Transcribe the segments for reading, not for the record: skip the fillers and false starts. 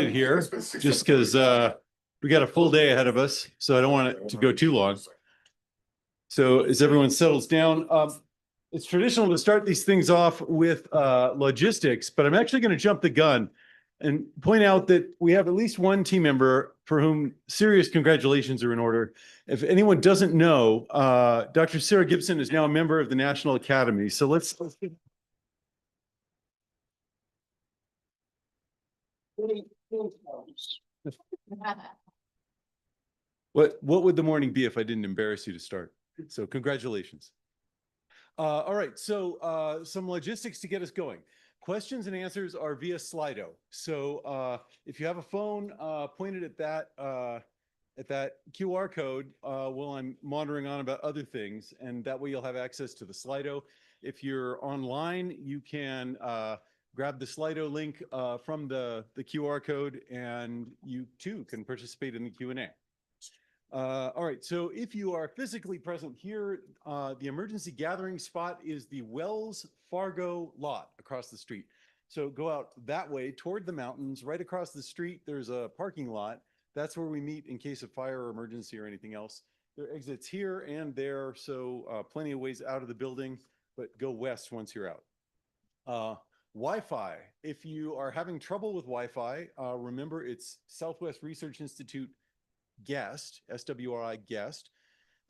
here just because we got a full day ahead of us, so I don't want it to go too long. So as everyone settles down, it's traditional to start these things off with logistics, but I'm actually going to jump the gun and point out that we have at least one team member for whom serious congratulations are in order. If anyone doesn't know, Dr. Sarah Gibson is now a member of the National Academy. So let's what would the morning be if I didn't embarrass you to start? So congratulations. All right, so some logistics to get us going. Questions and answers are via Slido. So if you have a phone, point it at that QR code while I'm monitoring on about other things, and that way you'll have access to the Slido. If you're online, you can grab the Slido link from the QR code, and you too can participate in the Q&A. All right, so if you are physically present here, the emergency gathering spot is the Wells Fargo lot across the street. So go out that way toward the mountains. Right across the street, there's a parking lot. That's where we meet in case of fire or emergency or anything else. There are exits here and there, so plenty of ways out of the building, but go west once you're out. Wi-Fi. If you are having trouble with Wi-Fi, remember it's Southwest Research Institute guest, SWRI guest.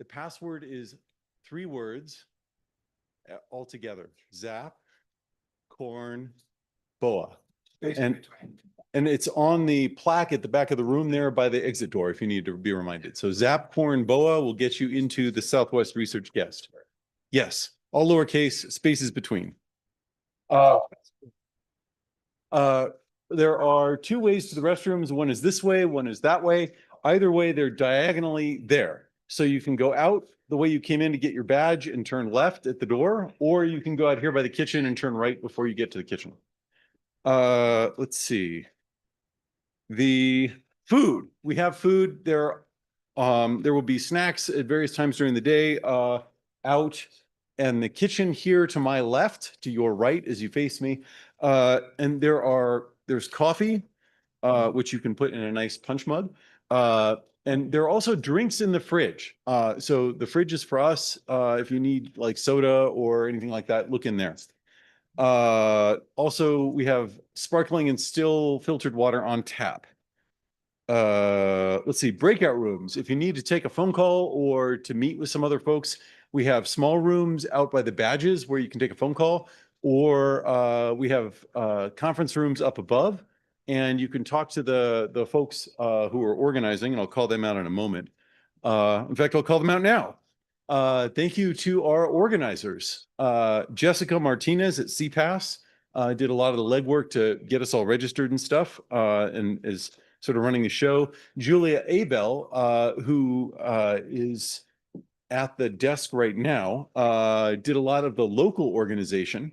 The password is 3 words altogether: Zap, Corn, Boa. And it's on the plaque at the back of the room there by the exit door if you need to be reminded. So Zap, Corn, Boa will get you into the Southwest Research guest. Yes, all lowercase, spaces between. There are 2 ways to the restrooms. One is this way, one is that way. Either way, they're diagonally there. So you can go out the way you came in to get your badge and turn left at the door, or you can go out here by the kitchen and turn right before you get to the kitchen. Let's see. The food. We have food. There will be snacks at various times during the day out. And the kitchen here to my left, to your right as you face me. And there's coffee, which you can put in a nice punch mug. And there are also drinks in the fridge. So the fridge is for us. If you need like soda or anything like that, look in there. Also, we have sparkling and still filtered water on tap. Let's see, breakout rooms. If you need to take a phone call or to meet with some other folks, we have small rooms out by the badges where you can take a phone call, or we have conference rooms up above. And you can talk to the folks who are organizing, and I'll call them out in a moment. In fact, I'll call them out now. Thank you to our organizers. Jessica Martinez at CPAS did a lot of the legwork to get us all registered and stuff, and is sort of running the show. Julia Abel, who is at the desk right now, did a lot of the local organization.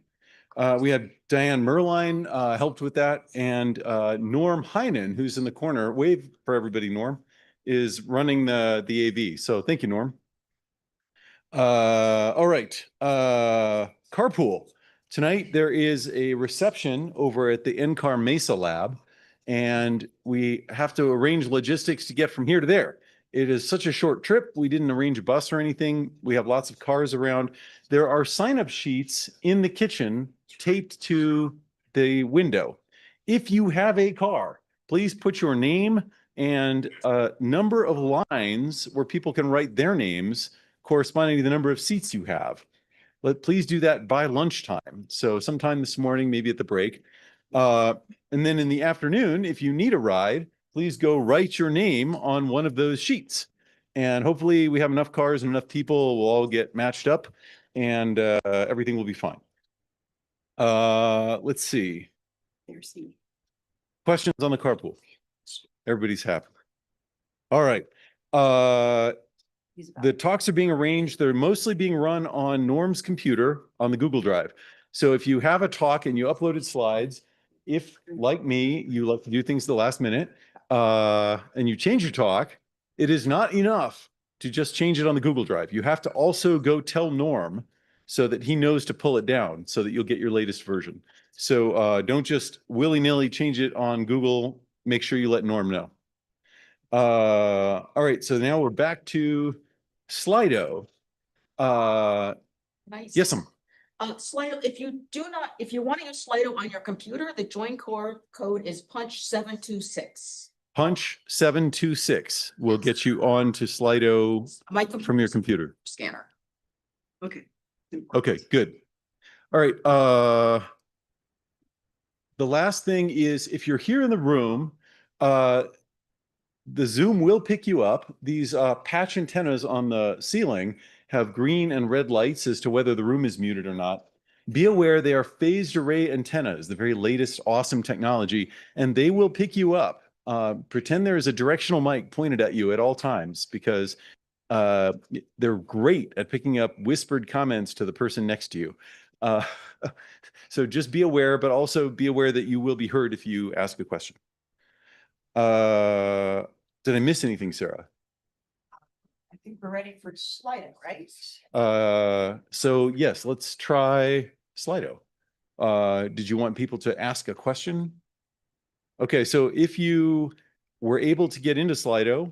We had Diane Merline helped with that, and Norm Heinen, who's in the corner, wave for everybody, Norm, is running the AV. So thank you, Norm. All right, carpool. Tonight there is a reception over at the NCAR Mesa Lab, and we have to arrange logistics to get from here to there. It is such a short trip. We didn't arrange a bus or anything. We have lots of cars around. There are sign-up sheets in the kitchen taped to the window. If you have a car, please put your name and a number of lines where people can write their names corresponding to the number of seats you have. Please do that by lunchtime. So sometime this morning, maybe at the break. And then in the afternoon, if you need a ride, please go write your name on one of those sheets. And hopefully we have enough cars and enough people, we'll all get matched up, and everything will be fine. Let's see. Questions on the carpool? Everybody's happy. All right. The talks are being arranged. They're mostly being run on Norm's computer on the Google Drive. So if you have a talk and you uploaded slides, if, like me, you like to do things at the last minute, and you change your talk, it is not enough to just change it on the Google Drive. You have to also go tell Norm so that he knows to pull it down so that you'll get your latest version. So don't just willy-nilly change it on Google make sure you let Norm know. All right, so now we're back to Slido. Nice. Yes, ma'am. Slido, if you want to use Slido on your computer, the join core code is punch 726. Punch 726 will get you on to Slido from your computer. Scanner. Okay. Okay, good. All right. The last thing is if you're here in the room, the Zoom will pick you up. These patch antennas on the ceiling have green and red lights as to whether the room is muted or not. Be aware they are phased array antennas, the very latest awesome technology, and they will pick you up. Pretend there is a directional mic pointed at you at all times because they're great at picking up whispered comments to the person next to you. So just be aware, but also be aware that you will be heard if you ask a question. Did I miss anything, Sarah? I think we're ready for Slido, right? So yes, let's try Slido. Did you want people to ask a question? Okay, so if you were able to get into Slido,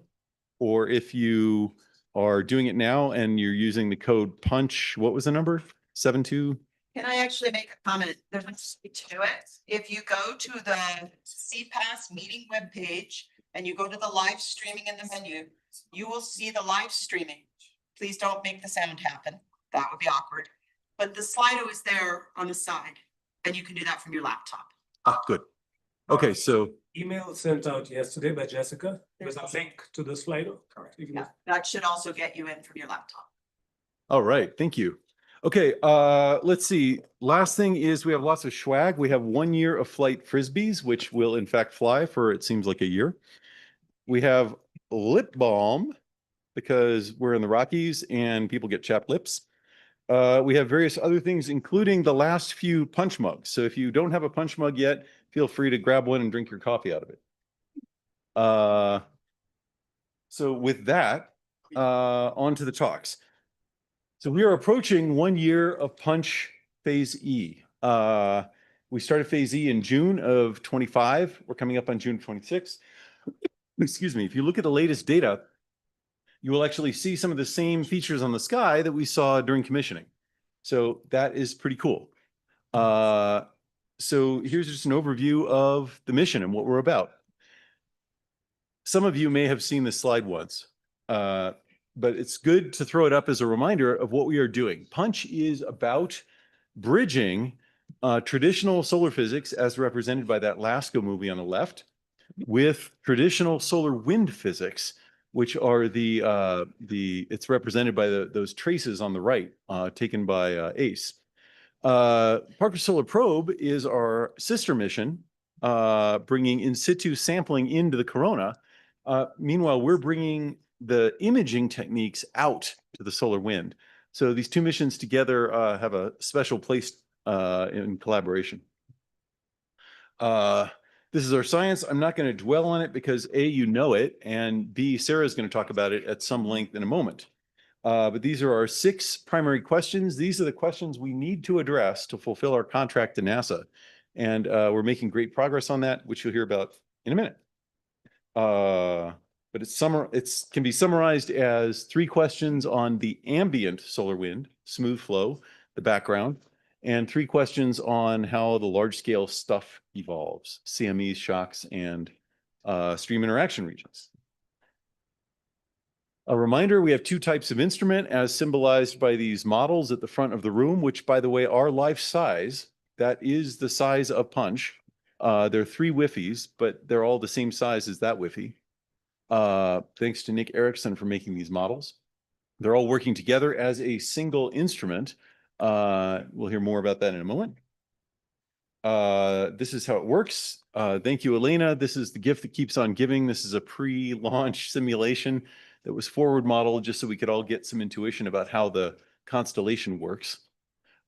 or if you are doing it now and you're using the code punch, what was the number? 72? Can I actually make a comment? There's a way to do it. If you go to the CPAS meeting webpage and you go to the live streaming in the menu, you will see the live streaming. Please don't make the sound happen. That would be awkward. But the Slido is there on the side and you can do that from your laptop. Ah, good. Okay, so Email sent out yesterday by Jessica with a link to the Slido. Correct. Yeah, that should also get you in from your laptop. all right, thank you. Okay, let's see. Last thing is we have lots of swag. We have 1 year of flight Frisbees, which will in fact fly for it seems like a year. We have lip balm because we're in the Rockies and people get chapped lips. We have various other things, including the last few punch mugs. So if you don't have a punch mug yet, feel free to grab one and drink your coffee out of it. So with that, on to the talks. So we are approaching 1 year of Punch Phase E. We started Phase E in June of 25. We're coming up on June 26. Excuse me. If you look at the latest data, you will actually see some of the same features on the sky that we saw during commissioning. So that is pretty cool. So here's just an overview of the mission and what we're about. Some of you may have seen this slide once, but it's good to throw it up as a reminder of what we are doing. Punch is about bridging traditional solar physics as represented by that LASCO movie on the left with traditional solar wind physics, which are it's represented by those traces on the right taken by ACE. Parker Solar Probe is our sister mission, bringing in situ sampling into the corona. Meanwhile, we're bringing the imaging techniques out to the solar wind. So these two missions together have a special place in collaboration. This is our science. I'm not going to dwell on it because A, you know it, and B, Sarah is going to talk about it at some length in a moment. But these are our 6 primary questions. These are the questions we need to address to fulfill our contract to NASA. And we're making great progress on that, which you'll hear about in a minute. But it can be summarized as 3 questions on the ambient solar wind, smooth flow, the background, and 3 questions on how the large scale stuff evolves, CMEs, shocks, and stream interaction regions. A reminder, we have 2 types of instrument as symbolized by these models at the front of the room, which by the way are life size. That is the size of Punch. There are 3 Wi-Fis, but they're all the same size as that Wi-Fi. Thanks to Nick Erickson for making these models. They're all working together as a single instrument. We'll hear more about that in a moment. This is how it works. Thank you, Elena. This is the gift that keeps on giving. This is a pre-launch simulation that was forward modeled just so we could all get some intuition about how the constellation works.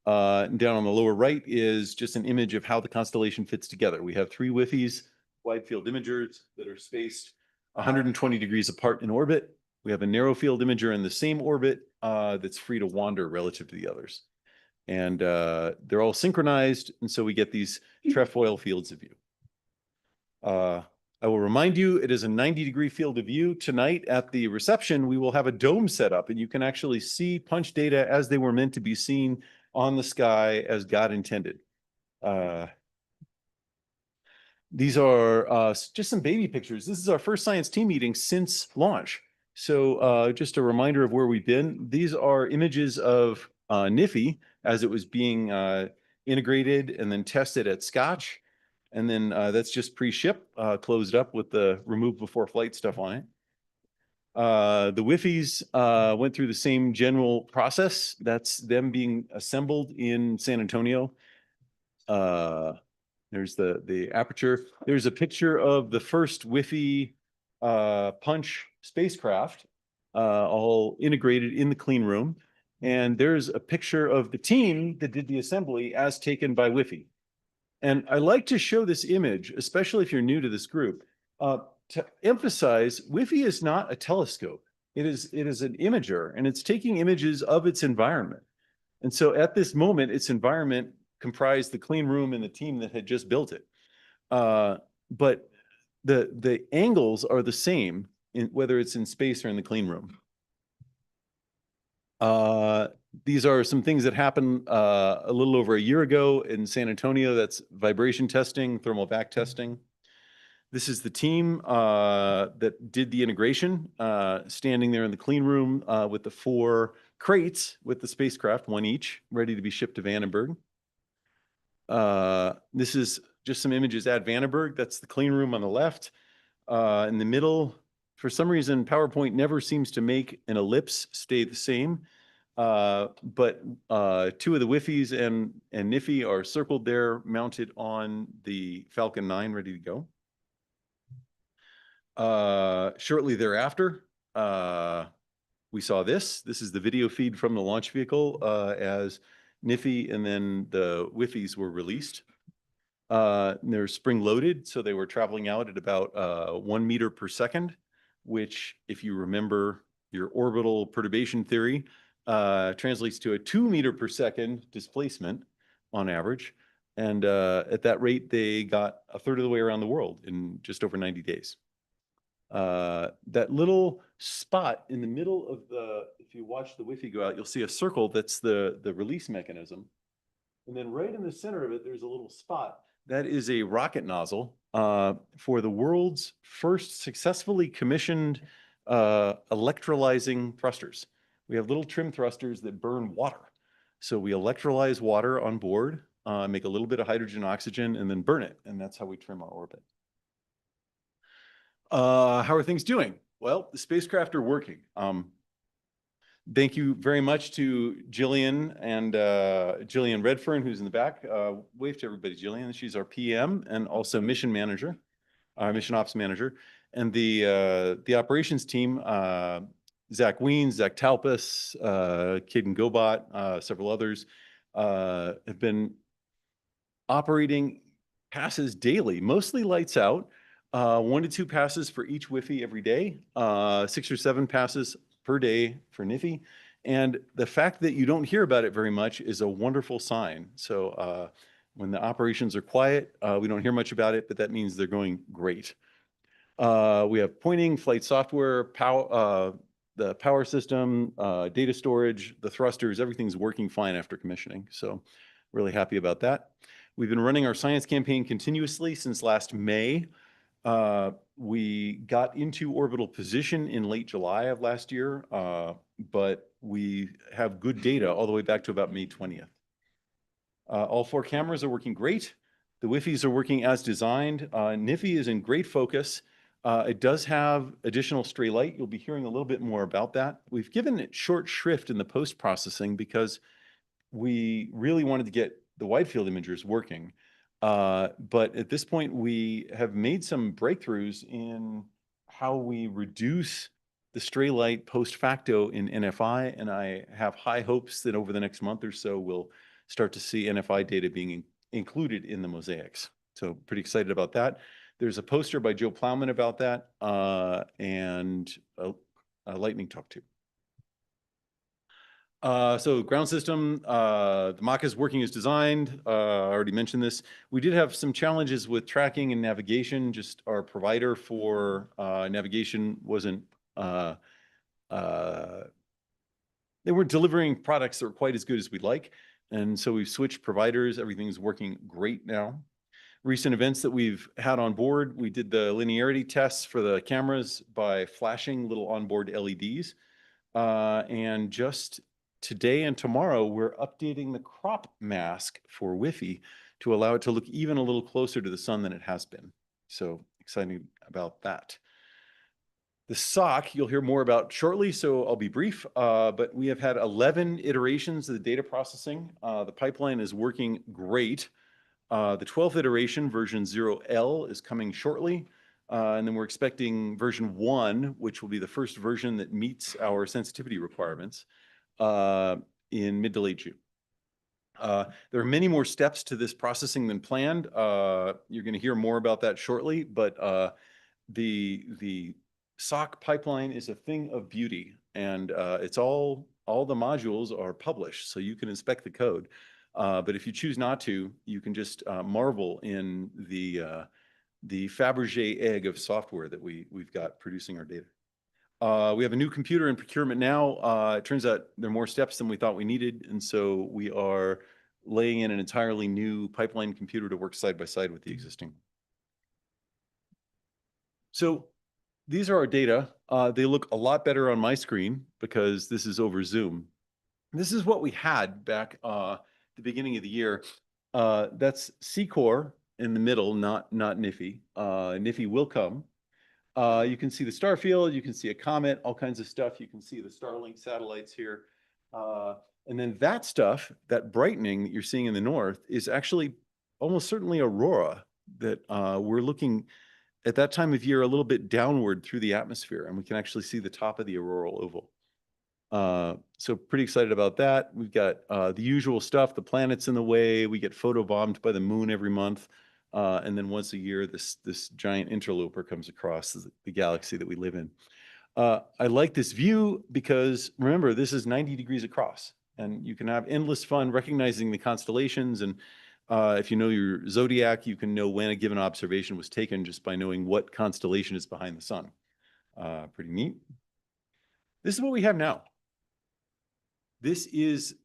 And down on the lower right is just an image of how the constellation fits together. We have 3 Wi-Fis, wide field imagers that are spaced 120 degrees apart in orbit. We have a narrow field imager in the same orbit that's free to wander relative to the others. And they're all synchronized, and so we get these trefoil fields of view. I will remind you, it is a 90-degree field of view. Tonight at the reception, we will have a dome set up and you can actually see punch data as they were meant to be seen on the sky as God intended. These are just some baby pictures. This is our first science team meeting since launch. So just a reminder of where we've been. These are images of NIFI as it was being integrated and then tested at Scotch. And then that's just pre-ship, closed up with the remove before flight stuff on it. The Wi-Fi's went through the same general process. That's them being assembled in San Antonio. There's the aperture. There's a picture of the first Wi-Fi punch spacecraft, all integrated in the clean room. And there's a picture of the team that did the assembly as taken by Wi-Fi. And I like to show this image, especially if you're new to this group, to emphasize Wi-Fi is not a telescope. It is an imager, and it's taking images of its environment. And so at this moment, its environment comprised the clean room and the team that had just built it. But the angles are the same whether it's in space or in the clean room. These are some things that happened a little over a year ago in San Antonio. That's vibration testing, thermal vac testing. This is the team that did the integration, standing there in the clean room with the 4 crates with the spacecraft, 1 each, ready to be shipped to Vandenberg. This is just some images at Vandenberg. That's the clean room on the left. In the middle, for some reason, PowerPoint never seems to make an ellipse stay the same. But 2 of the Wi-Fi's and NIFI are circled there, mounted on the Falcon 9, ready to go. Shortly thereafter, we saw this. This is the video feed from the launch vehicle as NIFI and then the Wi-Fi's were released. They're spring loaded, so they were traveling out at about 1 meter per second, which, if you remember your orbital perturbation theory, translates to a 2 meter per second displacement on average. And at that rate, they got a third of the way around the world in just over 90 days. That little spot in the middle of if you watch the Wi-Fi go out, you'll see a circle that's the release mechanism. And then right in the center of it, there's a little spot. That is a rocket nozzle for the world's first successfully commissioned electrolyzing thrusters. We have little trim thrusters that burn water. So we electrolyze water on board, make a little bit of hydrogen, oxygen, and then burn it. And that's how we trim our orbit. How are things doing? Well, the spacecraft are working. Thank you very much to Jillian and Jillian Redfern, who's in the back. Wave to everybody, Jillian. She's our PM and also mission manager, mission ops manager. And the operations team, Zach Weens, Zach Talpas, Caden Gobot, several others, have been operating passes daily, mostly lights out. 1 to 2 passes for each Wi-Fi every day, 6 or 7 passes per day for NIFI. And the fact that you don't hear about it very much is a wonderful sign. So when the operations are quiet, we don't hear much about it, but that means they're going great. We have pointing, flight software, the power system, data storage, the thrusters, everything's working fine after commissioning. So really happy about that. We've been running our science campaign continuously since last May. We got into orbital position in late July of last year, but we have good data all the way back to about May 20th. All 4 cameras are working great. The Wi-Fi's are working as designed. NIFI is in great focus. It does have additional stray light. You'll be hearing a little bit more about that. We've given it short shrift in the post-processing because we really wanted to get the wide field imagers working. But at this point, we have made some breakthroughs in how we reduce the stray light post facto in NFI, and I have high hopes that over the next month or so, we'll start to see NFI data being included in the mosaics. So pretty excited about that. There's a poster by Joe Plowman about that, and a lightning talk too. So ground system, the mock is working as designed. I already mentioned this. We did have some challenges with tracking and navigation. Just our provider for navigation wasn't, they weren't delivering products that were quite as good as we'd like. And so we've switched providers. Everything's working great now. Recent events that we've had on board, we did the linearity tests for the cameras by flashing little onboard LEDs. And just today and tomorrow, we're updating the crop mask for Wi-Fi to allow it to look even a little closer to the sun than it has been. So excited about that. The SOC, you'll hear more about shortly, so I'll be brief, but we have had 11 iterations of the data processing. The pipeline is working great. The 12th iteration, version 0L, is coming shortly. And then we're expecting version 1, which will be the first version that meets our sensitivity requirements in mid to late June. There are many more steps to this processing than planned. You're going to hear more about that shortly, but the SOC pipeline is a thing of beauty, and it's all the modules are published, so you can inspect the code. But if you choose not to, you can just marvel in the Fabergé egg of software that we've got producing our data. We have a new computer in procurement now. It turns out there are more steps than we thought we needed, and so we are laying in an entirely new pipeline computer to work side by side with the existing. So these are our data. They look a lot better on my screen because this is over Zoom. This is what we had back the beginning of the year. That's SEACOR in the middle, not NIFI. NIFI will come. You can see the star field, you can see a comet, all kinds of stuff. You can see the Starlink satellites here. And then that stuff, that brightening that you're seeing in the north, is actually almost certainly aurora that we're looking at that time of year a little bit downward through the atmosphere, and we can actually see the top of the auroral oval. So pretty excited about that. We've got the usual stuff, the planets in the way. We get photobombed by the moon every month. And then once a year, this giant interloper comes across the galaxy that we live in. I like this view because, remember, this is 90 degrees across, and you can have endless fun recognizing the constellations. And if you know your zodiac, you can know when a given observation was taken just by knowing what constellation is behind the sun. Pretty neat. This is what we have now. This is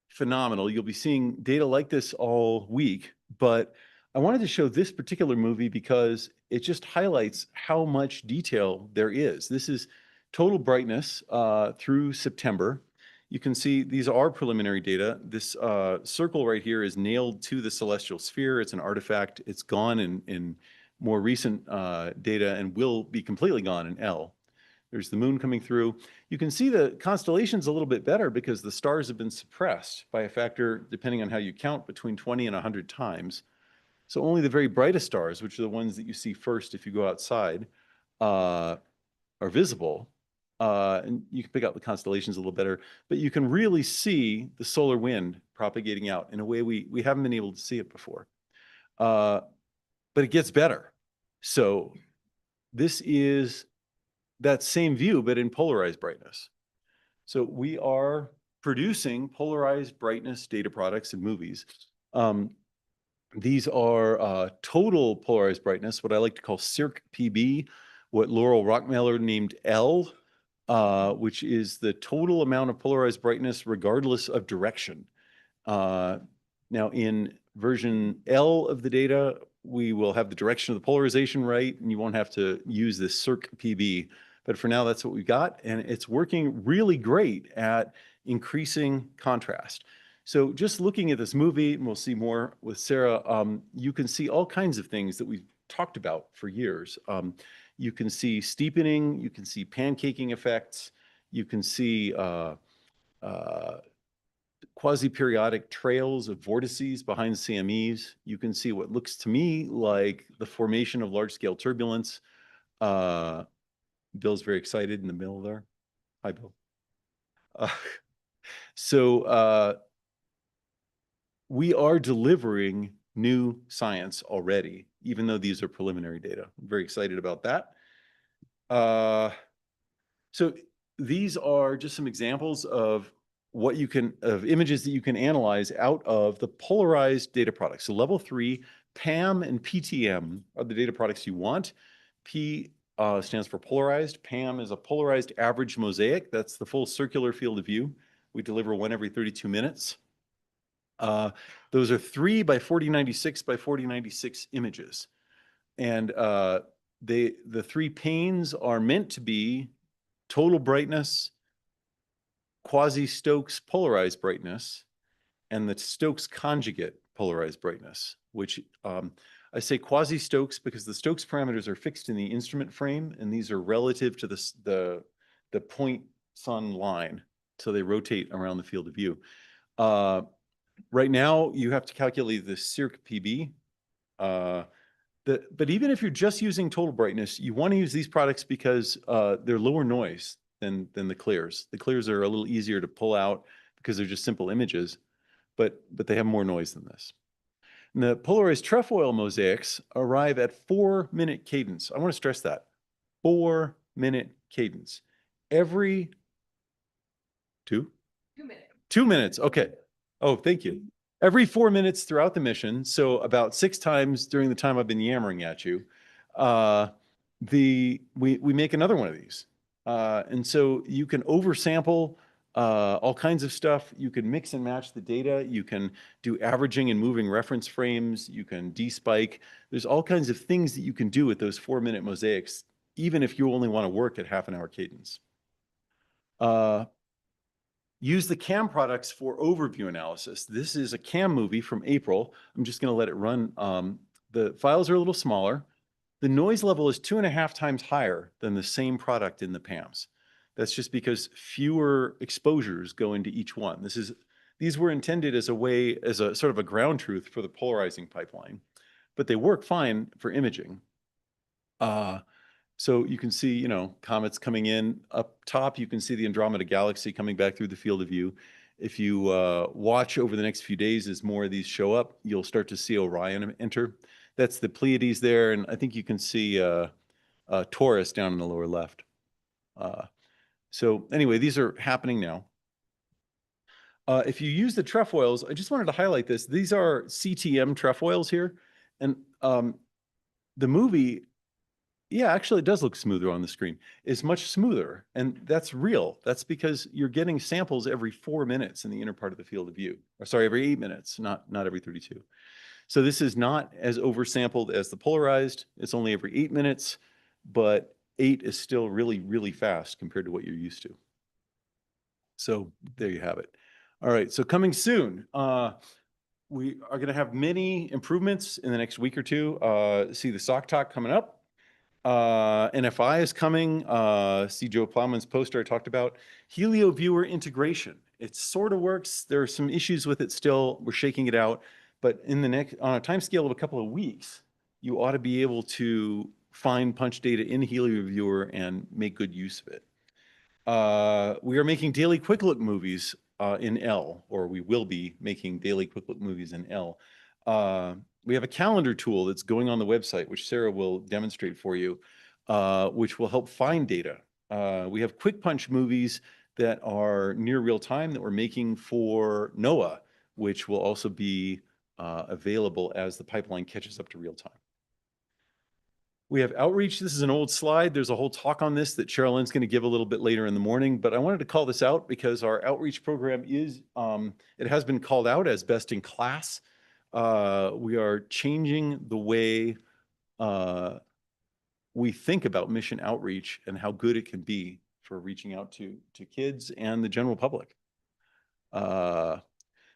phenomenal. You'll be seeing data like this all week, but I wanted to show this particular movie because it just highlights how much detail there is. This is total brightness through September. You can see these are preliminary data. This circle right here is nailed to the celestial sphere. It's an artifact. It's gone in more recent data and will be completely gone in L. There's the moon coming through. You can see the constellations a little bit better because the stars have been suppressed by a factor, depending on how you count, between 20 and 100 times. So only the very brightest stars, which are the ones that you see first if you go outside, are visible. And you can pick out the constellations a little better, but you can really see the solar wind propagating out in a way we haven't been able to see it before. But it gets better. So this is that same view, but in polarized brightness. So we are producing polarized brightness data products in movies. These are total polarized brightness, what I like to call circ PB, what Laurel Rockmiller named L, which is the total amount of polarized brightness regardless of direction. Now in version L of the data, we will have the direction of the polarization right, and you won't have to use this circ PB. But for now, that's what we've got, and it's working really great at increasing contrast. So just looking at this movie, and we'll see more with Sarah, you can see all kinds of things that we've talked about for years. You can see steepening, you can see pancaking effects, you can see quasi-periodic trails of vortices behind CMEs. You can see what looks to me like the formation of large-scale turbulence. Bill's very excited in the middle there. Hi, Bill. We are delivering new science already, even though these are preliminary data. I'm very excited about that. So these are just some examples of what you can, of images that you can analyze out of the polarized data products. So level 3, PAM and PTM are the data products you want. P stands for polarized. PAM is a polarized average mosaic. That's the full circular field of view. We deliver one every 32 minutes. Those are 3 by 4096 by 4096 images. And the 3 panes are meant to be total brightness, quasi-Stokes polarized brightness, and the Stokes conjugate polarized brightness, which I say quasi-Stokes because the Stokes parameters are fixed in the instrument frame, and these are relative to the point sun line, so they rotate around the field of view. Right now, you have to calculate the circ PB. But even if you're just using total brightness, you want to use these products because they're lower noise than the clears. The clears are a little easier to pull out because they're just simple images, but they have more noise than this. And the polarized trefoil mosaics arrive at 4-minute cadence. I want to stress that. 4-minute cadence. Every 2 minutes. 2 minutes. Okay. Oh, thank you. Every 4 minutes throughout the mission, so about 6 times during the time I've been yammering at you, we make another one of these. And so you can oversample all kinds of stuff. You can mix and match the data. You can do averaging and moving reference frames. You can despike. There's all kinds of things that you can do with those 4-minute mosaics, even if you only want to work at half-an-hour cadence. Use the CAM products for overview analysis. This is a CAM movie from April. I'm just going to let it run. The files are a little smaller. The noise level is 2.5 times higher than the same product in the PAMs. That's just because fewer exposures go into each one. These were intended as a sort of a ground truth for the polarizing pipeline, but they work fine for imaging. So you can see, you know, comets coming in. Up top, you can see the Andromeda Galaxy coming back through the field of view. If you watch over the next few days as more of these show up, you'll start to see Orion enter. That's the Pleiades there, and I think you can see Taurus down in the lower left. So anyway, these are happening now. If you use the trefoils, I just wanted to highlight this. These are CTM trefoils here, and the movie, yeah, actually it does look smoother on the screen. It's much smoother, and that's real. That's because you're getting samples every 4 minutes in the inner part of the field of view. Or sorry, every 8 minutes, not every 32. So this is not as oversampled as the polarized. It's only every 8 minutes, but 8 is still really, really fast compared to what you're used to. So there you have it. All right, so coming soon. We are going to have many improvements in the next week or two. See the sock talk coming up. NFI is coming. See Joe Plowman's poster I talked about. Helio viewer integration. It sort of works. There are some issues with it still. We're shaking it out. But on a time scale of a couple of weeks, you ought to be able to find punch data in Helio viewer and make good use of it. We are making daily quick look movies in L, or we will be making daily quick look movies in L. We have a calendar tool that's going on the website, which Sarah will demonstrate for you, which will help find data. We have quick punch movies that are near real time that we're making for NOAA, which will also be available as the pipeline catches up to real time. We have outreach. This is an old slide. There's a whole talk on this that Sherilyn's going to give a little bit later in the morning, but I wanted to call this out because our outreach program is, it has been called out as best in class. We are changing the way we think about mission outreach and how good it can be for reaching out to kids and the general public.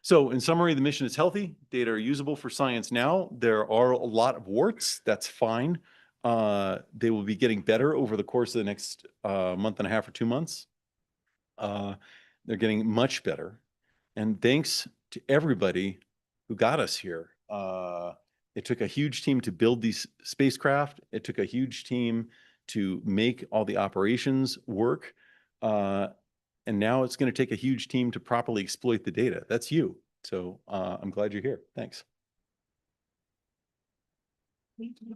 So in summary, the mission is healthy. Data are usable for science now. There are a lot of warts. That's fine. They will be getting better over the course of the next month and a half or 2 months. They're getting much better. And thanks to everybody who got us here. It took a huge team to build these spacecraft. It took a huge team to make all the operations work. And now it's going to take a huge team to properly exploit the data. That's you. So I'm glad you're here. Thanks. Thank you. All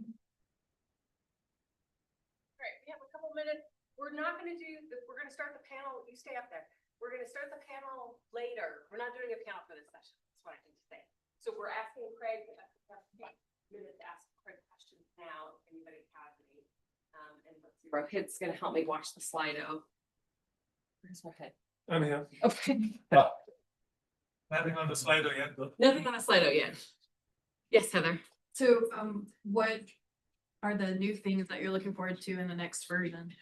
right, we have a couple minutes. We're not going to do, we're going to start the panel. You stay up there. we're gonna start the panel later. We're not doing a panel for this session. That's what I need to say. So we're asking Craig, minutes to ask Craig questions now, if anybody has any. And let's see, Rohit's gonna help me watch the Slido. Where's Rohit? I'm here. Okay. Nothing on the slide yet, though. Nothing on the Slido yet. Yes, Heather. So, what are the new things that you're looking forward to in the next version?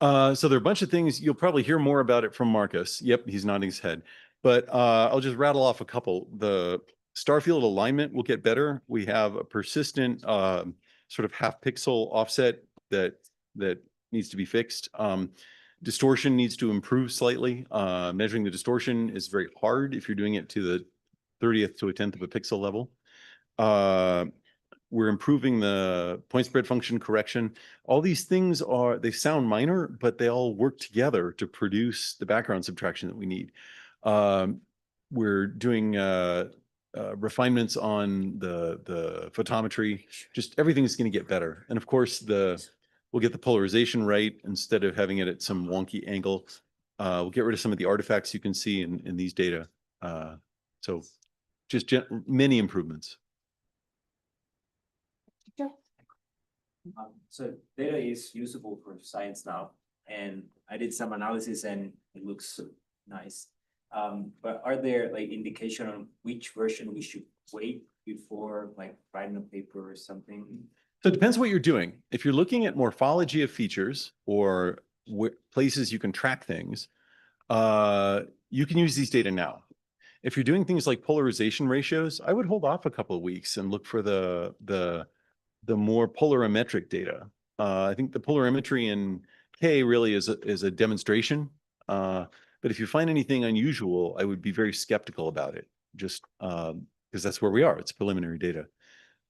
So there are a bunch of things. You'll probably hear more about it from Marcus. Yep, he's nodding his head. But I'll just rattle off a couple. The starfield alignment will get better. We have a persistent sort of half pixel offset that needs to be fixed. Distortion needs to improve slightly. Measuring the distortion is very hard if you're doing it to the 30th to a 10th of a pixel level. We're improving the point spread function correction. All these things they sound minor, but they all work together to produce the background subtraction that we need. We're doing refinements on the photometry. Just everything is going to get better. And of course, we'll get the polarization right instead of having it at some wonky angle. We'll get rid of some of the artifacts you can see in these data. So just many improvements. So data is usable for science now, and I did some analysis and it looks nice. But are there like indication on which version we should wait before like writing a paper or something? So it depends what you're doing. If you're looking at morphology of features or places you can track things, you can use these data now. If you're doing things like polarization ratios, I would hold off a couple of weeks and look for the more polarimetric data. I think the polarimetry in K really is a demonstration. But if you find anything unusual, I would be very skeptical about it, just because that's where we are. It's preliminary data.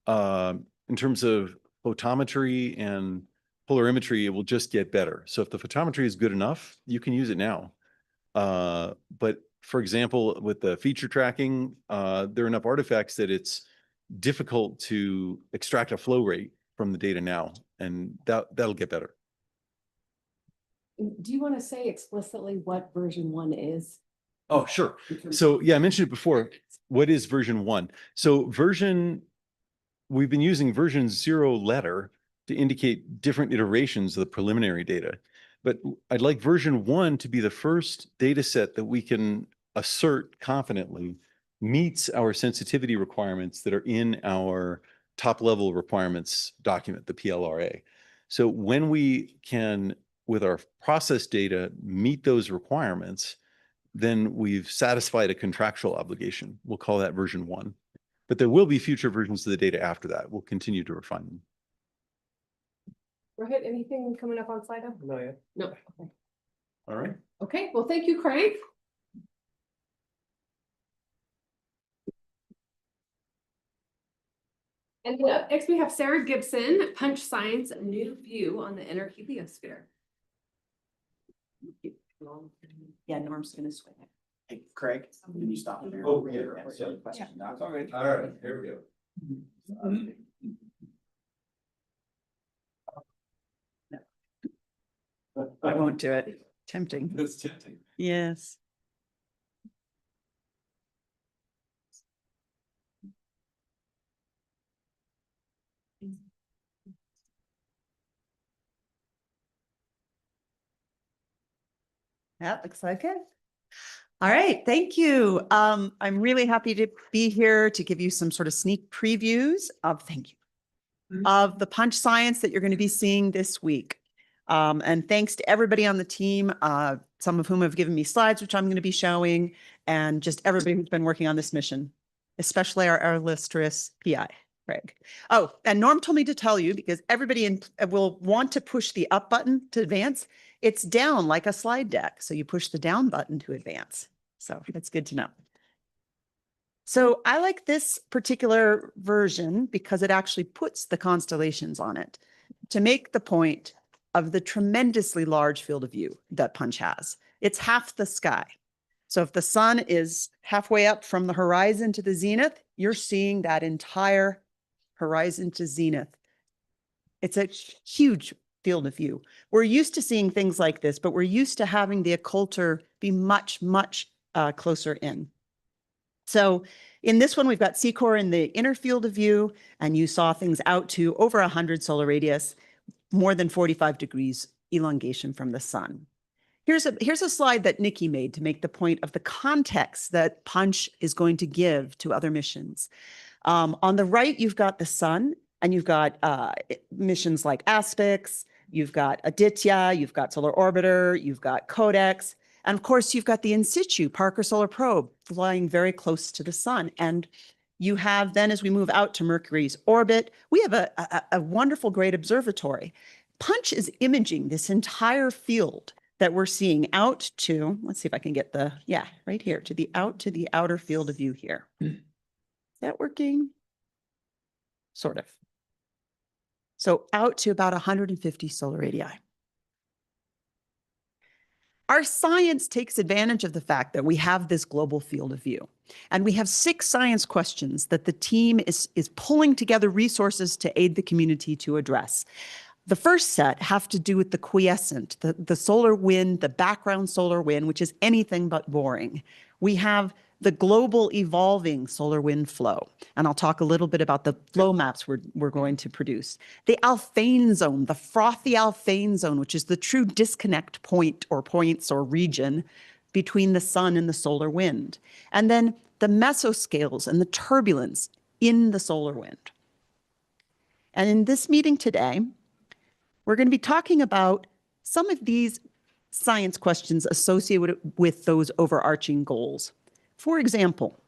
In terms of photometry and polarimetry, it will just get better. So if the photometry is good enough, you can use it now. But for example, with the feature tracking, there are enough artifacts that it's difficult to extract a flow rate from the data now, and that'll get better. Do you want to say explicitly what version 1 is? Oh, sure. So yeah, I mentioned it before. What is version 1? So we've been using version 0 letter to indicate different iterations of the preliminary data. But I'd like version 1 to be the first data set that we can assert confidently meets our sensitivity requirements that are in our top level requirements document, the PLRA. So when we can, with our process data, meet those requirements, then we've satisfied a contractual obligation. We'll call that version 1. But there will be future versions of the data after that. We'll continue to refine them. Rohit, anything coming up on Slido? No, yeah. No. Okay. All right. Okay, well, thank you, Craig. And then up next we have Sarah Gibson, Punch Science, a new view on the inner heliosphere. Yeah, Norm's gonna swing it. Hey, Craig, can you stop there? Oh, yeah. That's all right. All right, here we go. I won't do it. Tempting. That's tempting. Yes. That looks like it. All right, thank you. I'm really happy to be here to give you some sort of sneak previews of, of the Punch Science that you're going to be seeing this week. And thanks to everybody on the team, some of whom have given me slides, which I'm going to be showing, and just everybody who's been working on this mission, especially our illustrious PI, Craig. Oh, and Norm told me to tell you, because everybody will want to push the up button to advance. It's down like a slide deck. So you push the down button to advance. So that's good to know. So I like this particular version because it actually puts the constellations on it to make the point of the tremendously large field of view that Punch has. It's half the sky. So if the sun is halfway up from the horizon to the zenith, you're seeing that entire horizon to zenith. It's a huge field of view. We're used to seeing things like this, but we're used to having the occulter be much, much closer in. So in this one, we've got C-core in the inner field of view, and you saw things out to over 100 solar radius, more than 45 degrees elongation from the sun. Here's a slide that Nikki made to make the point of the context that Punch is going to give to other missions. On the right, you've got the sun, and you've got missions like Aspix, you've got Aditya, you've got Solar Orbiter, you've got Codex, and of course, you've got the in situ Parker Solar Probe flying very close to the sun. And you have then, as we move out to Mercury's orbit, we have a wonderful, great observatory. Punch is imaging this entire field that we're seeing out to, let's see if I can get the, yeah, right here, to the outer field of view here. Is that working? Sort of. So out to about 150 solar radii. Our science takes advantage of the fact that we have this global field of view. And we have 6 science questions that the team is pulling together resources to aid the community to address. The first set have to do with the quiescent, the solar wind, the background solar wind, which is anything but boring. We have the global evolving solar wind flow. And I'll talk a little bit about the flow maps we're going to produce. The Alphane zone, the frothy Alphane zone, which is the true disconnect point or points or region between the sun and the solar wind. And then the mesoscales and the turbulence in the solar wind. And in this meeting today, we're going to be talking about some of these science questions associated with those overarching goals. For example,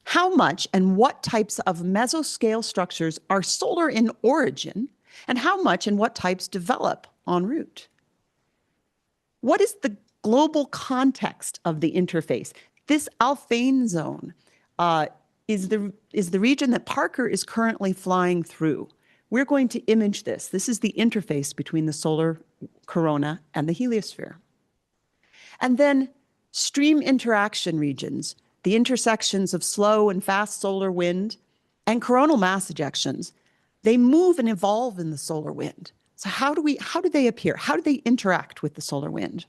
how much and what types of mesoscale structures are solar in origin, and how much and what types develop en route? What is the global context of the interface? This Alphane zone is the region that Parker is currently flying through. We're going to image this. This is the interface between the solar corona and the heliosphere. And then stream interaction regions, the intersections of slow and fast solar wind and coronal mass ejections, they move and evolve in the solar wind. So how do they appear? How do they interact with the solar wind?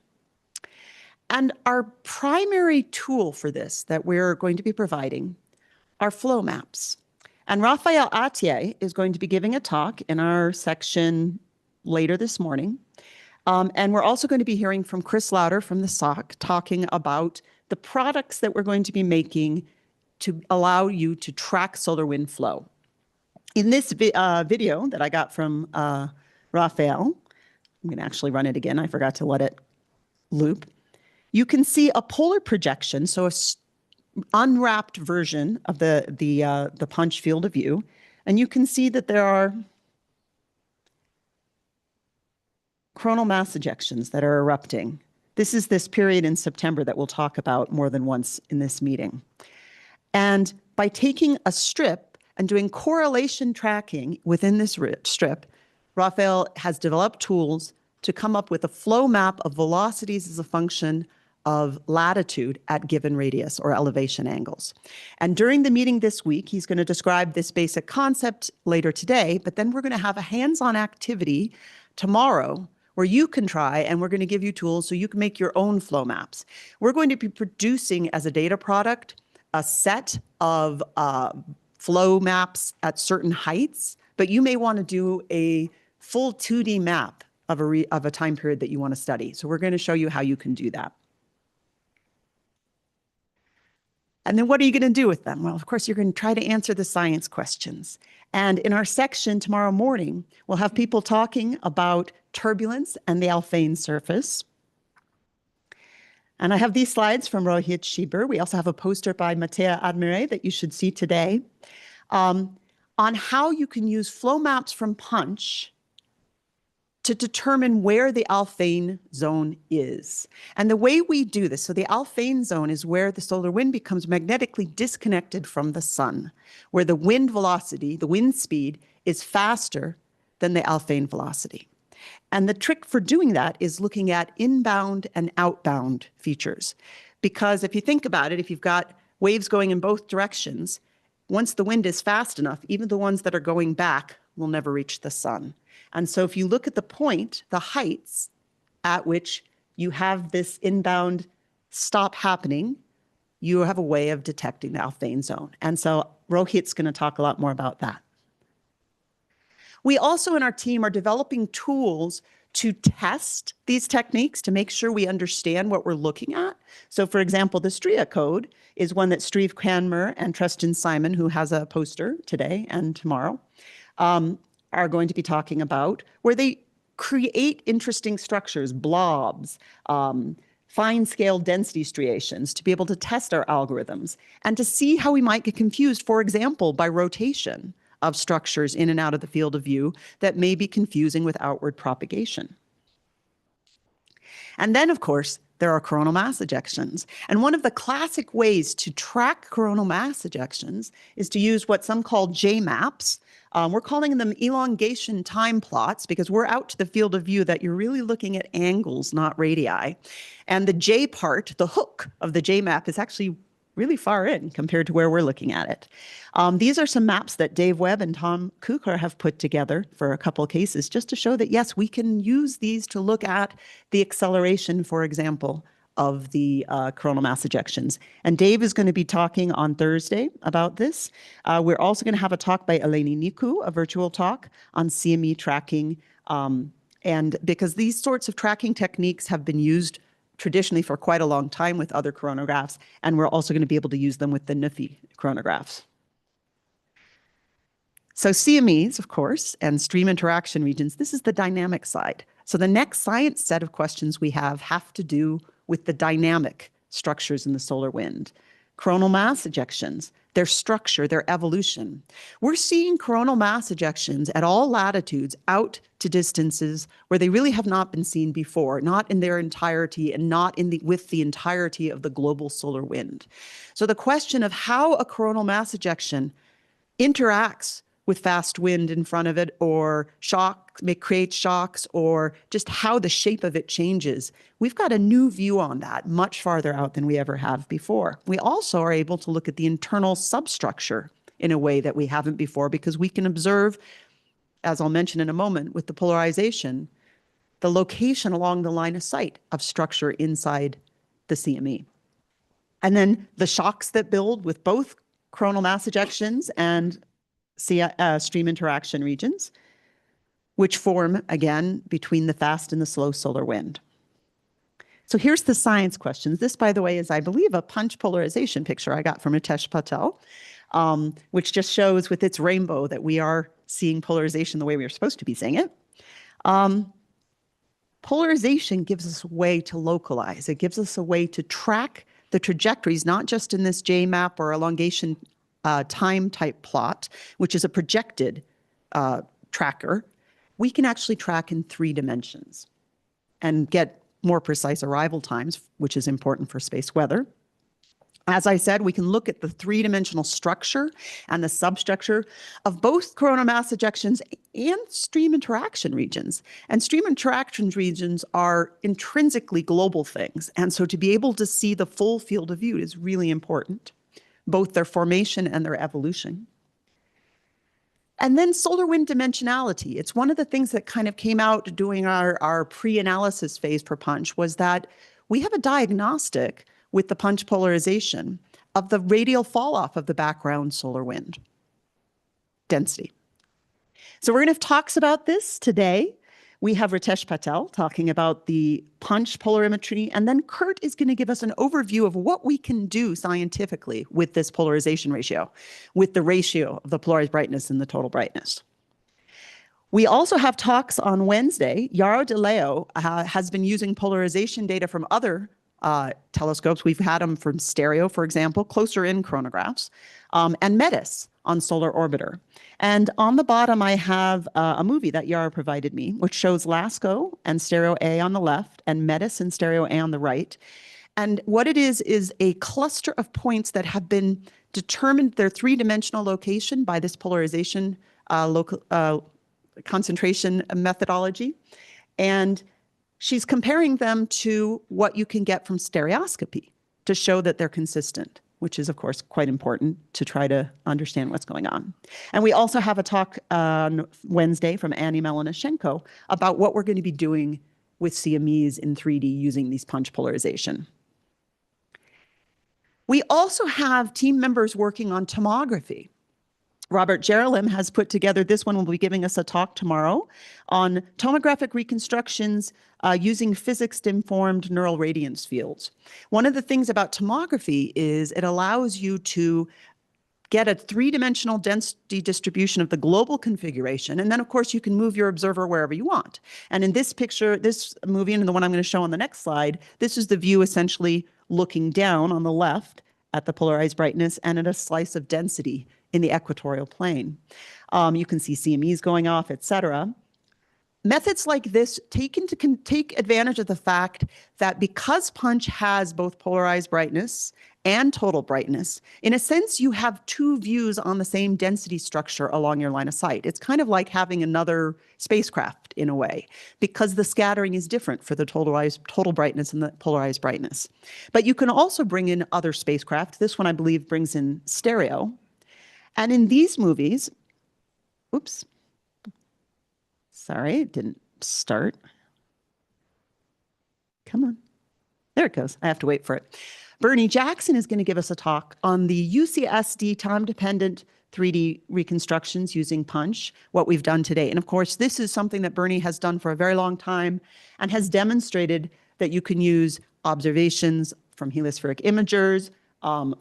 And our primary tool for this that we're going to be providing are flow maps. And Raphael Atier is going to be giving a talk in our section later this morning. And we're also going to be hearing from Chris Lauder from the SOC talking about the products that we're going to be making to allow you to track solar wind flow. In this video that I got from Raphael, I'm going to actually run it again. I forgot to let it loop. You can see a polar projection, so a unwrapped version of the Punch field of view, and you can see that there are coronal mass ejections that are erupting. This is this period in September that we'll talk about more than once in this meeting. And by taking a strip and doing correlation tracking within this strip, Raphael has developed tools to come up with a flow map of velocities as a function of latitude at given radius or elevation angles. And during the meeting this week, he's going to describe this basic concept later today, but then we're going to have a hands-on activity tomorrow where you can try, and we're going to give you tools so you can make your own flow maps. We're going to be producing as a data product a set of flow maps at certain heights, but you may want to do a full 2D map of a time period that you want to study. So we're going to show you how you can do that. And then what are you going to do with them? Well, of course, you're going to try to answer the science questions. And in our section tomorrow morning, we'll have people talking about turbulence and the Alphane surface. And I have these slides from Rohit Shiber. We also have a poster by Mattea Admire that you should see today on how you can use flow maps from Punch to determine where the Alphane zone is. And the way we do this, so the Alphane zone is where the solar wind becomes magnetically disconnected from the sun, where the wind velocity, the wind speed, is faster than the Alphane velocity. And the trick for doing that is looking at inbound and outbound features. Because if you think about it, if you've got waves going in both directions, once the wind is fast enough, even the ones that are going back will never reach the sun. And so if you look at the point, the heights at which you have this inbound stop happening, you have a way of detecting the Alphane zone. And so Rohit's going to talk a lot more about that. We also in our team are developing tools to test these techniques to make sure we understand what we're looking at. So for example, the STRIA code is one that Steve Cranmer and Tristan Simon, who has a poster today and tomorrow, are going to be talking about, where they create interesting structures, blobs, fine scale density striations to be able to test our algorithms and to see how we might get confused, for example, by rotation of structures in and out of the field of view that may be confusing with outward propagation. And then, of course, there are coronal mass ejections. And one of the classic ways to track coronal mass ejections is to use what some call J-maps. We're calling them elongation time plots because we're out to the field of view that you're really looking at angles, not radii. And the J part, the hook of the J-map, is actually really far in compared to where we're looking at it. These are some maps that Dave Webb and Tom Kukar have put together for a couple of cases just to show that, yes, we can use these to look at the acceleration, for example, of the coronal mass ejections. And Dave is going to be talking on Thursday about this. We're also going to have a talk by Eleni Niku, a virtual talk on CME tracking. And because these sorts of tracking techniques have been used traditionally for quite a long time with other coronagraphs, and we're also going to be able to use them with the NIFI coronagraphs. So CMEs, of course, and stream interaction regions, this is the dynamic side. So the next science set of questions we have to do with the dynamic structures in the solar wind. Coronal mass ejections, their structure, their evolution. We're seeing coronal mass ejections at all latitudes out to distances where they really have not been seen before, not in their entirety and not with the entirety of the global solar wind. So the question of how a coronal mass ejection interacts with fast wind in front of it, or may create shocks, or just how the shape of it changes. We've got a new view on that, much farther out than we ever have before. We also are able to look at the internal substructure in a way that we haven't before, because we can observe, as I'll mention in a moment, with the polarization, the location along the line of sight of structure inside the CME. And then the shocks that build with both coronal mass ejections and stream interaction regions, which form, again, between the fast and the slow solar wind. So here's the science questions. This, by the way, is, I believe, a punch polarization picture I got from Ritesh Patel, which just shows with its rainbow that we are seeing polarization the way we are supposed to be seeing it. Polarization gives us a way to localize. It gives us a way to track the trajectories, not just in this J-map or elongation time type plot, which is a projected tracker. We can actually track in 3 dimensions and get more precise arrival times, which is important for space weather. As I said, we can look at the 3-dimensional structure and the substructure of both coronal mass ejections and stream interaction regions. And stream interaction regions are intrinsically global things. And so to be able to see the full field of view is really important, both their formation and their evolution. And then solar wind dimensionality. It's one of the things that kind of came out doing our pre-analysis phase for Punch, was that we have a diagnostic with the Punch polarization of the radial fall off of the background solar wind density. So we're going to have talks about this today. We have Ritesh Patel talking about the Punch polarimetry, and then Kurt is going to give us an overview of what we can do scientifically with this polarization ratio, with the ratio of the polarized brightness and the total brightness. We also have talks on Wednesday. Yaro De Leo has been using polarization data from other telescopes. We've had them from stereo, for example, closer in chronographs, and METIS on Solar Orbiter. And on the bottom, I have a movie that Yara provided me, which shows LASCO and stereo A on the left and METIS and stereo A on the right. And what it is a cluster of points that have been determined their 3-dimensional location by this polarization concentration methodology. And she's comparing them to what you can get from stereoscopy to show that they're consistent which is of course quite important to try to understand what's going on. And we also have a talk on Wednesday from Annie Melanishenko about what we're going to be doing with CMEs in 3D using these punch polarization. We also have team members working on tomography. Robert Jerelim has put together, this one will be giving us a talk tomorrow on tomographic reconstructions using physics-informed neural radiance fields. One of the things about tomography is it allows you to get a three-dimensional density distribution of the global configuration, and then of course you can move your observer wherever you want. And in this picture, this movie, and the one I'm going to show on the next slide, this is the view essentially looking down on the left at the polarized brightness and at a slice of density in the equatorial plane. You can see CMEs going off, etc. Methods like this can take advantage of the fact that because punch has both polarized brightness and total brightness, in a sense, you have two views on the same density structure along your line of sight. It's kind of like having another spacecraft in a way, because the scattering is different for the total brightness and the polarized brightness. But you can also bring in other spacecraft. This one, I believe, brings in stereo. And in these movies, oops, sorry, it didn't start. Come on. There it goes. I have to wait for it. Bernie Jackson is going to give us a talk on the UCSD time-dependent 3D reconstructions using punch, what we've done today. And of course, this is something that Bernie has done for a very long time and has demonstrated that you can use observations from heliospheric imagers,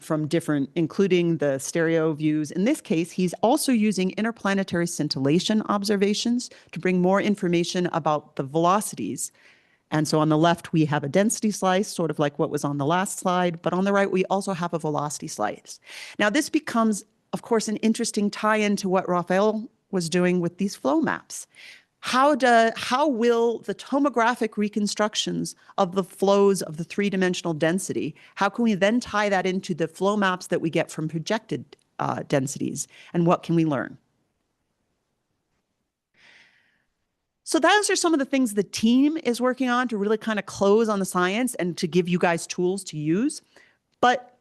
from different, including the stereo views. In this case, he's also using interplanetary scintillation observations to bring more information about the velocities. And so on the left, we have a density slice, sort of like what was on the last slide, but on the right, we also have a velocity slice. Now, this becomes, of course, an interesting tie-in to what Raphael was doing with these flow maps. How will the tomographic reconstructions of the flows of the three-dimensional density, how can we then tie that into the flow maps that we get from projected densities, and what can we learn? So those are some of the things the team is working on to really kind of close on the science and to give you guys tools to use. But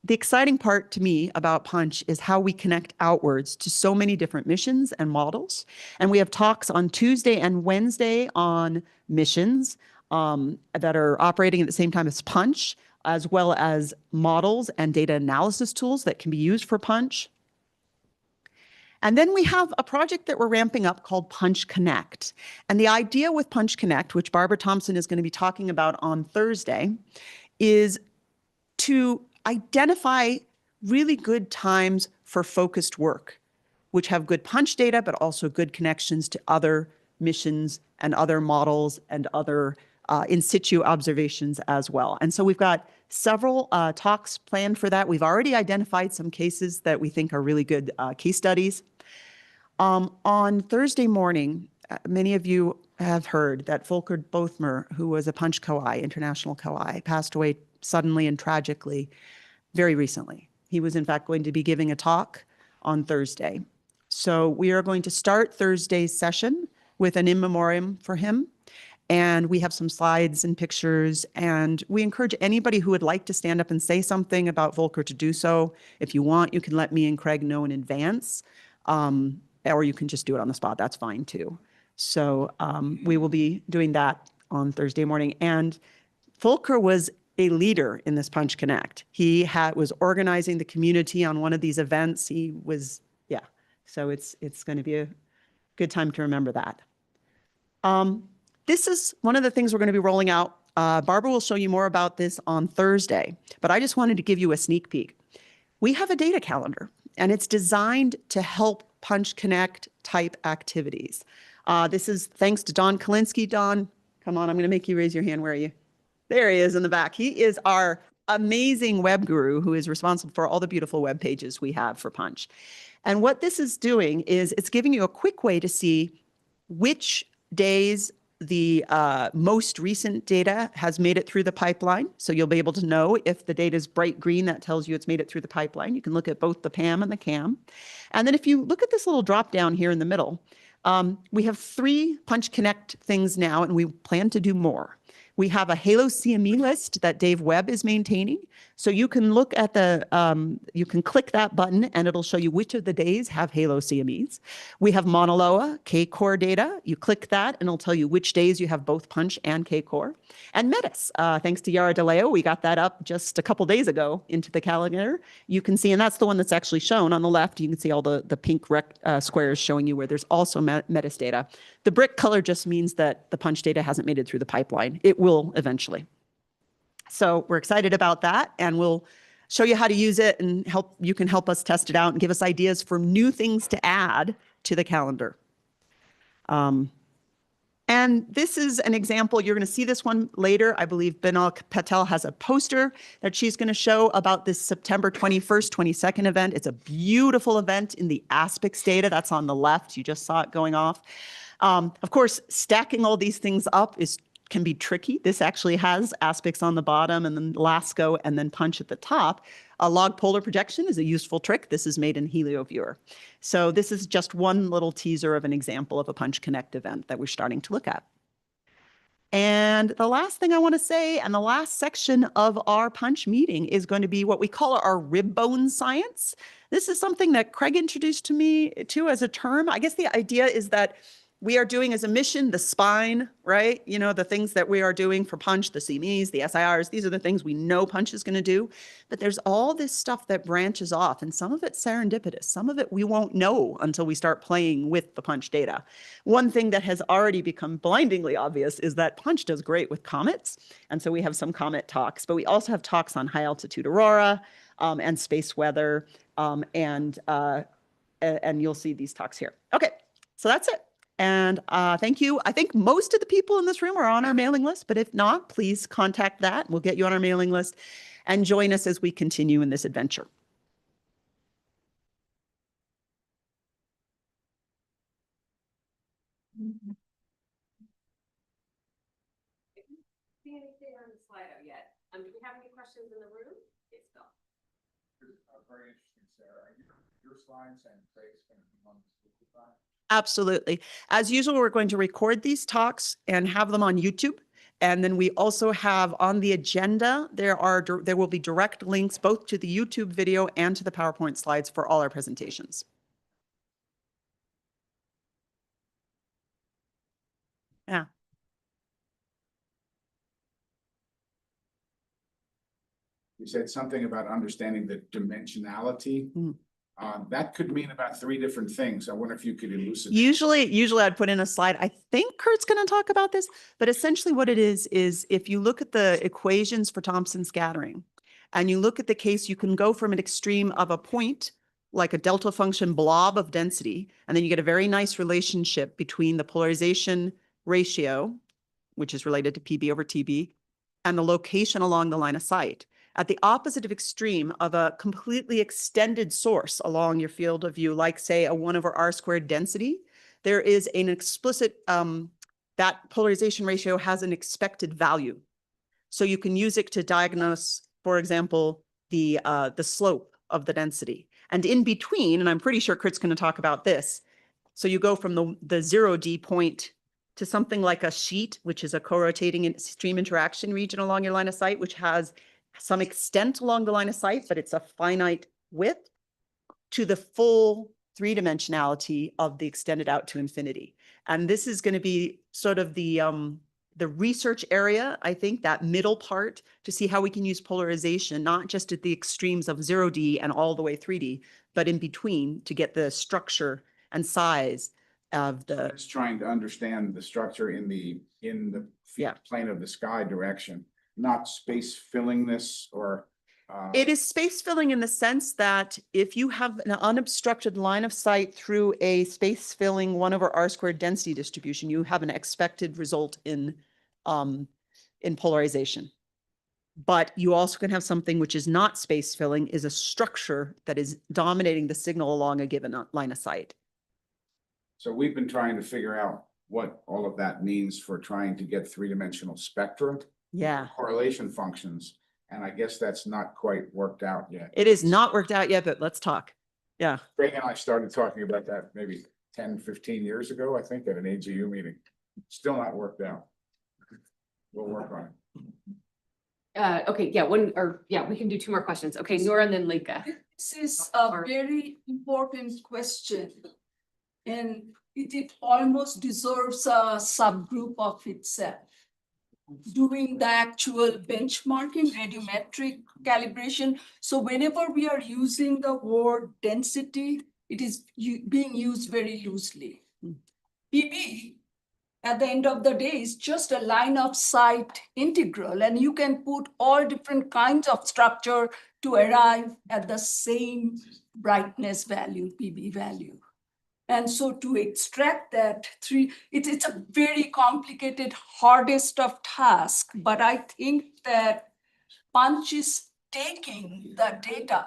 the exciting part to me about punch is how we connect outwards to so many different missions and models. And we have talks on Tuesday and Wednesday on missions that are operating at the same time as punch, as well as models and data analysis tools that can be used for punch. And then we have a project that we're ramping up called Punch Connect. And the idea with Punch Connect, which Barbara Thompson is going to be talking about on Thursday, is to identify really good times for focused work, which have good punch data, but also good connections to other missions and other models and other in situ observations as well. And so we've got several talks planned for that. We've already identified some cases that we think are really good case studies. On Thursday morning, many of you have heard that Volker Bothmer, who was a punch co-I, international co-I, passed away suddenly and tragically very recently. He was in fact going to be giving a talk on Thursday. So we are going to start Thursday's session with an in memoriam for him. And we have some slides and pictures, and we encourage anybody who would like to stand up and say something about Volker to do so. If you want, you can let me and Craig know in advance, or you can just do it on the spot. That's fine too. So we will be doing that on Thursday morning. And Volker was a leader in this Punch Connect. He was organizing the community on one of these events. He was, yeah. So it's going to be a good time to remember that. This is one of the things we're going to be rolling out. Barbara will show you more about this on Thursday, but I just wanted to give you a sneak peek. We have a data calendar, and it's designed to help Punch Connect type activities. This is thanks to Don Kalinsky. Don, come on, I'm going to make you raise your hand. Where are you? There he is in the back. He is our amazing web guru who is responsible for all the beautiful web pages we have for Punch. And what this is doing is it's giving you a quick way to see which days the most recent data has made it through the pipeline. So you'll be able to know if the data is bright green, that tells you it's made it through the pipeline. You can look at both the PAM and the CAM. And then if you look at this little drop down here in the middle, we have 3 Punch Connect things now, and we plan to do more. We have a HALO CME list that Dave Webb is maintaining. So you can look at you can click that button and it'll show you which of the days have HALO CMEs. We have Mauna Loa K-Core data. You click that and it'll tell you which days you have both punch and K-Core. And METIS, thanks to Yara DeLeo, we got that up just a couple days ago into the calendar. You can see, and that's the one that's actually shown on the left. You can see all the pink squares showing you where there's also METIS data. The brick color just means that the punch data hasn't made it through the pipeline. It will eventually. So we're excited about that, and we'll show you how to use it and you can help us test it out and give us ideas for new things to add to the calendar. And this is an example. You're going to see this one later. I believe Binal Patel has a poster that she's going to show about this September 21st, 22nd event. It's a beautiful event in the aspects data. That's on the left. You just saw it going off. Of course, stacking all these things up can be tricky. This actually has aspects on the bottom and then LASCO and then punch at the top. A log polar projection is a useful trick. This is made in HelioViewer. So this is just one little teaser of an example of a punch connect event that we're starting to look at. And the last thing I want to say, and the last section of our punch meeting, is going to be what we call our rib bone science. This is something that Craig introduced to me too as a term. I guess the idea is that we are doing as a mission the spine, right? You know, the things that we are doing for punch, the CMEs, the SIRs, these are the things we know punch is going to do. But there's all this stuff that branches off, and some of it's serendipitous. Some of it we won't know until we start playing with the punch data. One thing that has already become blindingly obvious is that punch does great with comets. And so we have some comet talks, but we also have talks on high altitude aurora and space weather. And you'll see these talks here. Okay, so that's it. And thank you. I think most of the people in this room are on our mailing list, but if not, please contact that. We'll get you on our mailing list and join us as we continue in this adventure. See anything on the Slido yet? Do we have any questions in the room? Yes, Bill. Very interesting, Sarah. Your slides and Craig's going to be on this Google Drive. Absolutely. As usual, we're going to record these talks and have them on YouTube. And then we also have on the agenda, there will be direct links both to the YouTube video and to the PowerPoint slides for all our presentations. Yeah. You said something about understanding the dimensionality. Mm. That could mean about 3 different things. I wonder if you could elucidate. Usually I'd put in a slide. I think Kurt's going to talk about this, but essentially what it is if you look at the equations for Thomson scattering and you look at the case, you can go from an extreme of a point, like a delta function blob of density, and then you get a very nice relationship between the polarization ratio, which is related to PB over TB, and the location along the line of sight. At the opposite of extreme of a completely extended source along your field of view, like say a 1/r² density, there is an explicit, that polarization ratio has an expected value. So you can use it to diagnose, for example, the slope of the density. And in between, and I'm pretty sure Kurt's going to talk about this, so you go from the 0D point to something like a sheet, which is a co-rotating stream interaction region along your line of sight, which has some extent along the line of sight, but it's a finite width, to the full 3-dimensionality of the extended out to infinity. And this is going to be sort of the research area, I think, that middle part, to see how we can use polarization, not just at the extremes of 0D and all the way 3D, but in between to get the structure and size of the. It's trying to understand the structure in the Yeah. plane of the sky direction, not space fillingness or. It is space filling in the sense that if you have an unobstructed line of sight through a space filling 1/r² density distribution, you have an expected result in polarization. But you also can have something which is not space filling, is a structure that is dominating the signal along a given line of sight. So we've been trying to figure out what all of that means for trying to get 3-dimensional spectra. Yeah. Correlation functions. And I guess that's not quite worked out yet. It is not worked out yet, but let's talk. Yeah. Craig and I started talking about that maybe 10, 15 years ago, I think, at an AGU meeting. Still not worked out. We'll work on it. Okay, yeah, we can do two more questions. Okay, Nora and then Lika. This is a very important question. And it almost deserves a subgroup of itself. Doing the actual benchmarking, radiometric calibration. So whenever we are using the word density, it is being used very loosely. PB, at the end of the day, is just a line of sight integral, and you can put all different kinds of structure to arrive at the same brightness value, PB value. And so to extract that it's a very complicated, hardest of task, but I think that Punch is taking the data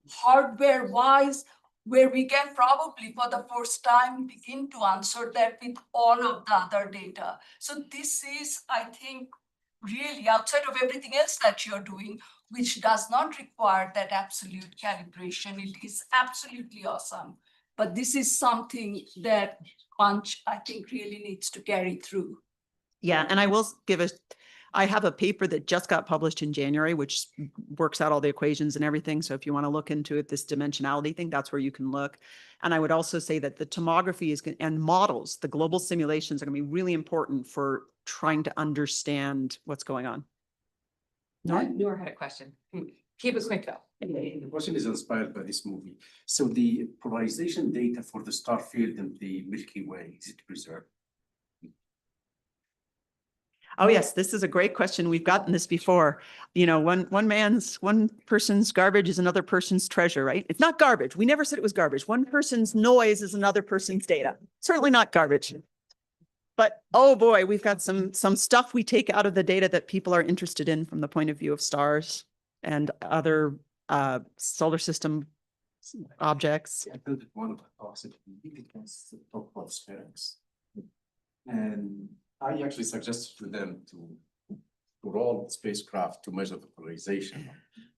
hardware wise, where we can probably for the first time begin to answer that with all of the other data. So this is, I think, really outside of everything else that you're doing, which does not require that absolute calibration. It is absolutely awesome. But this is something that Punch, I think, really needs to carry through. Yeah, and I have a paper that just got published in January, which works out all the equations and everything. So if you want to look into it, this dimensionality thing, that's where you can look. And I would also say that the tomography and models, the global simulations are going to be really important for trying to understand what's going on. Nora had a question. Keep it quick though. The question is inspired by this movie. So the polarization data for the star field in the Milky Way, is it preserved? Oh, yes, this is a great question. We've gotten this before. You know, one person's garbage is another person's treasure, right? It's not garbage. We never said it was garbage. One person's noise is another person's data. Certainly not garbage. But oh boy, we've got some stuff we take out of the data that people are interested in from the point of view of stars and other solar system objects. I built one of the talks that we talk about spherics. And I actually suggested to them to roll spacecraft to measure the polarization.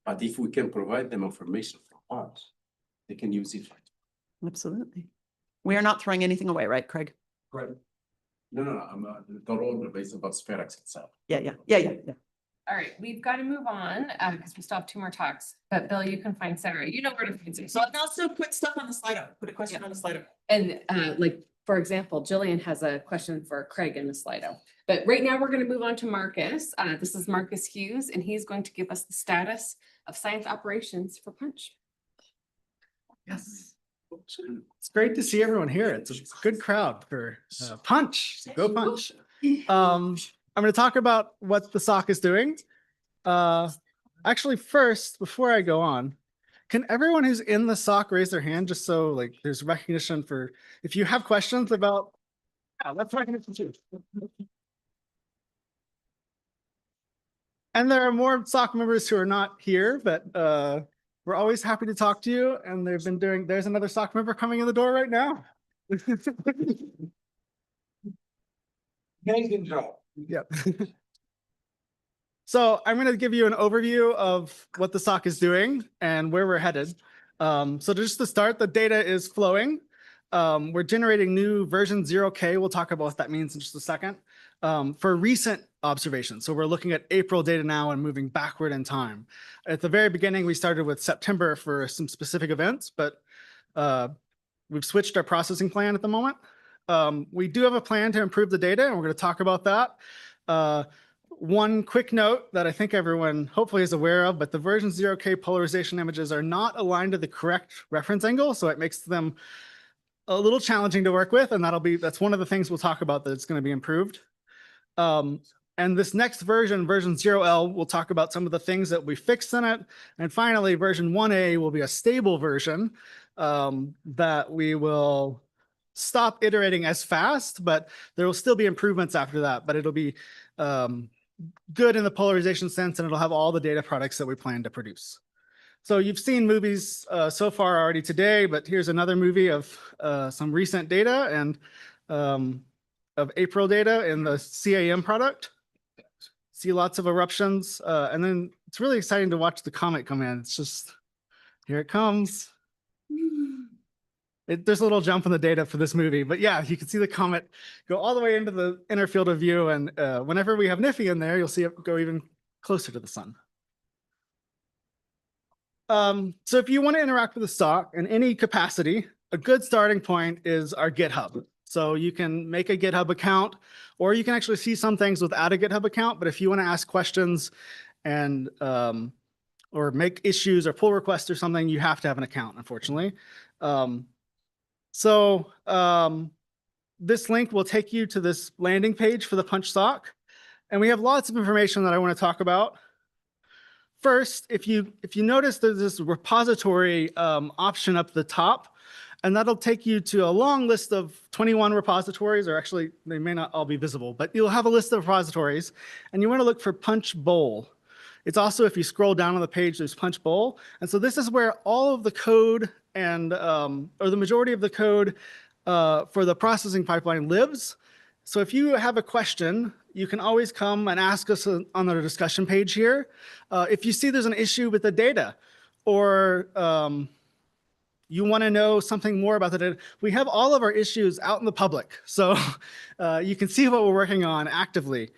But if we can provide them information from Mars, they can use it. Absolutely. We are not throwing anything away, right, Craig? Right. No, I'm the roll based about spherics itself. Yeah. All right, we've got to move on because we still have two more talks. But Bill, you can find Sarah. You know where to find Sarah. So I'll also put stuff on the Slido. Put a question on the Slido. And like, for example, Jillian has a question for Craig in the Slido. But right now we're going to move on to Marcus. This is Marcus Hughes, and he's going to give us the status of science operations for Punch. Yes. It's great to see everyone here. It's a good crowd for Punch. So go Punch. I'm going to talk about what the SOC is doing. Actually, first, before I go on, can everyone who's in the SOC raise their hand just so like there's recognition for if you have questions about, that's recognition too. And there are more SOC members who are not here, but we're always happy to talk to you. And they've been doing, there's another SOC member coming in the door right now. Amazing job. Yep. So I'm going to give you an overview of what the SOC is doing and where we're headed. So just to start, the data is flowing. We're generating new version 0K. We'll talk about what that means in just a second. For recent observations. So we're looking at April data now and moving backward in time. At the very beginning, we started with September for some specific events, but we've switched our processing plan at the moment. We do have a plan to improve the data, and we're going to talk about that. One quick note that I think everyone hopefully is aware of, but the version 0K polarization images are not aligned to the correct reference angle, so it makes them a little challenging to work with, and that's one of the things we'll talk about that's going to be improved. And this next version, version 0L, we'll talk about some of the things that we fixed in it. And finally, version 1A will be a stable version that we will stop iterating as fast, but there will still be improvements after that, but it'll be good in the polarization sense, and it'll have all the data products that we plan to produce. So you've seen movies so far already today, but here's another movie of some recent data and of April data in the CAM product. See lots of eruptions, and then it's really exciting to watch the comet come in. It's just, here it comes. There's a little jump in the data for this movie, but yeah, you can see the comet go all the way into the inner field of view. And whenever we have Nifty in there, you'll see it go even closer to the sun. So if you want to interact with the stock in any capacity, a good starting point is our GitHub. So you can make a GitHub account, or you can actually see some things without a GitHub account. But if you want to ask questions and or make issues or pull requests or something, you have to have an account, unfortunately. This link will take you to this landing page for the punch stock. And we have lots of information that I want to talk about. First, if you notice there's this repository option up the top, and that'll take you to a long list of 21 repositories, or actually they may not all be visible, but you'll have a list of repositories, and you want to look for Punch Bowl. It's also, if you scroll down on the page, there's Punch Bowl. And so this is where all of the code and, or the majority of the code for the processing pipeline lives. So if you have a question, you can always come and ask us on the discussion page here. If you see there's an issue with the data, or you want to know something more about the data, we have all of our issues out in the public. So you can see what we're working on actively.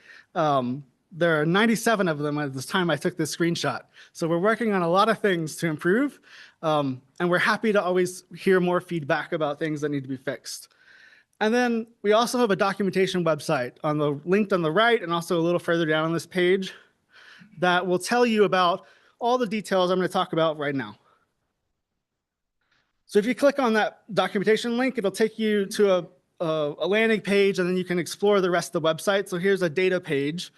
There are 97 of them at this time I took this screenshot. So we're working on a lot of things to improve. And we're happy to always hear more feedback about things that need to be fixed. And then we also have a documentation website linked on the right, and also a little further down on this page, that will tell you about all the details I'm going to talk about right now. So if you click on that documentation link, it'll take you to a landing page, and then you can explore the rest of the website. So here's a data page.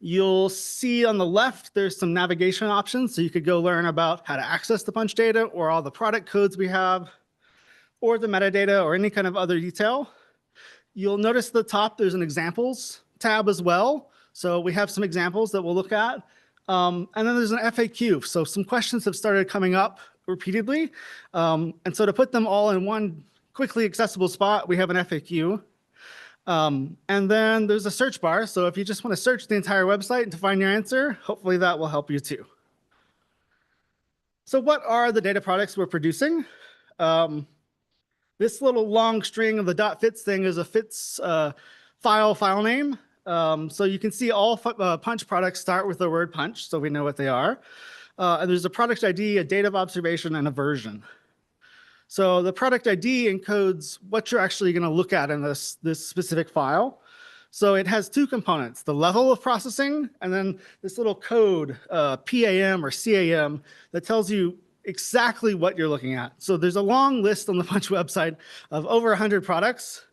You'll see on the left, there's some navigation options. So you could go learn about how to access the punch data, or all the product codes we have, or the metadata, or any kind of other detail. You'll notice at the top, there's an examples tab as well. So we have some examples that we'll look at. And then there's an FAQ. So some questions have started coming up repeatedly. And so to put them all in one quickly accessible spot, we have an FAQ. And then there's a search bar. So if you just want to search the entire website to find your answer, hopefully that will help you too. So what are the data products we're producing? This little long string of the .fits thing is a fits file name. So you can see all punch products start with the word punch, so we know what they are. And there's a product ID, a date of observation, and a version. So the product ID encodes what you're actually going to look at in this specific file. So it has two components, the level of processing, and then this little code, PAM or CAM, that tells you exactly what you're looking at. So there's a long list on the Punch website of over 100 products.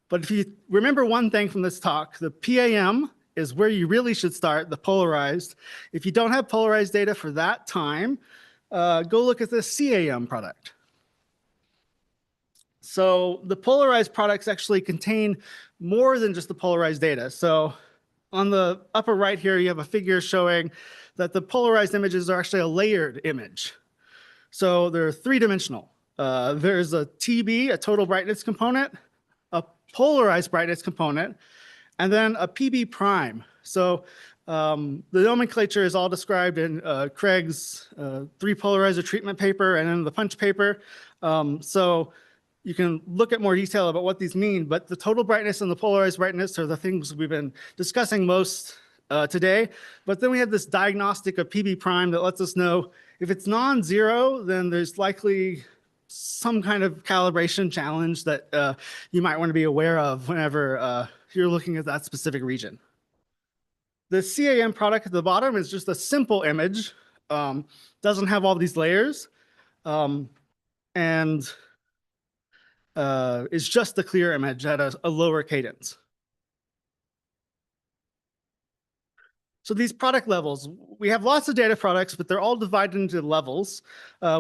But if you remember one thing from this talk, the PAM is where you really should start, the polarized. If you don't have polarized data for that time, go look at the CAM product. So the polarized products actually contain more than just the polarized data. So on the upper right here, you have a figure showing that the polarized images are actually a layered image. So they're three-dimensional. There's a TB, a total brightness component, a polarized brightness component, and then a PB prime. So the nomenclature is all described in Craig's 3-polarizer treatment paper and in the punch paper. So you can look at more detail about what these mean, but the total brightness and the polarized brightness are the things we've been discussing most today. But then we have this diagnostic of PB prime that lets us know if it's non-zero, then there's likely some kind of calibration challenge that you might want to be aware of whenever you're looking at that specific region. The CAM product at the bottom is just a simple image, doesn't have all these layers, and is just a clear image at a lower cadence. So these product levels, we have lots of data products, but they're all divided into levels.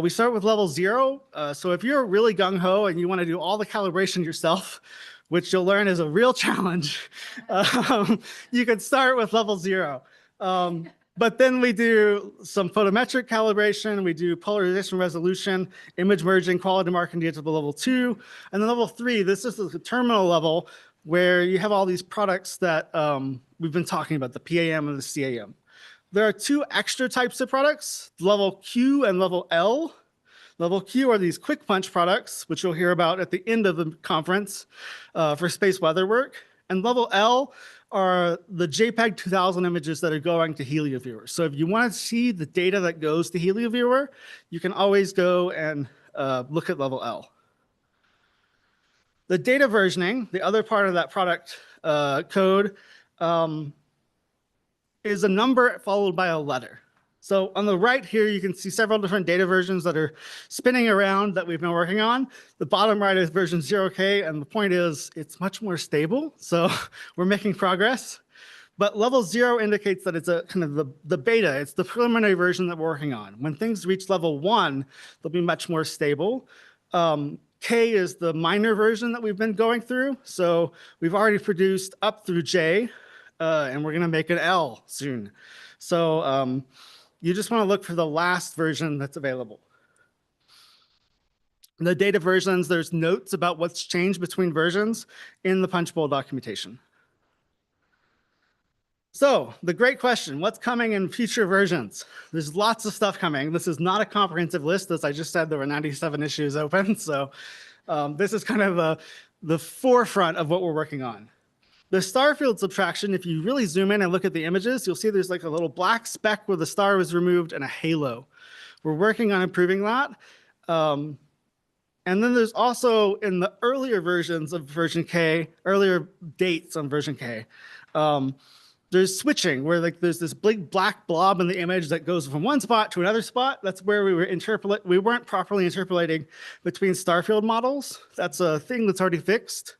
We start with level 0. So if you're really gung-ho and you want to do all the calibration yourself, which you'll learn is a real challenge, you can start with level 0. But then we do some photometric calibration, we do polarization resolution, image merging, quality marking to get to the level 2. And then level 3, this is the terminal level where you have all these products that we've been talking about, the PAM and the CAM. There are 2 extra types of products, level Q and level L. Level Q are these quick punch products, which you'll hear about at the end of the conference for space weather work. And level L are the JPEG 2000 images that are going to HelioViewer. So if you want to see the data that goes to HelioViewer, you can always go and look at level L. The data versioning, the other part of that product code, is a number followed by a letter. So on the right here, you can see several different data versions that are spinning around that we've been working on. The bottom right is version 0K, and the point is it's much more stable. So we're making progress. But level 0 indicates that it's a kind of the beta. It's the preliminary version that we're working on. When things reach level 1, they'll be much more stable. K is the minor version that we've been going through. So we've already produced up through J, and we're going to make an L soon. So you just want to look for the last version that's available. The data versions, there's notes about what's changed between versions in the Punchbowl documentation. So the great question, what's coming in future versions? There's lots of stuff coming. This is not a comprehensive list. As I just said, there were 97 issues open. So this is kind of the forefront of what we're working on. The star field subtraction, if you really zoom in and look at the images, you'll see there's like a little black speck where the star was removed and a halo. We're working on improving that. And then there's also in the earlier versions of version K, earlier dates on version K, there's switching where like there's this big black blob in the image that goes from one spot to another spot. That's where we weren't properly interpolating between star field models. That's a thing that's already fixed.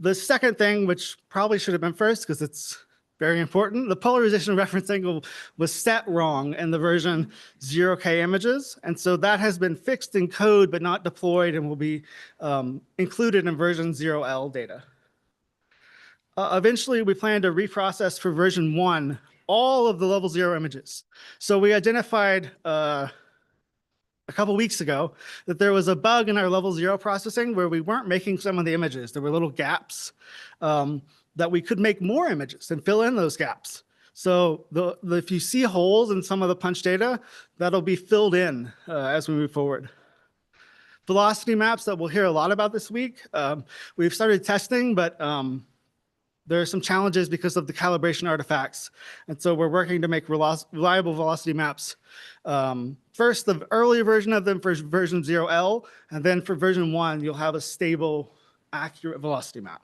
The second thing, which probably should have been first because it's very important, the polarization reference angle was set wrong in the version 0K images. And so that has been fixed in code, but not deployed and will be included in version 0L data. Eventually, we plan to reprocess for version 1 all of the level 0 images. So we identified a couple weeks ago that there was a bug in our level 0 processing where we weren't making some of the images. There were little gaps that we could make more images and fill in those gaps. So if you see holes in some of the punch data, that'll be filled in as we move forward. Velocity maps that we'll hear a lot about this week. We've started testing, but there are some challenges because of the calibration artifacts. And so we're working to make reliable velocity maps. First, the early version of them for version 0L, and then for version 1, you'll have a stable, accurate velocity map.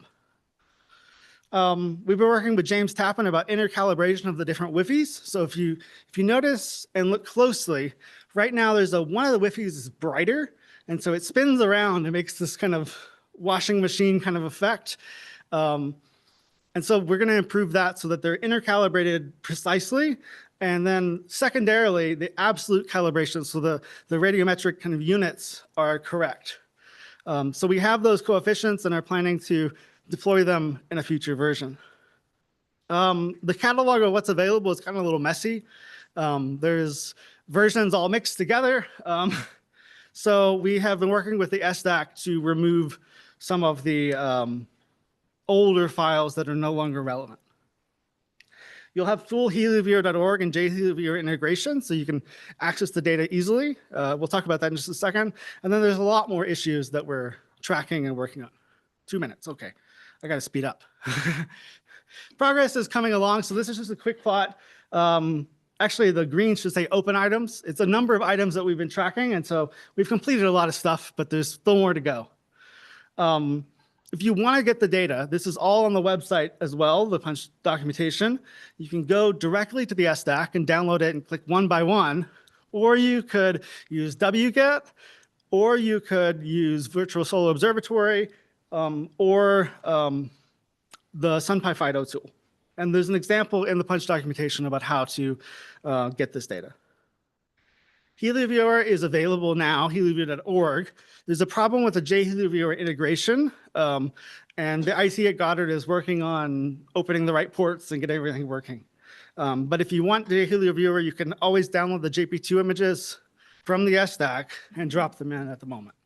We've been working with James Tappan about intercalibration of the different WIFIs. So if you notice and look closely, right now there's one of the WIFIs is brighter, and so it spins around and makes this kind of washing machine kind of effect. And so we're going to improve that so that they're intercalibrated precisely. And then secondarily, the absolute calibration, so the radiometric kind of units are correct. So we have those coefficients and are planning to deploy them in a future version. The catalog of what's available is kind of a little messy. There's versions all mixed together. So we have been working with the SDAC to remove some of the older files that are no longer relevant. You'll have full helioviewer.org and JHelioViewer integration, so you can access the data easily. We'll talk about that in just a second. And then there's a lot more issues that we're tracking and working on. 2 minutes, okay. I gotta speed up. Progress is coming along, so this is just a quick plot. Actually, the green should say open items. It's a number of items that we've been tracking, and so we've completed a lot of stuff, but there's still more to go. If you want to get the data, this is all on the website as well, the punch documentation. You can go directly to the SDAC and download it and click one by one, or you could use wget, or you could use Virtual Solar Observatory, or the SunPy FIDO tool. And there's an example in the punch documentation about how to get this data. HelioViewer is available now, helioviewer.org. There's a problem with the JHelioViewer integration, and the IC at Goddard is working on opening the right ports and getting everything working. But if you want JHelioViewer, you can always download the JP2 images from the SDAC and drop them in at the moment.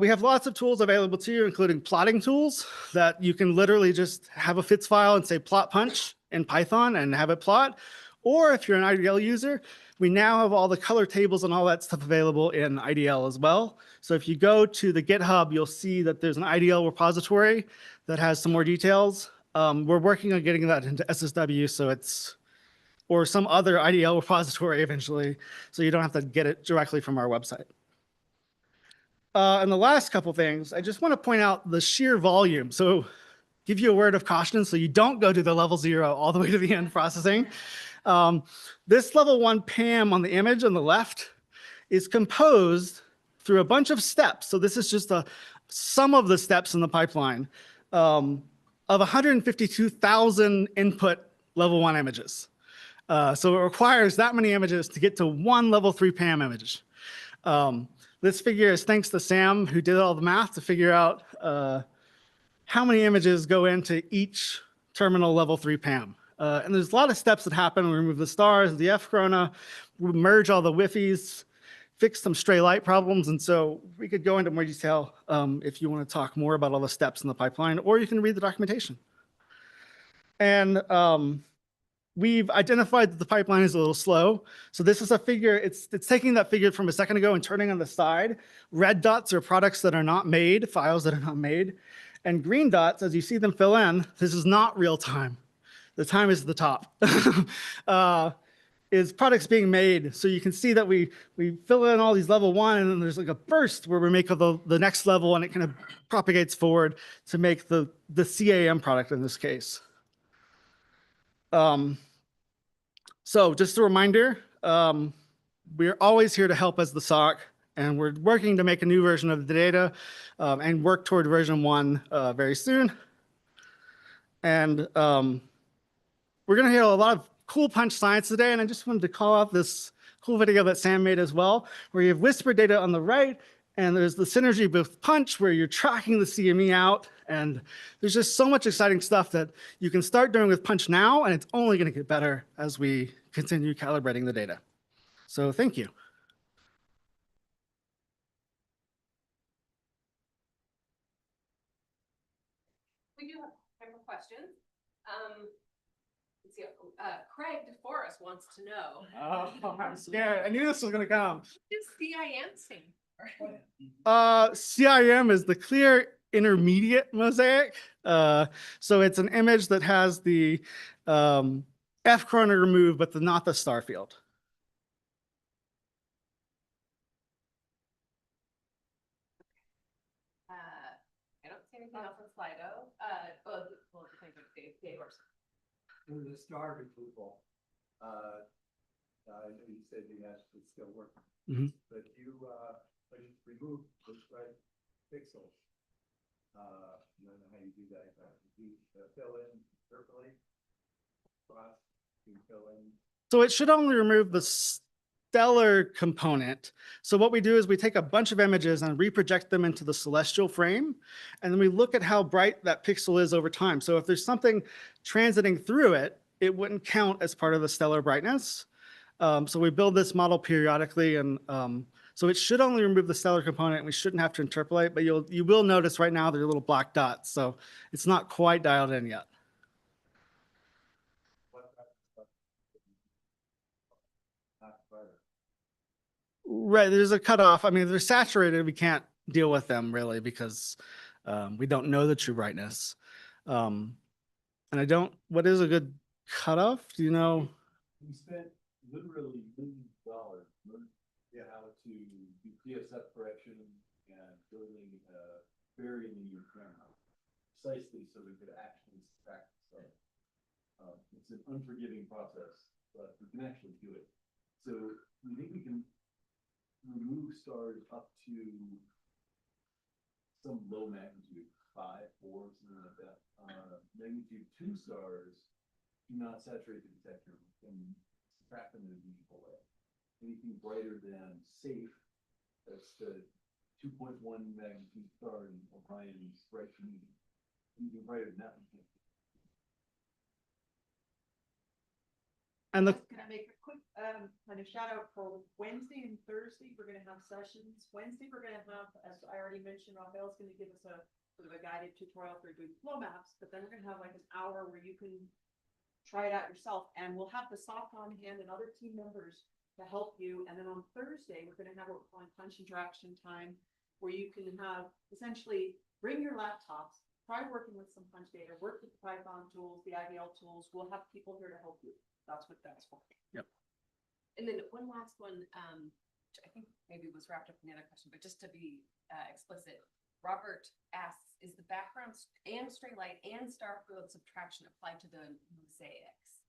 We have lots of tools available to you, including plotting tools that you can literally just have a FITS file and say plot punch in Python and have it plot. Or if you're an IDL user, we now have all the color tables and all that stuff available in IDL as well. So if you go to the GitHub, you'll see that there's an IDL repository that has some more details. We're working on getting that into SSW, so it's, or some other IDL repository eventually, so you don't have to get it directly from our website. And the last couple things, I just want to point out the sheer volume. So give you a word of caution so you don't go to the level 0 all the way to the end processing. This level 1 PAM on the image on the left is composed through a bunch of steps. So this is just some of the steps in the pipeline of 152,000 input level 1 images. So it requires that many images to get to one level 3 PAM image. This figure is thanks to Sam, who did all the math to figure out how many images go into each terminal level 3 PAM. And there's a lot of steps that happen. We remove the stars, the F corona, we merge all the WIFIs, fix some stray light problems. And so we could go into more detail if you want to talk more about all the steps in the pipeline, or you can read the documentation. And we've identified that the pipeline is a little slow. So this is a figure, it's taking that figure from a second ago and turning on the side. Red dots are products that are not made, files that are not made. And green dots, as you see them fill in, this is not real time. The time is at the top. Is products being made. So you can see that we fill in all these level 1, and then there's like a burst where we make the next level, and it kind of propagates forward to make the CAM product in this case. So just a reminder, we're always here to help as the SOC, and we're working to make a new version of the data and work toward version 1 very soon. And we're going to hear a lot of cool punch science today, and I just wanted to call out this cool video that Sam made as well, where you have whisper data on the right, and there's the synergy with punch where you're tracking the CME out, and there's just so much exciting stuff that you can start doing with punch now, and it's only going to get better as we continue calibrating the data. So thank you. We do have time for questions. Let's see, Craig DeForest wants to know. Oh, I'm scared. I knew this was going to come. What does CIM stand for? CIM is the clear intermediate mosaic. So it's an image that has the F corona removed, but not the star field. I don't see anything else on Slido. Well, Dave or In the star removal, I know you said the ash is still working, but you when you remove those right pixels, I don't know how you do that. You fill in, interpolate, cross, you fill in. So it should only remove the stellar component. So what we do is we take a bunch of images and reproject them into the celestial frame, and then we look at how bright that pixel is over time. So if there's something transiting through it, it wouldn't count as part of the stellar brightness. So we build this model periodically, and so it should only remove the stellar component, and we shouldn't have to interpolate, but you will notice right now there are little black dots, so it's not quite dialed in yet. Right, there's a cutoff. I mean, they're saturated. We can't deal with them really because we don't know the true brightness. And what is a good cutoff? Do you know? We spent literally millions of dollars learning how to do PSF correction and building a very linear camera precisely so we could actually track stuff. It's an unforgiving process, but we can actually do it. So we think we can remove stars up to some low magnitude, 5, 4, something like that. Magnitude 2 stars do not saturate the detector and subtract them in a meaningful way. Anything brighter than safe, that's the 2.1 magnitude star in Orion's bright community. Anything brighter than that, we can't. And Can I make a quick kind of shout out for Wednesday and Thursday? We're gonna have sessions. Wednesday, we're gonna have, as I already mentioned, Raphael's gonna give us a sort of a guided tutorial for doing flow maps, but then we're gonna have like an hour where you can try it out yourself, and we'll have the sock on hand and other team members to help you. And then on Thursday, we're gonna have what we're calling punch interaction time, where you can have essentially bring your laptops, try working with some punch data, work with the Python tools, the IVL tools. We'll have people here to help you. That's what that's for. And then one last one, which I think maybe was wrapped up in the other question, but just to be explicit, Robert asks, is the background and stray light and star field subtraction applied to the mosaics?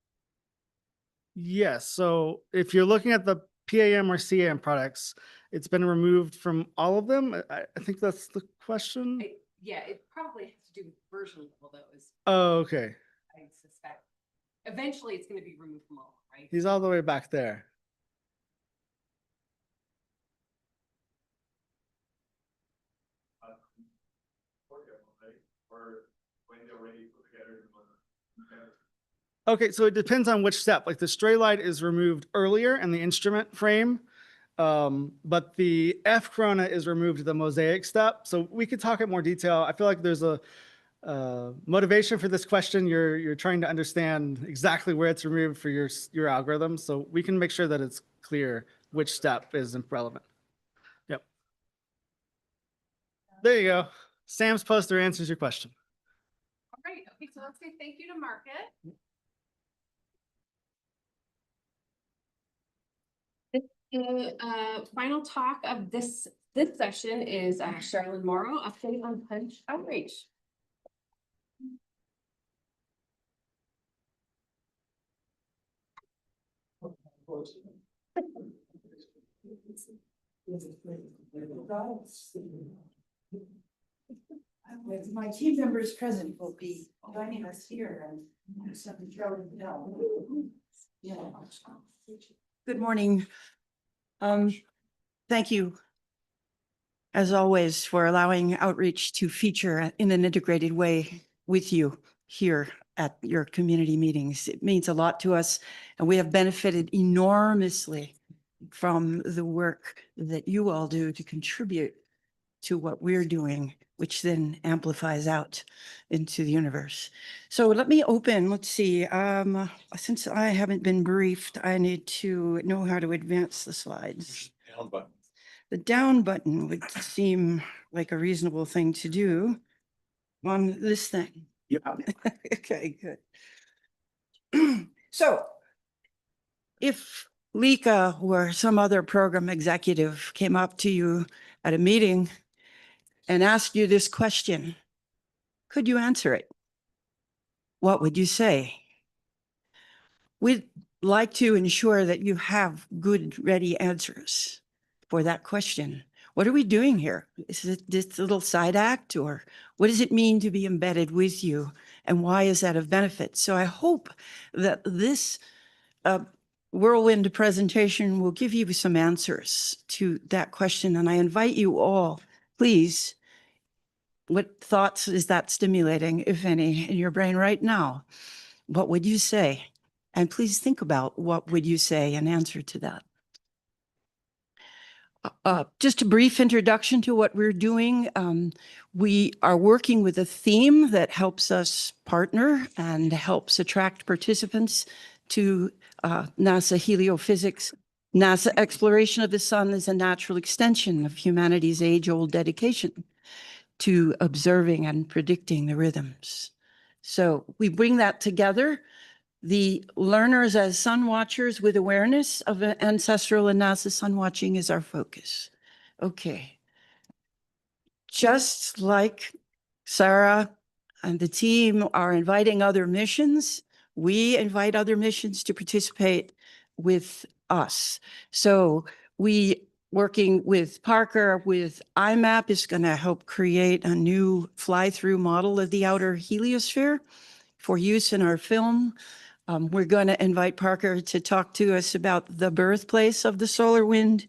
Yes, so if you're looking at the PAM or CAM products, it's been removed from all of them. I think that's the question. Yeah, it probably has to do with version level though, is Oh, okay. I suspect. Eventually, it's going to be removed from all, right? He's all the way back there. Okay, so it depends on which step. Like the stray light is removed earlier in the instrument frame, but the F corona is removed at the mosaic step. So we could talk in more detail. I feel like there's a motivation for this question. You're trying to understand exactly where it's removed for your algorithm. So we can make sure that it's clear which step is relevant. Yep. There you go. Sam's poster answers your question. All right. Okay, so let's say thank you to Market. The final talk of this session is Sherilyn Morrow, update on punch outreach. My team members present will be joining us here and Good morning. Thank you, as always, for allowing outreach to feature in an integrated way with you here at your community meetings. It means a lot to us, and we have benefited enormously from the work that you all do to contribute to what we're doing, which then amplifies out into the universe. So let me open, let's see, since I haven't been briefed, I need to know how to advance the slides. Down button. The down button would seem like a reasonable thing to do on this thing. Yep. Okay, good. So if Lika or some other program executive came up to you at a meeting and asked you this question, could you answer it? What would you say? We'd like to ensure that you have good, ready answers for that question. What are we doing here? Is it this little side act, or what does it mean to be embedded with you? And why is that of benefit? So I hope that this whirlwind presentation will give you some answers to that question. And I invite you all, please, what thoughts is that stimulating, if any, in your brain right now? What would you say? And please think about what would you say in answer to that. Just a brief introduction to what we're doing. We are working with a theme that helps us partner and helps attract participants to NASA heliophysics. NASA exploration of the sun is a natural extension of humanity's age-old dedication to observing and predicting the rhythms. So we bring that together. The learners as sun watchers with awareness of ancestral and NASA sun watching is our focus. Okay. Just like Sarah and the team are inviting other missions, we invite other missions to participate with us. So we, working with Parker, with IMAP, is going to help create a new fly-through model of the outer heliosphere for use in our film. We're going to invite Parker to talk to us about the birthplace of the solar wind.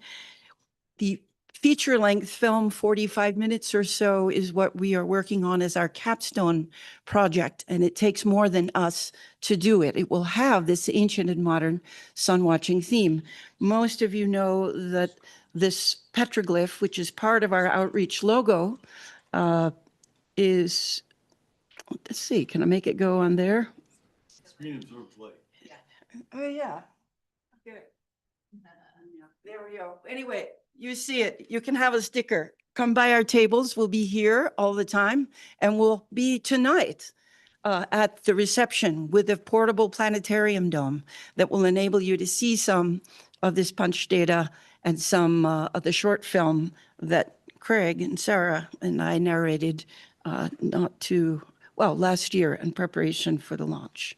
The feature-length film, 45 minutes or so, is what we are working on as our capstone project, and it takes more than us to do it. It will have this ancient and modern sun-watching theme. Most of you know that this petroglyph, which is part of our outreach logo, is, let's see, can I make it go on there? screen absorbs light. Oh, yeah. Good. There we go. Anyway, you see it. You can have a sticker. Come by our tables. We'll be here all the time. And we'll be tonight at the reception with a portable planetarium dome that will enable you to see some of this punch data and some of the short film that Craig and Sarah and I narrated last year in preparation for the launch.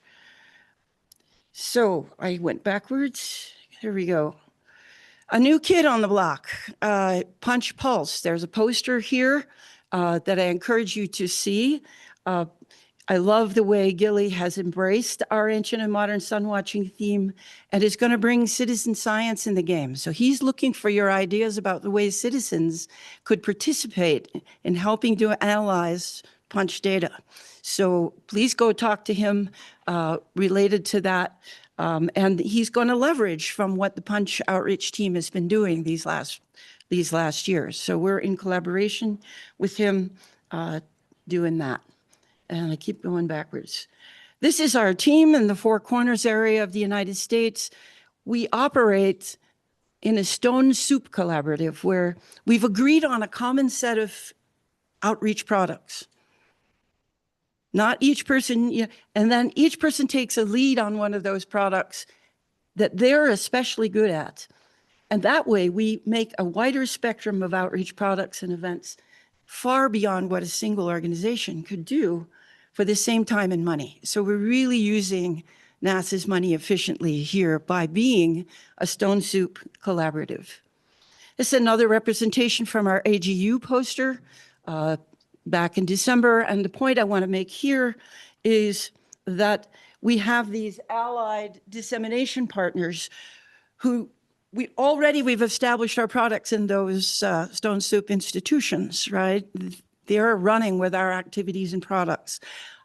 So I went backwards. Here we go. A new kid on the block, Punch Pulse. There's a poster here that I encourage you to see. I love the way Gilly has embraced our ancient and modern sun watching theme and is going to bring citizen science in the game. So he's looking for your ideas about the ways citizens could participate in helping to analyze punch data. So please go talk to him related to that. And he's going to leverage from what the punch outreach team has been doing these last years. So we're in collaboration with him doing that. And I keep going backwards. This is our team in the Four Corners area of the United States. We operate in a stone soup collaborative where we've agreed on a common set of outreach products. Not each person, and then each person takes a lead on one of those products that they're especially good at. And that way we make a wider spectrum of outreach products and events far beyond what a single organization could do for the same time and money. So we're really using NASA's money efficiently here by being a stone soup collaborative. This is another representation from our AGU poster back in December. And the point I want to make here is that we have these allied dissemination partners who we've established our products in those stone soup institutions, right? They're running with our activities and products.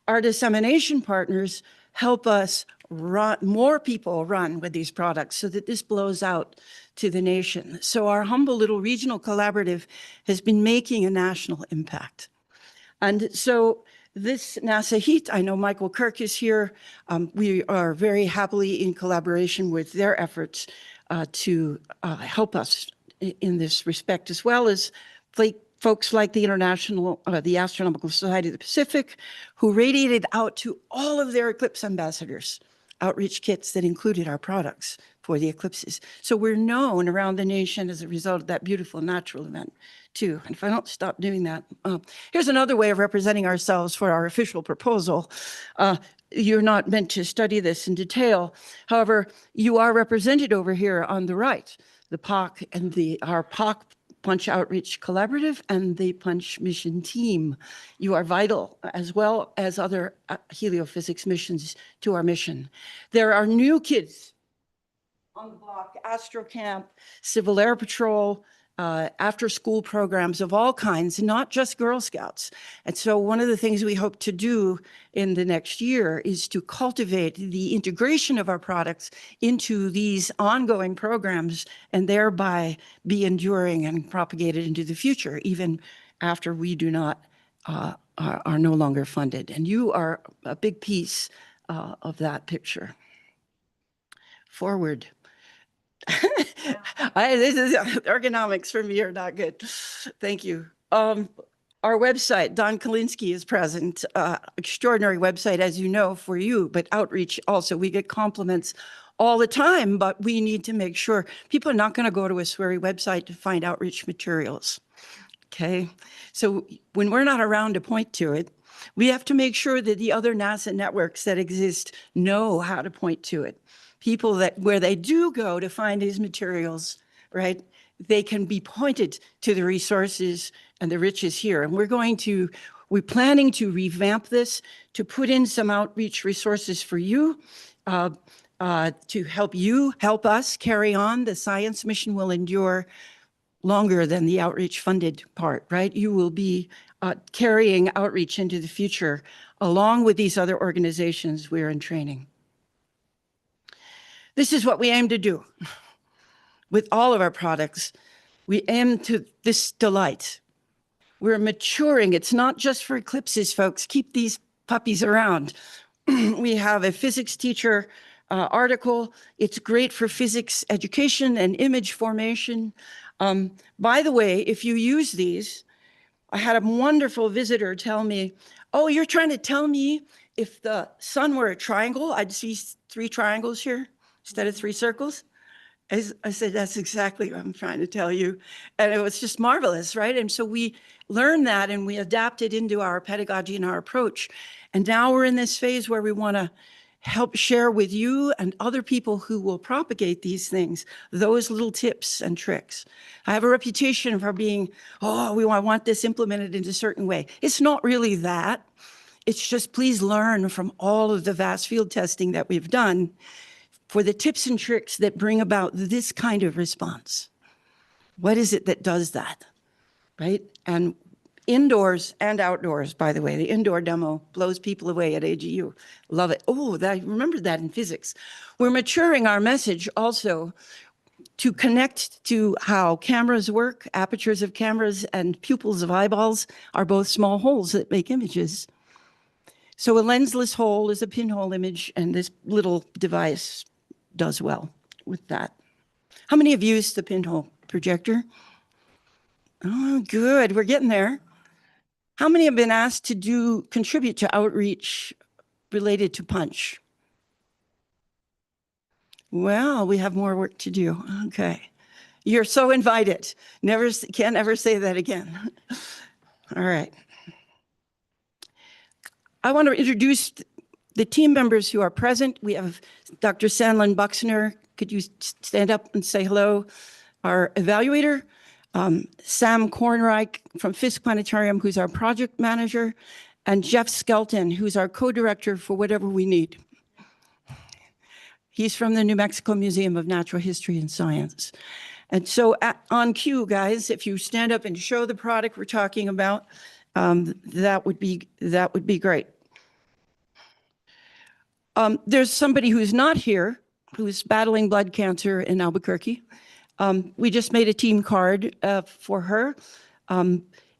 Our dissemination partners help us run, more people run with these products so that this blows out to the nation. So our humble little regional collaborative has been making a national impact. And so this NASA HEAT, I know Michael Kirk is here. We are very happily in collaboration with their efforts to help us in this respect, as well as folks like the the Astronomical Society of the Pacific, who radiated out to all of their eclipse ambassadors outreach kits that included our products for the eclipses. So we're known around the nation as a result of that beautiful natural event too. And if I don't stop doing that, here's another way of representing ourselves for our official proposal. You're not meant to study this in detail. However, you are represented over here on the right, the POC and our POC Punch Outreach Collaborative and the Punch Mission Team. You are vital, as well as other heliophysics missions, to our mission. There are new kids on the block, Astro Camp, Civil Air Patrol, after-school programs of all kinds, not just Girl Scouts. And so one of the things we hope to do in the next year is to cultivate the integration of our products into these ongoing programs and thereby be enduring and propagated into the future, even after we do not are no longer funded. And you are a big piece of that picture. Forward. This is ergonomics for me are not good. Thank you. Our website, Don Kalinsky is present. Extraordinary website, as you know, for you, but outreach also. We get compliments all the time, but we need to make sure people are not going to go to a sweary website to find outreach materials. Okay, so when we're not around to point to it, we have to make sure that the other NASA networks that exist know how to point to it. People that where they do go to find these materials, right, they can be pointed to the resources and the riches here. And we're planning to revamp this, to put in some outreach resources for you, to help us carry on. The science mission will endure longer than the outreach funded part, right? You will be carrying outreach into the future along with these other organizations we're in training. This is what we aim to do with all of our products. We aim to this delight. We're maturing. It's not just for eclipses, folks. Keep these puppies around. We have a physics teacher article. It's great for physics education and image formation. By the way, if you use these, I had a wonderful visitor tell me, oh, you're trying to tell me if the sun were a triangle, I'd see 3 triangles here instead of 3 circles. I said, that's exactly what I'm trying to tell you. And it was just marvelous, right? And so we learned that and we adapted into our pedagogy and our approach. And now we're in this phase where we want to help share with you and other people who will propagate these things, those little tips and tricks. I have a reputation for being, oh, I want this implemented in a certain way. It's not really that. It's just please learn from all of the vast field testing that we've done for the tips and tricks that bring about this kind of response. What is it that does that, right? And indoors and outdoors, by the way, the indoor demo blows people away at AGU. Love it. Oh, I remembered that in physics. We're maturing our message also to connect to how cameras work. Apertures of cameras and pupils of eyeballs are both small holes that make images. So a lensless hole is a pinhole image, and this little device does well with that. How many have used the pinhole projector? Oh, good. We're getting there. How many have been asked to contribute to outreach related to punch? Well, we have more work to do. Okay. You're so invited. Can't ever say that again. All right. I want to introduce the team members who are present. We have Dr. Sandlin Buxner. Could you stand up and say hello? Our evaluator, Sam Kornreich from Fisk Planetarium, who's our project manager, and Jeff Skelton, who's our co-director for whatever we need. He's from the New Mexico Museum of Natural History and Science. And so on cue, guys, if you stand up and show the product we're talking about, that would be great. There's somebody who's not here, who's battling blood cancer in Albuquerque. We just made a team card for her.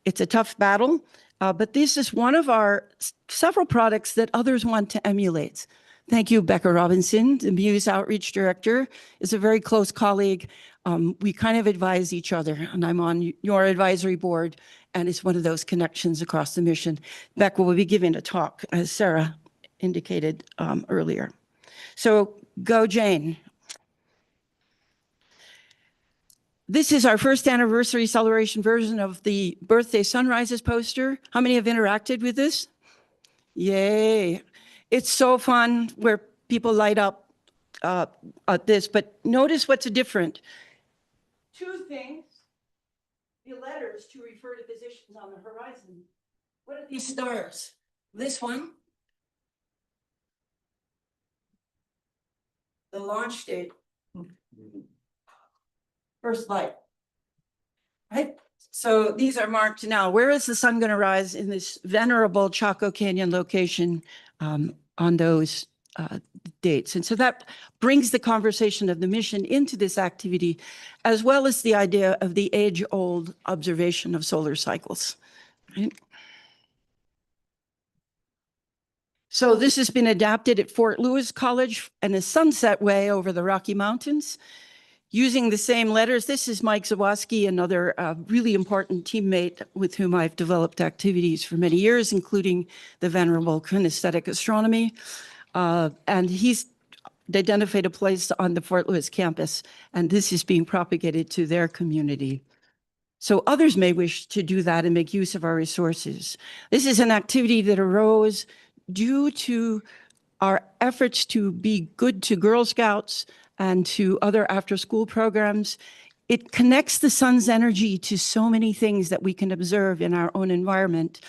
It's a tough battle, but this is one of our several products that others want to emulate. Thank you, Becca Robinson, the Muse Outreach Director, is a very close colleague. We kind of advise each other, and I'm on your advisory board, and it's one of those connections across the mission. Becca will be giving a talk, as Sarah indicated earlier. So go, Jane. This is our first anniversary celebration version of the Birthday Sunrises poster. How many have interacted with this? Yay. It's so fun where people light up at this, but notice what's different. 2 things, the letters to refer to positions on the horizon. What are these stars? This one, the launch date, first light, right? So these are marked now. Where is the sun going to rise in this venerable Chaco Canyon location on those dates? And so that brings the conversation of the mission into this activity, as well as the idea of the age-old observation of solar cycles. Right? So this has been adapted at Fort Lewis College in a sunset way over the Rocky Mountains. Using the same letters, this is Mike Zawoski, another really important teammate with whom I've developed activities for many years, including the venerable kinesthetic astronomy. And he's identified a place on the Fort Lewis campus, and this is being propagated to their community. So others may wish to do that and make use of our resources. This is an activity that arose due to our efforts to be good to Girl Scouts and to other after-school programs. It connects the sun's energy to so many things that we can observe in our own environment.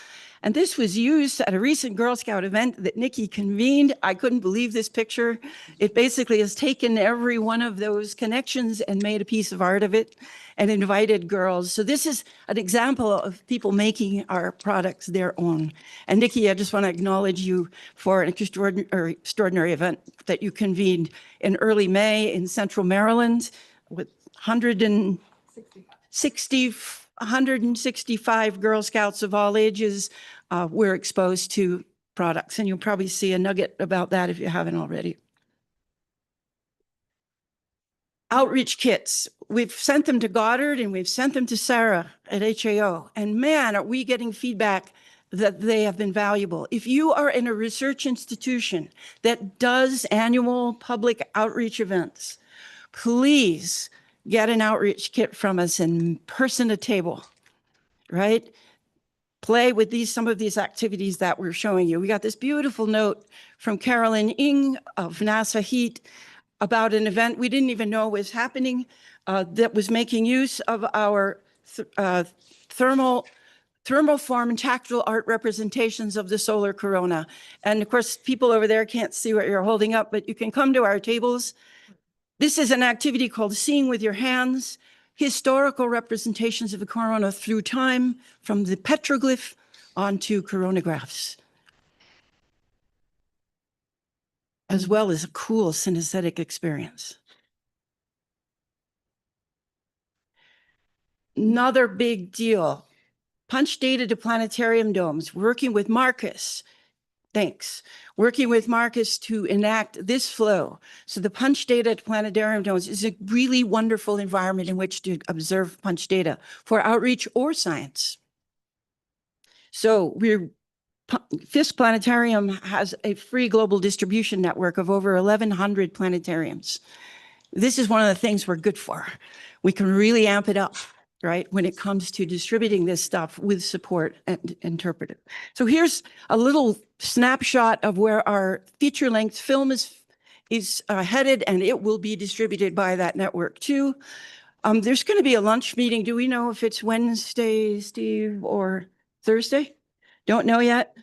And this was used at a recent Girl Scout event that Nikki convened. I couldn't believe this picture. It basically has taken every one of those connections and made a piece of art of it and invited girls. So this is an example of people making our products their own. And Nikki, I just want to acknowledge you for an extraordinary event that you convened in early May in Central Maryland with 165 Girl Scouts of all ages were exposed to products, and you'll probably see a nugget about that if you haven't already. Outreach kits. We've sent them to Goddard and we've sent them to Sarah at HAO. And man, are we getting feedback that they have been valuable. If you are in a research institution that does annual public outreach events, please get an outreach kit from us and person to table, right? Play with some of these activities that we're showing you. We got this beautiful note from Carolyn Ng of NASA HEAT about an event we didn't even know was happening that was making use of our thermoform and tactile art representations of the solar corona. And of course, people over there can't see what you're holding up, but you can come to our tables. This is an activity called Seeing with Your Hands, historical representations of the corona through time from the petroglyph onto coronagraphs, as well as a cool synesthetic experience. Another big deal, punch data to planetarium domes, working with Marcus. Thanks. Working with Marcus to enact this flow. So the punch data at planetarium domes is a really wonderful environment in which to observe punch data for outreach or science. So Fisk Planetarium has a free global distribution network of over 1,100 planetariums. This is one of the things we're good for. We can really amp it up, right, when it comes to distributing this stuff with support and interpretive. So here's a little snapshot of where our feature-length film is headed, and it will be distributed by that network too. There's going to be a lunch meeting. Do we know if it's Wednesday, Steve, or Thursday? Don't know yet?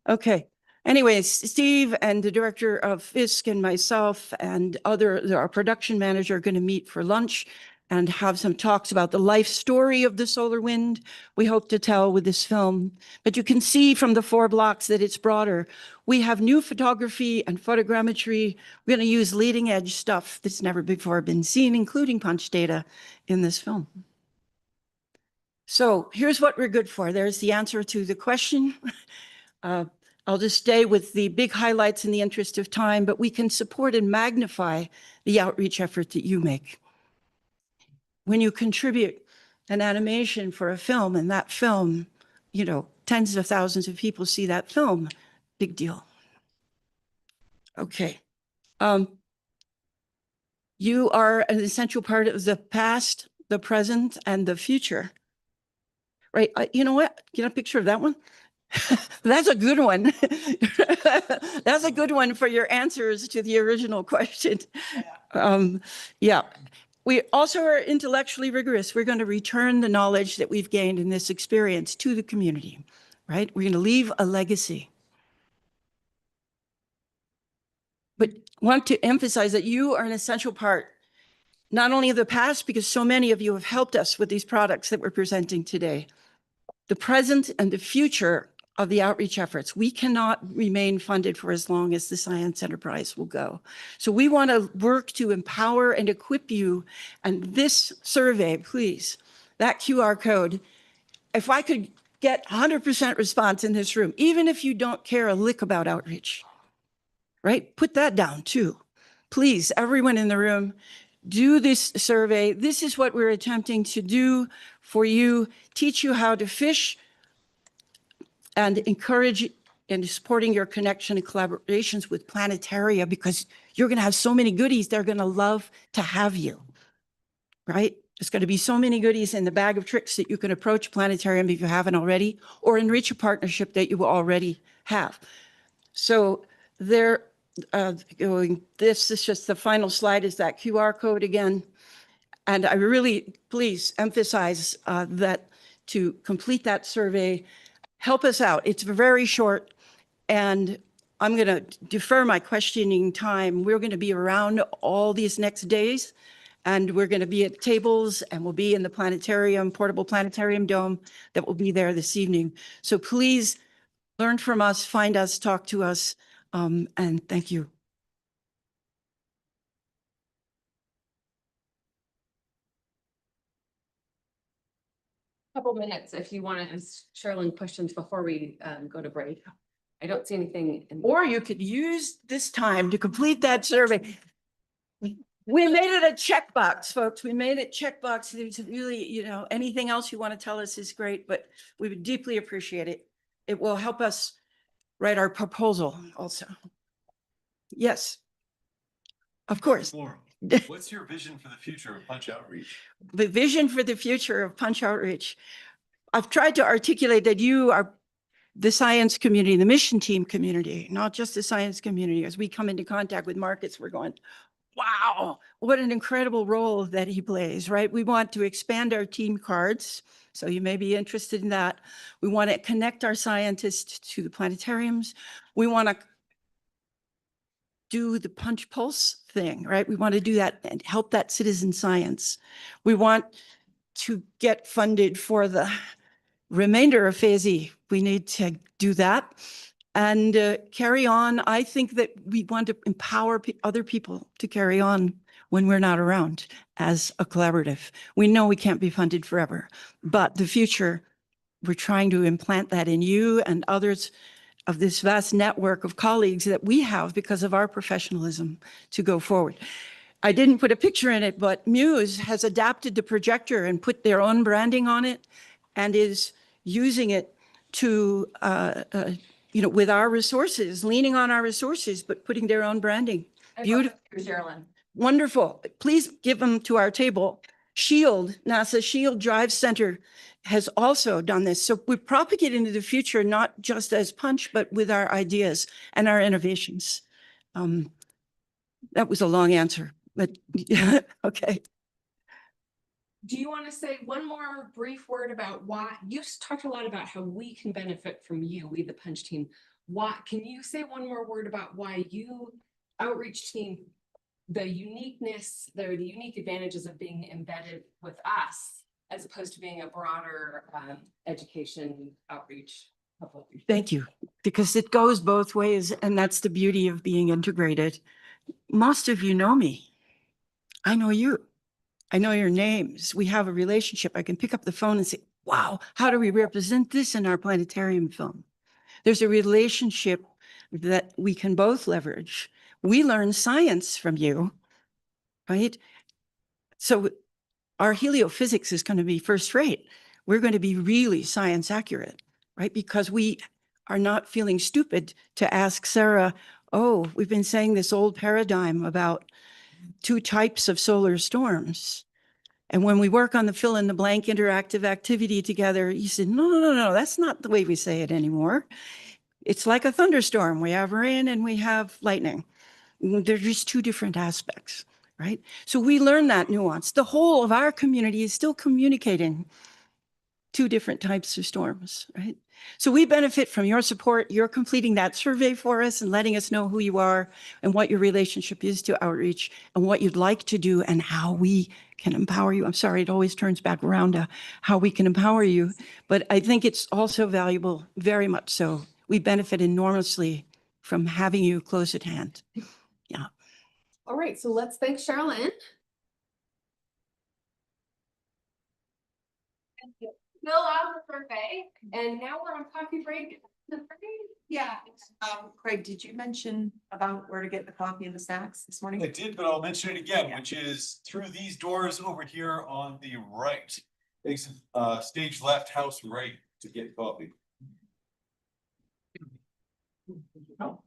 Okay. Anyways, Steve and the director of Fisk and myself and our production manager are going to meet for lunch and have some talks about the life story of the solar wind we hope to tell with this film. But you can see from the 4 blocks that it's broader. We have new photography and photogrammetry. We're going to use leading edge stuff that's never before been seen, including punch data in this film. So here's what we're good for. There's the answer to the question. I'll just stay with the big highlights in the interest of time, but we can support and magnify the outreach effort that you make. When you contribute an animation for a film and that film, tens of thousands of people see that film, big deal. Okay. You are an essential part of the past, the present, and the future. Right? You know what? Get a picture of that one? That's a good one. That's a good one for your answers to the original question. Yeah. We also are intellectually rigorous. We're going to return the knowledge that we've gained in this experience to the community, right? We're going to leave a legacy. But want to emphasize that you are an essential part, not only of the past, because so many of you have helped us with these products that we're presenting today, the present and the future of the outreach efforts. We cannot remain funded for as long as the science enterprise will go. So we want to work to empower and equip you. And this survey, please, that QR code, if I could get 100% response in this room, even if you don't care a lick about outreach, right? Put that down too. Please, everyone in the room, do this survey. This is what we're attempting to do for you, teach you how to fish, and encourage and supporting your connection and collaborations with Planetaria, because you're going to have so many goodies. They're going to love to have you, right? There's going to be so many goodies in the bag of tricks that you can approach Planetarium if you haven't already, or enrich a partnership that you already have. So this is just the final slide, is that QR code again. And I really, please emphasize that to complete that survey, help us out. It's very short, and I'm going to defer my questioning time. We're going to be around all these next days, and we're going to be at tables, and we'll be in the planetarium, portable planetarium dome that will be there this evening. So please learn from us, find us, talk to us, and thank you. Couple minutes if you want to ask Sherilyn questions before we go to break. I don't see anything. Or you could use this time to complete that survey. We made it a checkbox, folks. We made it checkbox. There's really, anything else you want to tell us is great, but we would deeply appreciate it. It will help us write our proposal also. Yes. Of course. What's your vision for the future of Punch Outreach? The vision for the future of Punch Outreach. I've tried to articulate that you are the science community, the mission team community, not just the science community. As we come into contact with markets, we're going, wow, what an incredible role that he plays, right? We want to expand our team cards. So you may be interested in that. We want to connect our scientists to the planetariums. We want to do the punch pulse thing, right? We want to do that and help that citizen science. We want to get funded for the remainder of Phase E. We need to do that and carry on. I think that we want to empower other people to carry on when we're not around as a collaborative. We know we can't be funded forever, but the future, we're trying to implant that in you and others of this vast network of colleagues that we have because of our professionalism to go forward. I didn't put a picture in it, but Muse has adapted the projector and put their own branding on it and is using it to, with our resources, leaning on our resources, but putting their own branding. Beautiful. Sherilyn. Wonderful. Please give them to our table. SHIELD, NASA SHIELD Drive Center has also done this. So we propagate into the future, not just as Punch, but with our ideas and our innovations. That was a long answer, but okay. Do you want to say one more brief word about why you talked a lot about how we can benefit from you, we the Punch team? Why can you say one more word about why you outreach team, the uniqueness, the unique advantages of being embedded with us as opposed to being a broader education outreach? Thank you, because it goes both ways, and that's the beauty of being integrated. Most of you know me. I know you. I know your names. We have a relationship. I can pick up the phone and say, wow, how do we represent this in our planetarium film? There's a relationship that we can both leverage. We learn science from you, right? So our heliophysics is going to be first rate. We're going to be really science accurate, right? Because we are not feeling stupid to ask Sarah, oh, we've been saying this old paradigm about two types of solar storms. And when we work on the fill in the blank interactive activity together, you said, no, that's not the way we say it anymore. It's like a thunderstorm. We have rain and we have lightning. They're just two different aspects, right? So we learn that nuance. The whole of our community is still communicating two different types of storms, right? So we benefit from your support. You're completing that survey for us and letting us know who you are and what your relationship is to outreach and what you'd like to do and how we can empower you. I'm sorry, it always turns back around to how we can empower you, but I think it's also valuable, very much so. We benefit enormously from having you close at hand. Yeah. All right, so let's thank Sherilyn. Fill out the survey, and now we're on coffee break. Yeah. Craig, did you mention about where to get the coffee and the snacks this morning? I did, but I'll mention it again, which is through these doors over here on the right. Exit, stage left, house right to get coffee. Done.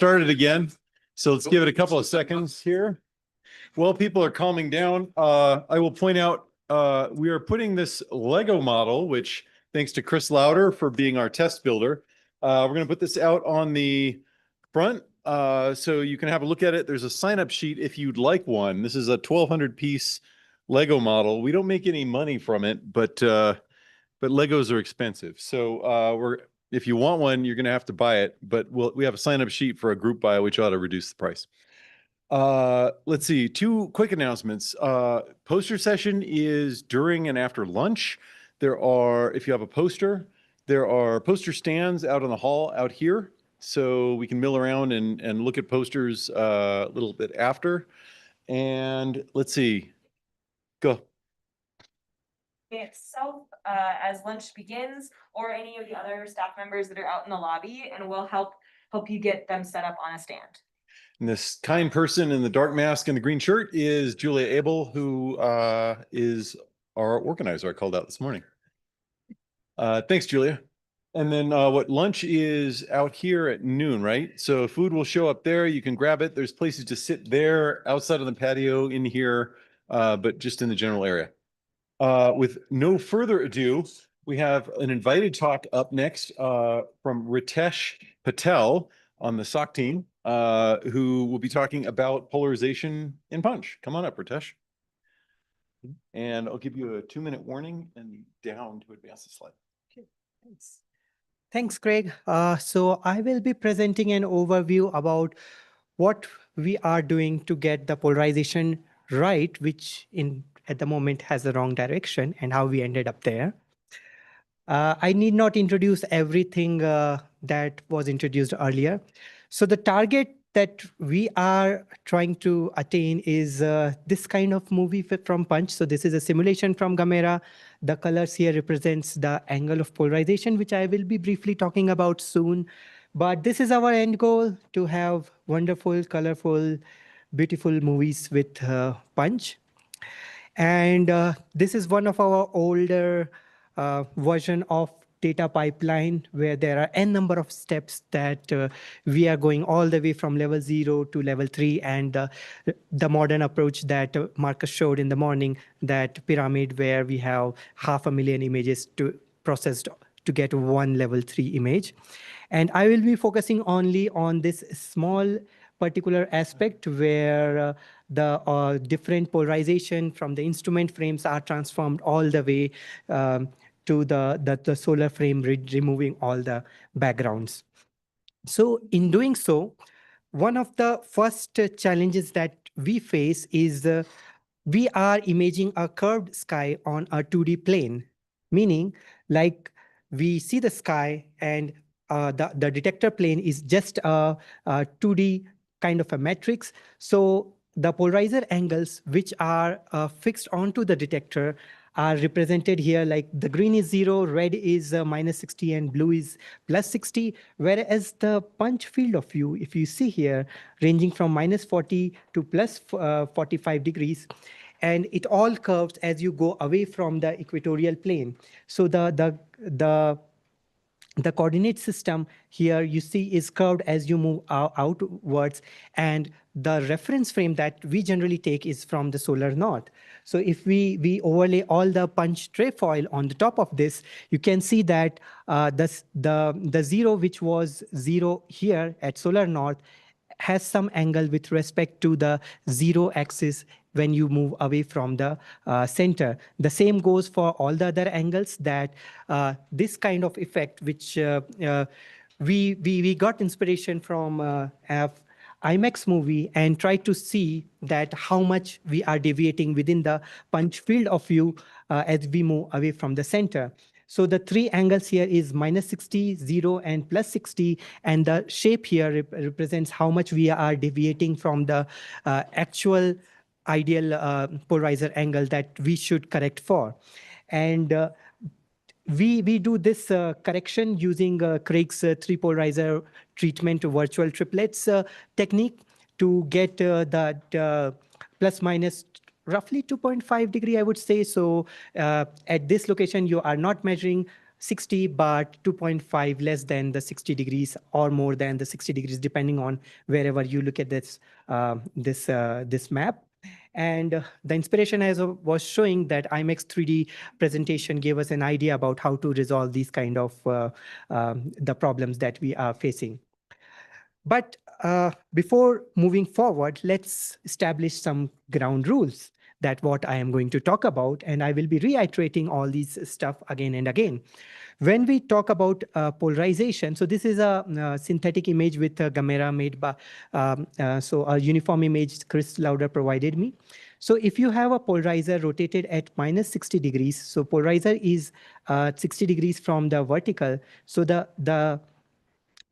started again. So let's give it a couple of seconds here. While people are calming down, I will point out, we are putting this Lego model, which thanks to Chris Lauder for being our test builder. We're going to put this out on the front, so you can have a look at it. There's a sign-up sheet if you'd like one. This is a 1,200 piece Lego model. We don't make any money from it, but Legos are expensive. So if you want one, you're going to have to buy it. But we have a sign-up sheet for a group buy, which ought to reduce the price. Let's see, 2 quick announcements. Poster session is during and after lunch. If you have a poster, there are poster stands out in the hall out here. So we can mill around and look at posters a little bit after. And let's see, go. Itself as lunch begins, or any of the other staff members that are out in the lobby, and we'll help you get them set up on a stand. And this kind person in the dark mask and the green shirt is Julia Abel, who is our organizer I called out this morning. Thanks, Julia. And then lunch is out here at noon, right? So food will show up there. You can grab it. There's places to sit there outside of the patio in here, but just in the general area. With no further ado, we have an invited talk up next from Ritesh Patel on the SOC team, who will be talking about polarization in punch. Come on up, Ritesh. And I'll give you a 2-minute warning and down to advance the slide. Okay, thanks. Thanks, Craig. So I will be presenting an overview about what we are doing to get the polarization right, which at the moment has the wrong direction, and how we ended up there. I need not introduce everything that was introduced earlier. So the target that we are trying to attain is this kind of movie from Punch. So this is a simulation from Gamera. The colors here represents the angle of polarization, which I will be briefly talking about soon. But this is our end goal, to have wonderful, colorful, beautiful movies with Punch. And this is one of our older version of data pipeline, where there are n number of steps that we are going all the way from level 0 to level 3, and the modern approach that Marcus showed in the morning, that pyramid where we have 500,000 images processed to get one level 3 image. And I will be focusing only on this small particular aspect where the different polarization from the instrument frames are transformed all the way to the solar frame, removing all the backgrounds. So in doing so, one of the first challenges that we face is we are imaging a curved sky on a 2D plane, meaning like we see the sky and the detector plane is just a 2D kind of a matrix. So the polarizer angles which are fixed onto the detector are represented here, like the green is 0, red is -60, and blue is +60. Whereas the punch field of view, if you see here, ranging from -40 to +45 degrees, and it all curves as you go away from the equatorial plane. So the coordinate system here you see is curved as you move outwards, and the reference frame that we generally take is from the solar north. So if we overlay all the punch trefoil on the top of this, you can see that the 0, which was 0 here at solar north, has some angle with respect to the 0 axis when you move away from the center. The same goes for all the other angles, that this kind of effect, which we got inspiration from IMAX movie, and tried to see that how much we are deviating within the punch field of view as we move away from the center. So the 3 angles here is -60, 0, and +60, and the shape here represents how much we are deviating from the actual ideal polarizer angle that we should correct for. And we do this correction using Craig's 3 polarizer treatment virtual triplets technique to get that plus minus roughly 2.5 degree, I would say. So at this location, you are not measuring 60, but 2.5 less than the 60 degrees or more than the 60 degrees, depending on wherever you look at this map. And the inspiration as was showing that IMAX 3D presentation gave us an idea about how to resolve these kind of the problems that we are facing. But before moving forward, let's establish some ground rules that what I am going to talk about, and I will be reiterating all these stuff again and again. When we talk about polarization, so this is a synthetic image with a Gamera made by, so a uniform image Chris Lauder provided me. So if you have a polarizer rotated at minus 60 degrees, so polarizer is 60 degrees from the vertical, so the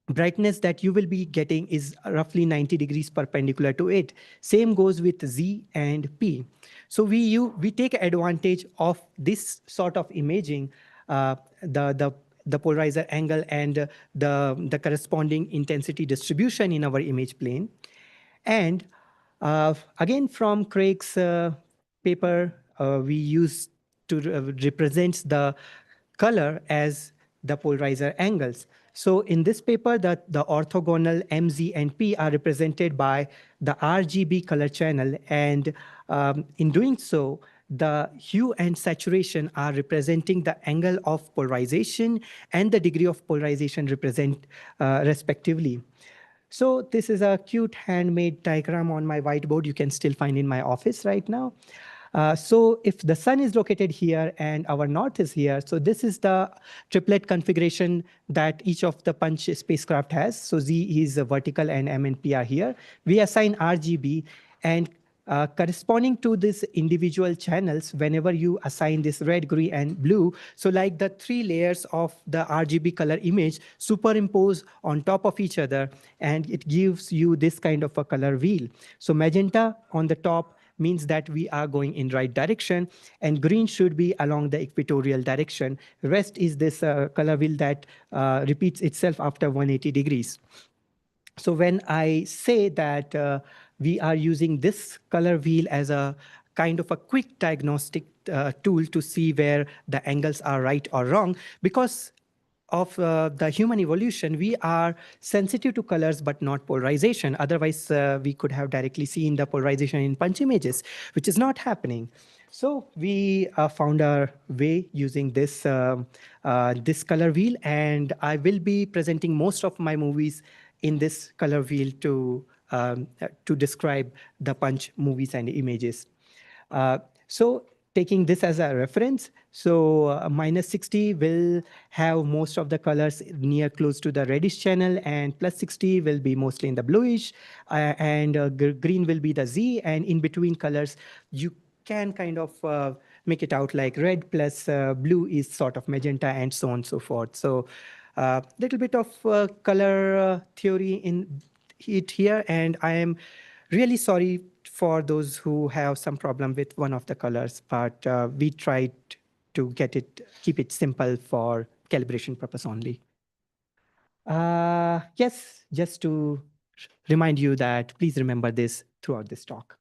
brightness that you will be getting is roughly 90 degrees perpendicular to it. Same goes with Z and P. So we take advantage of this sort of imaging, the polarizer angle and the corresponding intensity distribution in our image plane. And again, from Craig's paper, we use to represent the color as the polarizer angles. So in this paper, the orthogonal M, Z, and P are represented by the RGB color channel. And in doing so, the hue and saturation are representing the angle of polarization and the degree of polarization represent respectively. So this is a cute handmade diagram on my whiteboard you can still find in my office right now. So if the sun is located here and our north is here, so this is the triplet configuration that each of the Punch spacecraft has. So Z is vertical and M and P are here. We assign RGB, and corresponding to these individual channels, whenever you assign this red, green, and blue, so like the 3 layers of the RGB color image superimpose on top of each other, and it gives you this kind of a color wheel. So magenta on the top means that we are going in right direction, and green should be along the equatorial direction. Rest is this color wheel that repeats itself after 180 degrees. So when I say that we are using this color wheel as a kind of a quick diagnostic tool to see where the angles are right or wrong, because of the human evolution, we are sensitive to colors but not polarization. Otherwise, we could have directly seen the polarization in Punch images, which is not happening. So we found our way using this this color wheel, and I will be presenting most of my movies in this color wheel to describe the Punch movies and images. So taking this as a reference, so minus 60 will have most of the colors near close to the reddish channel, and plus 60 will be mostly in the bluish, and green will be the Z, and in between colors, you can kind of make it out like red plus blue is sort of magenta, and so on and so forth. So little bit of color theory in it here, and I am really sorry for those who have some problem with one of the colors, but we tried to keep it simple for calibration purpose only. Yes, just to remind you that please remember this throughout this talk.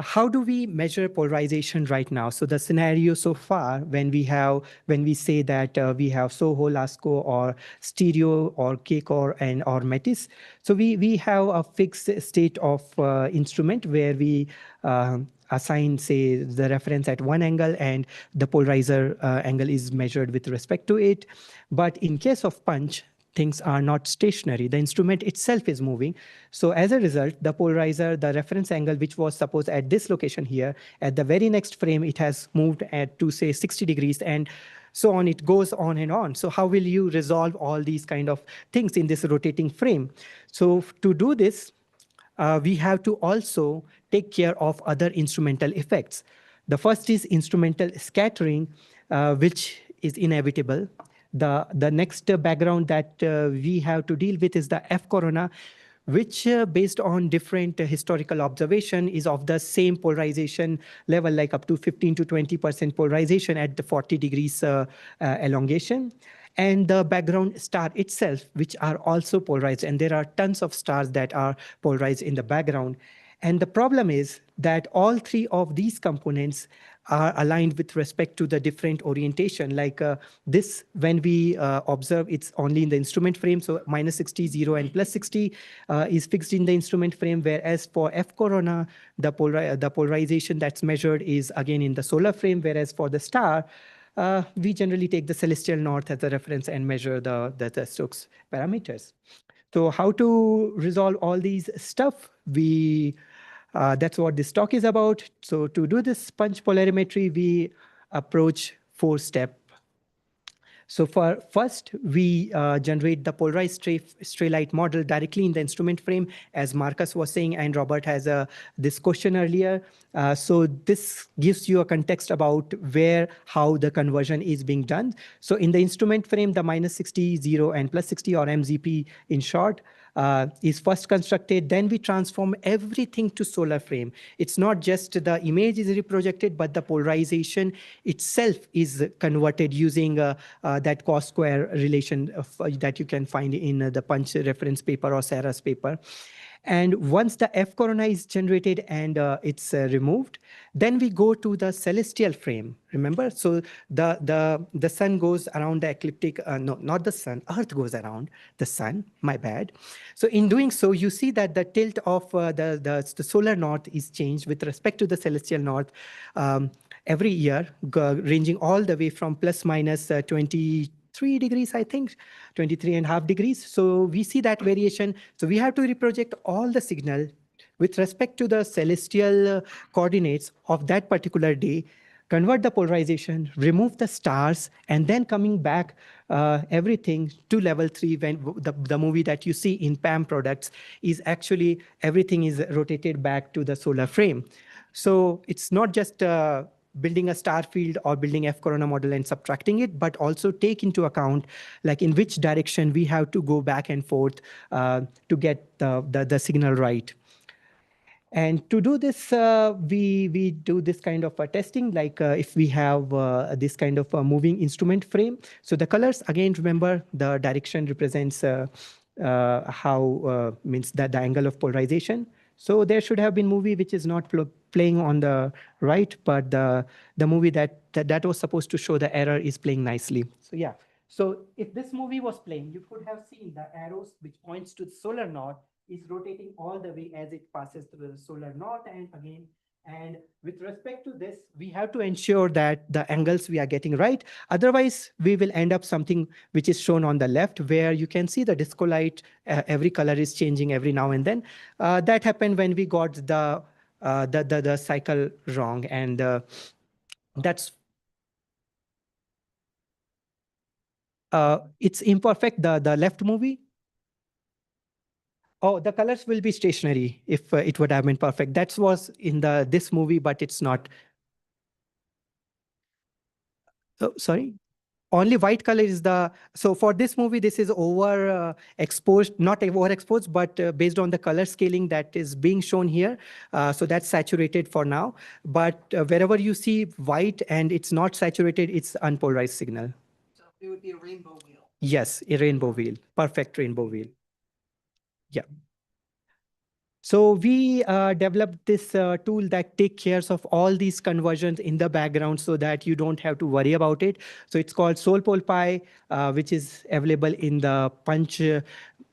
How do we measure polarization right now? So the scenario so far, when we say that we have Soho, Lasco, or Stereo, or K-Core, and or Metis, so we have a fixed state of instrument where we assign, say, the reference at one angle, and the polarizer angle is measured with respect to it. But in case of Punch, things are not stationary. The instrument itself is moving. So as a result, the polarizer, the reference angle, which was supposed at this location here, at the very next frame, it has moved to say 60 degrees, and so on. It goes on and on. So how will you resolve all these kind of things in this rotating frame? So to do this, we have to also take care of other instrumental effects. The first is instrumental scattering, which is inevitable. The next background that we have to deal with is the F corona, which based on different historical observation is of the same polarization level, like up to 15 to 20% polarization at the 40 degrees elongation. And the background star itself, which are also polarized. And there are tons of stars that are polarized in the background. And the problem is that all 3 of these components are aligned with respect to the different orientation. Like this, when we observe, it's only in the instrument frame. So -60, 0, and +60 is fixed in the instrument frame. Whereas for F corona, the polarization that's measured is again in the solar frame. Whereas for the star, we generally take the celestial north as a reference and measure the Stokes parameters. So how to resolve all these stuff? That's what this talk is about. So to do this punch polarimetry, we approach 4-step. So first, we generate the polarized stray light model directly in the instrument frame, as Marcus was saying, and Robert has this question earlier. So this gives you a context about how the conversion is being done. So in the instrument frame, the -60, 0, and +60, or MZP in short, is first constructed. Then we transform everything to solar frame. It's not just the image is reprojected, but the polarization itself is converted using that cost square relation that you can find in the Punch reference paper or Sarah's paper. And once the F corona is generated and it's removed, then we go to the celestial frame. Remember, so the sun goes around the ecliptic. No, not the sun. Earth goes around the sun. My bad. So in doing so, you see that the tilt of the solar north is changed with respect to the celestial north every year, ranging all the way from ±23 degrees, I think, 23.5 degrees. So we see that variation. So we have to reproject all the signal with respect to the celestial coordinates of that particular day, convert the polarization, remove the stars, and then coming back everything to level 3 when the movie that you see in PAM products is actually everything is rotated back to the solar frame. So it's not just building a star field or building F corona model and subtracting it, but also take into account like in which direction we have to go back and forth to get the signal right. And to do this, we do this kind of testing, like if we have this kind of a moving instrument frame. So the colors, again, remember the direction represents how means that the angle of polarization. So there should have been movie which is not playing on the right, but the movie that was supposed to show the error is playing nicely. So yeah. So if this movie was playing, you could have seen the arrows which points to the solar north is rotating all the way as it passes through the solar north and again. And with respect to this, we have to ensure that the angles we are getting right. Otherwise, we will end up something which is shown on the left, where you can see the disco light, every color is changing every now and then. That happened when we got the cycle wrong. And that's it's imperfect, the left movie. Oh, the colors will be stationary if it would have been perfect. That was in this movie, but it's not. Oh, sorry. Only white color is so for this movie, this is exposed, not overexposed, but based on the color scaling that is being shown here. So that's saturated for now. But wherever you see white and it's not saturated, it's unpolarized signal. So it would be a rainbow wheel. Yes, a rainbow wheel, perfect rainbow wheel. Yeah. So we developed this tool that takes care of all these conversions in the background so that you don't have to worry about it. So it's called SolPolPy, which is available in the Punch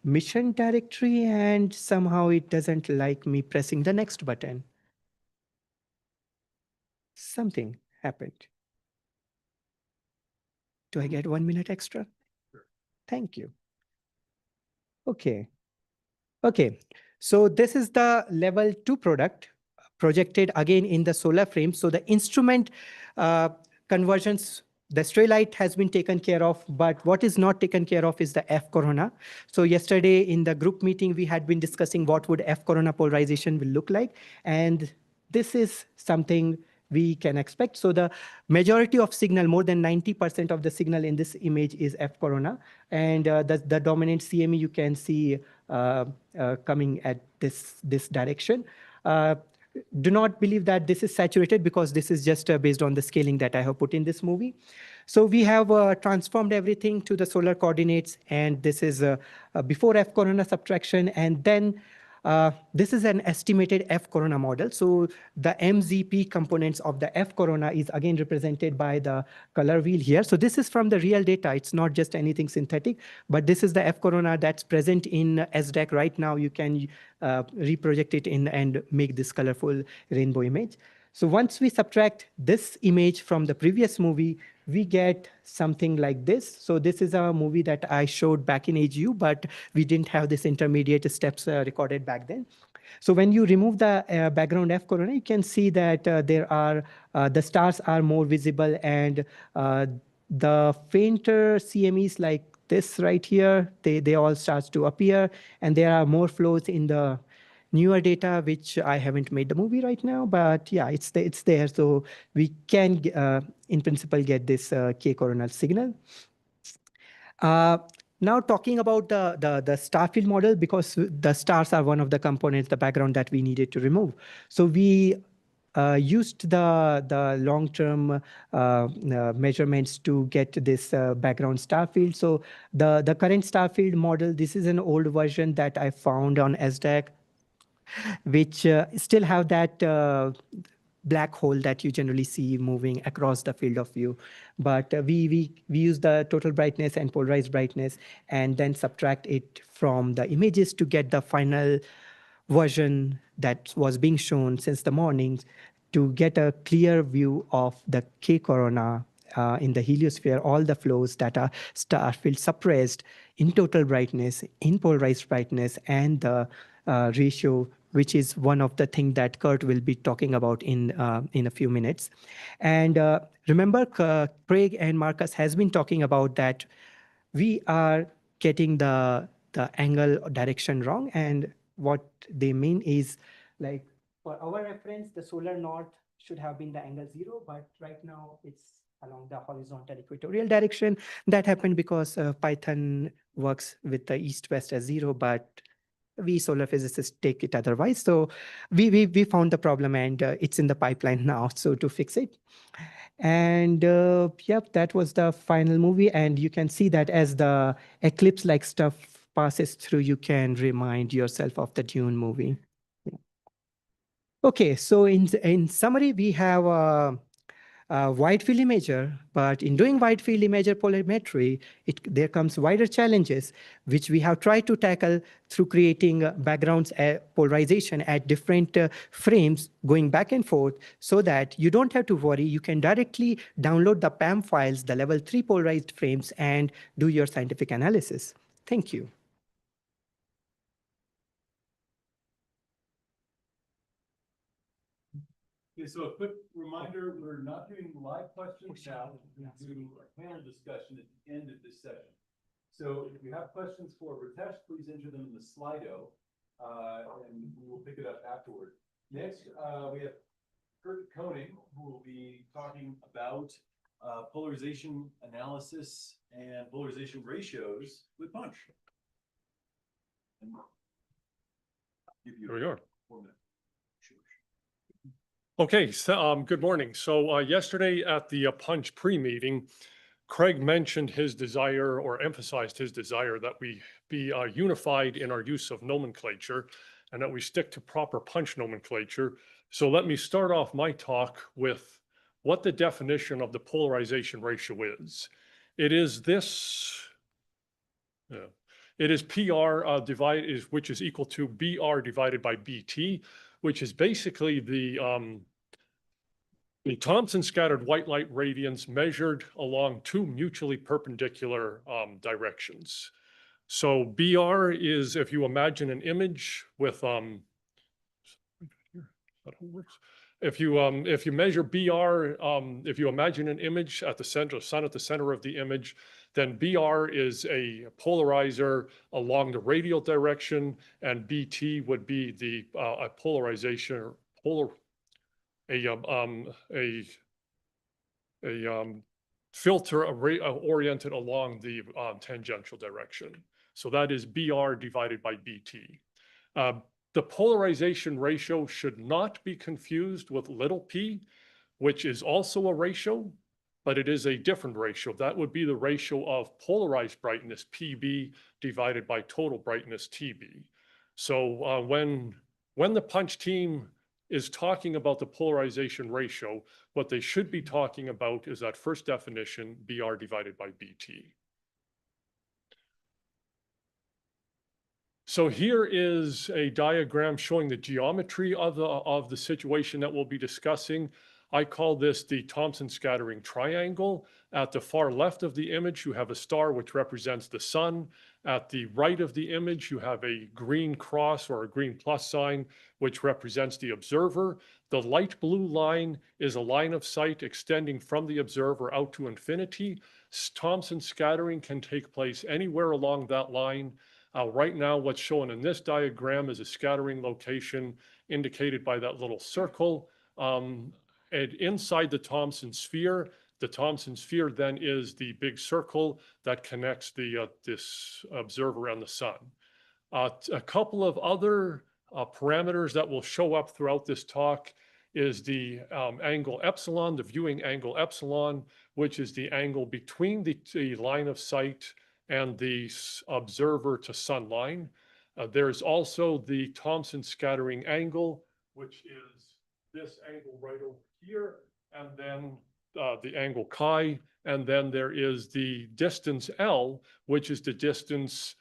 mission directory, and somehow it doesn't like me pressing the next button. Something happened. Do I get 1 minute extra? Thank you. Okay. Okay. So this is the level 2 product projected again in the solar frame. So the instrument conversions, the stray light has been taken care of, but what is not taken care of is the F corona. So yesterday in the group meeting, we had been discussing what would F corona polarization will look like. And this is something we can expect. So the majority of signal, more than 90% of the signal in this image is F corona. And the dominant CME you can see coming at this direction. Do not believe that this is saturated because this is just based on the scaling that I have put in this movie. So we have transformed everything to the solar coordinates, and this is before F corona subtraction. And then This is an estimated F corona model. So the MZP components of the F corona is again represented by the color wheel here. So this is from the real data. It's not just anything synthetic, but this is the F corona that's present in SDAC right now. You can reproject it in and make this colorful rainbow image. So once we subtract this image from the previous movie, we get something like this. So this is a movie that I showed back in AGU, but we didn't have this intermediate steps recorded back then. So when you remove the background F corona, you can see that the stars are more visible, and the fainter CMEs like this right here, they all start to appear, and there are more flows in the newer data, which I haven't made the movie right now, but yeah, it's there. So we can, in principle, get this K coronal signal. Now talking about the star field model, because the stars are one of the components, the background that we needed to remove. So we used the long-term measurements to get this background star field. So the current star field model, this is an old version that I found on SDAC, which still have that black hole that you generally see moving across the field of view. But we use the total brightness and polarized brightness and then subtract it from the images to get the final version that was being shown since the morning, to get a clear view of the K corona in the heliosphere, all the flows that are star field suppressed in total brightness, in polarized brightness, and the ratio, which is one of the things that Kurt will be talking about in a few minutes. And remember, Craig and Marcus has been talking about that we are getting the angle direction wrong. And what they mean is, like, for our reference, the solar north should have been the angle 0, but right now it's along the horizontal equatorial direction. That happened because Python works with the east-west as 0, but we solar physicists take it otherwise. So we found the problem, and it's in the pipeline now, so to fix it. And yep, that was the final movie. And you can see that as the eclipse-like stuff passes through, you can remind yourself of the Dune movie. Yeah. Okay, so in summary, we have a wide field imager, but in doing wide field imager polarimetry, there comes wider challenges, which we have tried to tackle through creating backgrounds polarization at different frames going back and forth, so that you don't have to worry. You can directly download the PAM files, the level 3 polarized frames, and do your scientific analysis. Thank you. Okay, so a quick reminder, we're not doing live questions now. We're going to do a panel discussion at the end of this session. So if you have questions for Ritesh, please enter them in the Slido, and we will pick it up afterward. Next, we have Kurt Koenig, who will be talking about polarization analysis and polarization ratios with punch. Here we are. 4 minutes. Okay, so good morning. So yesterday at the Punch pre-meeting, Craig mentioned his desire, or emphasized his desire, that we be unified in our use of nomenclature and that we stick to proper Punch nomenclature. So let me start off my talk with what the definition of the polarization ratio is. It is this, it is PR which is equal to BR divided by BT, which is basically the Thomson scattered white light radiance measured along two mutually perpendicular directions. So BR is, if you imagine an image with if you measure BR, if you imagine an image at the center, sun at the center of the image, then BR is a polarizer along the radial direction, and BT would be the a polarization, filter oriented along the tangential direction. So that is BR divided by BT. The polarization ratio should not be confused with little p, which is also a ratio, but it is a different ratio. That would be the ratio of polarized brightness, PB, divided by total brightness, TB. So when the punch team is talking about the polarization ratio, what they should be talking about is that first definition, BR divided by BT. So here is a diagram showing the geometry of the situation that we'll be discussing. I call this the Thomson scattering triangle. At the far left of the image, you have a star which represents the sun. At the right of the image, you have a green cross or a green plus sign, which represents the observer. The light blue line is a line of sight extending from the observer out to infinity. Thomson scattering can take place anywhere along that line. Right now, what's shown in this diagram is a scattering location indicated by that little circle. And inside the Thomson sphere then is the big circle that connects this observer and the sun. A couple of other parameters that will show up throughout this talk is the angle epsilon, the viewing angle epsilon, which is the angle between the line of sight and the observer to sun line. There's also the Thomson scattering angle, which is this angle right over here, and then the angle chi, and then there is the distance L, which is the distance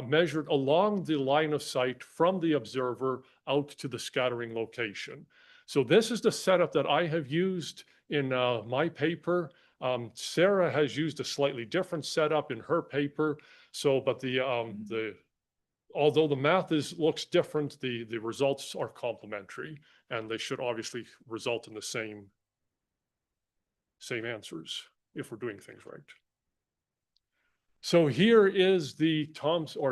measured along the line of sight from the observer out to the scattering location. So this is the setup that I have used in my paper. Sarah has used a slightly different setup in her paper. So, but although the math looks different, the results are complementary, and they should obviously result in the same answers if we're doing things right. So here is the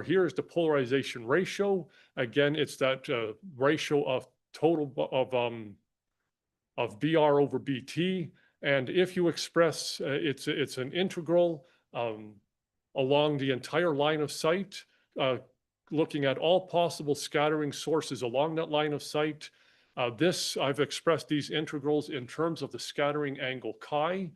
here's the polarization ratio. Again, it's that ratio of total of BR over BT. And if you express, it's an integral along the entire line of sight, looking at all possible scattering sources along that line of sight. I've expressed these integrals in terms of the scattering angle chi,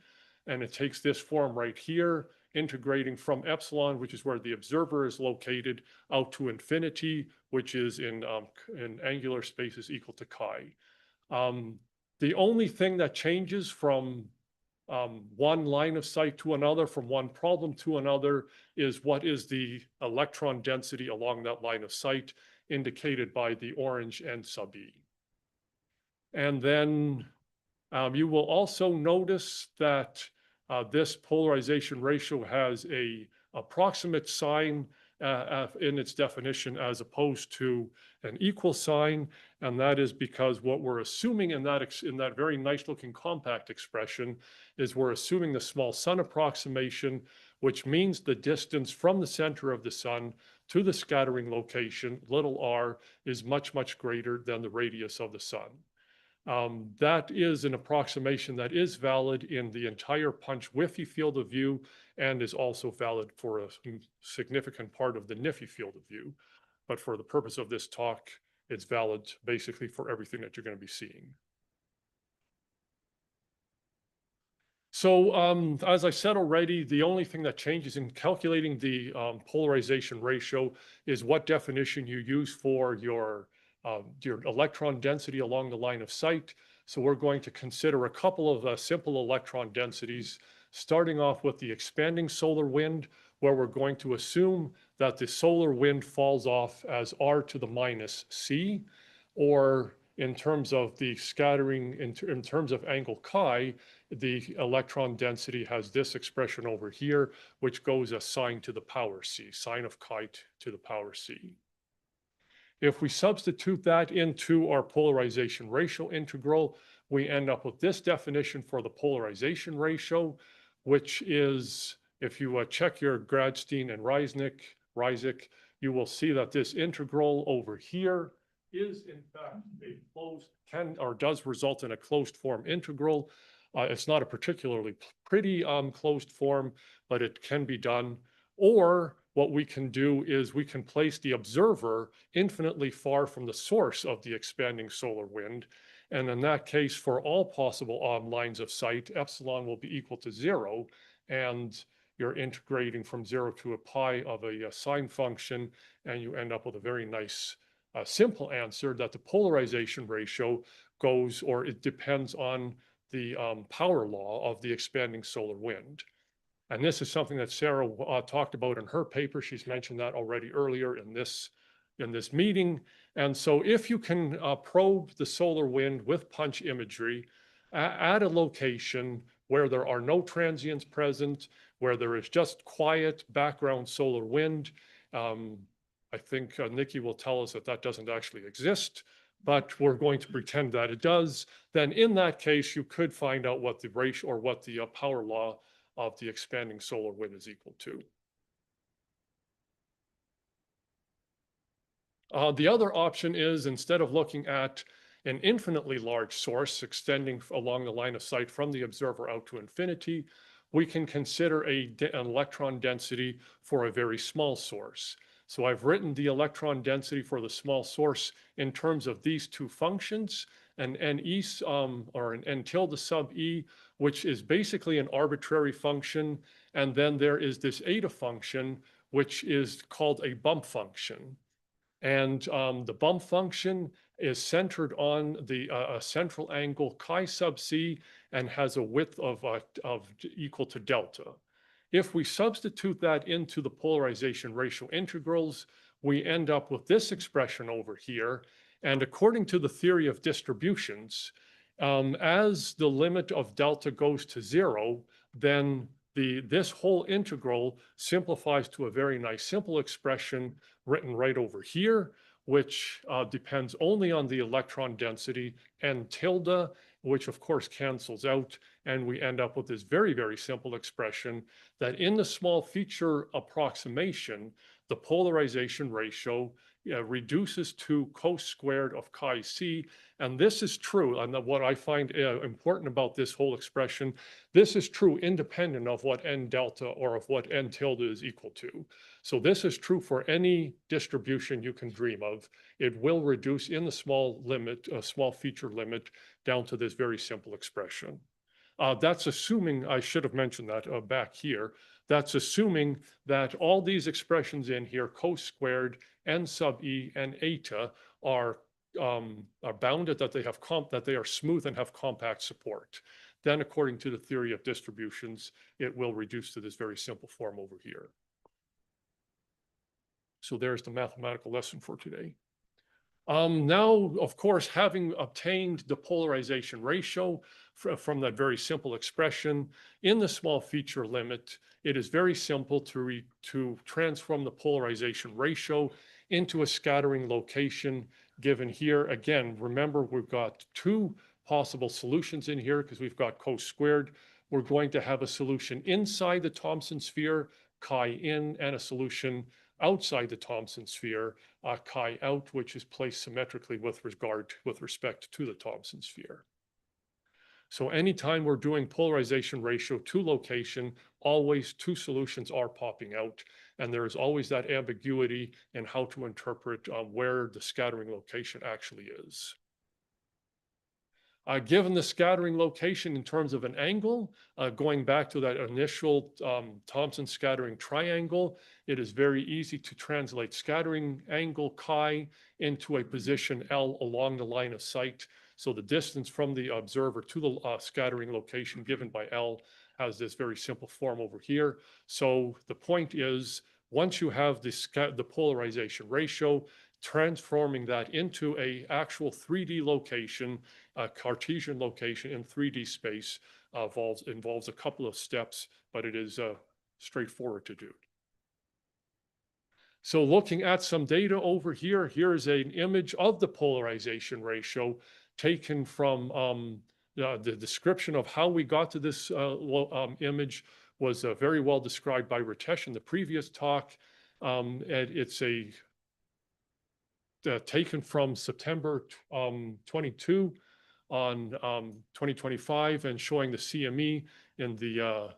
and it takes this form right here, integrating from epsilon, which is where the observer is located, out to infinity, which is in angular spaces equal to chi. The only thing that changes from one line of sight to another, from one problem to another, is what is the electron density along that line of sight, indicated by the orange N sub E. And then you will also notice that this polarization ratio has an approximate sign in its definition as opposed to an equal sign, and that is because what we're assuming in that very nice looking compact expression is we're assuming the small sun approximation, which means the distance from the center of the sun to the scattering location, little r, is much, much greater than the radius of the sun. That is an approximation that is valid in the entire punch WIFI field of view and is also valid for a significant part of the NIFI field of view. But for the purpose of this talk, it's valid basically for everything that you're going to be seeing. So as I said already, the only thing that changes in calculating the polarization ratio is what definition you use for your electron density along the line of sight. So we're going to consider a couple of simple electron densities, starting off with the expanding solar wind, where we're going to assume that the solar wind falls off as r to the minus c, or in terms of the scattering, in terms of angle chi, the electron density has this expression over here, which goes as sine to the power c, sine of chi to the power c. If we substitute that into our polarization ratio integral, we end up with this definition for the polarization ratio, which is, if you check your Gradstein and Reisig, you will see that this integral over here is in fact a closed, does result in a closed form integral. It's not a particularly pretty closed form, but it can be done. Or what we can do is we can place the observer infinitely far from the source of the expanding solar wind. And in that case, for all possible lines of sight, epsilon will be equal to 0. And you're integrating from 0 to a pi of a sine function, and you end up with a very nice simple answer that the polarization ratio goes, or it depends on the power law of the expanding solar wind. And this is something that Sarah talked about in her paper. She's mentioned that already earlier in this meeting. And so if you can probe the solar wind with punch imagery at a location where there are no transients present, where there is just quiet background solar wind, I think Nikki will tell us that that doesn't actually exist, but we're going to pretend that it does. Then in that case, you could find out what the ratio or what the power law of the expanding solar wind is equal to. The other option is, instead of looking at an infinitely large source extending along the line of sight from the observer out to infinity, we can consider an electron density for a very small source. So I've written the electron density for the small source in terms of these two functions, an NE or an N tilde sub E, which is basically an arbitrary function. And then there is this eta function, which is called a bump function. And the bump function is centered on the central angle chi sub c and has a width of equal to delta. If we substitute that into the polarization ratio integrals, we end up with this expression over here. And according to the theory of distributions, as the limit of delta goes to 0, then this whole integral simplifies to a very nice simple expression written right over here, which depends only on the electron density N tilde, which of course cancels out. And we end up with this very, very simple expression that in the small feature approximation, the polarization ratio reduces to cos squared of chi c. And this is true. And what I find important about this whole expression, this is true independent of what N delta or of what N tilde is equal to. So this is true for any distribution you can dream of. It will reduce in the small limit, small feature limit, down to this very simple expression. That's assuming, I should have mentioned that back here, that's assuming that all these expressions in here, cos squared, N sub E, and eta are bounded, that they are smooth and have compact support. Then according to the theory of distributions, it will reduce to this very simple form over here. So there's the mathematical lesson for today. Now, of course, having obtained the polarization ratio from that very simple expression in the small feature limit, it is very simple to transform the polarization ratio into a scattering location given here. Again, remember, we've got two possible solutions in here because we've got cos squared. We're going to have a solution inside the Thomson sphere, chi in, and a solution outside the Thomson sphere, chi out, which is placed symmetrically with respect to the Thomson sphere. So anytime we're doing polarization ratio to location, always two solutions are popping out, and there is always that ambiguity in how to interpret where the scattering location actually is. Given the scattering location in terms of an angle, going back to that initial Thomson scattering triangle, it is very easy to translate scattering angle chi into a position L along the line of sight. So the distance from the observer to the scattering location given by L has this very simple form over here. So the point is, once you have the polarization ratio, transforming that into a actual 3D location, a Cartesian location in 3D space involves a couple of steps, but it is straightforward to do. So looking at some data over here, here is an image of the polarization ratio taken from the description of how we got to this image was very well described by Ritesh in the previous talk. And it's taken from September 22 on 2025 and showing the CME in the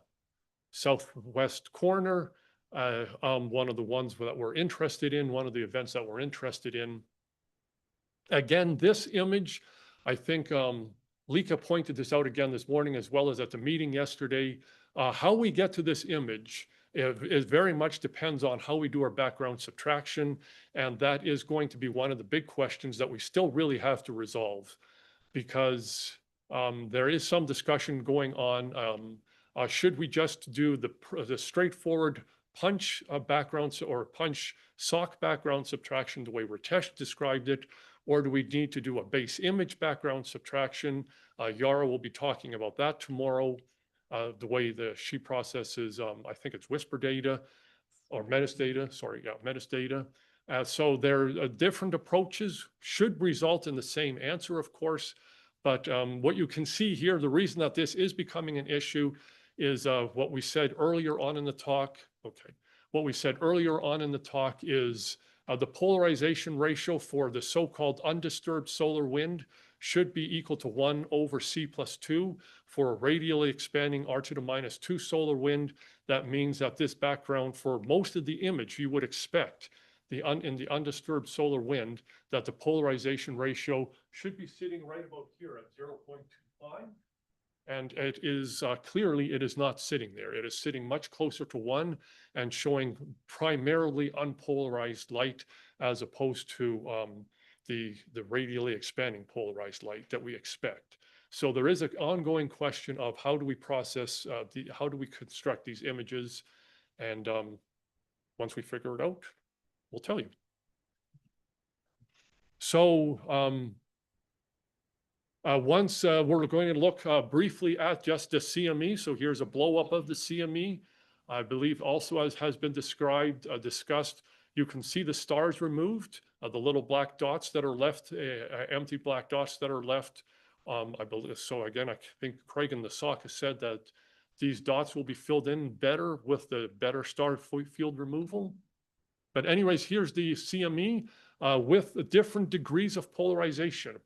southwest corner. One of the ones that we're interested in, one of the events that we're interested in. Again, this image, I think Lika pointed this out again this morning as well as at the meeting yesterday. How we get to this image It very much depends on how we do our background subtraction. And that is going to be one of the big questions that we still really have to resolve, because there is some discussion going on. Should we just do the straightforward punch backgrounds or punch sock background subtraction the way Ritesh described it, or do we need to do a base image background subtraction? Yara will be talking about that tomorrow. The way she processes, I think it's whisper data or metadata, sorry, yeah, metadata. So there are different approaches, should result in the same answer, of course. But what you can see here, the reason that this is becoming an issue is what we said earlier on in the talk. Okay, what we said earlier on in the talk is the polarization ratio for the so-called undisturbed solar wind should be equal to 1 over C+2. For a radially expanding R to the -2 solar wind, that means that this background for most of the image you would expect in the undisturbed solar wind, that the polarization ratio should be sitting right about here at 0.25. And it is clearly, it is not sitting there. It is sitting much closer to 1 and showing primarily unpolarized light, as opposed to the radially expanding polarized light that we expect. So there is an ongoing question of how do we process, how do we construct these images? And once we figure it out, we'll tell you. So once we're going to look briefly at just the CME. So here's a blow up of the CME. I believe also, as has been discussed, you can see the stars removed, the little black dots that are left, empty black dots that are left. I believe, so again, I think Craig in the SOC has said that these dots will be filled in better with the better star field removal. But anyways, here's the CME with different degrees of polarization,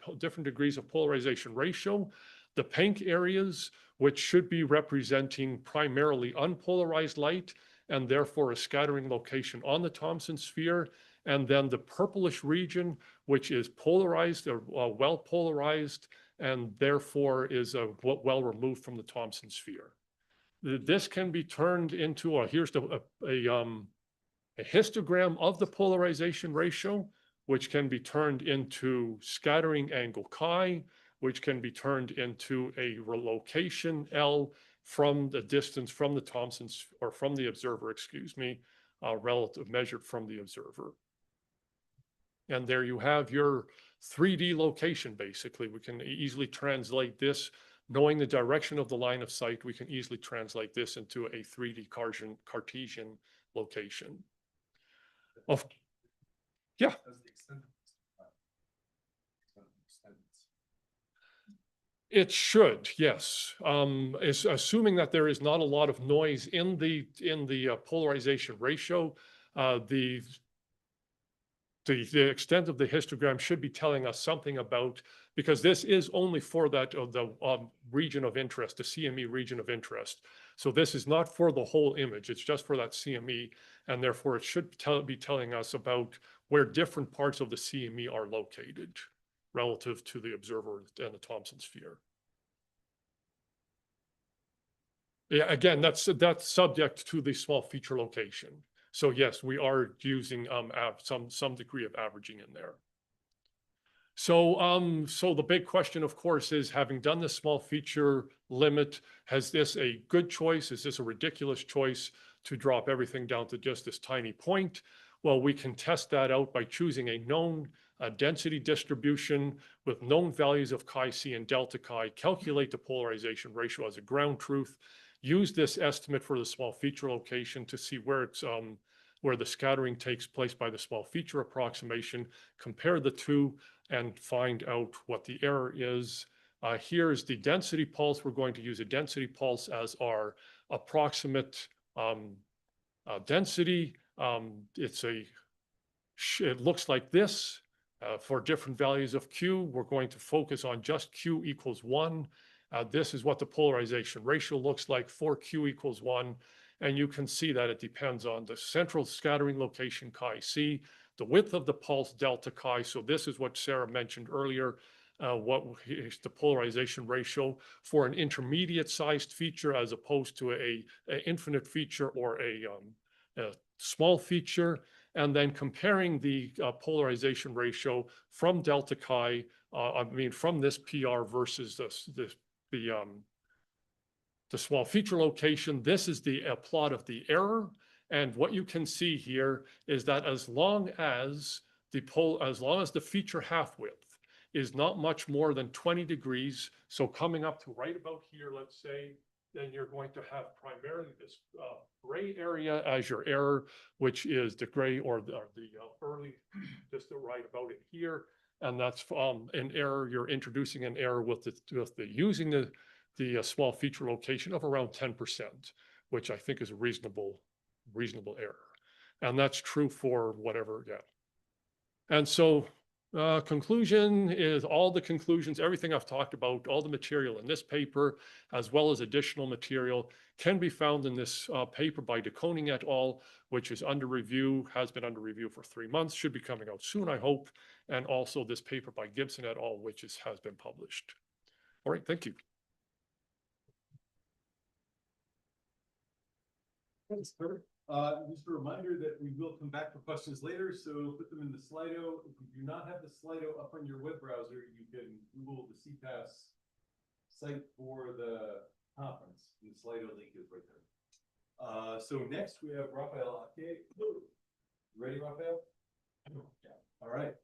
ratio. The pink areas, which should be representing primarily unpolarized light and therefore a scattering location on the Thomson sphere. And then the purplish region, which is polarized or well polarized, and therefore is well removed from the Thomson sphere. This can be turned into here's a histogram of the polarization ratio, which can be turned into scattering angle chi, which can be turned into a location L from the distance from the Thomson, or from the observer, excuse me, relative measured from the observer. And there you have your 3D location, basically. We can easily translate this, knowing the direction of the line of sight, we can easily translate this into a 3D Cartesian location. Yeah. It should, yes. It's assuming that there is not a lot of noise in the polarization ratio. The extent of the histogram should be telling us something about, because this is only for that region of interest, the CME region of interest. So this is not for the whole image, it's just for that CME, and therefore it should be telling us about where different parts of the CME are located relative to the observer and the Thomson sphere. Yeah, again, that's subject to the small feature location. So yes, we are using some degree of averaging in there. So so the big question, of course, is, having done the small feature limit, has this a good choice? Is this a ridiculous choice to drop everything down to just this tiny point? Well, we can test that out by choosing a known density distribution with known values of chi-c and delta chi, calculate the polarization ratio as a ground truth, use this estimate for the small feature location to see where it's where the scattering takes place by the small feature approximation, compare the two and find out what the error is. Here's the density pulse. We're going to use a density pulse as our approximate density. It looks like this. For different values of Q, we're going to focus on just Q equals 1. This is what the polarization ratio looks like for Q equals 1. And you can see that it depends on the central scattering location chi-c, the width of the pulse delta chi. So this is what Sarah mentioned earlier. what is the polarization ratio for an intermediate sized feature as opposed to a infinite feature or a small feature, and then comparing the polarization ratio from delta chi, from this PR versus the small feature location. This is the plot of the error. And what you can see here is that as long as the feature half width is not much more than 20 degrees, so coming up to right about here, let's say, then you're going to have primarily this gray area as your error, which is the gray or the early, just right about in here. And that's an error. You're introducing an error with using the small feature location of around 10%, which I think is a reasonable error. And that's true for whatever, yeah. And so conclusion is all the conclusions, everything I've talked about, all the material in this paper, as well as additional material, can be found in this paper by DeConing et al., which is under review, has been under review for 3 months, should be coming out soon, I hope. And also this paper by Gibson et al., which has been published. All right, thank you. Thanks, Kurt. Just a reminder that we will come back for questions later, so put them in the Slido. If you do not have the Slido up on your web browser, you can Google the CPAS site for the conference. The Slido link is right there. So next we have Raphael Ake. Ready, Raphael? Yeah. All right.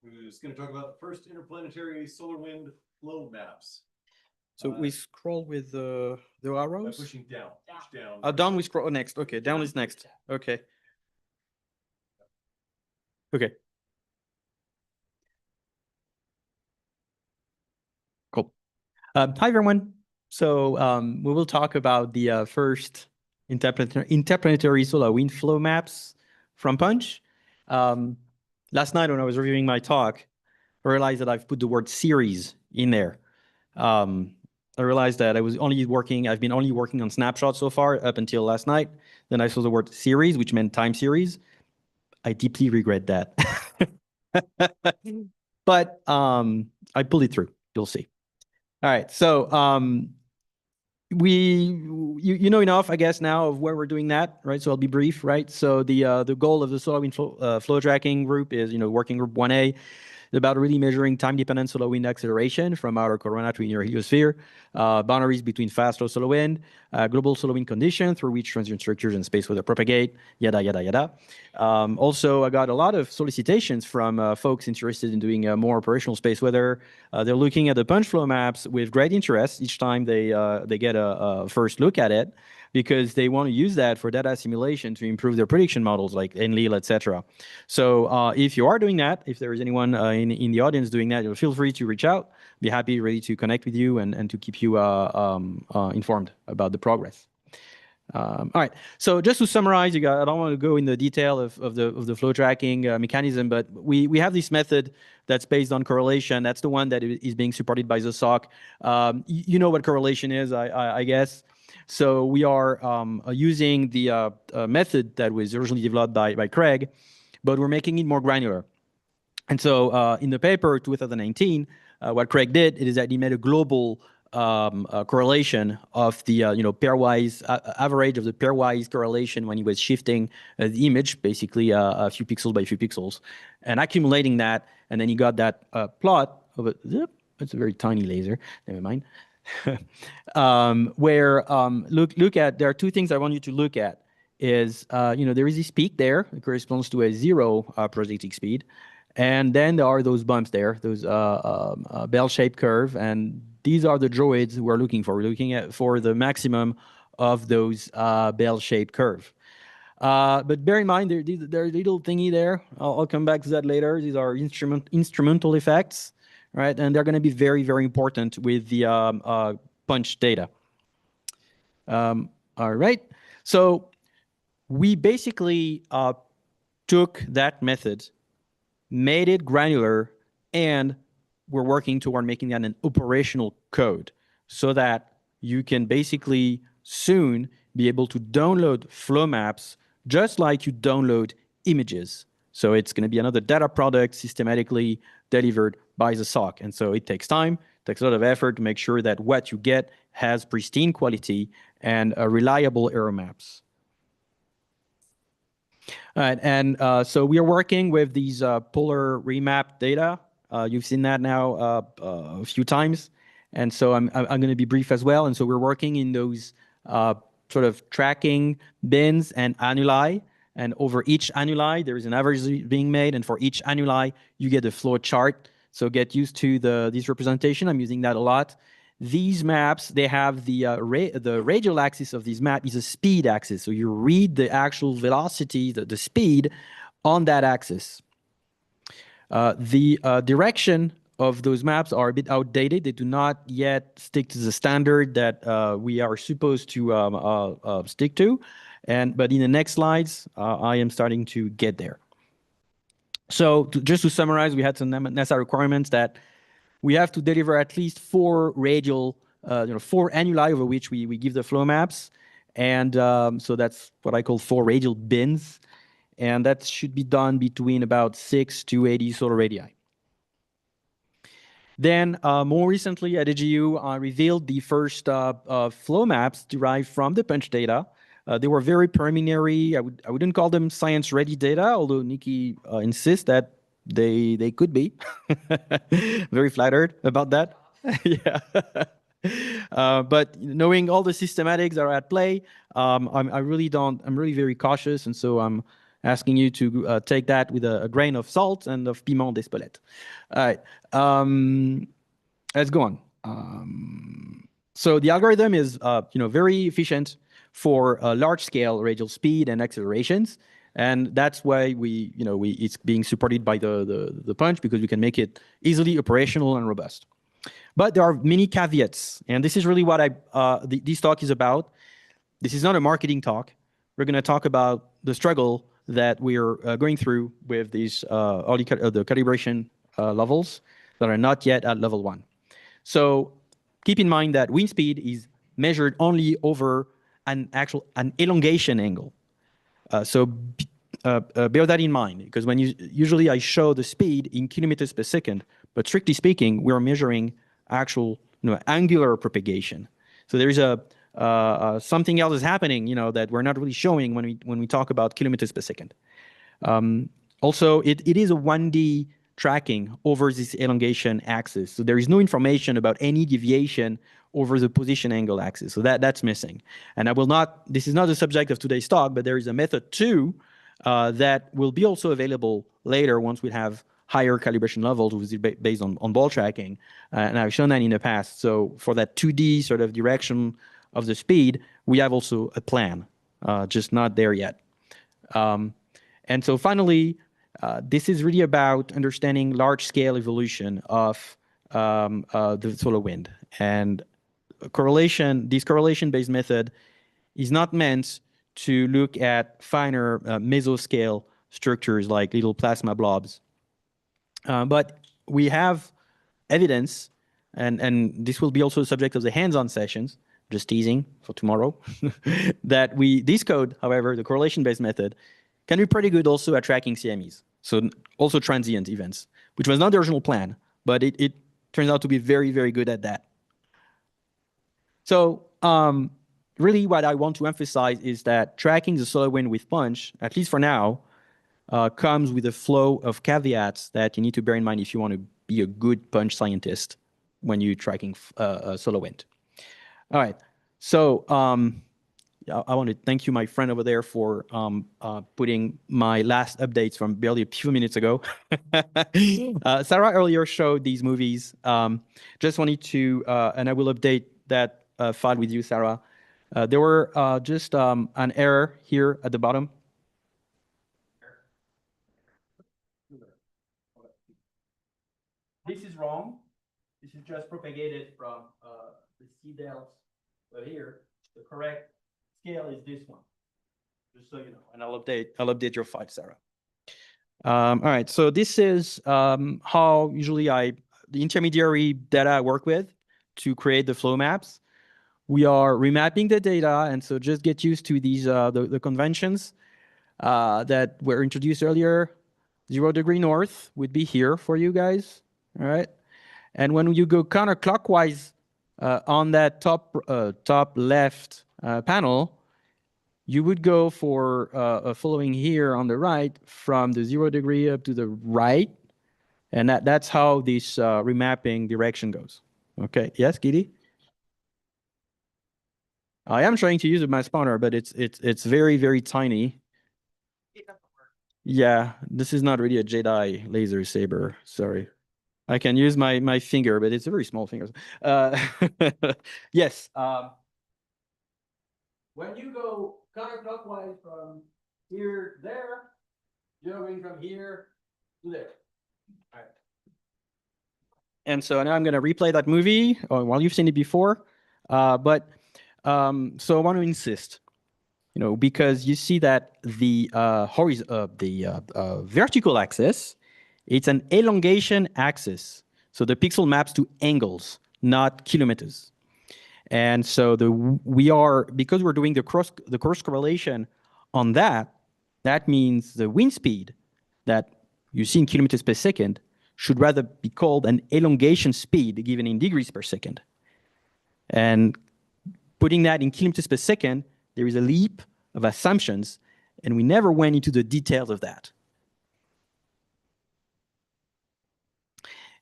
We're just going to talk about the first interplanetary solar wind flow maps. So we scroll with the arrows? By pushing down. Push down. Down we scroll next. Okay, down is next. Okay. Okay. Cool. Hi, everyone. So we will talk about the first interplanetary solar wind flow maps from Punch. Last night when I was reviewing my talk, I realized that I've put the word series in there. I realized that I've been only working on snapshots so far up until last night. Then I saw the word series, which meant time series. I deeply regret that. But I pulled it through. You'll see. All right. So you know enough, I guess, now of where we're doing that, right? So I'll be brief, right? So the goal of the solar wind flow tracking group is, working group 1A. It's about really measuring time-dependent solar wind acceleration from outer corona to inner heliosphere, boundaries between fast, low solar wind, global solar wind condition through which transient structures and space weather propagate, yada, yada, yada. Also, I got a lot of solicitations from folks interested in doing more operational space weather. They're looking at the punch flow maps with great interest each time they get a first look at it, because they want to use that for data simulation to improve their prediction models like Enlil, etc. So if you are doing that, if there is anyone in the audience doing that, feel free to reach out. Be happy, ready to connect with you and to keep you informed about the progress. All right. So just to summarize, I don't want to go in the detail of the flow tracking mechanism, but we have this method that's based on correlation. That's the one that is being supported by the SOC. You know what correlation is, I guess. So we are using the method that was originally developed by Craig, but we're making it more granular. And so in the paper 2019, what Craig did is that he made a global correlation of the pairwise average of the pairwise correlation when he was shifting the image, basically a few pixels by few pixels, and accumulating that, and then he got that plot of a zip. It's a very tiny laser. Never mind. Where look at, there are two things I want you to look at. Is there is this peak there. It corresponds to a 0 projecting speed. And then there are those bumps there, those bell-shaped curve, and these are the droids we're looking for. We're looking at for the maximum of those bell-shaped curve. But bear in mind, there's a little thingy there. I'll come back to that later. These are instrumental effects, right? And they're going to be very, very important with the punch data. All right. So we basically took that method, made it granular, and we're working toward making that an operational code so that you can basically soon be able to download flow maps just like you download images So it's going to be another data product systematically delivered by the SOC. And so it takes time, takes a lot of effort to make sure that what you get has pristine quality and reliable error maps. All right, and so we are working with these polar remap data. You've seen that now a few times. And so I'm going to be brief as well. And so we're working in those sort of tracking bins and annuli. And over each annuli, there is an average being made. And for each annuli, you get a flow chart. So get used to this representation. I'm using that a lot. These maps, they have the radial axis of these map is a speed axis. So you read the actual velocity, the speed on that axis. The direction of those maps are a bit outdated. They do not yet stick to the standard that we are supposed to stick to. But in the next slides, I am starting to get there. So just to summarize, we had some NASA requirements that we have to deliver at least 4 radial, 4 annuli over which we give the flow maps. And so that's what I call 4 radial bins. And that should be done between about 6 to 80 solar radii. Then more recently at AGU, I revealed the first flow maps derived from the punch data. They were very preliminary. I wouldn't call them science-ready data, although Nikki insists that they could be. Very flattered about that. Yeah. But knowing all the systematics that are at play, I'm really very cautious, and so I'm asking you to take that with a grain of salt and of piment d'Espelette. All right, let's go on. So the algorithm is very efficient for large-scale radial speed and accelerations, and that's why it's being supported by the punch, because we can make it easily operational and robust. But there are many caveats, and this is really what this talk is about. This is not a marketing talk. We're going to talk about the struggle that we're going through with these the calibration levels that are not yet at level 1. So keep in mind that wind speed is measured only over an elongation angle. So bear that in mind, because when usually I show the speed in kilometers per second, but strictly speaking, we're measuring actual angular propagation. So there is something else is happening, that we're not really showing when we talk about kilometers per second. Also, it is a 1D tracking over this elongation axis. So there is no information about any deviation over the position angle axis. So that's missing. And this is not the subject of today's talk, but there is a method 2 that will be also available later once we have higher calibration levels, which is based on ball tracking. And I've shown that in the past. So for that 2D sort of direction of the speed, we have also a plan, just not there yet. And so finally, this is really about understanding large-scale evolution of the solar wind. And this correlation-based method is not meant to look at finer mesoscale structures like little plasma blobs. But we have evidence, and this will be also the subject of the hands-on sessions, just teasing for tomorrow, that this code, however, the correlation-based method, can be pretty good also at tracking CMEs. So also transient events, which was not the original plan, but it turns out to be very, very good at that. So really what I want to emphasize is that tracking the solar wind with punch, at least for now, comes with a flow of caveats that you need to bear in mind if you want to be a good punch scientist when you're tracking solar wind. All right, so I want to thank you, my friend over there, for putting my last updates from barely a few minutes ago. Sarah earlier showed these movies. Just wanted to, and I will update that file with you, Sarah. There were just an error here at the bottom. This is wrong. This is just propagated from the C delta. But here, the correct scale is this one, just so you know. And I'll update your file, Sarah. All right, so this is how usually the intermediary data I work with to create the flow maps. We are remapping the data, and so just get used to these the conventions that were introduced earlier. 0 degree north would be here for you guys, all right? And when you go counterclockwise on that top left panel, you would go for following here on the right from the 0 degree up to the right. And that's how this remapping direction goes. Okay, yes, Giddy? I am trying to use my spawner, but it's very, very tiny. Yeah, this is not really a Jedi laser saber, sorry. I can use my finger, but it's a very small finger. Yes. When you go counterclockwise from here to there, you're going from here to there. All right. And so now I'm going to replay that movie. Well, you've seen it before, so I want to insist, because you see that the vertical axis, it's an elongation axis. So the pixel maps to angles, not kilometers. And so because we're doing the cross correlation on that means the wind speed that you see in kilometers per second should rather be called an elongation speed given in degrees per second. And putting that in kilometers per second, there is a leap of assumptions, and we never went into the details of that.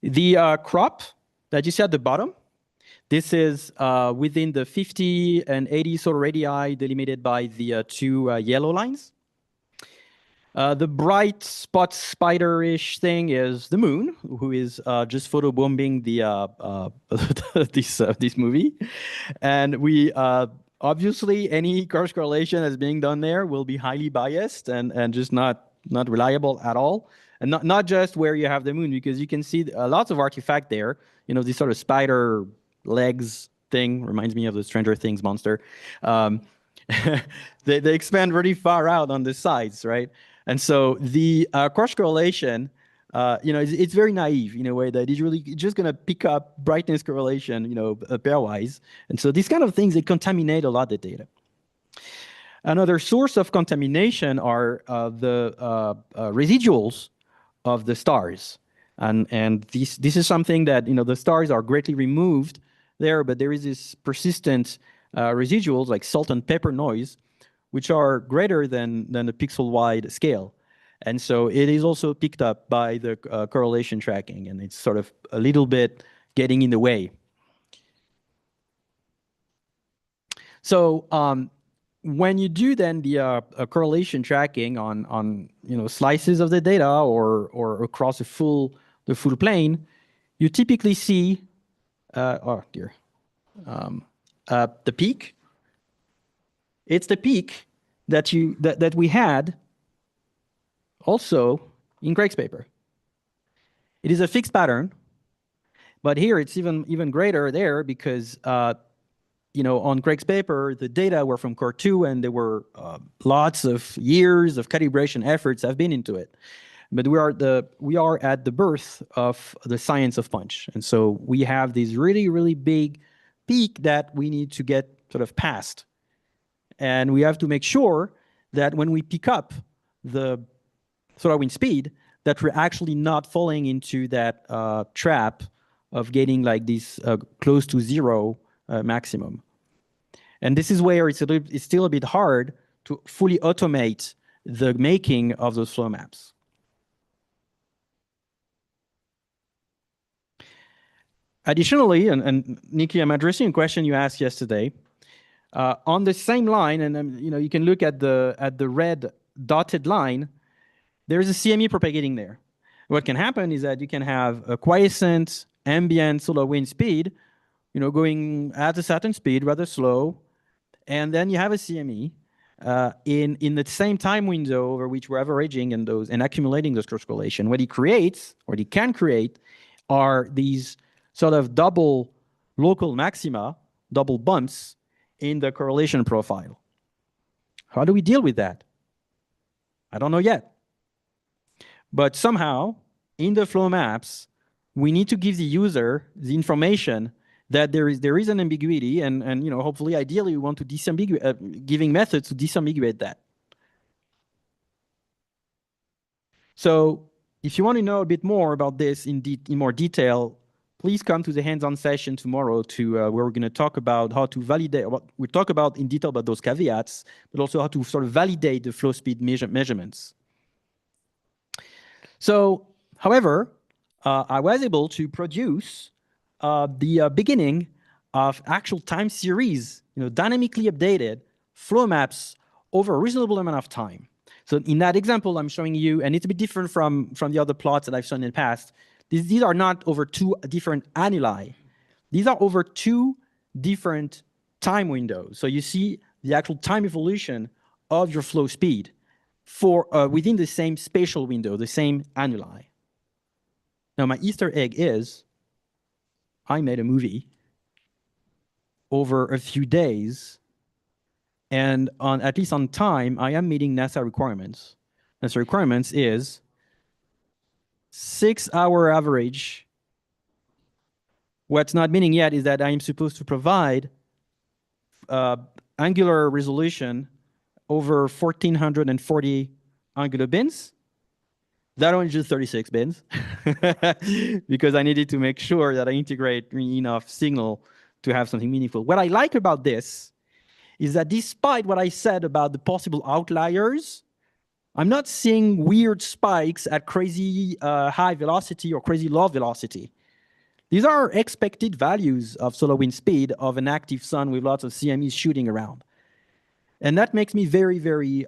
The crop that you see at the bottom, this is within the 50 and 80 solar radii delimited by the two yellow lines. The bright spot spider-ish thing is the moon, who is just photobombing this movie. And we obviously any cross correlation that's being done there will be highly biased and just not reliable at all. And not just where you have the moon, because you can see lots of artifact there. This sort of spider legs thing reminds me of the Stranger Things monster. They expand really far out on the sides, right? And so the cross correlation, it's very naive in a way that it's really just going to pick up brightness correlation, pairwise. And so these kind of things, they contaminate a lot of the data. Another source of contamination are the residuals of the stars. And this is something that, the stars are greatly removed there, but there is this persistent residuals like salt and pepper noise, which are greater than the pixel-wide scale. And so it is also picked up by the correlation tracking, and it's sort of a little bit getting in the way. So when you do then the correlation tracking on slices of the data or across the full plane, you typically see the peak. It's the peak that we had also in Craig's paper. It is a fixed pattern, but here it's even greater there because on Craig's paper the data were from core 2 and there were lots of years of calibration efforts have been into it. But we are at the birth of the science of punch, and so we have this really big peak that we need to get sort of past. And we have to make sure that when we pick up the solar wind speed, that we're actually not falling into that trap of getting like this close to zero maximum. And this is where it's still a bit hard to fully automate the making of those flow maps. Additionally, and Nikki, I'm addressing a question you asked yesterday. On the same line, and you can look at the red dotted line, there is a CME propagating there. What can happen is that you can have a quiescent ambient solar wind speed, going at a certain speed, rather slow, and then you have a CME in the same time window over which we're averaging and accumulating those cross correlation. What it creates, or it can create, are these sort of double local maxima, double bumps in the correlation profile. How do we deal with that? I don't know yet. But somehow, in the flow maps, we need to give the user the information that there is an ambiguity, and hopefully, ideally, we want to giving methods to disambiguate that. So if you want to know a bit more about this in more detail, please come to the hands-on session tomorrow to where we're going to talk about how to validate. We'll talk about in detail about those caveats, but also how to sort of validate the flow speed measurements. So, however, I was able to produce the beginning of actual time series, dynamically updated flow maps over a reasonable amount of time. So in that example I'm showing you, and it's a bit different from the other plots that I've shown in the past, these are not over 2 different annuli. These are over 2 different time windows. So you see the actual time evolution of your flow speed for within the same spatial window, the same annuli. Now my Easter egg is I made a movie over a few days, and at least on time, I am meeting NASA requirements. NASA requirements is 6-hour average. What's not meaning yet is that I am supposed to provide angular resolution over 1440 angular bins. That only just 36 bins because I needed to make sure that I integrate enough signal to have something meaningful. What I like about this is that despite what I said about the possible outliers, I'm not seeing weird spikes at crazy high velocity or crazy low velocity. These are expected values of solar wind speed of an active sun with lots of CMEs shooting around. And that makes me very, very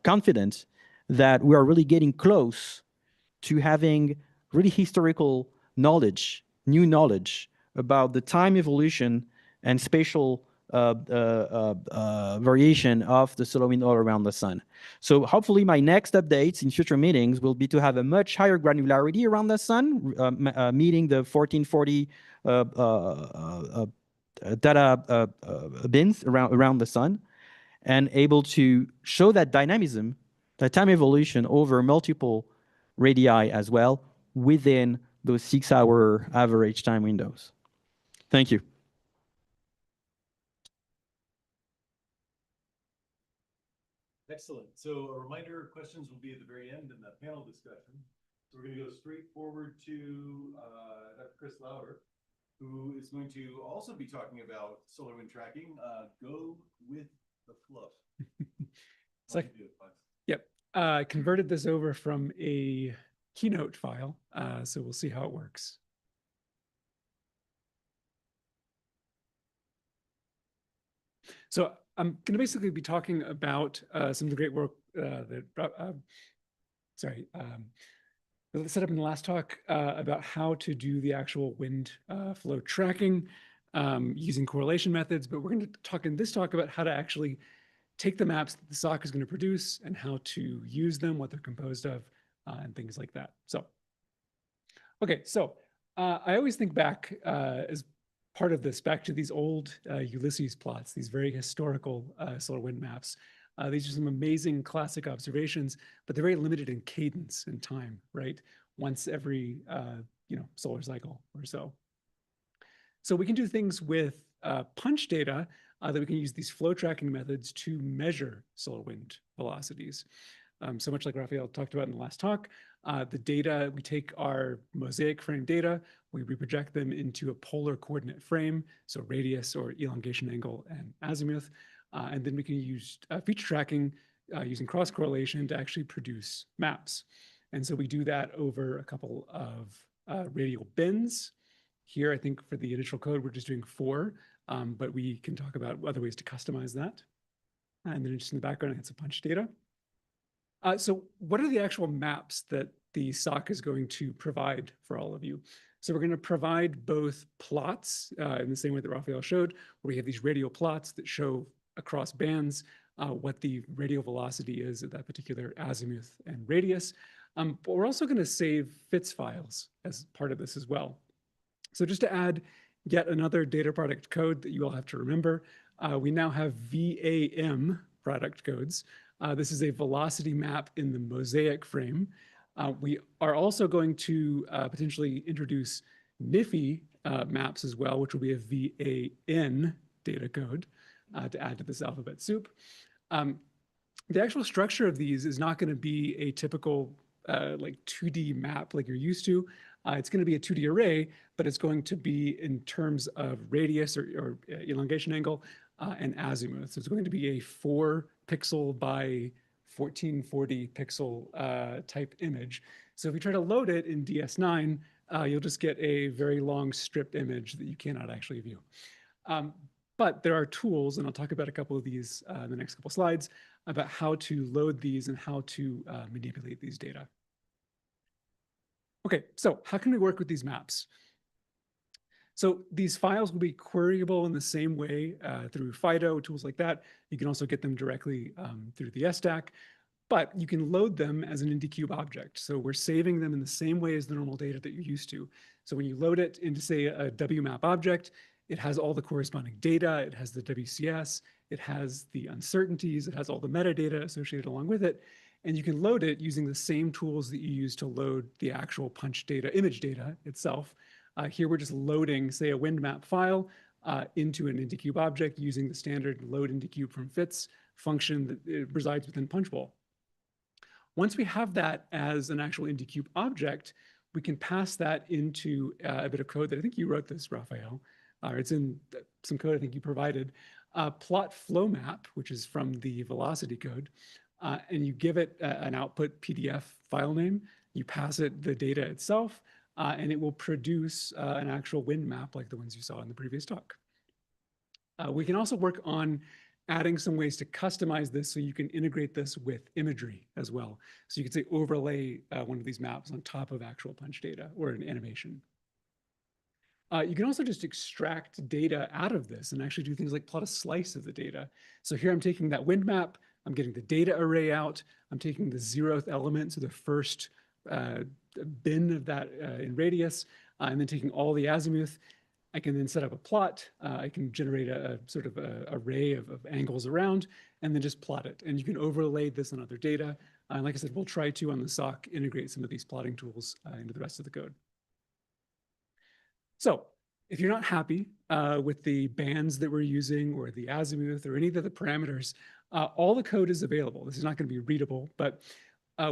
confident that we are really getting close to having really historical knowledge, new knowledge about the time evolution and spatial variation of the solar wind all around the sun. So hopefully my next updates in future meetings will be to have a much higher granularity around the sun, meeting the 1440 data bins around the sun, and able to show that dynamism, that time evolution over multiple radii as well within those 6-hour average time windows. Thank you. Excellent. So a reminder, questions will be at the very end in the panel discussion. So we're going to go straight forward to Dr. Chris Lauder, who is going to also be talking about solar wind tracking. Go with the flow. Yep. I converted this over from a Keynote file, so we'll see how it works. So I'm going to basically be talking about some of the great work that set up in the last talk about how to do the actual wind flow tracking using correlation methods. But we're going to talk in this talk about how to actually take the maps that the SOC is going to produce and how to use them, what they're composed of, and things like that. So, okay, so I always think back as part of this back to these old Ulysses plots, these very historical solar wind maps. These are some amazing classic observations, but they're very limited in cadence and time, right? Once every solar cycle or so. So we can do things with punch data that we can use these flow tracking methods to measure solar wind velocities. So much like Raphael talked about in the last talk, the data, we take our mosaic frame data, we reproject them into a polar coordinate frame, so radius or elongation angle and azimuth, and then we can use feature tracking using cross correlation to actually produce maps. And so we do that over a couple of radial bins. Here, I think for the initial code, we're just doing 4, but we can talk about other ways to customize that. And then just in the background, I had some punch data. So what are the actual maps that the SOC is going to provide for all of you? So we're going to provide both plots in the same way that Raphael showed, where we have these radial plots that show across bands what the radial velocity is at that particular azimuth and radius. But we're also going to save FITS files as part of this as well. So just to add yet another data product code that you all have to remember, we now have VAM product codes. This is a velocity map in the mosaic frame. We are also going to potentially introduce NIFI maps as well, which will be a VAN data code to add to this alphabet soup. The actual structure of these is not going to be a typical like 2D map like you're used to. It's going to be a 2D array, but it's going to be in terms of radius or elongation angle and azimuth. So it's going to be a 4 pixel by 1440 pixel type image. So if you try to load it in DS9, you'll just get a very long stripped image that you cannot actually view. But there are tools, and I'll talk about a couple of these in the next couple slides, about how to load these and how to manipulate these data. Okay, so how can we work with these maps? So these files will be queryable in the same way through Fido, tools like that. You can also get them directly through the STAC, but you can load them as an IndyCube object. So we're saving them in the same way as the normal data that you're used to. So when you load it into, say, a WMAP object, it has all the corresponding data, it has the WCS, it has the uncertainties, it has all the metadata associated along with it. And you can load it using the same tools that you use to load the actual punch data, image data itself. Here we're just loading, say, a wind map file into an IndyCube object using the standard load IndyCube from FITS function that resides within Punchbowl. Once we have that as an actual IndyCube object, we can pass that into a bit of code that I think you wrote this, Raphael, or it's in some code I think you provided, plot flow map, which is from the velocity code, and you give it an output PDF file name, you pass it the data itself, and it will produce an actual wind map like the ones you saw in the previous talk. We can also work on adding some ways to customize this so you can integrate this with imagery as well. So you could say overlay one of these maps on top of actual punch data or an animation. You can also just extract data out of this and actually do things like plot a slice of the data. So here I'm taking that wind map, I'm getting the data array out, I'm taking the 0th element, so the first bin of that in radius, and then taking all the azimuth. I can then set up a plot. I can generate a sort of array of angles around and then just plot it. And you can overlay this on other data. And like I said, we'll try to on the SOC integrate some of these plotting tools into the rest of the code. So if you're not happy with the bands that we're using or the azimuth or any of the parameters, all the code is available. This is not going to be readable, but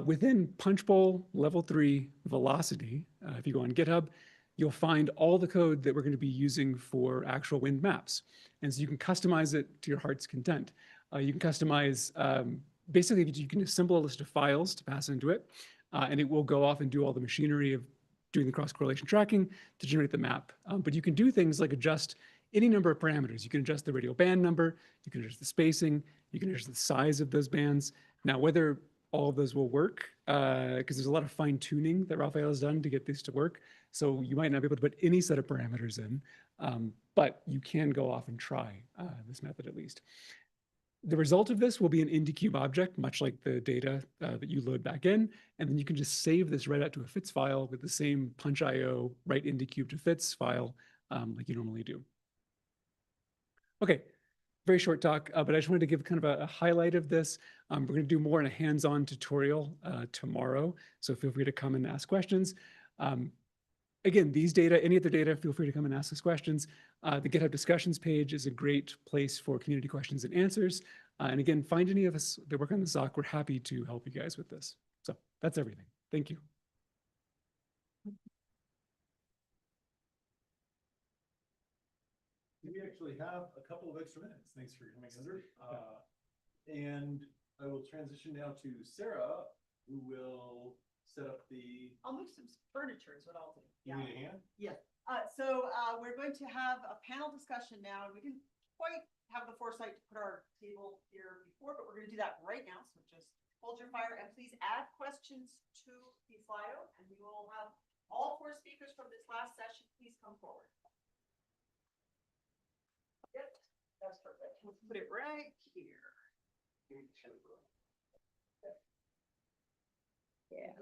within Punchbowl level 3 velocity, if you go on GitHub, you'll find all the code that we're going to be using for actual wind maps. And so you can customize it to your heart's content. You can customize, basically you can assemble a list of files to pass into it, and it will go off and do all the machinery of doing the cross-correlation tracking to generate the map. But you can do things like adjust any number of parameters. You can adjust the radial band number, you can adjust the spacing, you can adjust the size of those bands. Now, whether all of those will work, because there's a lot of fine tuning that Raphael has done to get this to work. So you might not be able to put any set of parameters in, but you can go off and try this method at least. The result of this will be an IndyCube object, much like the data that you load back in, and then you can just save this right out to a FITS file with the same punch.io write IndyCube to FITS file like you normally do. Okay, very short talk, but I just wanted to give kind of a highlight of this. We're going to do more in a hands-on tutorial tomorrow, so feel free to come and ask questions. Again, these data, any other data, feel free to come and ask us questions. The GitHub discussions page is a great place for community questions and answers. And again, find any of us that work on the SOC. We're happy to help you guys with this. So that's everything. Thank you. We actually have a couple of extra minutes. Thanks for coming under. And I will transition now to Sarah, who will set up the. I'll move some furniture is what I'll do. You need a hand? Yeah. So we're going to have a panel discussion now. We didn't quite have the foresight to put our table here before, but we're going to do that right now. So just hold your fire and please add questions to the Slido, and we will have all 4 speakers from this last session. Please come forward. Yep, that's perfect. We'll put it right here. Yeah.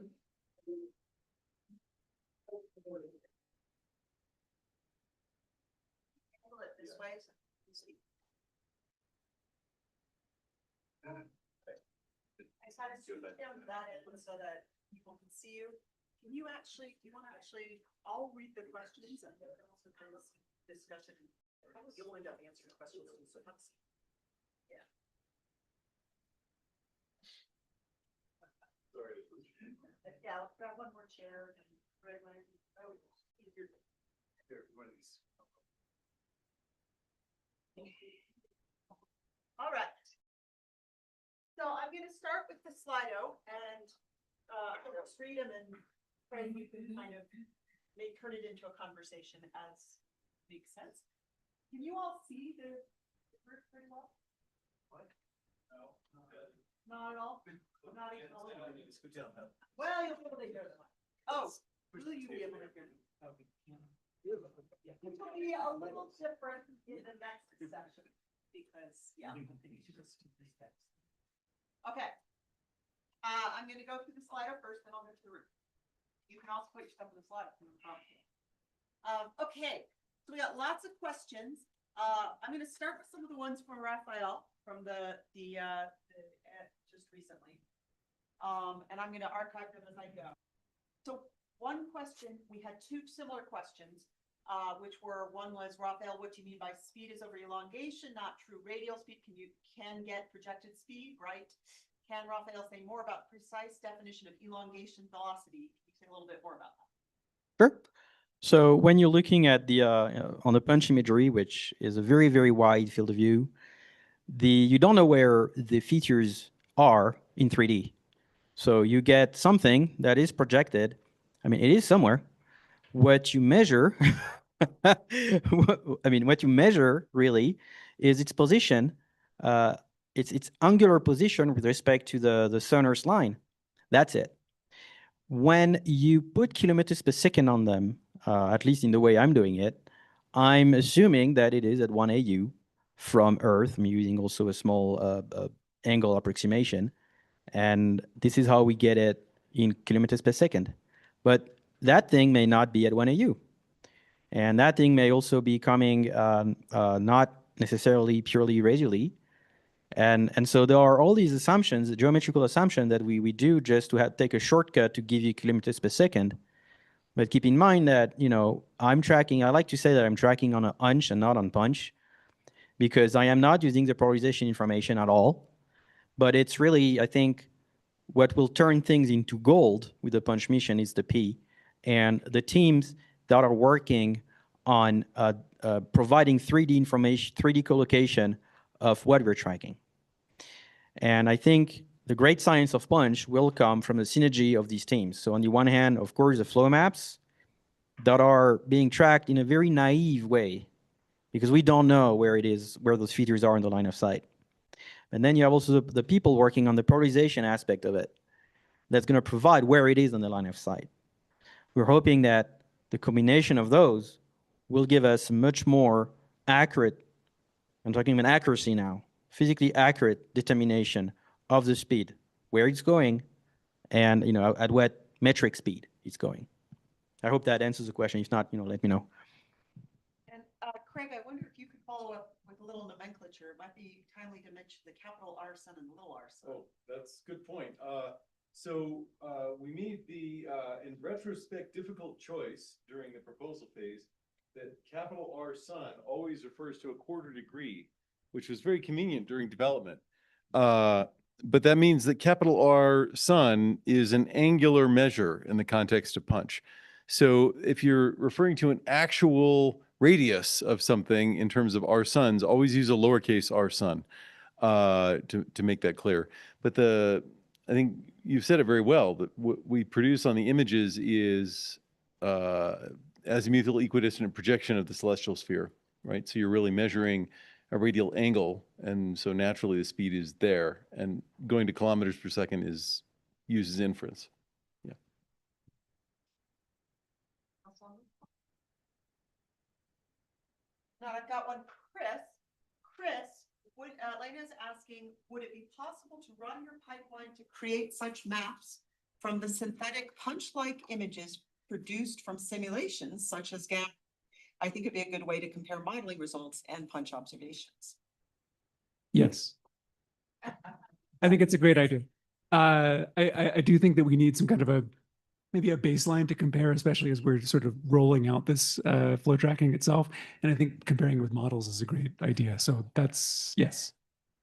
Handle it this way so you can see. I just had to zoom down to that end so that people can see you. Can you actually, do you want to actually, I'll read the questions and then also kind of discussion. You'll end up answering questions. So let's, yeah. Yeah, let's grab one more chair and. All right. So I'm gonna start with the Slido and, I'm gonna read them and Craig, you can kind of turn it into a conversation as makes sense. Can you all see the group pretty well? What? No. Not at all? Not even a little? Well, you'll be able to hear them. Oh, will you be able to hear them? It will be a little different in the next session because, yeah. Okay. I'm gonna go through the Slido first, then I'll go to the room. You can also put your stuff in the Slido. Okay, so we got lots of questions. I'm gonna start with some of the ones from Raphael from the just recently. And I'm gonna archive them as I go. So one question, we had two similar questions, which were, one was, Raphael, what do you mean by speed is over elongation, not true radial speed? Can get projected speed, right? Can Raphael say more about precise definition of elongation velocity? Can you say a little bit more about that? Sure. So when you're looking at the on the punch imagery, which is a very, very wide field of view, you don't know where the features are in 3D. So you get something that is projected. I mean, it is somewhere. What you measure, what you measure really is its position, its angular position with respect to the sun Earth line. That's it. When you put kilometers per second on them, at least in the way I'm doing it, I'm assuming that it is at 1 AU from Earth. I'm using also a small angle approximation. And this is how we get it in kilometers per second. But that thing may not be at 1 AU. And that thing may also be coming not necessarily purely radially. And so there are all these assumptions, the geometrical assumption that we do just to take a shortcut to give you kilometers per second. But keep in mind that, I'm tracking, I like to say that I'm tracking on a hunch and not on punch, because I am not using the polarization information at all. But it's really, I think, what will turn things into gold with the punch mission is the P. And the teams that are working on providing 3D information, 3D collocation of what we're tracking. And I think the great science of punch will come from the synergy of these teams. So on the one hand, of course, the flow maps that are being tracked in a very naive way, because we don't know where those features are in the line of sight. And then you have also the people working on the polarization aspect of it that's going to provide where it is on the line of sight. We're hoping that the combination of those will give us much more accurate, I'm talking about accuracy now, physically accurate determination of the speed, where it's going, and at what metric speed it's going. I hope that answers the question. If not, let me know. And Craig, I wonder if you could follow up with a little nomenclature. It might be timely to mention the capital R sun and little r sun. Oh, that's a good point. So we made the, in retrospect, difficult choice during the proposal phase that capital R sun always refers to a quarter degree, which was very convenient during development. But that means that capital R sun is an angular measure in the context of punch. So if you're referring to an actual radius of something in terms of R suns, always use a lowercase r sun to make that clear. But I think you've said it very well, that what we produce on the images is azimuthal equidistant projection of the celestial sphere, right? So you're really measuring a radial angle, and so naturally the speed is there, and going to kilometers per second uses inference. Yeah. Now I've got one, Chris. Lena is asking, would it be possible to run your pipeline to create such maps from the synthetic punch-like images produced from simulations such as GAP? I think it'd be a good way to compare modeling results and punch observations. Yes. I think it's a great idea. I do think that we need some kind of maybe a baseline to compare, especially as we're sort of rolling out this flow tracking itself. And I think comparing with models is a great idea. So that's, yes.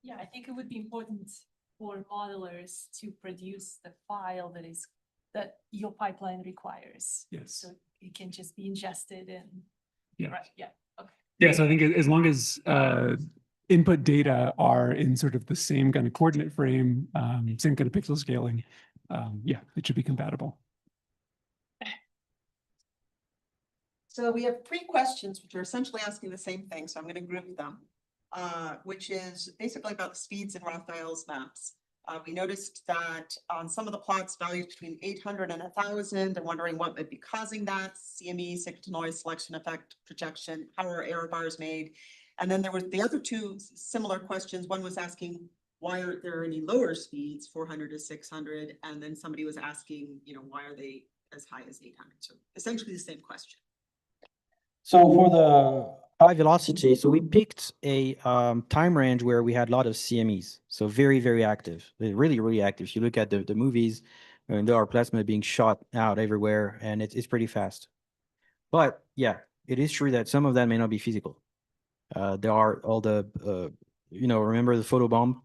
Yeah, I think it would be important for modelers to produce the file that is that your pipeline requires. Yes. So it can just be ingested and. Yeah. Right, yeah, okay. Yeah, so I think as long as input data are in sort of the same kind of coordinate frame, same kind of pixel scaling, yeah, it should be compatible. So we have 3 questions, which are essentially asking the same thing, so I'm gonna group them. Which is basically about the speeds in Raphael's maps. We noticed that on some of the plots, values between 800 and 1,000, and wondering what might be causing that, CME, signal to noise, selection effect, projection, how are error bars made? And then there were the other 2 similar questions. One was asking, why aren't there any lower speeds, 400 to 600? And then somebody was asking, why are they as high as 800? So essentially the same question. So for the high velocity, so we picked a time range where we had a lot of CMEs. So very, very active. They're really, really active. If you look at the movies, and there are plasma being shot out everywhere, and it's pretty fast. But yeah, it is true that some of that may not be physical. There are all the, remember the photobomb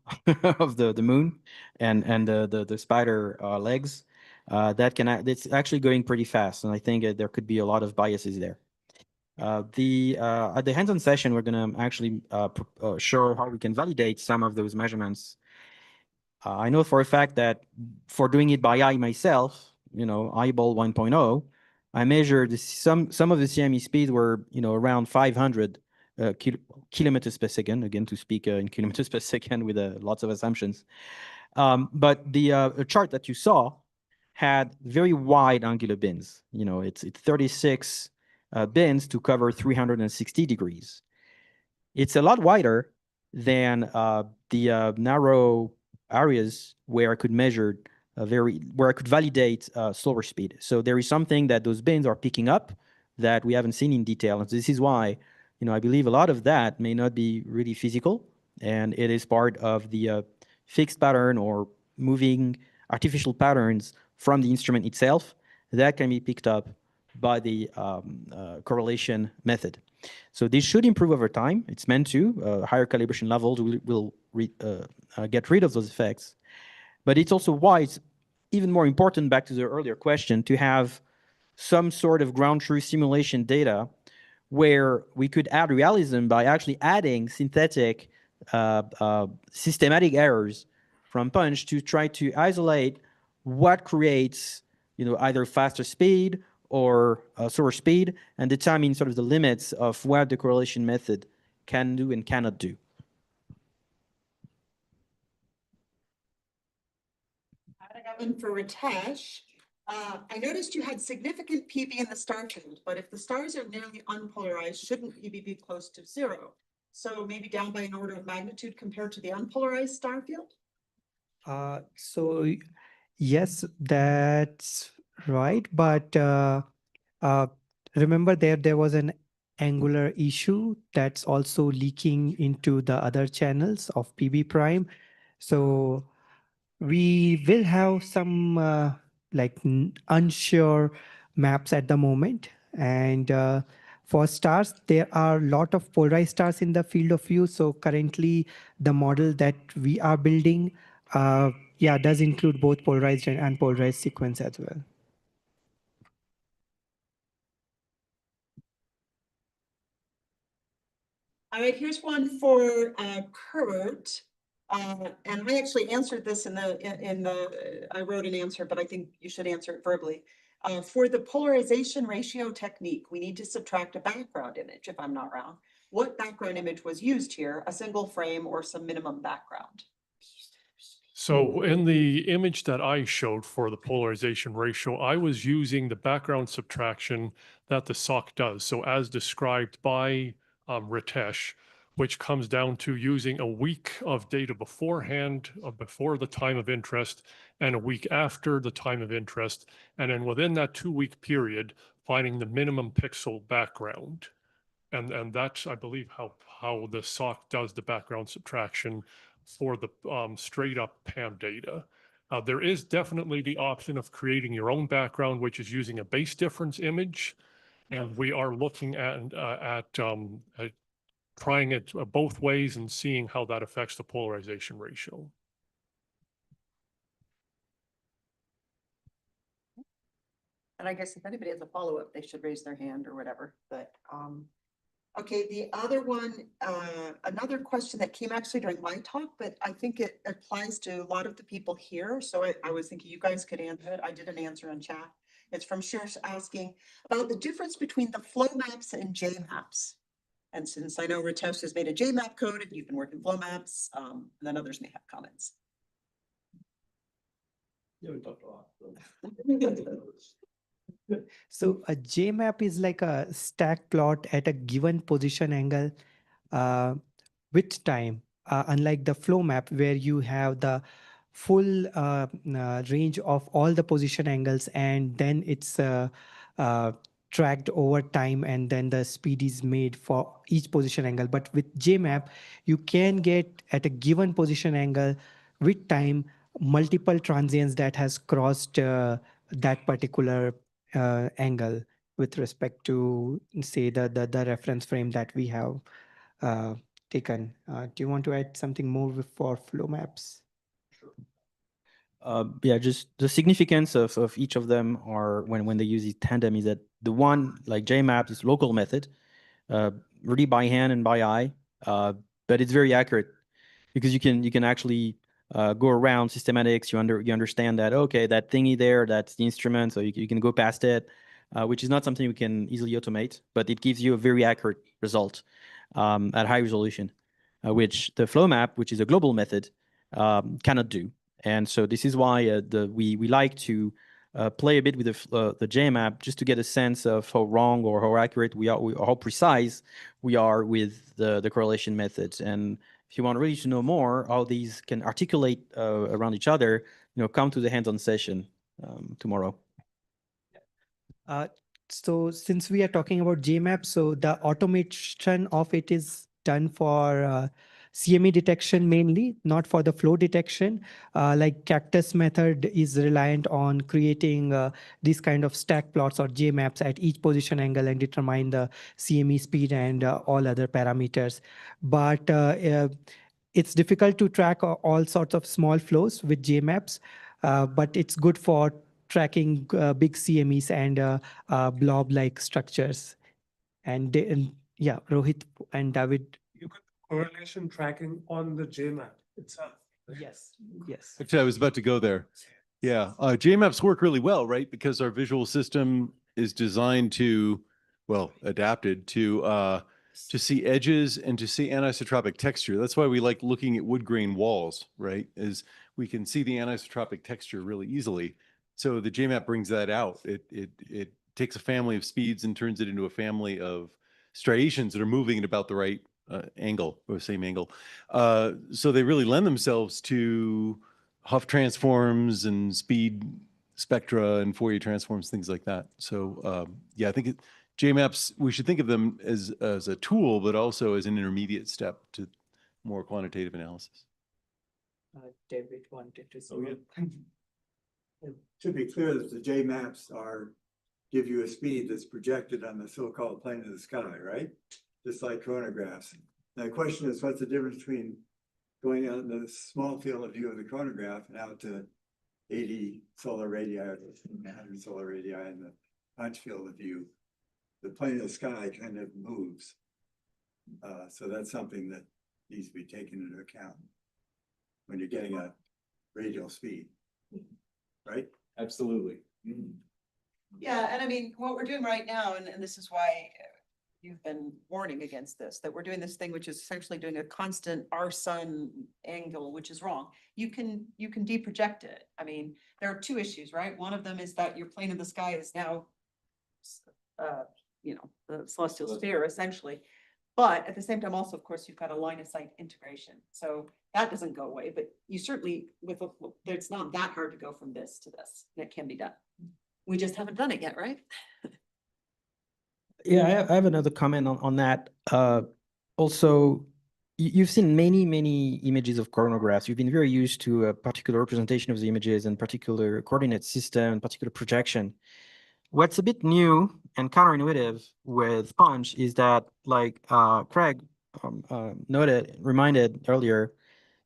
of the moon and the spider legs? It's actually going pretty fast. And I think there could be a lot of biases there. At the hands-on session, we're going to actually show how we can validate some of those measurements. I know for a fact that for doing it by eye myself, eyeball 1.0, I measured some of the CME speed were, around 500 kilometers per second, again, to speak in kilometers per second with lots of assumptions. But the chart that you saw had very wide angular bins. It's 36 bins to cover 360 degrees. It's a lot wider than the narrow areas where I could measure where I could validate slower speed. So there is something that those bins are picking up that we haven't seen in detail. And this is why, I believe a lot of that may not be really physical, and it is part of the fixed pattern or moving artificial patterns from the instrument itself that can be picked up by the correlation method. So this should improve over time. It's meant to. Higher calibration levels will get rid of those effects. But it's also why it's even more important, back to the earlier question, to have some sort of ground truth simulation data where we could add realism by actually adding synthetic systematic errors from punch to try to isolate what creates either faster speed or slower speed, and determine sort of the limits of what the correlation method can do and cannot do. I got one for Ritesh. I noticed you had significant PV in the star field, but if the stars are nearly unpolarized, shouldn't PV be close to 0? So maybe down by an order of magnitude compared to the unpolarized star field? So yes, that's right. But remember there was an angular issue that's also leaking into the other channels of PB prime. So we will have some unsure maps at the moment. And for stars, there are a lot of polarized stars in the field of view. So currently the model that we are building, does include both polarized and unpolarized sequence as well. All right, here's one for Kurt. And I actually answered this I wrote an answer, but I think you should answer it verbally. For the polarization ratio technique, we need to subtract a background image, if I'm not wrong. What background image was used here? A single frame or some minimum background? So in the image that I showed for the polarization ratio, I was using the background subtraction that the SOC does. So as described by Ritesh, which comes down to using a week of data beforehand, before the time of interest, and a week after the time of interest. And then within that 2-week period, finding the minimum pixel background. And that's, I believe, how the SOC does the background subtraction for the straight up PAM data. There is definitely the option of creating your own background, which is using a base difference image. And we are looking at trying it both ways and seeing how that affects the polarization ratio. And I guess if anybody has a follow-up, they should raise their hand or whatever, but, okay, the other one, another question that came actually during my talk, but I think it applies to a lot of the people here. So I was thinking you guys could answer it. I did an answer in chat. It's from Sheriff asking about the difference between the flow maps and J maps. And since I know Ritesh has made a J map code and you've been working flow maps, and then others may have comments. Yeah, we talked a lot. So a J map is like a stack plot at a given position angle with time, unlike the flow map where you have the full range of all the position angles, and then it's tracked over time, and then the speed is made for each position angle. But with J map, you can get at a given position angle with time multiple transients that has crossed that particular angle with respect to, say, the reference frame that we have taken. Do you want to add something more for flow maps? Yeah, just the significance of each of them are when they use it tandem is that the one like JMap is local method, really by hand and by eye, but it's very accurate because you can actually go around systematics. You understand that, okay, that thingy there, that's the instrument, so you can go past it, which is not something we can easily automate, but it gives you a very accurate result at high resolution, which the flow map, which is a global method, cannot do. And so this is why we like to play a bit with the JMap just to get a sense of how wrong or how accurate we are, or how precise we are with the correlation methods. And if you want really to know more how these can articulate around each other, come to the hands-on session tomorrow. So since we are talking about JMap, so the automation of it is done for CME detection mainly, not for the flow detection. Like Cactus method is reliant on creating these kind of stack plots or JMaps at each position angle and determine the CME speed and all other parameters. But it's difficult to track all sorts of small flows with JMaps, but it's good for tracking big CMEs and blob-like structures. And yeah, Rohit and David. Correlation tracking on the JMap itself. Yes. Yes. Actually, I was about to go there. Yeah, JMaps work really well, right? Because our visual system is designed to, well, adapted to see edges and to see anisotropic texture. That's why we like looking at wood grain walls, right? Is we can see the anisotropic texture really easily. So the JMap brings that out. It takes a family of speeds and turns it into a family of striations that are moving at about the right angle or same angle. So they really lend themselves to Huff transforms and speed spectra and Fourier transforms, things like that. So yeah, I think JMaps, we should think of them as a tool, but also as an intermediate step to more quantitative analysis. David wanted to say. To be clear, that the J maps give you a speed that's projected on the so-called plane of the sky, right? Just like chronographs. Now, the question is, what's the difference between going out in the small field of view of the chronograph and out to 80 solar radii or 100 solar radii in the punch field of view? The plane of the sky kind of moves. So that's something that needs to be taken into account when you're getting a radial speed. Right? Absolutely. Yeah, and I mean, what we're doing right now, and this is why you've been warning against this, that we're doing this thing, which is essentially doing a constant R-sun angle, which is wrong. You can deproject it. I mean, there are two issues, right? One of them is that your plane of the sky is now, the celestial sphere essentially. But at the same time, also, of course, you've got a line of sight integration. So that doesn't go away, but you certainly, it's not that hard to go from this to this. That can be done. We just haven't done it yet, right? Yeah, I have another comment on that. Also, you've seen many images of coronagraphs. You've been very used to a particular representation of the images and particular coordinate system, particular projection. What's a bit new and counterintuitive with Punch is that, like Craig reminded earlier,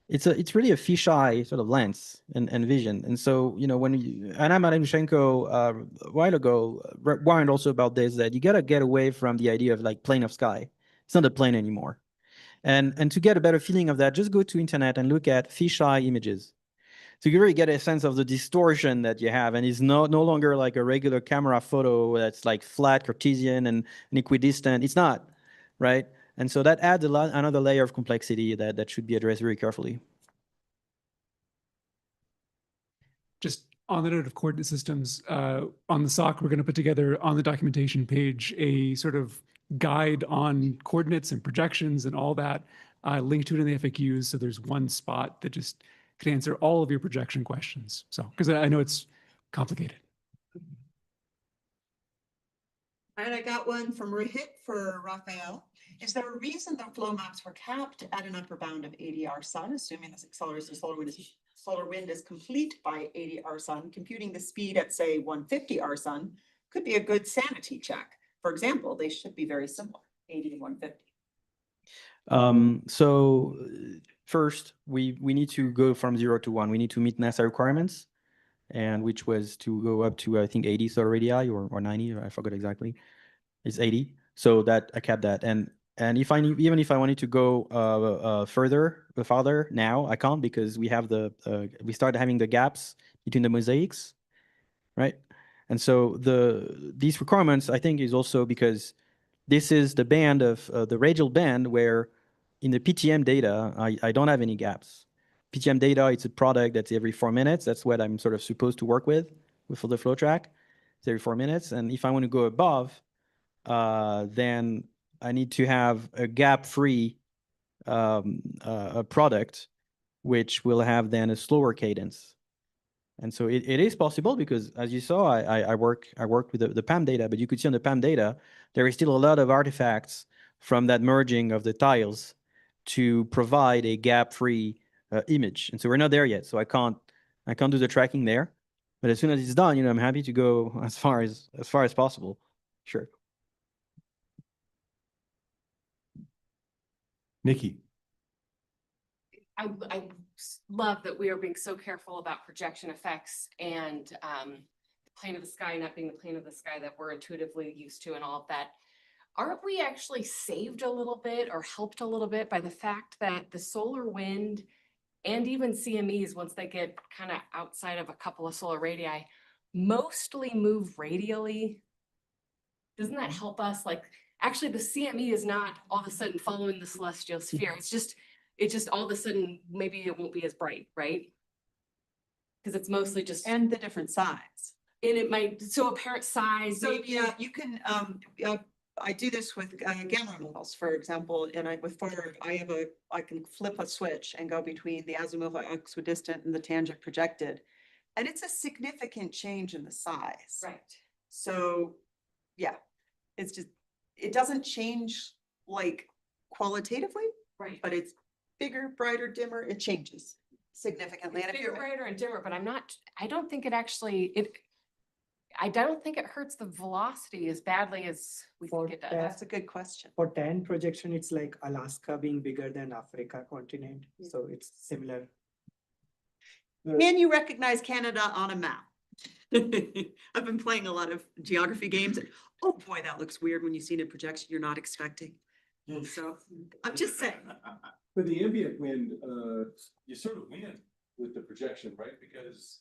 it's really a fisheye sort of lens and vision. And so, you know, when Anna Malenushenko a while ago warned also about this, that you gotta get away from the idea of like plane of sky. It's not a plane anymore. And to get a better feeling of that, just go to internet and look at fisheye images. So you really get a sense of the distortion that you have, and it's no longer like a regular camera photo that's like flat, Cartesian, and equidistant. It's not, right? And so that adds another layer of complexity that should be addressed very carefully. Just on the note of coordinate systems, on the SOC, we're going to put together on the documentation page a sort of guide on coordinates and projections and all that, linked to it in the FAQs. So there's one spot that just can answer all of your projection questions. So, because I know it's complicated. All right, I got one from Rohit for Raphael. Is there a reason the flow maps were capped at an upper bound of 80 R sun, assuming this accelerates the solar wind is complete by 80 R sun? Computing the speed at, say, 150 R sun could be a good sanity check. For example, they should be very similar, 80 and 150. So first, we need to go from 0 to 1. We need to meet NASA requirements, and which was to go up to, I think, 80 solar radii or 90, I forgot exactly. It's 80. So that I kept that. And if even if I wanted to go farther now, I can't, because we have we started having the gaps between the mosaics, right? And so these requirements, I think, is also because this is the band of the radial band where in the PTM data, I don't have any gaps. PTM data, it's a product that's every 4 minutes. That's what I'm sort of supposed to work with for the flow track. It's every 4 minutes. And if I want to go above, then I need to have a gap-free product, which will have then a slower cadence. And so it is possible, because as you saw, I worked with the PAM data, but you could see on the PAM data, there is still a lot of artifacts from that merging of the tiles to provide a gap-free image. And so we're not there yet. So I can't do the tracking there. But as soon as it's done, you know, I'm happy to go as far as possible. Sure. Nikki. I love that we are being so careful about projection effects and the plane of the sky not being the plane of the sky that we're intuitively used to and all of that. Aren't we actually saved a little bit or helped a little bit by the fact that the solar wind and even CMEs, once they get kind of outside of a couple of solar radii, mostly move radially? Doesn't that help us? Like, actually, the CME is not all of a sudden following the celestial sphere. It's just all of a sudden, maybe it won't be as bright, right? Because it's mostly just. And the different size. And it might, so apparent size. So yeah, you can, I do this with gamma models, for example, and with forward, I can flip a switch and go between the azimuthal equidistant and the tangent projected. And it's a significant change in the size. Right. So, yeah, it's just, it doesn't change like qualitatively. Right. But it's bigger, brighter, dimmer, it changes significantly. It's bigger, brighter, and dimmer, but I don't think it actually, I don't think it hurts the velocity as badly as we think it does. That's a good question. For TAN projection, it's like Alaska being bigger than Africa continent. So it's similar. Can you recognize Canada on a map? I've been playing a lot of geography games. Oh boy, that looks weird when you see a projection you're not expecting. So I'm just saying. With the ambient wind, you sort of win with the projection, right? Because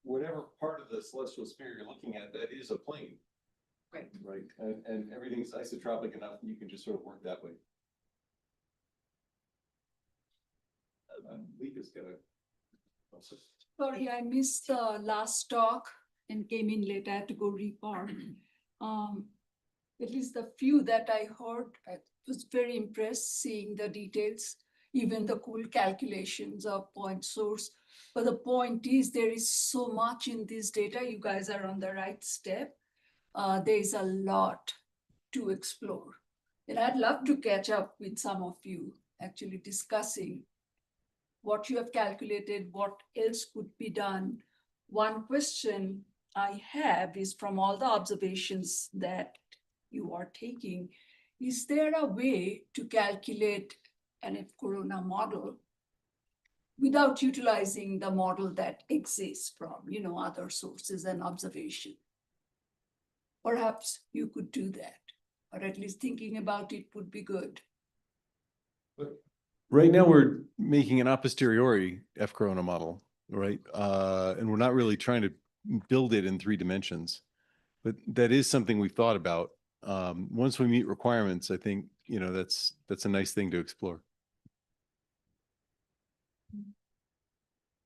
whatever part of the celestial sphere you're looking at, that is a plane. Right. Right. And everything's isotropic enough that you can just sort of work that way. Lika's got a. Sorry, I missed the last talk and came in late. I had to go report. At least the few that I heard, I was very impressed seeing the details, even the cool calculations of point source. But the point is, there is so much in this data. You guys are on the right step. There is a lot to explore. And I'd love to catch up with some of you actually discussing what you have calculated, what else could be done. One question I have is, from all the observations that you are taking, is there a way to calculate an F corona model without utilizing the model that exists from, other sources and observation. Perhaps you could do that, or at least thinking about it would be good. Right now, we're making an a posteriori F corona model, right? And we're not really trying to build it in 3 dimensions, but that is something we've thought about. Once we meet requirements, I think, that's a nice thing to explore.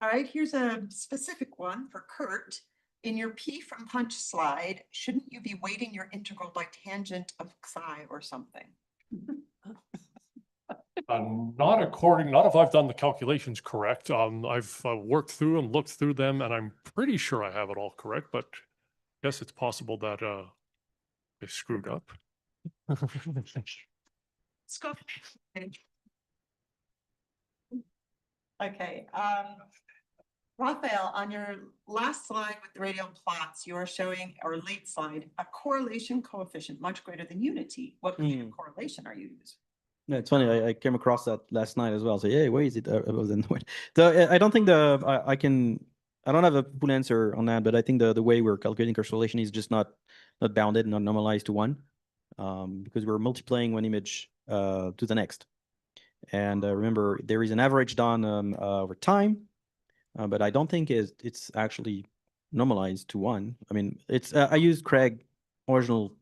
All right, here's a specific one for Kurt. In your P from punch slide, shouldn't you be weighting your integral by tangent of psi or something? Not if I've done the calculations correct. I've worked through and looked through them, and I'm pretty sure I have it all correct, but yes, it's possible that they screwed up. Let's go. Okay, Raphael, on your last slide with the radial plots, you are showing, or late slide, a correlation coefficient much greater than unity. What kind of correlation are you using? Yeah, it's funny. I came across that last night as well. So yeah, where is it? Above the the I don't think I don't have a full answer on that, but I think the way we're calculating correlation is just not bounded, not normalized to 1, because we're multiplying one image to the next. And remember, there is an average done over time, but I don't think it's actually normalized to 1. I mean, it's I used Craig original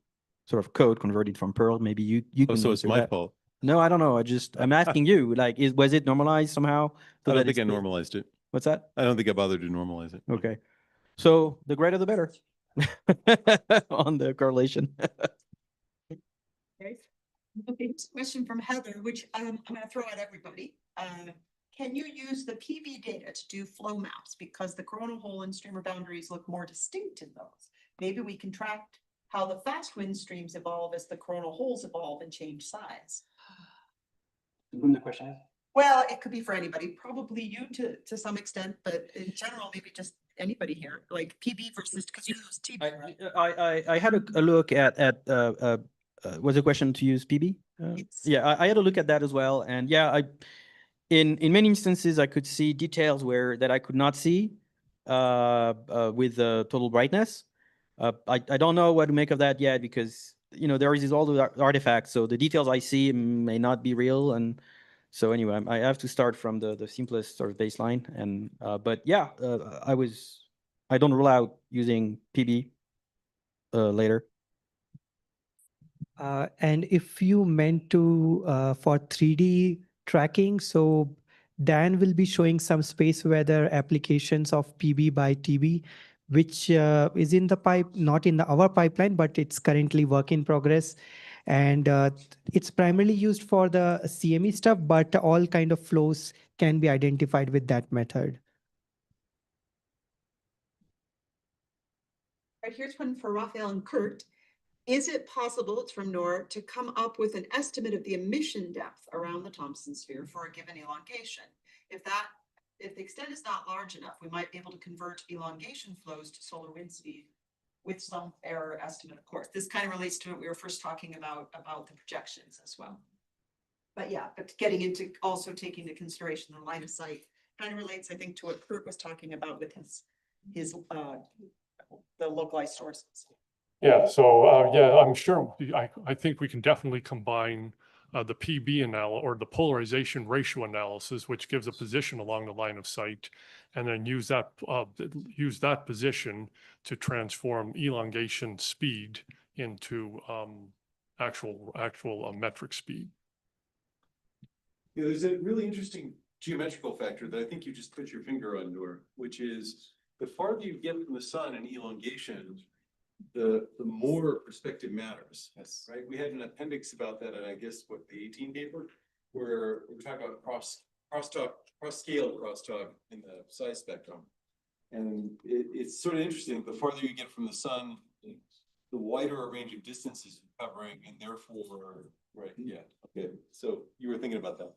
sort of code converted from Perl. Maybe you can. So it's answer my that. fault. No, I don't know. I'm asking you, like, was it normalized somehow? I don't think I normalized it. What's that? I don't think I bothered to normalize it. Okay. So the greater the better on the correlation. Okay. Okay, question from Heather, which I'm gonna throw at everybody. Can you use the PV data to do flow maps? Because the coronal hole and streamer boundaries look more distinct in those. Maybe we can track how the fast wind streams evolve as the coronal holes evolve and change size. Whom the question is? Well, it could be for anybody, probably you to some extent, but in general, maybe just anybody here, like PV versus, because you use TB, right? I had a look at was a question to use PB? Yeah, I had a look at that as well, and yeah, in many instances I could see details that I could not see with total brightness. I don't know what to make of that yet, because there is all the artifacts, so the details I see may not be real, and so anyway, I have to start from the simplest sort of baseline, and but yeah, I don't rule out using PB later. And if you meant to for 3D tracking, so Dan will be showing some space weather applications of PB by TB, which is in the not in our pipeline, but it's currently work in progress. And it's primarily used for the CME stuff, but all kind of flows can be identified with that method. Right, here's one for Raphael and Kurt. Is it possible, it's from Nor, to come up with an estimate of the emission depth around the Thomson sphere for a given elongation? If the extent is not large enough, we might be able to convert elongation flows to solar wind speed with some error estimate, of course. This kind of relates to what we were first talking about the projections as well. But yeah, but getting into also taking into consideration the line of sight kind of relates, I think, to what Kurt was talking about with his the localized sources. Yeah, so yeah, I'm sure, I think we can definitely combine the PB or the polarization ratio analysis, which gives a position along the line of sight, and then use that position to transform elongation speed into actual metric speed. Yeah, there's a really interesting geometrical factor that I think you just put your finger on, Noor, which is the farther you get from the sun in elongation, the more perspective matters. Yes. Right. We had an appendix about that, and I guess what, the 18 paper, where we're talking about crosstalk in the size spectrum. And it's sort of interesting. The farther you get from the sun, the wider a range of distances you're covering, and therefore, right? Yeah. Okay. So you were thinking about that.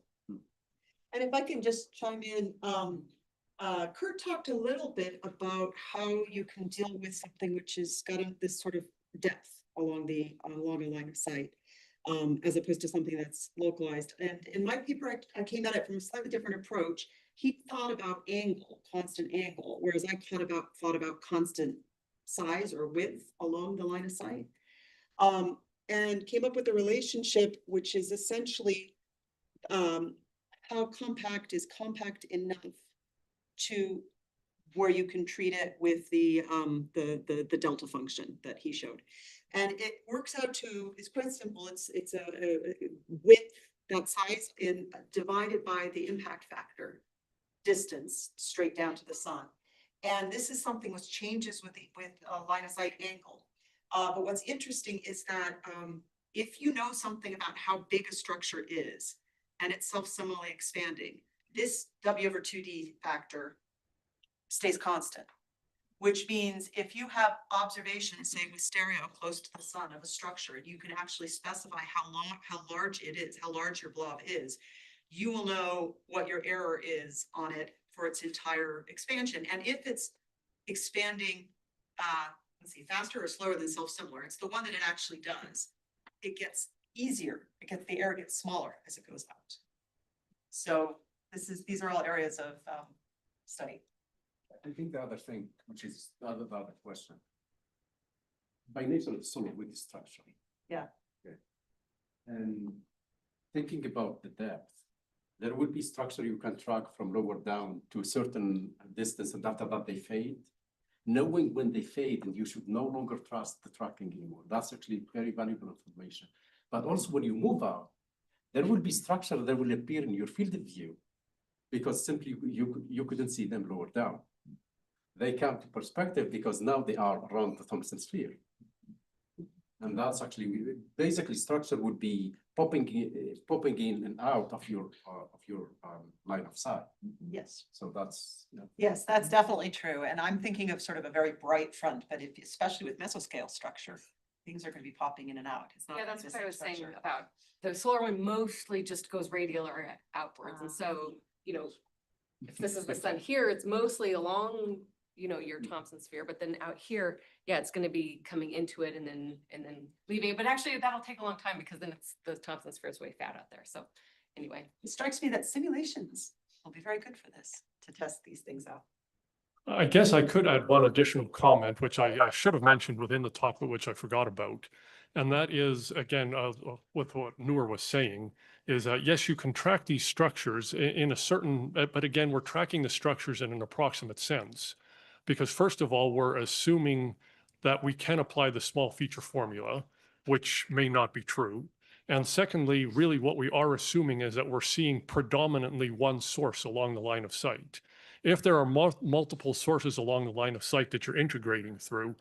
And if I can just chime in, Kurt talked a little bit about how you can deal with something which has got this sort of depth along a line of sight, as opposed to something that's localized. And in my paper, I came at it from a slightly different approach. He thought about angle, constant angle, whereas I thought about constant size or width along the line of sight. And came up with a relationship, which is essentially how compact is compact enough to where you can treat it with the delta function that he showed. And it works out to, it's quite simple. It's a width, that size in divided by the impact factor distance straight down to the sun. And this is something which changes with line of sight angle. But what's interesting is that if you know something about how big a structure is and it's self-similarly expanding, this W/2D factor stays constant, which means if you have observations, say with stereo close to the sun of a structure, you can actually specify how large it is, how large your blob is. You will know what your error is on it for its entire expansion. And if it's expanding, let's see, faster or slower than self-similar, it's the one that it actually does. It gets easier. The error gets smaller as it goes out. So these are all areas of study. I think the other thing, which is the other question. By nature of solar wind structure. Yeah. Okay. And thinking about the depth, there will be structure you can track from lower down to a certain distance, and after that they fade. Knowing when they fade, and you should no longer trust the tracking anymore. That's actually very valuable information. But also when you move out, there will be structure that will appear in your field of view because simply you couldn't see them lower down. They come to perspective because now they are around the Thomson sphere. And that's actually, basically structure would be popping in and out of your line of sight. Yes. So that's, yeah. Yes, that's definitely true. And I'm thinking of sort of a very bright front, but especially with mesoscale structure, things are going to be popping in and out. It's not Yeah, that's what I was saying structure. about the solar wind mostly just goes radial or outwards. And so, you know, if this is the sun here, it's mostly along, you know, your Thomson sphere, but then out here, yeah, it's going to be coming into it and then leaving. But actually that'll take a long time because then it's the Thomson sphere is way fat out there. So anyway, it strikes me that simulations will be very good for this, to test these things out. I guess I could add one additional comment, which I should have mentioned within the talk, but which I forgot about. And that is, again, with what Noor was saying, is yes, you can track these structures in a certain, but again, we're tracking the structures in an approximate sense. Because first of all, we're assuming that we can apply the small feature formula, which may not be true. And secondly, really what we are assuming is that we're seeing predominantly one source along the line of sight. If there are multiple sources along the line of sight that you're integrating through,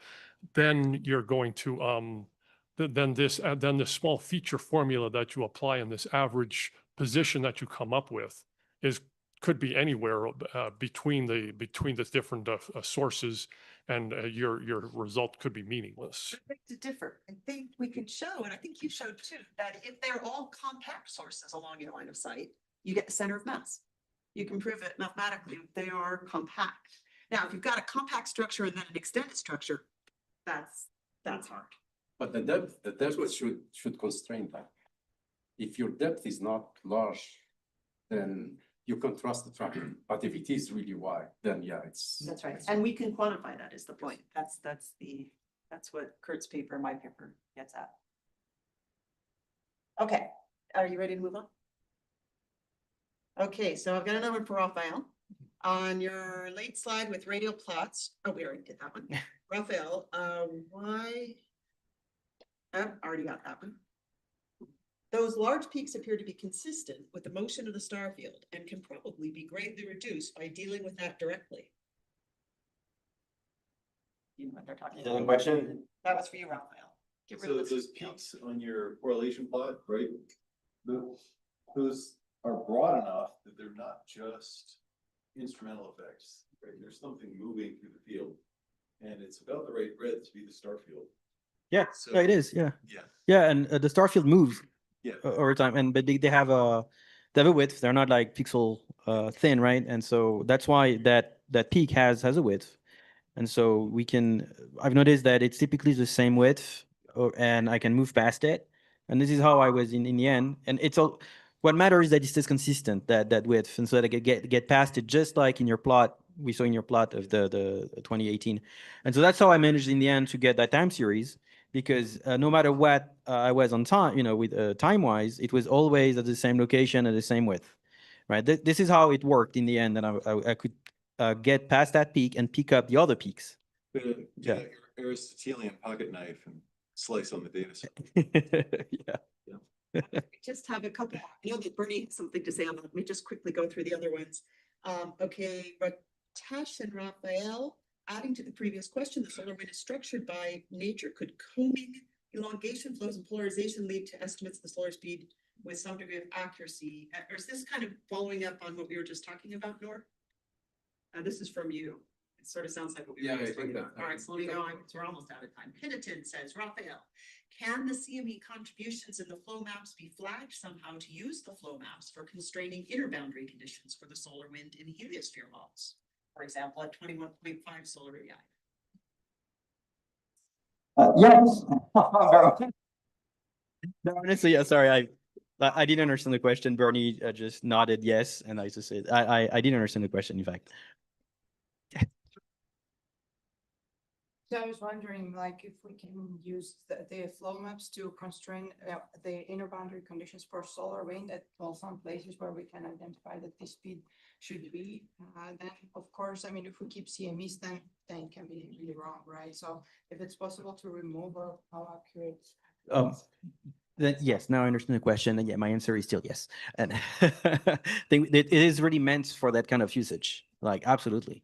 then you're going to, then this small feature formula that you apply in this average position that you come up with could be anywhere between the different sources, and your result could be meaningless. I beg to differ. I think we can show, and I think you showed too, that if they're all compact sources along your line of sight, you get the center of mass. You can prove it mathematically. They are compact. Now, if you've got a compact structure and then an extended structure, that's hard. But the depth should constrain that. If your depth is not large, then you can trust the tracking. But if it is really wide, then yeah, That's right. And we can quantify that is the point. That's what Kurt's paper and my paper gets at. Okay, are you ready to move on? Okay, so I've got another one for Raphael. On your late slide with radial plots, oh, we already did that one. Raphael, why? Already got that one. Those large peaks appear to be consistent with the motion of the star field and can probably be greatly reduced by dealing with that directly. You know what they're talking about. Another question? That was for you, Raphael. Get rid So of those peaks on your correlation plot, right? Those are broad enough that they're not just instrumental effects, right? There's something moving through the field, and it's about the right breadth to be the star field. Yeah, So- yeah, it is. Yeah. Yeah. Yeah, and the star field moves. Yeah. Over time, but they have a width. They're not like pixel thin, right? And so that's why that peak has a width. And so I've noticed that it's typically the same width, and I can move past it. And this is how I was in the end. And it's all What matters is that it stays consistent, that width, and so that I could get past it, just like in your plot, we saw in your plot of the 2018. And so that's how I managed in the end to get that time series, because no matter what I was on time, with time-wise, it was always at the same location at the same width, right? This is how it worked in the end, and I could get past that peak and pick up the other peaks. Yeah, Aristotelian pocket knife and slice on the data set. Yeah. Just have a couple, I know that Bernie has something to say on that. Let me just quickly go through the other ones. Okay, Ritesh and Raphael, adding to the previous question, the solar wind is structured by nature. Could combing, elongation flows, and polarization lead to estimates of the solar speed with some degree of accuracy? Or is this kind of following up on what we were just talking about, Nor? This is from you. It sort of sounds like what we were just talking about. All right, so we're almost out of time. Pinnaton says, Raphael, can the CME contributions in the flow maps be flagged somehow to use the flow maps for constraining inner boundary conditions for the solar wind in heliosphere models? For example, at 21.5 solar radii. Yes. No, honestly, sorry, I didn't understand the question. Bernie just nodded yes, and I just said I didn't understand the question. In fact. So I was wondering, like, if we can use the flow maps to constrain the inner boundary conditions for solar wind at some places where we can identify that the speed should be. Then, of course, I mean, if we keep CMEs, then it can be really wrong, right? So if it's possible to remove how accurate. Then yes, now I understand the question, and yeah, my answer is still yes. And I think it is really meant for that kind of usage, like absolutely.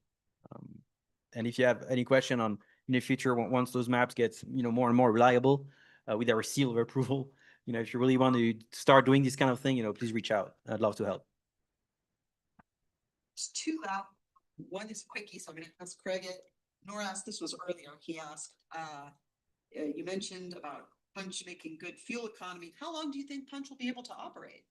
And if you have any question on in the future, once those maps get more and more reliable with our seal of approval, if you really want to start doing this kind of thing, please reach out. I'd love to help. There's two out. One is a quickie, so I'm going to ask Craig it. Nor asked, this was earlier. He asked, you mentioned about Punch making good fuel economy. How long do you think Punch will be able to operate?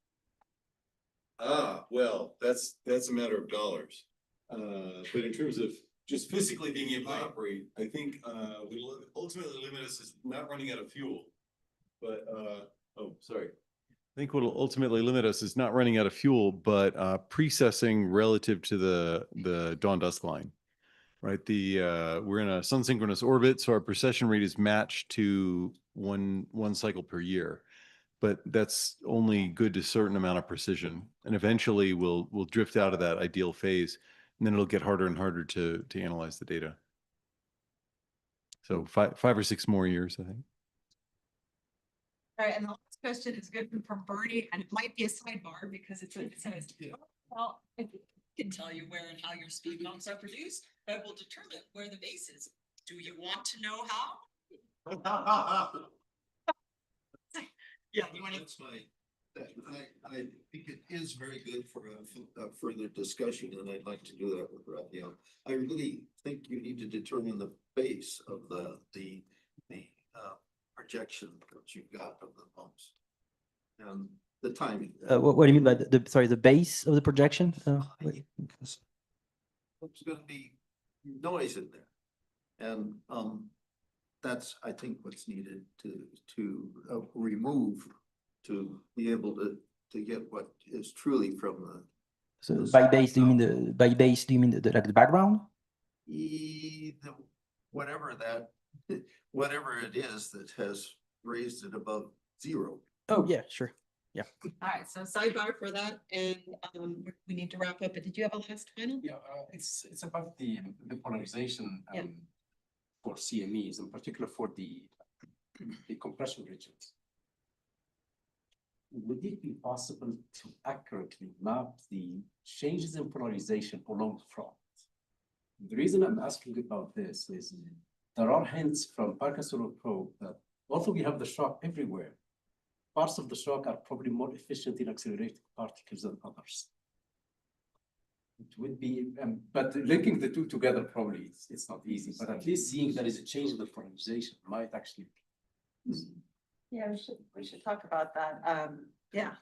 Well, that's a matter of dollars. But in terms of just physically being able to operate, I think will ultimately limit us is not running out of fuel. But sorry. I think what will ultimately limit us is not running out of fuel, but precessing relative to the dawn-dusk line, right? We're in a sun-synchronous orbit, so our precession rate is matched to one cycle per year, but that's only good to a certain amount of precision, and eventually we'll drift out of that ideal phase, and then it'll get harder and harder to analyze the data. So 5 or 6 more years, I think. All right, and the last question is good from Bernie, and it might be a sidebar because it says, well, it can tell you where and how your speed bumps are produced, that will determine where the base is. Do you want to know how? Yeah, you want to? That's I think it is very good for a further discussion, and I'd like to do that with Raphael. I really think you need to determine the base of the projection that you've got of the bumps and the timing. What do you mean by the base of the projection? There's going to be noise in there, and that's, I think, what's needed to remove to be able to get what is truly from the. So by base, do you mean the background? Whatever it is that has raised it above zero. Oh yeah, sure. Yeah. All right, so sidebar for that, and we need to wrap up, but did you have a last final? Yeah, it's about the polarization for CMEs, in particular for the compression regions. Would it be possible to accurately map the changes in polarization along the front? The reason I'm asking about this is there are hints from Parker Solar Probe that although we have the shock everywhere, parts of the shock are probably more efficient in accelerating particles than others. It would be, but linking the two together probably it's not easy, but at least seeing there is a change in the polarization might actually. Yeah, we should talk about that. Yeah.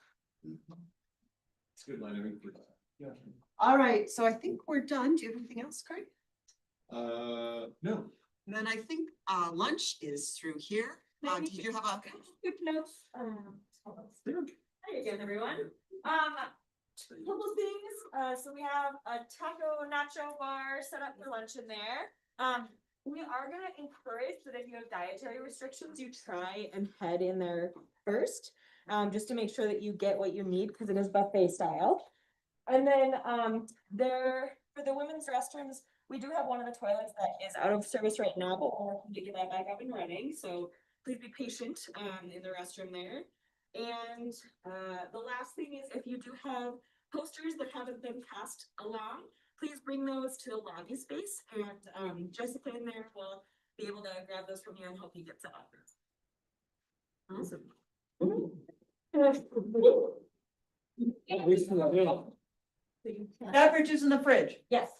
It's a good line. Yeah. All right, so I think we're done. Do you have anything else, Craig? No. Then I think lunch is through here. Do you have a quick notes? Hi again, everyone. Couple things, so we have a taco nacho bar set up for lunch in there. We are gonna encourage that if you have dietary restrictions, you try and head in there first. Just to make sure that you get what you need, because it is buffet style. And then, there, for the women's restrooms, we do have one of the toilets that is out of service right now, but we're working to get that back up and running, so please be patient, in the restroom there. And, the last thing is if you do have posters that haven't been passed along, please bring those to the lobby space, and, Jessica in there will be able to grab those from you and help you get set up. Awesome. Beverages in the fridge. Yes.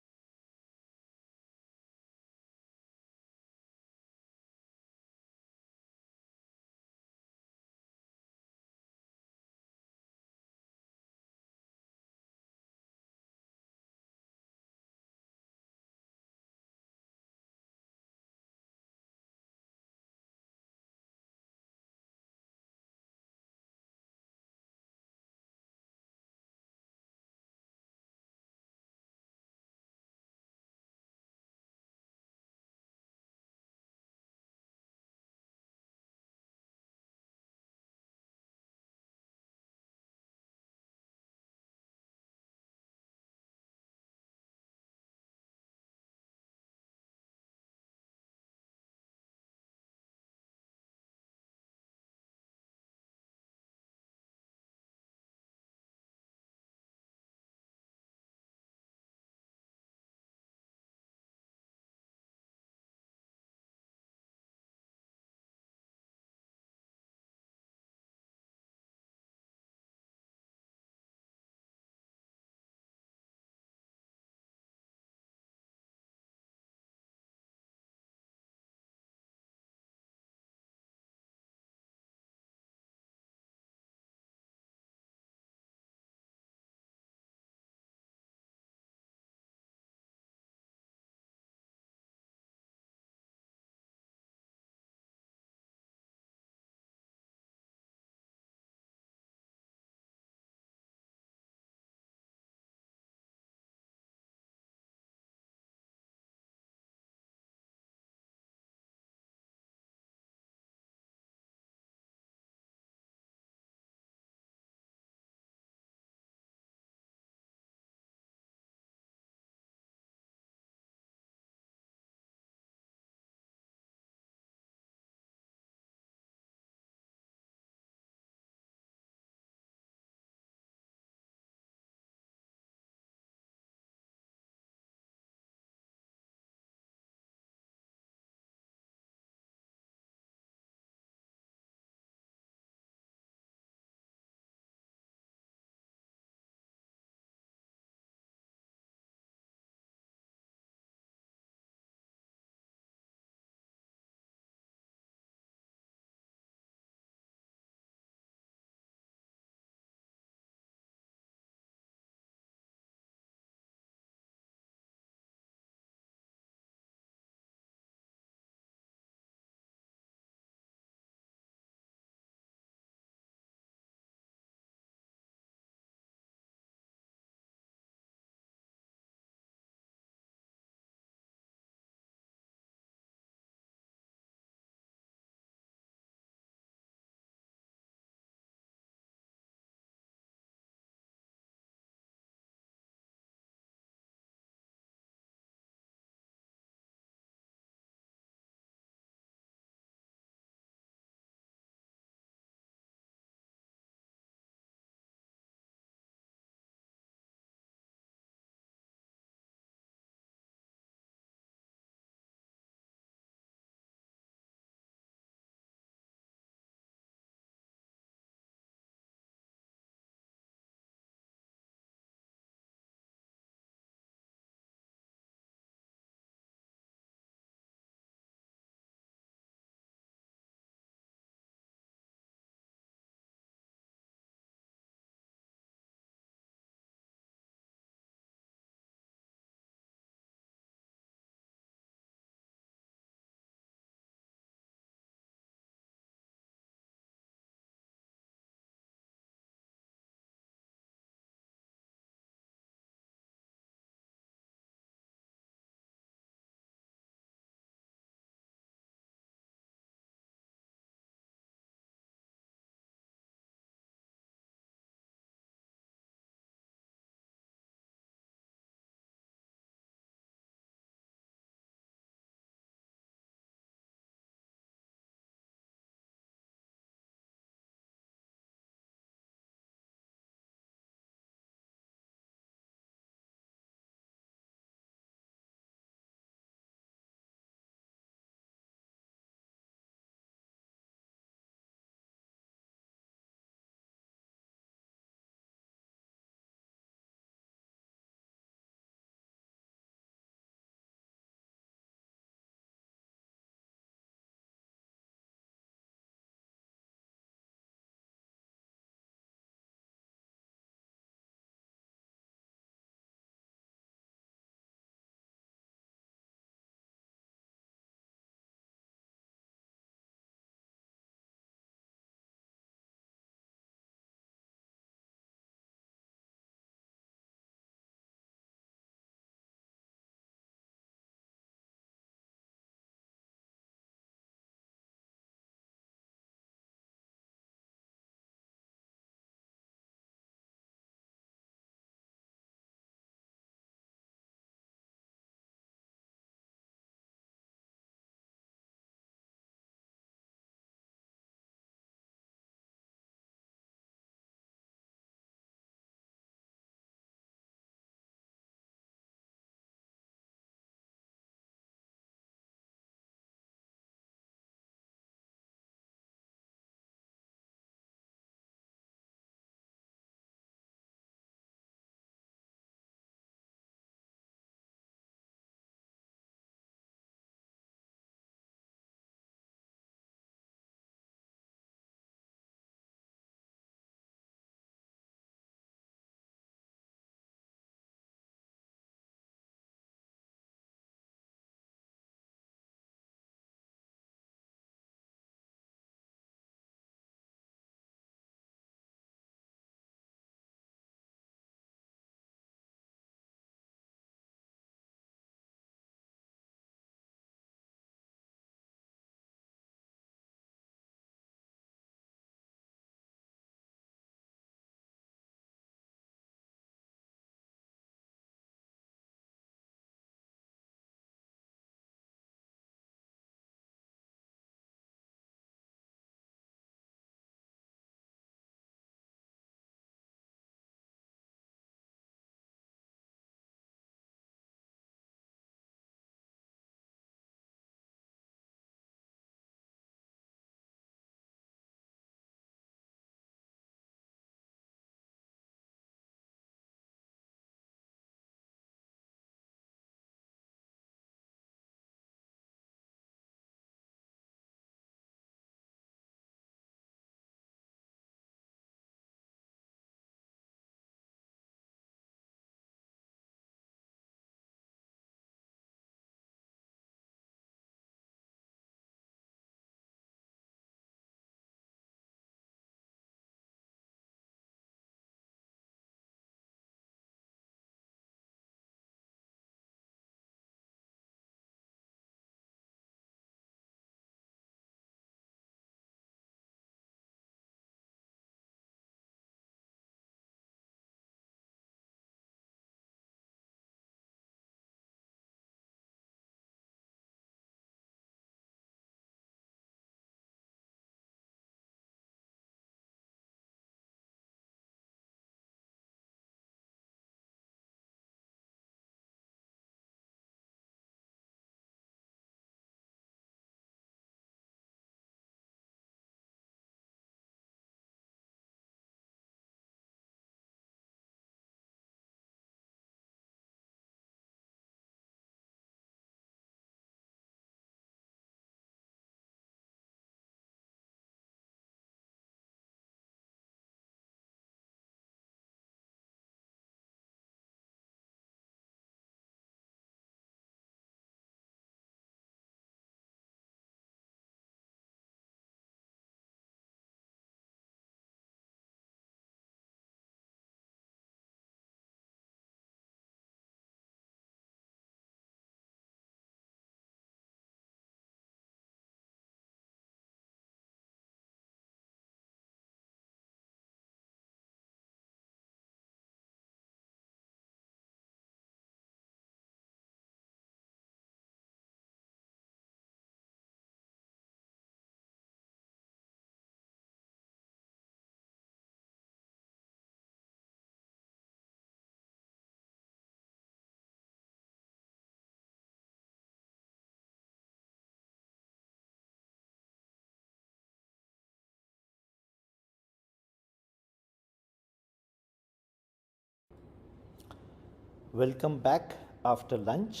Welcome back after lunch.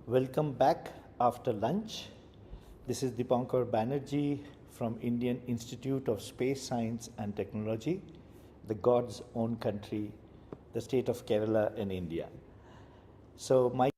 Welcome back after lunch. This is Dipankar Banerjee from Indian Institute of Space Science and Technology, the God's own country, the state of Kerala in India. So my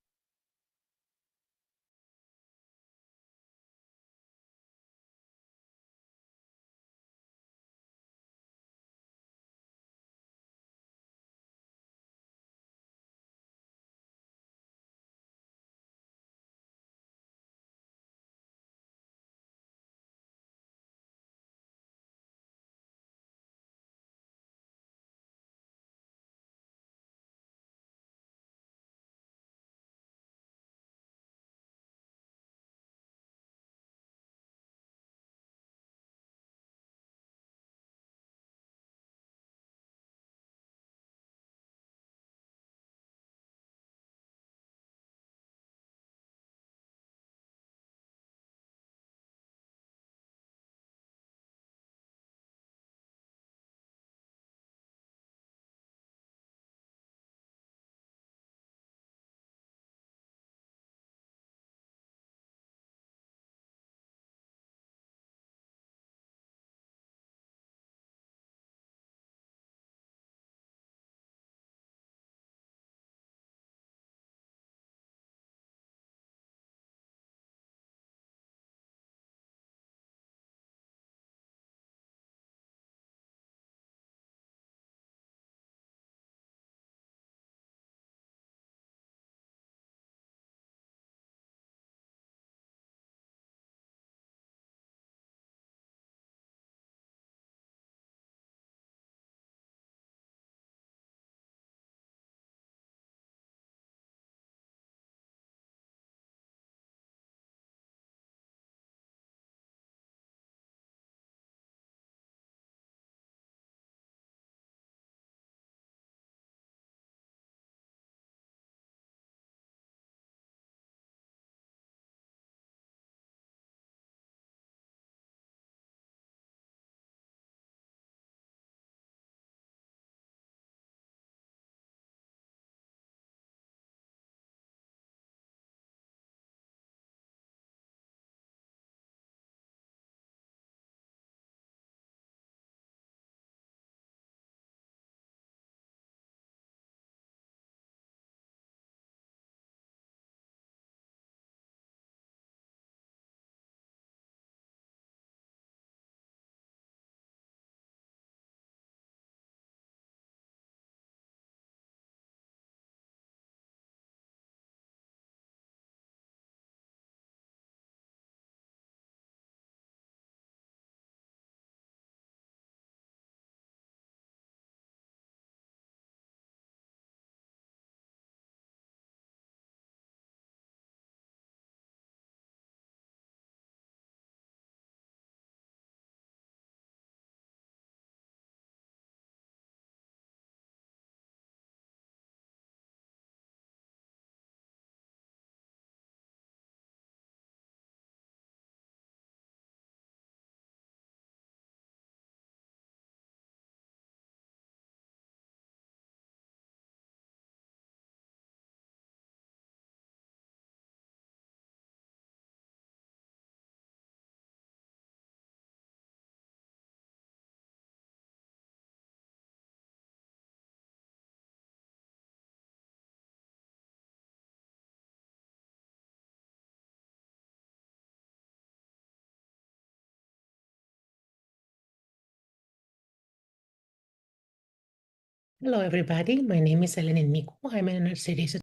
Hello, everybody. My name is Eleni Miku. I'm an series.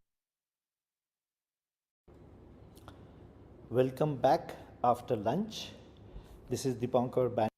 Welcome back after lunch. This is Dipankar Banerjee.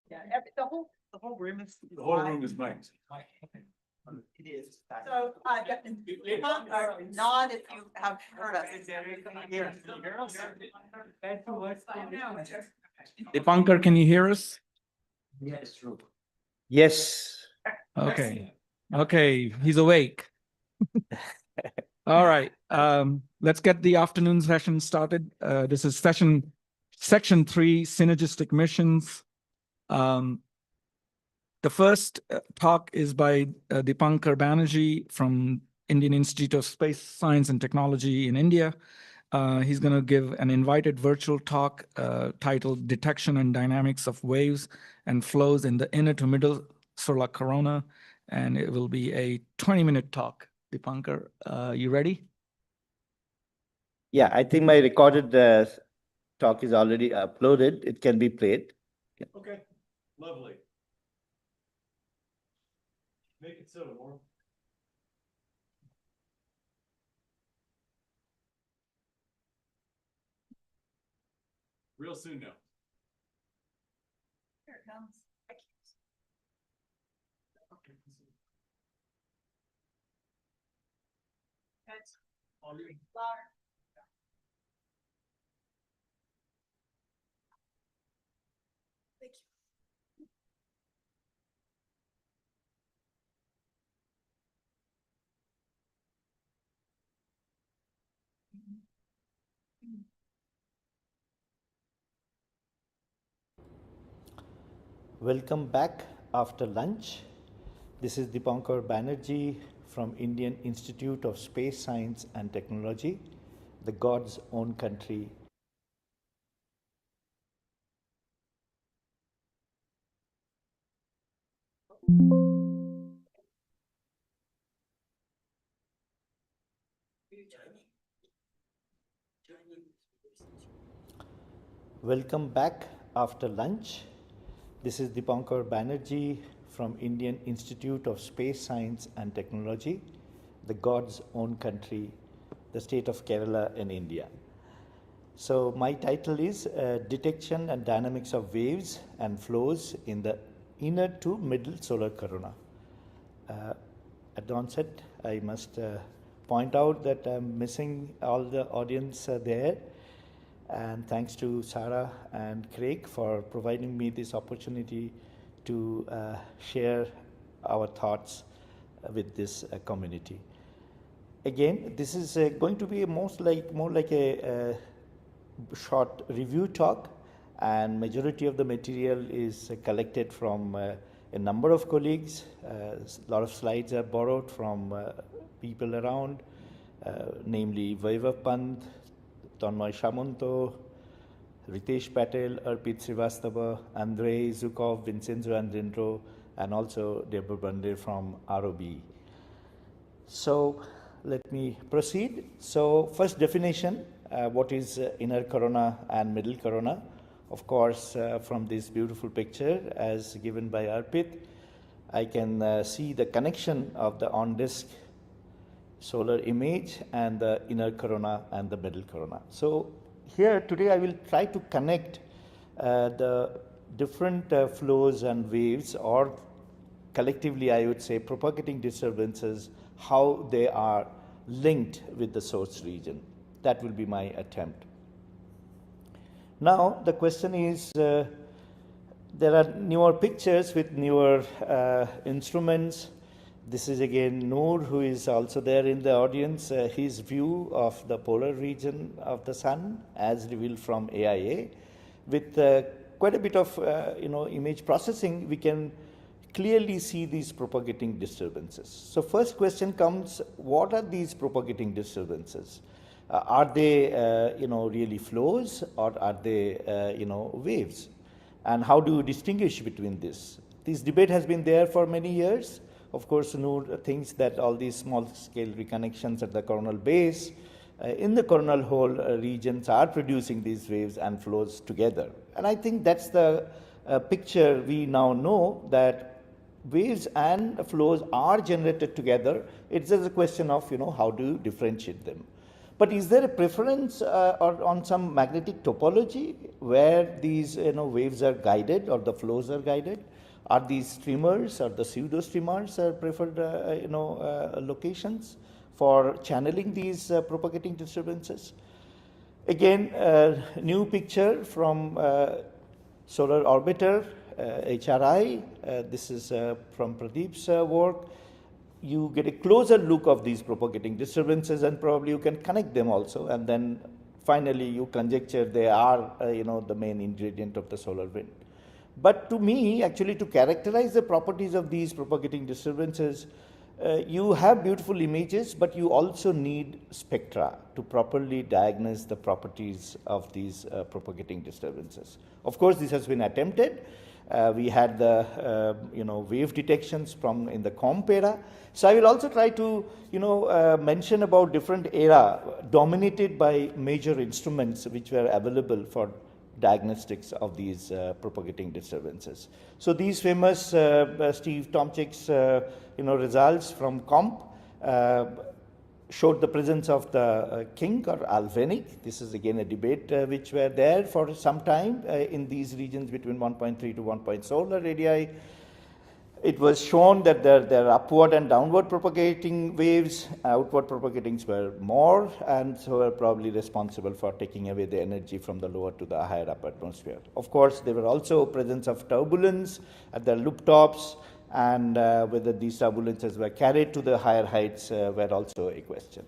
Yeah, the whole room is. The whole room is mic'd. It is. So, nod if you have heard us. Dipankar, can you hear us? Yes, true. Yes. Okay, okay, he's awake. All right, let's get the afternoon session started. This is section 3, synergistic missions. The first talk is by Dipankar Banerjee from Indian Institute of Space Science and Technology in India. He's going to give an invited virtual talk titled Detection and Dynamics of Waves and Flows in the Inner to Middle Solar Corona. And it will be a 20-minute talk. Dipankar, you ready? Yeah, I think my recorded talk is already uploaded. It can be played. Okay, lovely. Make it so, Norm. Real soon now. Here it comes. Welcome back after lunch. This is Dipankar Banerjee from Indian Institute of Space Science and Technology, the God's own country. Welcome back after lunch. This is Dipankar Banerjee from Indian Institute of Space Science and Technology, the God's own country, the state of Kerala in India. So my title is Detection and Dynamics of Waves and Flows in the Inner to Middle Solar Corona. At the onset, I must point out that I'm missing all the audience there. And thanks to Sarah and Craig for providing me this opportunity to share our thoughts with this community. Again, this is going to be more like a short review talk, and majority of the material is collected from a number of colleagues. A lot of slides are borrowed from people around, namely Vaibhav Pant, Tanmay Shamanto, Ritesh Patel, Arpit Srivastava, Andrei Zukov, Vincenzo Andrindro, and also Deborah Bande from ROB. So let me proceed. So first definition, what is inner corona and middle corona? Of course, from this beautiful picture as given by Arpit, I can see the connection of the on-disk solar image and the inner corona and the middle corona. So here today I will try to connect the different flows and waves, or collectively I would say propagating disturbances, how they are linked with the source region. That will be my attempt. Now the question is, there are newer pictures with newer instruments. This is again Noor, who is also there in the audience, his view of the polar region of the sun as revealed from AIA. With quite a bit of image processing, we can clearly see these propagating disturbances. So first question comes, what are these propagating disturbances? Are they really flows, or are they waves? And how do you distinguish between this? This debate has been there for many years. Of course, Noor thinks that all these small-scale reconnections at the coronal base in the coronal hole regions are producing these waves and flows together. And I think that's the picture we now know, that waves and flows are generated together. It's just a question of how do you differentiate them. But is there a preference or on some magnetic topology where these waves are guided or the flows are guided? Are these streamers or the pseudo streamers preferred locations for channeling these propagating disturbances? Again, new picture from Solar Orbiter, HRI. This is from Pradeep's work. You get a closer look of these propagating disturbances, and probably you can connect them also, and then finally you conjecture they are the main ingredient of the solar wind. But to me, actually, to characterize the properties of these propagating disturbances, you have beautiful images, but you also need spectra to properly diagnose the properties of these propagating disturbances. Of course, this has been attempted. We had the wave detections from in the COMP era. So I will also try to mention about different era dominated by major instruments which were available for diagnostics of these propagating disturbances. So these famous Steve Tomczyk's results from COMP showed the presence of the kink or alvenic. This is again a debate which were there for some time in these regions between 1.3 to 1 solar radii. It was shown that there are upward and downward propagating waves. Outward propagating were more, and so are probably responsible for taking away the energy from the lower to the higher upper atmosphere. Of course, there were also presence of turbulence at the loop tops, and whether these turbulences were carried to the higher heights were also a question.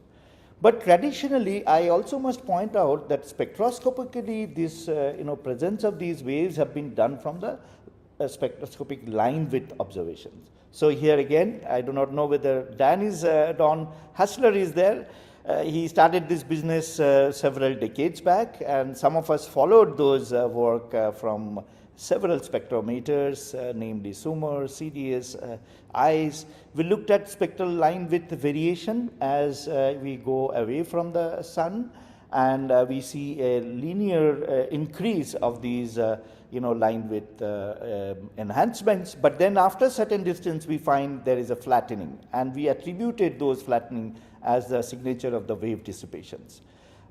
But traditionally, I also must point out that spectroscopically, this presence of these waves have been done from the spectroscopic line width observations. So here again, I do not know whether Don Hassler is there. He started this business several decades back, and some of us followed those work from several spectrometers, namely SUMER, CDS, ICE. We looked at spectral line width variation as we go away from the sun, and we see a linear increase of these line width enhancements, but then after a certain distance we find there is a flattening, and we attributed those flattening as the signature of the wave dissipations.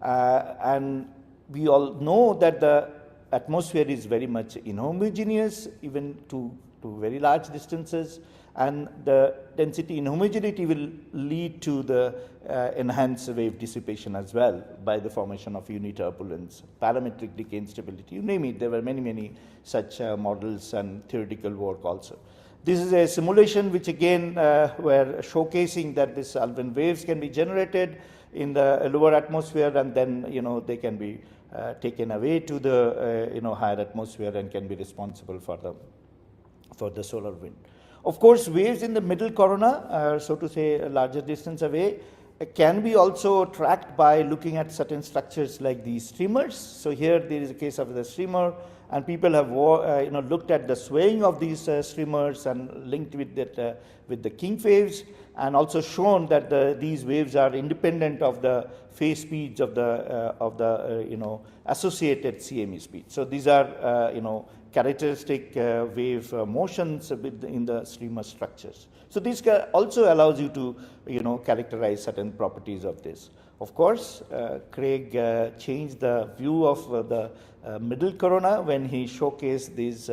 And we all know that the atmosphere is very much inhomogeneous even to very large distances, and the density inhomogeneity will lead to the enhanced wave dissipation as well by the formation of uniturbulence, parametric decay instability, you name it. There were many such models and theoretical work also. This is a simulation which again were showcasing that these Alvin waves can be generated in the lower atmosphere, and then they can be taken away to the higher atmosphere and can be responsible for the solar wind. Of course, waves in the middle corona, so to say a larger distance away, can be also tracked by looking at certain structures like these streamers. So here there is a case of the streamer, and people have looked at the swaying of these streamers and linked with that with the King waves, and also shown that these waves are independent of the phase speeds of the associated CME speed. So these are characteristic wave motions in the streamer structures. So this also allows you to characterize certain properties of this. Of course, Craig changed the view of the middle corona when he showcased these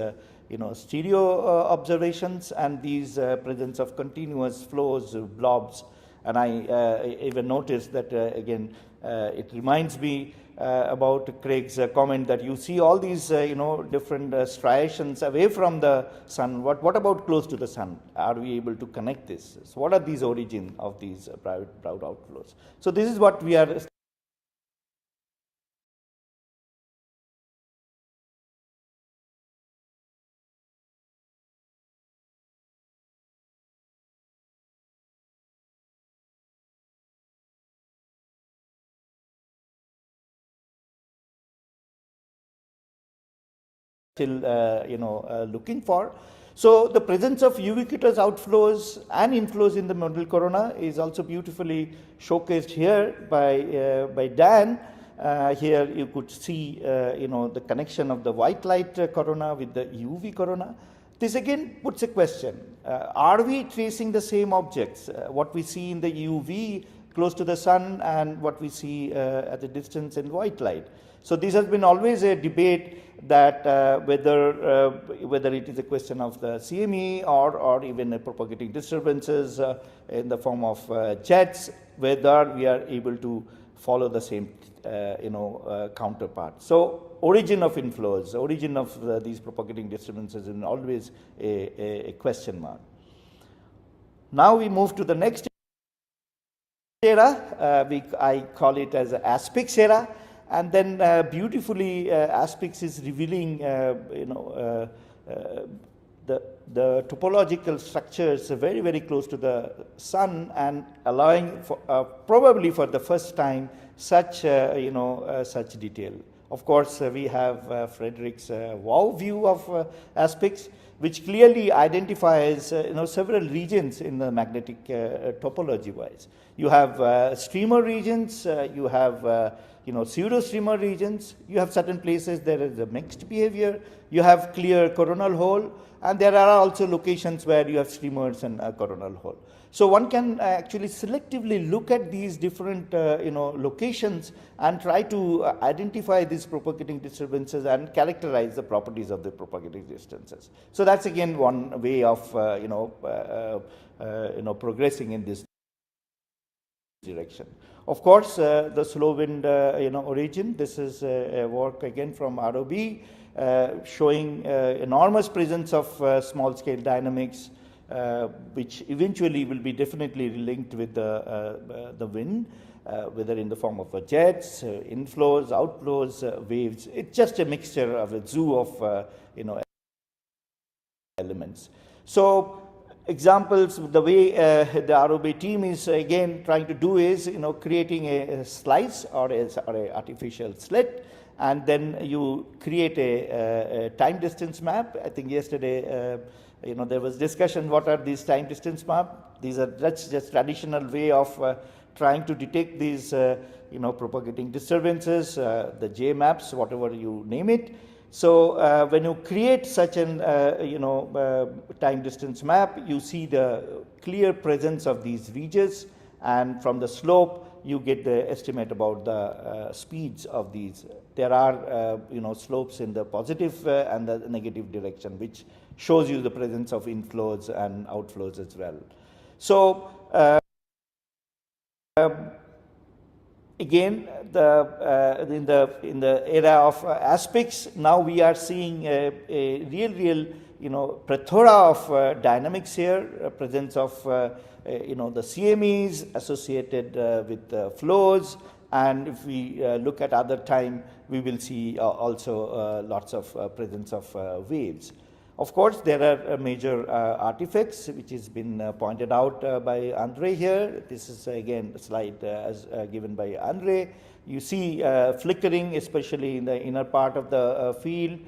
stereo observations and these presence of continuous flows, blobs. And I even noticed that again, it reminds me about Craig's comment that you see all these different striations away from the sun. What about close to the sun? Are we able to connect this? So what are these origin of these broad outflows? So this is what we are still looking for. So the presence of ubiquitous outflows and inflows in the middle corona is also beautifully showcased here by Dan. Here you could see the connection of the white light corona with the UV corona. This again puts a question. Are we tracing the same objects? What we see in the UV close to the sun and what we see at a distance in white light. So this has been always a debate that whether it is a question of the CME or even a propagating disturbances in the form of jets, whether we are able to follow the same counterpart. So origin of inflows, origin of these propagating disturbances is always a question mark. Now we move to the next era. I call it as Aspix era. And then beautifully, Aspix is revealing, the topological structures very, very close to the sun and allowing for, probably for the first time such, such detail. Of course, we have Frederick's wow view of Aspix, which clearly identifies, several regions in the magnetic topology wise. You have streamer regions, you have pseudo-streamer regions. You have certain places there is a mixed behavior. You have clear coronal hole, and there are also locations where you have streamers and a coronal hole. So one can actually selectively look at these different locations and try to identify these propagating disturbances and characterize the properties of the propagating distances. So that's again one way of progressing in this direction. Of course, the slow wind origin. This is a work again from ROB showing enormous presence of small scale dynamics, which eventually will be definitely linked with the wind, whether in the form of jets, inflows, outflows, waves. It's just a mixture of a zoo of elements. So examples, the way the ROB team is again trying to do is creating a slice or a artificial slit, and then you create a time distance map. I think yesterday there was discussion, what are these time distance map? These are just traditional way of trying to detect these propagating disturbances, the J maps, whatever you name it. So when you create such an time distance map, you see the clear presence of these regions, and from the slope you get the estimate about the speeds of these. There are slopes in the positive and the negative direction, which shows you the presence of inflows and outflows as well. So again, in the era of aspects, now we are seeing a real plethora of dynamics here, presence of the CMEs associated with flows, and if we look at other time, we will see also lots of presence of waves. Of course, there are major artifacts which has been pointed out by Andre here. This is again a slide as given by Andre. You see flickering, especially in the inner part of the field,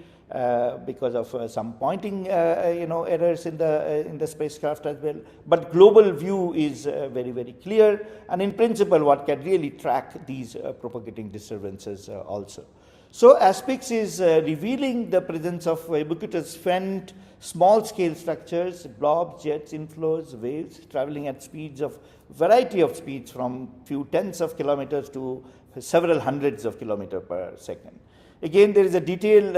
because of some pointing errors in the spacecraft as well. But global view is very clear, and in principle, one can really track these propagating disturbances also. So aspects is revealing the presence of ubiquitous faint small scale structures, blobs, jets, inflows, waves traveling at speeds of variety of speeds from few tens of kilometers to several hundreds of kilometers per second. Again, there is a detailed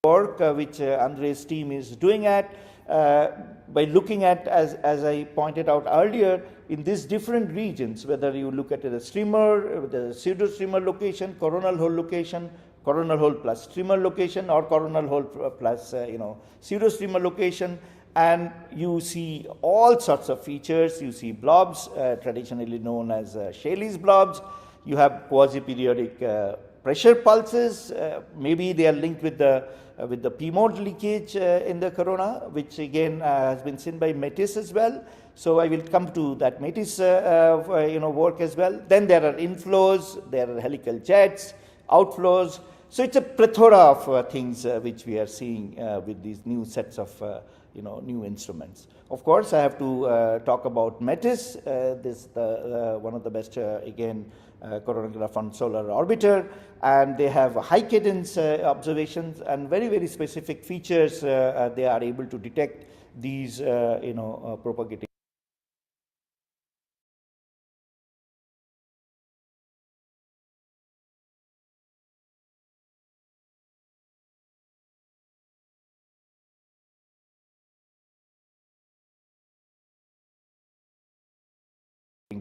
work which Andre's team is doing at by looking at, as I pointed out earlier, in these different regions, whether you look at the streamer, the pseudo streamer location, coronal hole location, coronal hole plus streamer location, or coronal hole plus pseudo streamer location, and you see all sorts of features. You see blobs, traditionally known as Shaley's blobs. You have quasi-periodic pressure pulses. Maybe they are linked with the P mode leakage in the corona, which again has been seen by METIS as well. So I will come to that METIS work as well. Then there are inflows, there are helical jets, outflows. So it's a plethora of things which we are seeing with these new sets of new instruments. Of course, I have to talk about METIS. This one of the best again coronagraph on solar orbiter, and they have high cadence observations and very specific features. They are able to detect these propagating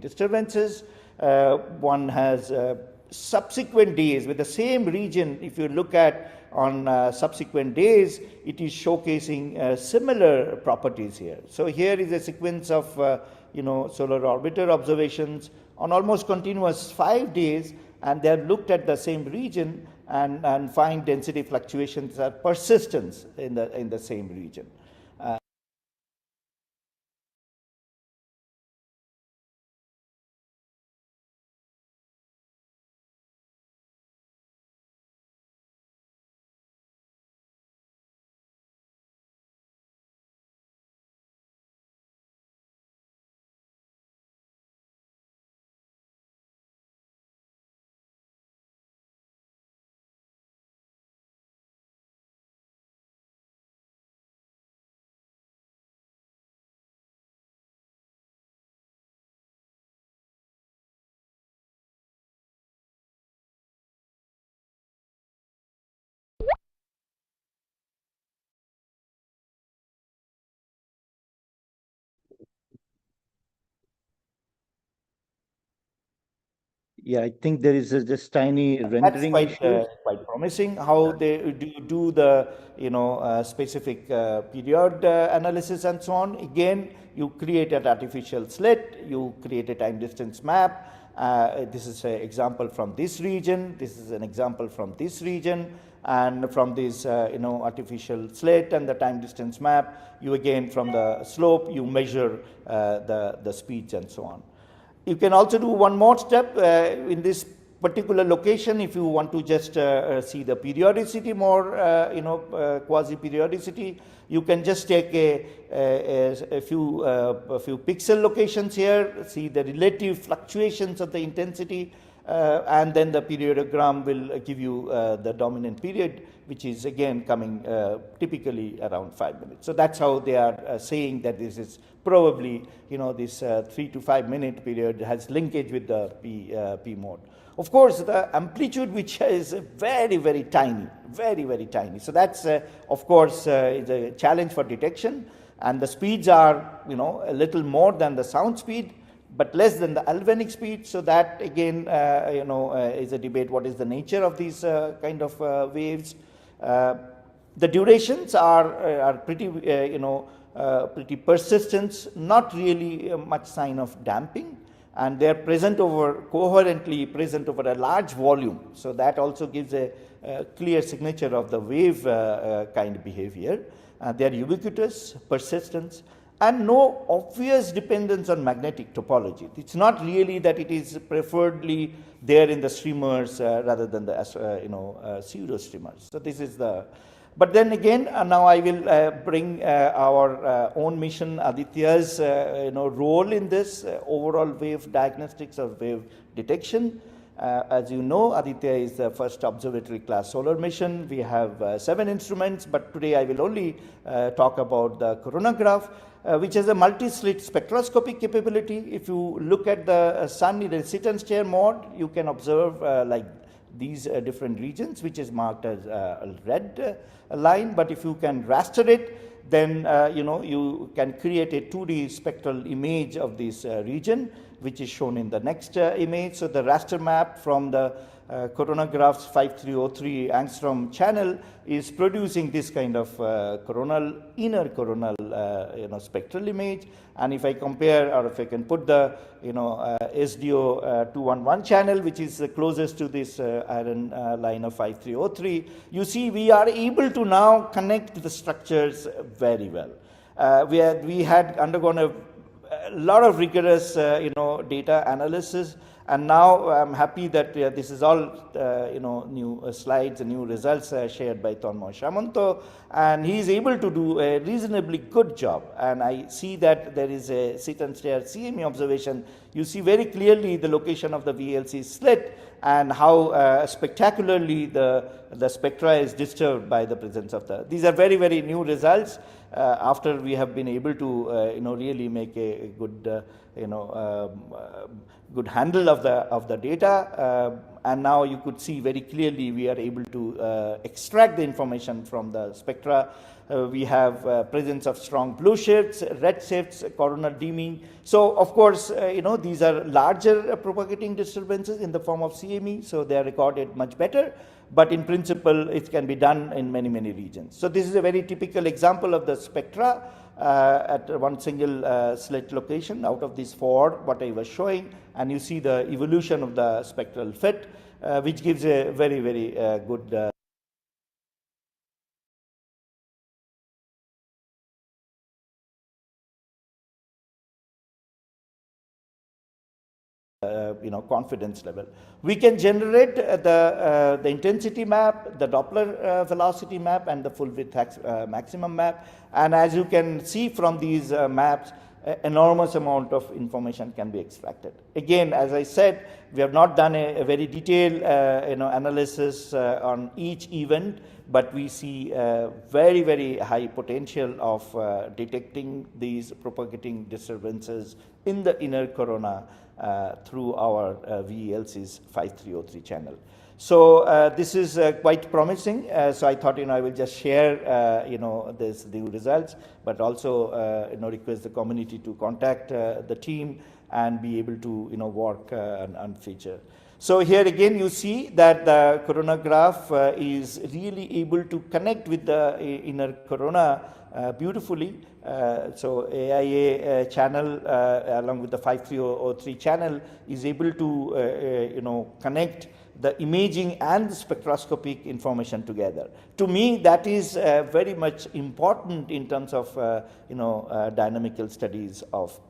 disturbances. One has subsequent days with the same region. If you look at on subsequent days, it is showcasing similar properties here. So here is a sequence of solar orbiter observations on almost continuous 5 days, and they have looked at the same region and find density fluctuations are persistence in the same region. Yeah, I think there is just tiny rendering. That's quite promising how they do the specific period analysis and so on. Again, you create an artificial slit, you create a time distance map. This is an example from this region. This is an example from this region, and from this artificial slit and the time distance map, you again from the slope you measure the speeds and so on. You can also do one more step in this particular location if you want to just see the periodicity more, quasi-periodicity. You can just take a few pixel locations here, see the relative fluctuations of the intensity, and then the periodogram will give you the dominant period, which is again coming typically around 5 minutes. So that's how they are saying that this is probably, this 3 to 5 minute period has linkage with the P mode. Of course, the amplitude, which is very, very tiny, very, very tiny. So that's, of course, is a challenge for detection. And the speeds are, a little more than the sound speed, but less than the galvanic speed. So that again, is a debate. What is the nature of these kind of waves? The durations are pretty, pretty persistent, not really much sign of damping. And they're coherently present over a large volume. So that also gives a clear signature of the wave kind of behavior. They are ubiquitous, persistent, and no obvious dependence on magnetic topology. It's not really that it is preferably there in the streamers rather than the pseudo streamers. So this is the. But then again, now I will bring our own mission, Aditya's role in this overall wave diagnostics or wave detection. As you know, Aditya is the first observatory class solar mission. We have 7 instruments, but today I will only talk about the coronagraph, which has a multi-slit spectroscopic capability. If you look at the sun in a sit and stare mode, you can observe like these different regions, which is marked as a red line. But if you can raster it, then you can create a 2D spectral image of this region, which is shown in the next image. So the raster map from the coronagraph's 5303 angstrom channel is producing this kind of inner coronal spectral image. And if I compare, or if I can put the SDO 211 channel, which is the closest to this iron line of 5303, you see we are able to now connect the structures very well. We had undergone a lot of rigorous data analysis, and now I'm happy that this is all new slides and new results shared by Tonmo Shamanto, and he is able to do a reasonably good job. And I see that there is a sit and stare CME observation. You see very clearly the location of the VLC slit and how spectacularly the spectra is disturbed by the presence of the. These are very, very new results after we have been able to really make a good good handle of the data, and now you could see very clearly we are able to extract the information from the spectra. We have presence of strong blue shifts, red shifts, coronal dimming. So of course, these are larger propagating disturbances in the form of CME, so they are recorded much better. But in principle, it can be done in many, many regions. So this is a very typical example of the spectra at one single slit location out of these 4, what I was showing. And you see the evolution of the spectral fit, which gives a very, very good confidence level. We can generate the intensity map, the Doppler velocity map, and the full width maximum map. And as you can see from these maps, enormous amount of information can be extracted. Again, as I said, we have not done a very detailed analysis on each event, but we see very, very high potential of detecting these propagating disturbances in the inner corona through our VELC's 5303 channel. So this is quite promising. So I thought I will just share these new results, but also request the community to contact the team and be able to work on feature. So here again you see that the coronagraph is really able to connect with the inner corona beautifully. So AIA channel along with the 5303 channel is able to connect the imaging and the spectroscopic information together. To me, that is very much important in terms of dynamical studies of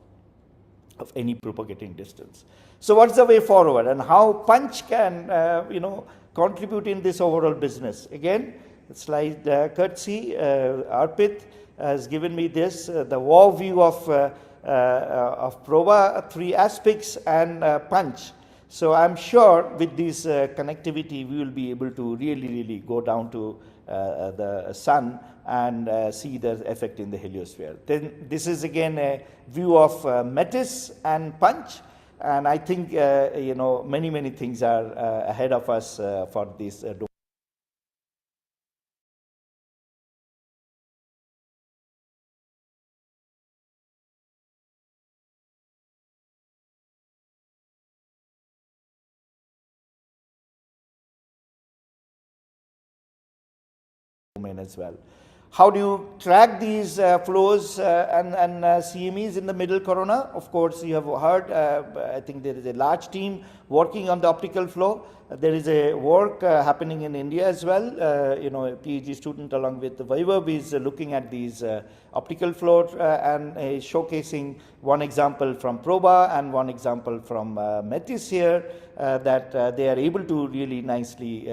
any propagating distance. So what's the way forward and how punch can contribute in this overall business? Again, slide courtesy, Arpit has given me this, the WOW view of proba, 3 aspects and punch. So I'm sure with this connectivity, we will be able to really go down to the sun and see the effect in the heliosphere. Then this is again a view of Metis and punch, and I think many things are ahead of us for this domain as well. How do you track these flows and CMEs in the middle corona? Of course, you have heard, I think there is a large team working on the optical flow. There is a work happening in India as well. A PhD student along with Vaibhav is looking at these optical flow and showcasing one example from Proba and one example from Metis here that they are able to really nicely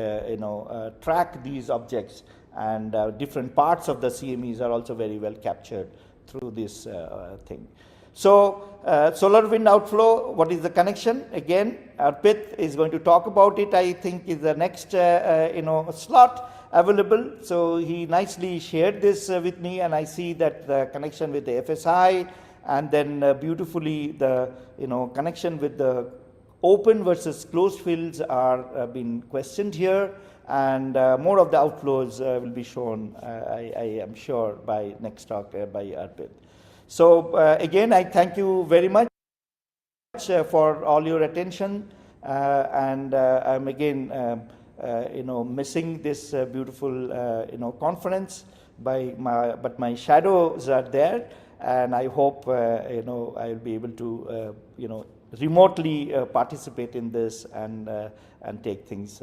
track these objects, and different parts of the CMEs are also very well captured through this thing. So solar wind outflow, what is the connection? Again, Arpit is going to talk about it, I think is the next slot available. So he nicely shared this with me, and I see that the connection with the FSI, and then beautifully the connection with the open versus closed fields are being questioned here, and more of the outflows will be shown, I am sure, by next talk by Arpit. So again, I thank you very much for all your attention, and I'm again missing this beautiful conference but my shadows are there, and I hope I'll be able to remotely participate in this and take things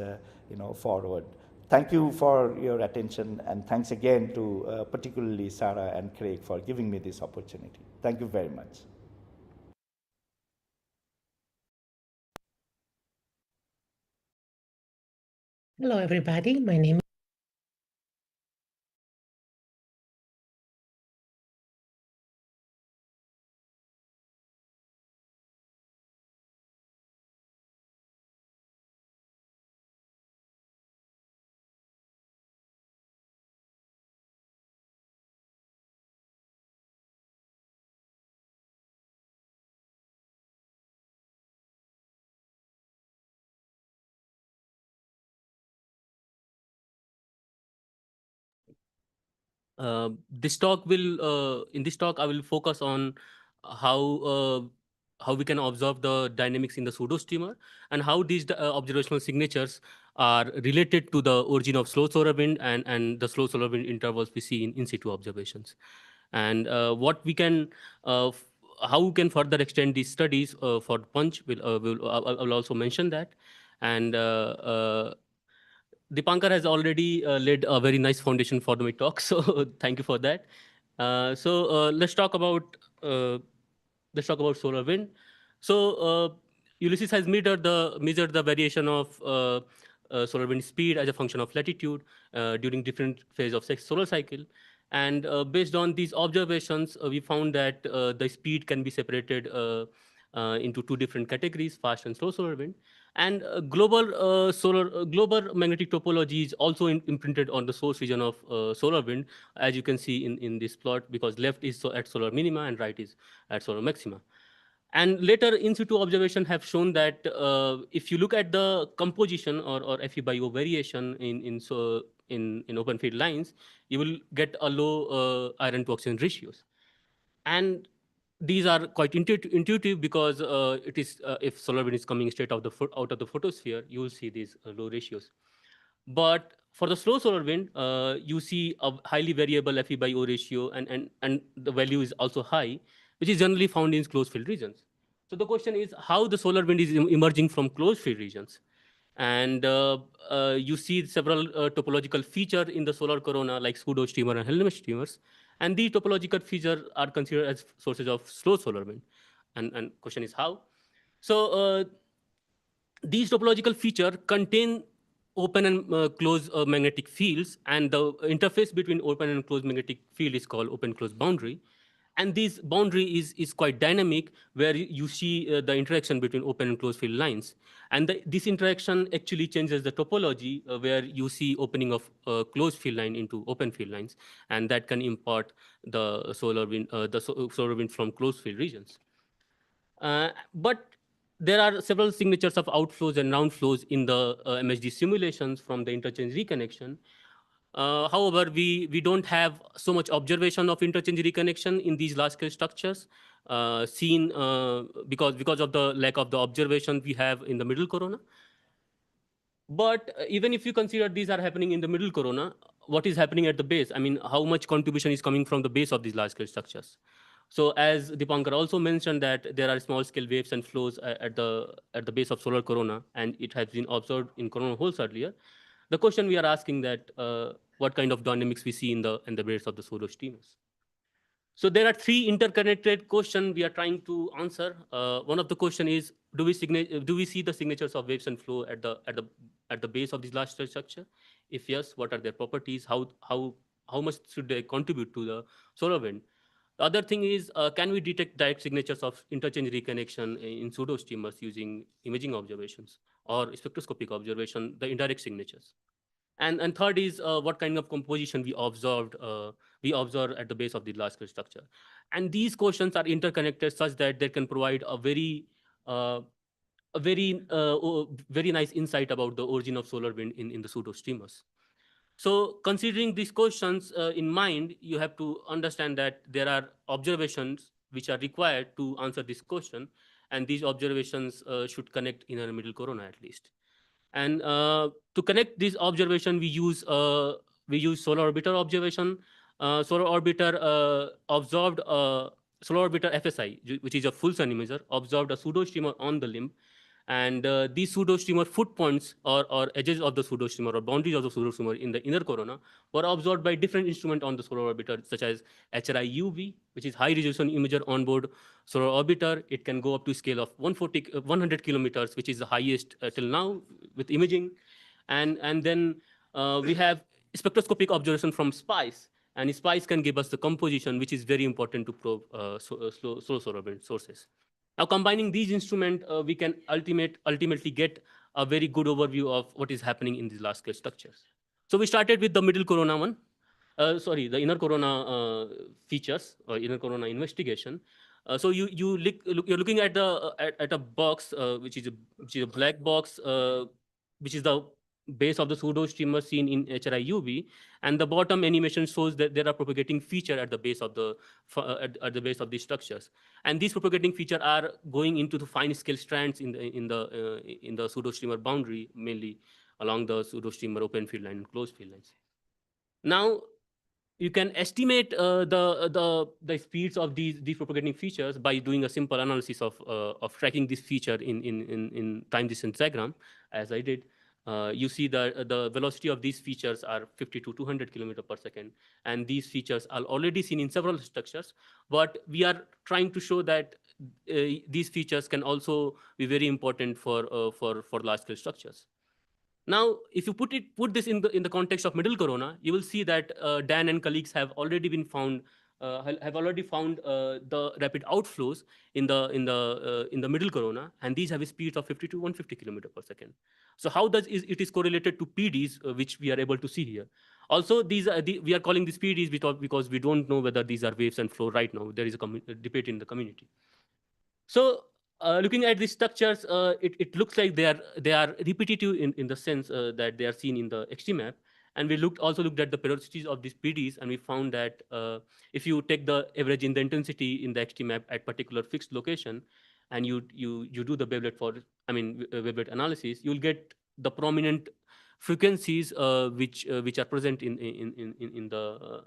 forward. Thank you for your attention, and thanks again to particularly Sarah and Craig for giving me this opportunity. Thank you very much. Hello, everybody. My name this talk will in this talk I will focus on how we can observe the dynamics in the pseudo-streamer, and how these observational signatures are related to the origin of slow solar wind and the slow solar wind intervals we see in situ observations, and what we can how we can further extend these studies for punch. I will also mention that, and Dipankar has already laid a very nice foundation for my talk, so thank you for that. Let's talk about solar wind. So Ulysses has measured the variation of solar wind speed as a function of latitude during different phases of solar cycle, and based on these observations, we found that the speed can be separated into 2 different categories: fast and slow solar wind. And global magnetic topology is also imprinted on the source region of solar wind, as you can see in this plot, because left is at solar minima and right is at solar maxima. And later in situ observation have shown that if you look at the composition or Fe by O variation in open field lines, you will get a low iron to oxygen ratios. And these are quite intuitive because it is if solar wind is coming straight out of the photosphere, you will see these low ratios. But for the slow solar wind, you see a highly variable Fe by O ratio, and the value is also high, which is generally found in closed field regions. So the question is how the solar wind is emerging from closed field regions. And you see several topological features in the solar corona, like pseudo streamer and Helmholtz streamers. And these topological features are considered as sources of slow solar wind. And question is how? So these topological features contain open and closed magnetic fields, and the interface between open and closed magnetic field is called open-closed boundary. And this boundary is quite dynamic, where you see the interaction between open and closed field lines. And this interaction actually changes the topology, where you see opening of closed field line into open field lines, and that can impart the solar wind, solar wind from closed field regions. But there are several signatures of outflows and downflows in the MHD simulations from the interchange reconnection. However, we don't have so much observation of interchange reconnection in these large-scale structures, seen because of the lack of the observation we have in the middle corona. But even if you consider these are happening in the middle corona, what is happening at the base? I mean, how much contribution is coming from the base of these large-scale structures? So as Dipankar also mentioned, that there are small-scale waves and flows at the base of solar corona, and it has been observed in coronal holes earlier. The question we are asking that what kind of dynamics we see in the base of the pseudo streamers. So there are three interconnected questions we are trying to answer. One of the question is, do we see the signatures of waves and flow at the base of this large structure? If yes, what are their properties? How much should they contribute to the solar wind? The other thing is, can we detect direct signatures of interchange reconnection in pseudo streamers using imaging observations or spectroscopic observation, the indirect signatures? And third is, what kind of composition we observe at the base of the large scale structure. And these questions are interconnected such that they can provide a very nice insight about the origin of solar wind in the pseudo streamers. So considering these questions in mind, you have to understand that there are observations which are required to answer this question, and these observations should connect in a middle corona at least. And to connect this observation, we use solar orbiter observation. Solar orbiter observed solar orbiter FSI, which is a full sun imager, observed a pseudo streamer on the limb. And these pseudo streamer footpoints or edges of the pseudo streamer or boundaries of the pseudo streamer in the inner corona were observed by different instruments on the solar orbiter, such as HRI-UV, which is high resolution imager on board solar orbiter. It can go up to scale of 100 kilometers, which is the highest till now with imaging. And then we have spectroscopic observation from SPICE. And SPICE can give us the composition, which is very important to probe slow solar wind sources. Now, combining these instruments, we can ultimately get a very good overview of what is happening in these large-scale structures. So we started with the middle corona one. The inner corona features or inner corona investigation. So you're looking at a box which is a black box, which is the base of the pseudo streamer seen in HRI-UV, and the bottom animation shows that there are propagating feature at the base of these structures, and these propagating features are going into the fine scale strands in the pseudo streamer boundary, mainly along the pseudo streamer open field line and closed field lines. Now you can estimate the speeds of these propagating features by doing a simple analysis of tracking this feature in time distance diagram, as I did. You see the velocity of these features are 50 to 200 kilometers per second, and these features are already seen in several structures. But we are trying to show that these features can also be very important for large scale structures. Now, if you put this in the context of middle corona, you will see that Dan and colleagues have already found the rapid outflows in the middle corona, and these have a speed of 50 to 150 kilometers per second. So how it is correlated to PDs, which we are able to see here. Also, we are calling these PDs because we don't know whether these are waves and flow right now. There is a debate in the community. So looking at these structures, it looks like they are repetitive in the sense that they are seen in the XT map. And we also looked at the periodicities of these PDs, and we found that if you take the average in the intensity in the XT map at particular fixed location, and you do the wavelet analysis, you'll get the prominent frequencies which are present in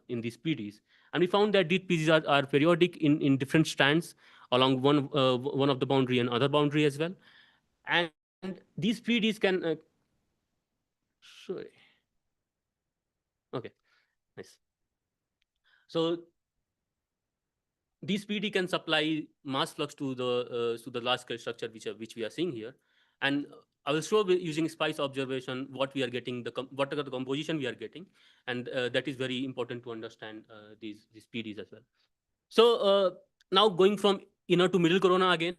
these PDs. And we found that these PDs are periodic in different strands along one of the boundary and other boundary as well. And these PDs can sorry. Okay, nice. So these PD can supply mass flux to the large scale structure which we are seeing here, and I will show using SPICE observation what we are getting, what are the composition we are getting, and that is very important to understand these PDs as well. So now going from inner to middle corona again,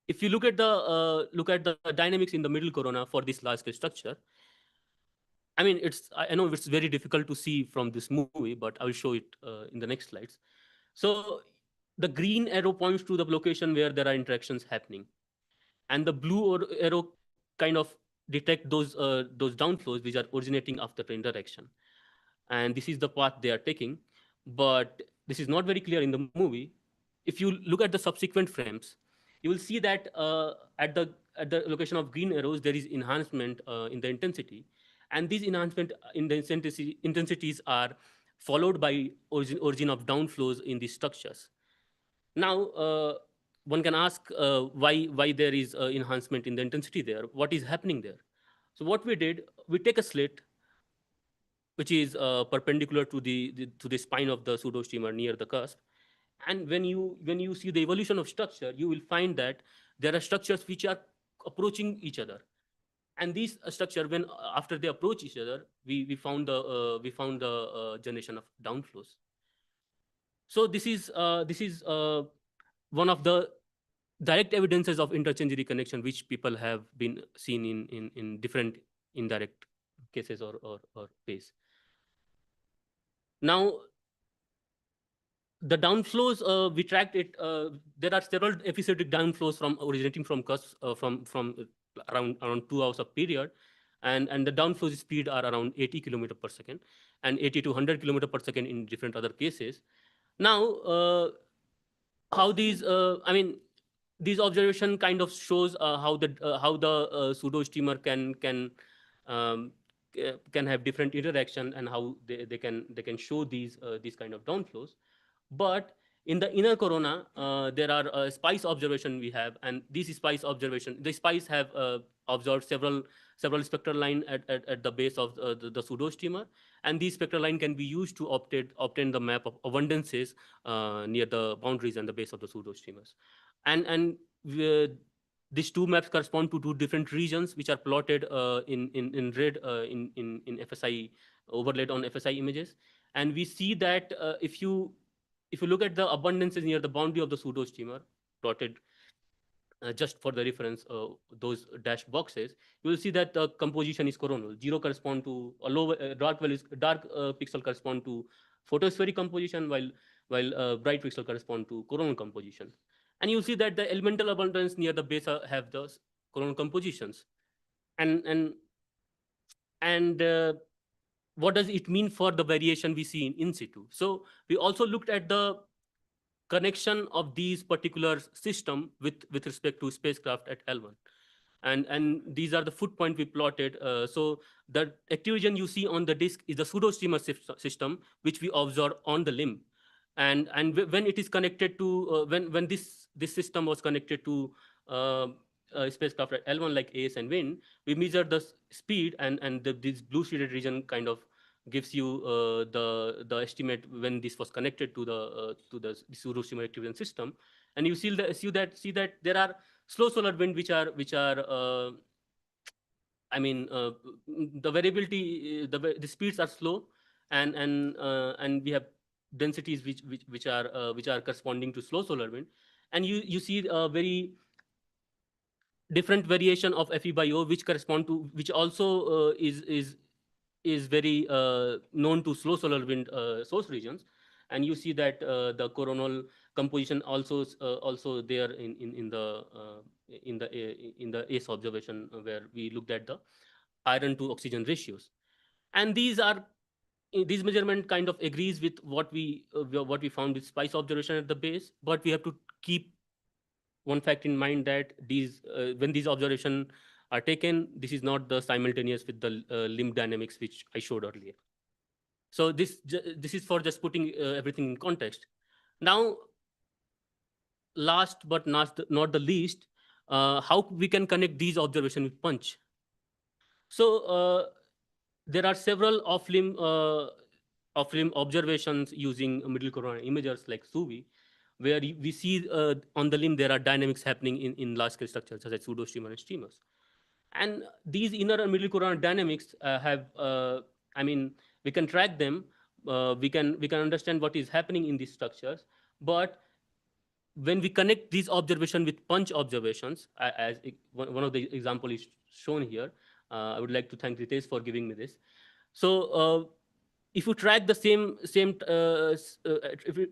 if you look at the dynamics in the middle corona for this large scale structure, I mean, I know it's very difficult to see from this movie, but I will show it in the next slides. So the green arrow points to the location where there are interactions happening, and the blue arrow kind of detect those downflows which are originating after the interaction. And this is the path they are taking, but this is not very clear in the movie. If you look at the subsequent frames, you will see that at the location of green arrows, there is enhancement in the intensity. And these enhancement in the intensities are followed by origin of downflows in these structures. Now, one can ask why there is enhancement in the intensity there. What is happening there? So what we did, we take a slit which is perpendicular to the spine of the pseudosteamer near the cusp. And when you see the evolution of structure, you will find that there are structures which are approaching each other. And these structure, when after they approach each other, we found the generation of downflows. So this is one of the direct evidences of interchangeary connection which people have been seen in different indirect cases or ways. Now, the downflows, we tracked it. There are several episodic downflows originating from cusp from around 2 hours of period, and the downflow speed are around 80 km per second and 80 to 100 km per second in different other cases. Now, how these these observation kind of shows how the pseudo steamer can have different interaction and how they can show these kind of downflows. But in the inner corona, there are SPICE observation we have, and these SPICE observation, the SPICE have observed several spectral line at the base of the pseudo steamer, and these spectral line can be used to obtain the map of abundances near the boundaries and the base of the pseudo steamers. And these two maps correspond to two different regions which are plotted in red in FSI, overlaid on FSI images. And we see that if you look at the abundances near the boundary of the pseudo steamer plotted just for the reference, those dashed boxes, you will see that the composition is coronal. 0 correspond to a low dark values, dark pixel correspond to photospheric composition, while bright pixel correspond to coronal composition. And you see that the elemental abundance near the base have those coronal compositions. And what does it mean for the variation we see in situ? So we also looked at the connection of these particular system with respect to spacecraft at L1. And these are the foot point we plotted. So the active region you see on the disk is the pseudo steamer system, which we observe on the limb. And when it is connected to, when this system was connected to spacecraft at L1 like ACE and WIN, we measure the speed, and this blue shaded region kind of gives you the estimate when this was connected to the pseudo steamer active region system. And you see that there are slow solar wind which are the variability, the speeds are slow, and we have densities which are corresponding to slow solar wind. And you see a very different variation of FE by O, which correspond to, which also is very known to slow solar wind source regions. And you see that the coronal composition also there in the ACE observation, where we looked at the iron to oxygen ratios. And these measurement kind of agrees with what we found with SPICE observation at the base, but we have to keep one fact in mind that when these observations are taken, this is not the simultaneous with the limb dynamics which I showed earlier. So this is for just putting everything in context. Now, last but not the least, how we can connect these observations with punch. So there are several off-limb observations using middle corona imagers like SUVI, where we see on the limb there are dynamics happening in large-scale structures such as pseudo-streamer and streamers. And these inner and middle corona dynamics we can track them. We can understand what is happening in these structures. But when we connect these observations with punch observations, as one of the example is shown here, I would like to thank Ritesh for giving me this. So if you track the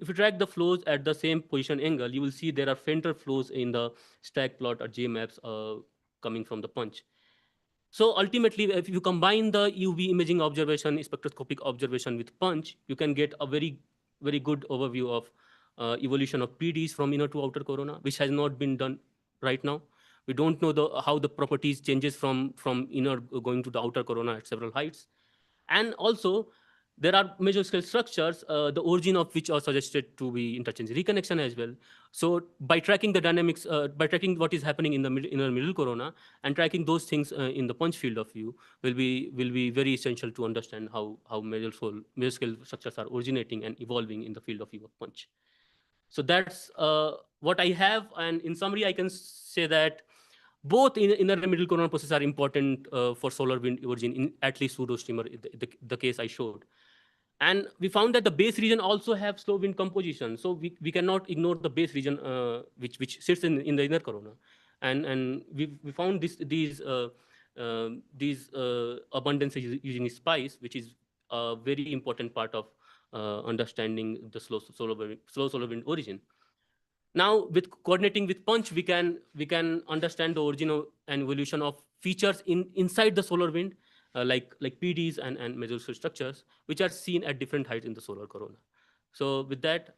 if you track the flows at the same position angle, you will see there are fainter flows in the stack plot or J maps coming from the punch. So ultimately, if you combine the UV imaging observation, spectroscopic observation with punch, you can get a very, very good overview of evolution of PDs from inner to outer corona, which has not been done right now. We don't know how the properties changes from inner going to the outer corona at several heights. And also, there are major scale structures, the origin of which are suggested to be interchange reconnection as well. So by tracking the dynamics, by tracking what is happening in the inner middle corona and tracking those things in the punch field of view will be very essential to understand how major scale structures are originating and evolving in the field of view of punch. So that's what I have. And in summary, I can say that both inner and middle corona processes are important for solar wind origin in at least pseudo streamer, the case I showed. And we found that the base region also have slow wind composition. So we cannot ignore the base region which sits in the inner corona. And we found these abundances using SPICE, which is a very important part of understanding the slow solar wind origin. Now, with coordinating with punch, we can understand the origin and evolution of features inside the solar wind, like PDs and mesoscale structures, which are seen at different heights in the solar corona. So with that,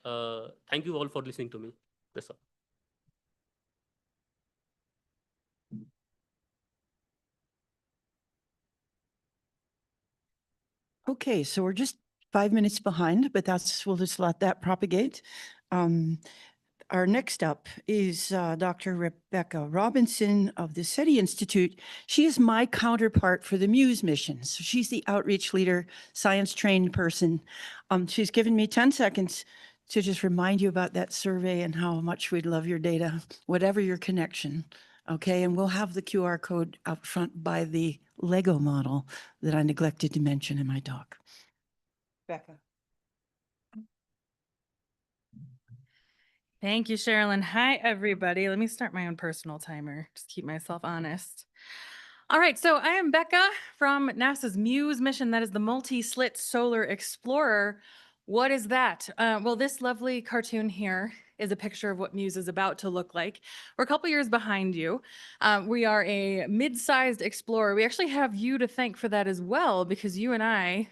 thank you all for listening to me. That's all. Okay, so we're just 5 minutes behind, but we'll just let that propagate. Our next up is Dr. Rebecca Robinson of the SETI Institute. She is my counterpart for the MUSE mission. So she's the outreach leader, science-trained person. She's given me 10 seconds to just remind you about that survey and how much we'd love your data, whatever your connection. Okay, and we'll have the QR code up front by the Lego model that I neglected to mention in my talk. Becca. Thank you, Sherilyn. Hi, everybody. Let me start my own personal timer. Just keep myself honest. All right, so I am Becca from NASA's MUSE mission. That is the Multi-Slit Solar Explorer. What is that? Well, this lovely cartoon here is a picture of what MUSE is about to look like. We're a couple years behind you. We are a mid-sized explorer. We actually have you to thank for that as well, because you and I,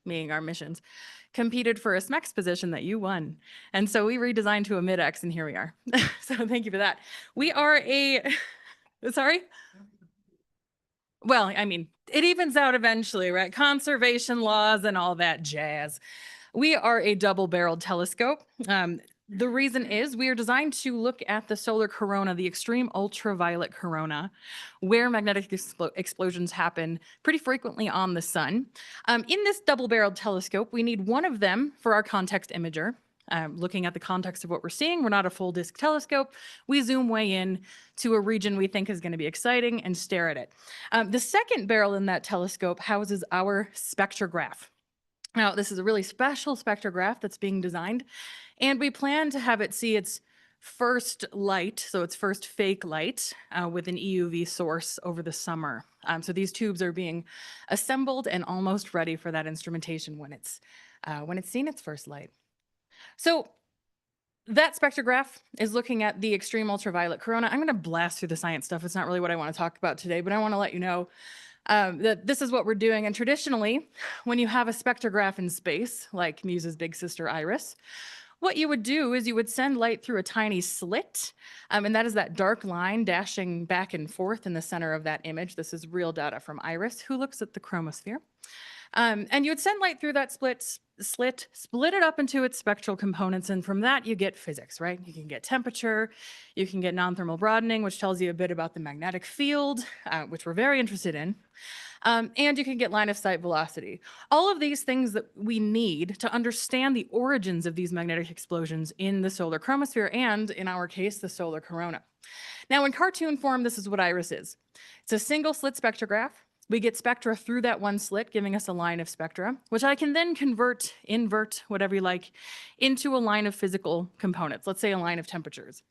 meaning our missions, competed for a SMEX position that you won. And so we redesigned to a mid-X, and here we are. So thank you for that. We are sorry? Well, I mean, it evens out eventually, right? Conservation laws and all that jazz. We are a double-barreled telescope. The reason is we are designed to look at the solar corona, the extreme ultraviolet corona, where magnetic explosions happen pretty frequently on the sun. In this double-barreled telescope, we need one of them for our context imager. Looking at the context of what we're seeing, we're not a full disk telescope. We zoom way in to a region we think is going to be exciting and stare at it. The second barrel in that telescope houses our spectrograph. Now, this is a really special spectrograph that's being designed, and we plan to have it see its first light, so its first fake light, with an EUV source over the summer. So these tubes are being assembled and almost ready for that instrumentation when it's seen its first light. So that spectrograph is looking at the extreme ultraviolet corona. I'm going to blast through the science stuff. It's not really what I want to talk about today, but I want to let you know This is what we're doing. And traditionally, when you have a spectrograph in space, like MUSE's big sister IRIS, what you would do is you would send light through a tiny slit, and that is that dark line dashing back and forth in the center of that image. This is real data from IRIS, who looks at the chromosphere. And you would send light through that slit, split it up into its spectral components, and from that you get physics, right? You can get temperature, you can get non-thermal broadening, which tells you a bit about the magnetic field, which we're very interested in. And you can get line of sight velocity. All of these things that we need to understand the origins of these magnetic explosions in the solar chromosphere and, in our case, the solar corona. Now, in cartoon form, this is what IRIS is. It's a single slit spectrograph. We get spectra through that one slit, giving us a line of spectra, which I can then convert, invert, whatever you like, into a line of physical components. Let's say a line of temperatures.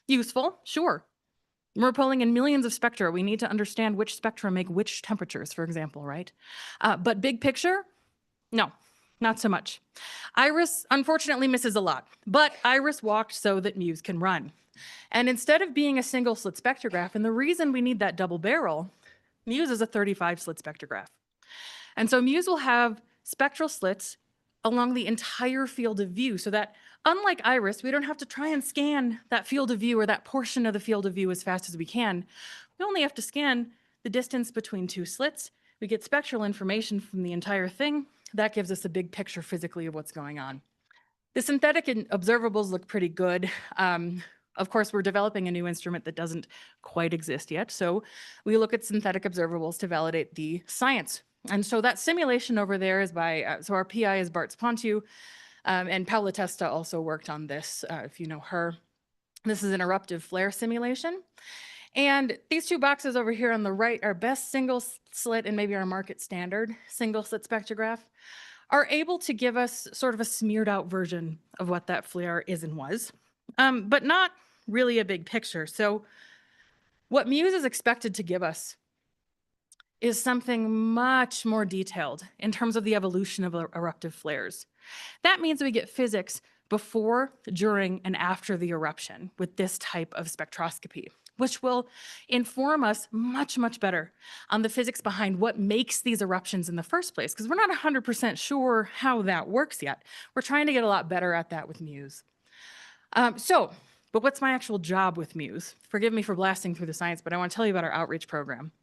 Useful? Sure. We're pulling in millions of spectra. We need to understand which spectra make which temperatures, for example, right? But big picture, no, not so much. IRIS unfortunately misses a lot, but IRIS walked so that MUSE can run. And instead of being a single slit spectrograph, and the reason we need that double barrel, MUSE is a 35 slit spectrograph. And so MUSE will have spectral slits along the entire field of view, so that unlike IRIS, we don't have to try and scan that field of view or that portion of the field of view as fast as we can. We only have to scan the distance between two slits. We get spectral information from the entire thing. That gives us a big picture physically of what's going on. The synthetic observables look pretty good. Of course, we're developing a new instrument that doesn't quite exist yet. So we look at synthetic observables to validate the science. And so that simulation over there is by, so our PI is Bart Spontu, and Paola Testa also worked on this, if you know her. This is an eruptive flare simulation. And these two boxes over here on the right are best single slit and maybe our market standard single slit spectrograph are able to give us sort of a smeared out version of what that flare is and was, but not really a big picture. So what MUSE is expected to give us is something much more detailed in terms of the evolution of eruptive flares. That means we get physics before, during, and after the eruption with this type of spectroscopy, which will inform us much, much better on the physics behind what makes these eruptions in the first place, because we're not 100% sure how that works yet. We're trying to get a lot better at that with MUSE. But what's my actual job with MUSE? Forgive me for blasting through the science, but I want to tell you about our outreach program.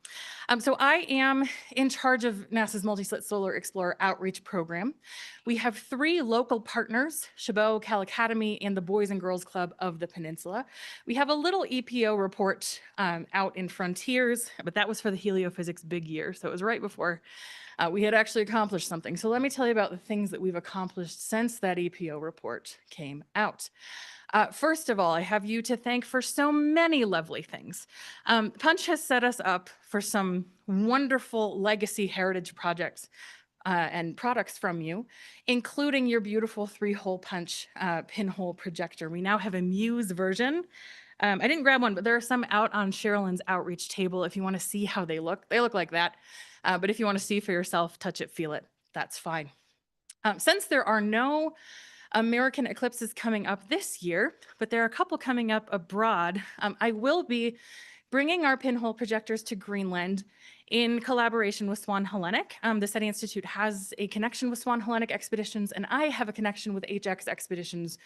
So I am in charge of NASA's Multi-Slit Solar Explorer Outreach Program. We have 3 local partners, Chabot, Cal Academy, and the Boys and Girls Club of the Peninsula. We have a little EPO report out in Frontiers, but that was for the heliophysics big year. So it was right before we had actually accomplished something. So let me tell you about the things that we've accomplished since that EPO report came out. First of all, I have you to thank for so many lovely things. Punch has set us up for some wonderful legacy heritage projects and products from you, including your beautiful 3-hole punch pinhole projector. We now have a MUSE version. I didn't grab one, but there are some out on Sherilyn's outreach table if you want to see how they look. They look like that. But if you want to see for yourself, touch it, feel it, that's fine. Since there are no American eclipses coming up this year, but there are a couple coming up abroad, I will be bringing our pinhole projectors to Greenland in collaboration with Swan Hellenic. The SETI Institute has a connection with Swan Hellenic expeditions, and I have a connection with HX expeditions.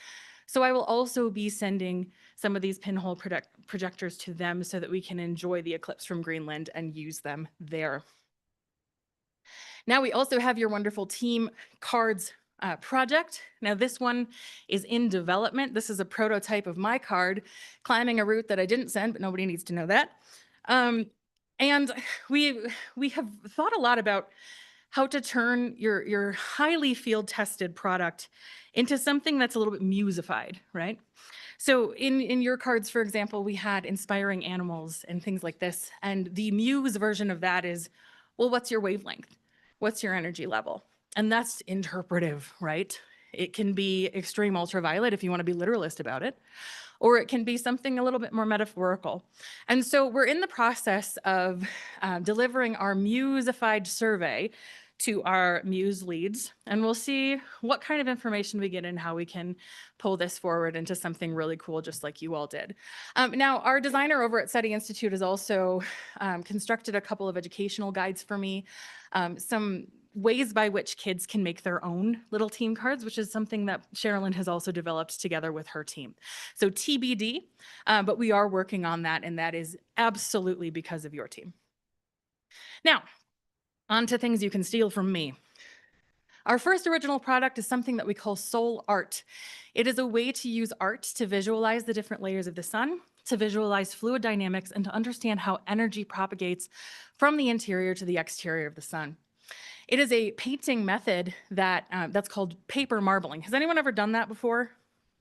So I will also be sending some of these pinhole projectors to them so that we can enjoy the eclipse from Greenland and use them there. Now we also have your wonderful team cards project. Now this one is in development. This is a prototype of my card, climbing a route that I didn't send, but nobody needs to know that. And we have thought a lot about how to turn your highly field tested product into something that's a little bit MUSified, right? So in your cards, for example, we had inspiring animals and things like this. And the MUSE version of that is, well, what's your wavelength? What's your energy level? And that's interpretive, right? It can be extreme ultraviolet if you want to be literalist about it, or it can be something a little bit more metaphorical. And so we're in the process of delivering our MUSified survey to our Muse leads, and we'll see what kind of information we get and how we can pull this forward into something really cool, just like you all did. Now, our designer over at SETI Institute has also constructed a couple of educational guides for me, some ways by which kids can make their own little team cards, which is something that Sherilyn has also developed together with her team. So TBD, but we are working on that, and that is absolutely because of your team. Now, on to things you can steal from me. Our first original product is something that we call Soul Art. It is a way to use art to visualize the different layers of the sun, to visualize fluid dynamics, and to understand how energy propagates from the interior to the exterior of the sun. It is a painting method that that's called paper marbling. Has anyone ever done that before?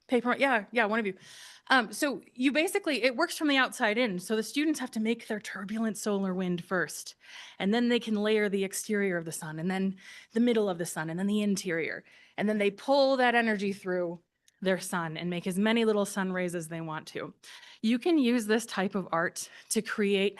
Paper, yeah, one of you. So you basically, it works from the outside in. So the students have to make their turbulent solar wind first, and then they can layer the exterior of the sun, and then the middle of the sun, and then the interior. And then they pull that energy through their sun and make as many little sun rays as they want to. You can use this type of art to create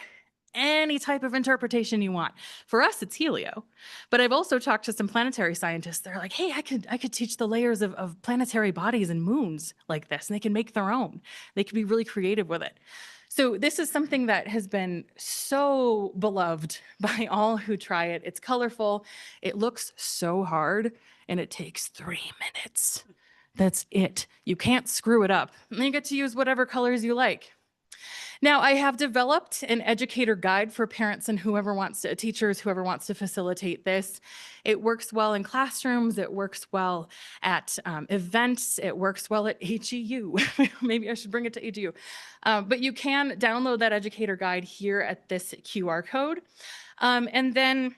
any type of interpretation you want. For us, it's helio. But I've also talked to some planetary scientists. They're like, hey, I could teach the layers of planetary bodies and moons like this, and they can make their own. They can be really creative with it. So this is something that has been so beloved by all who try it. It's colorful, it looks so hard, and it takes 3 minutes. That's it. You can't screw it up. And you get to use whatever colors you like. Now, I have developed an educator guide for parents and teachers, whoever wants to facilitate this. It works well in classrooms. It works well at events. It works well at HEU. Maybe I should bring it to HEU. But you can download that educator guide here at this QR code. And then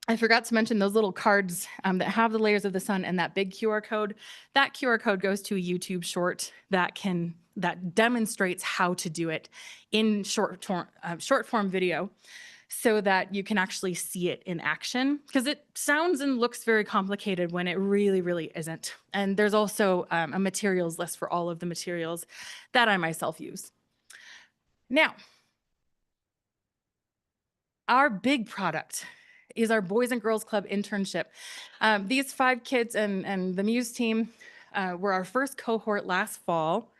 I forgot to mention those little cards that have the layers of the sun and that big QR code. That QR code goes to a YouTube short that demonstrates how to do it in short form video, so that you can actually see it in action, because it sounds and looks very complicated when it really, really isn't. And there's also a materials list for all of the materials that I myself use. Now, our big product is our Boys and Girls Club internship. These 5 kids and the Muse team were our first cohort last fall.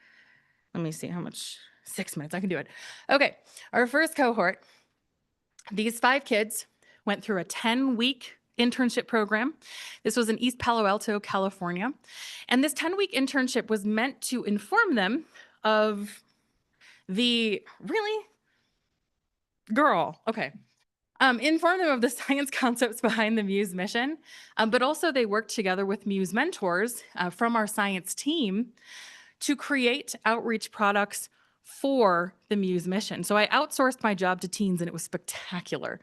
Let me see how much, 6 minutes, I can do it. Okay, our first cohort, these 5 kids went through a 10-week internship program. This was in East Palo Alto, California. And this 10-week internship was meant to inform them of the, really? Girl, okay. Inform them of the science concepts behind the Muse mission, but also they worked together with Muse mentors from our science team to create outreach products for the Muse mission. So I outsourced my job to teens, and it was spectacular.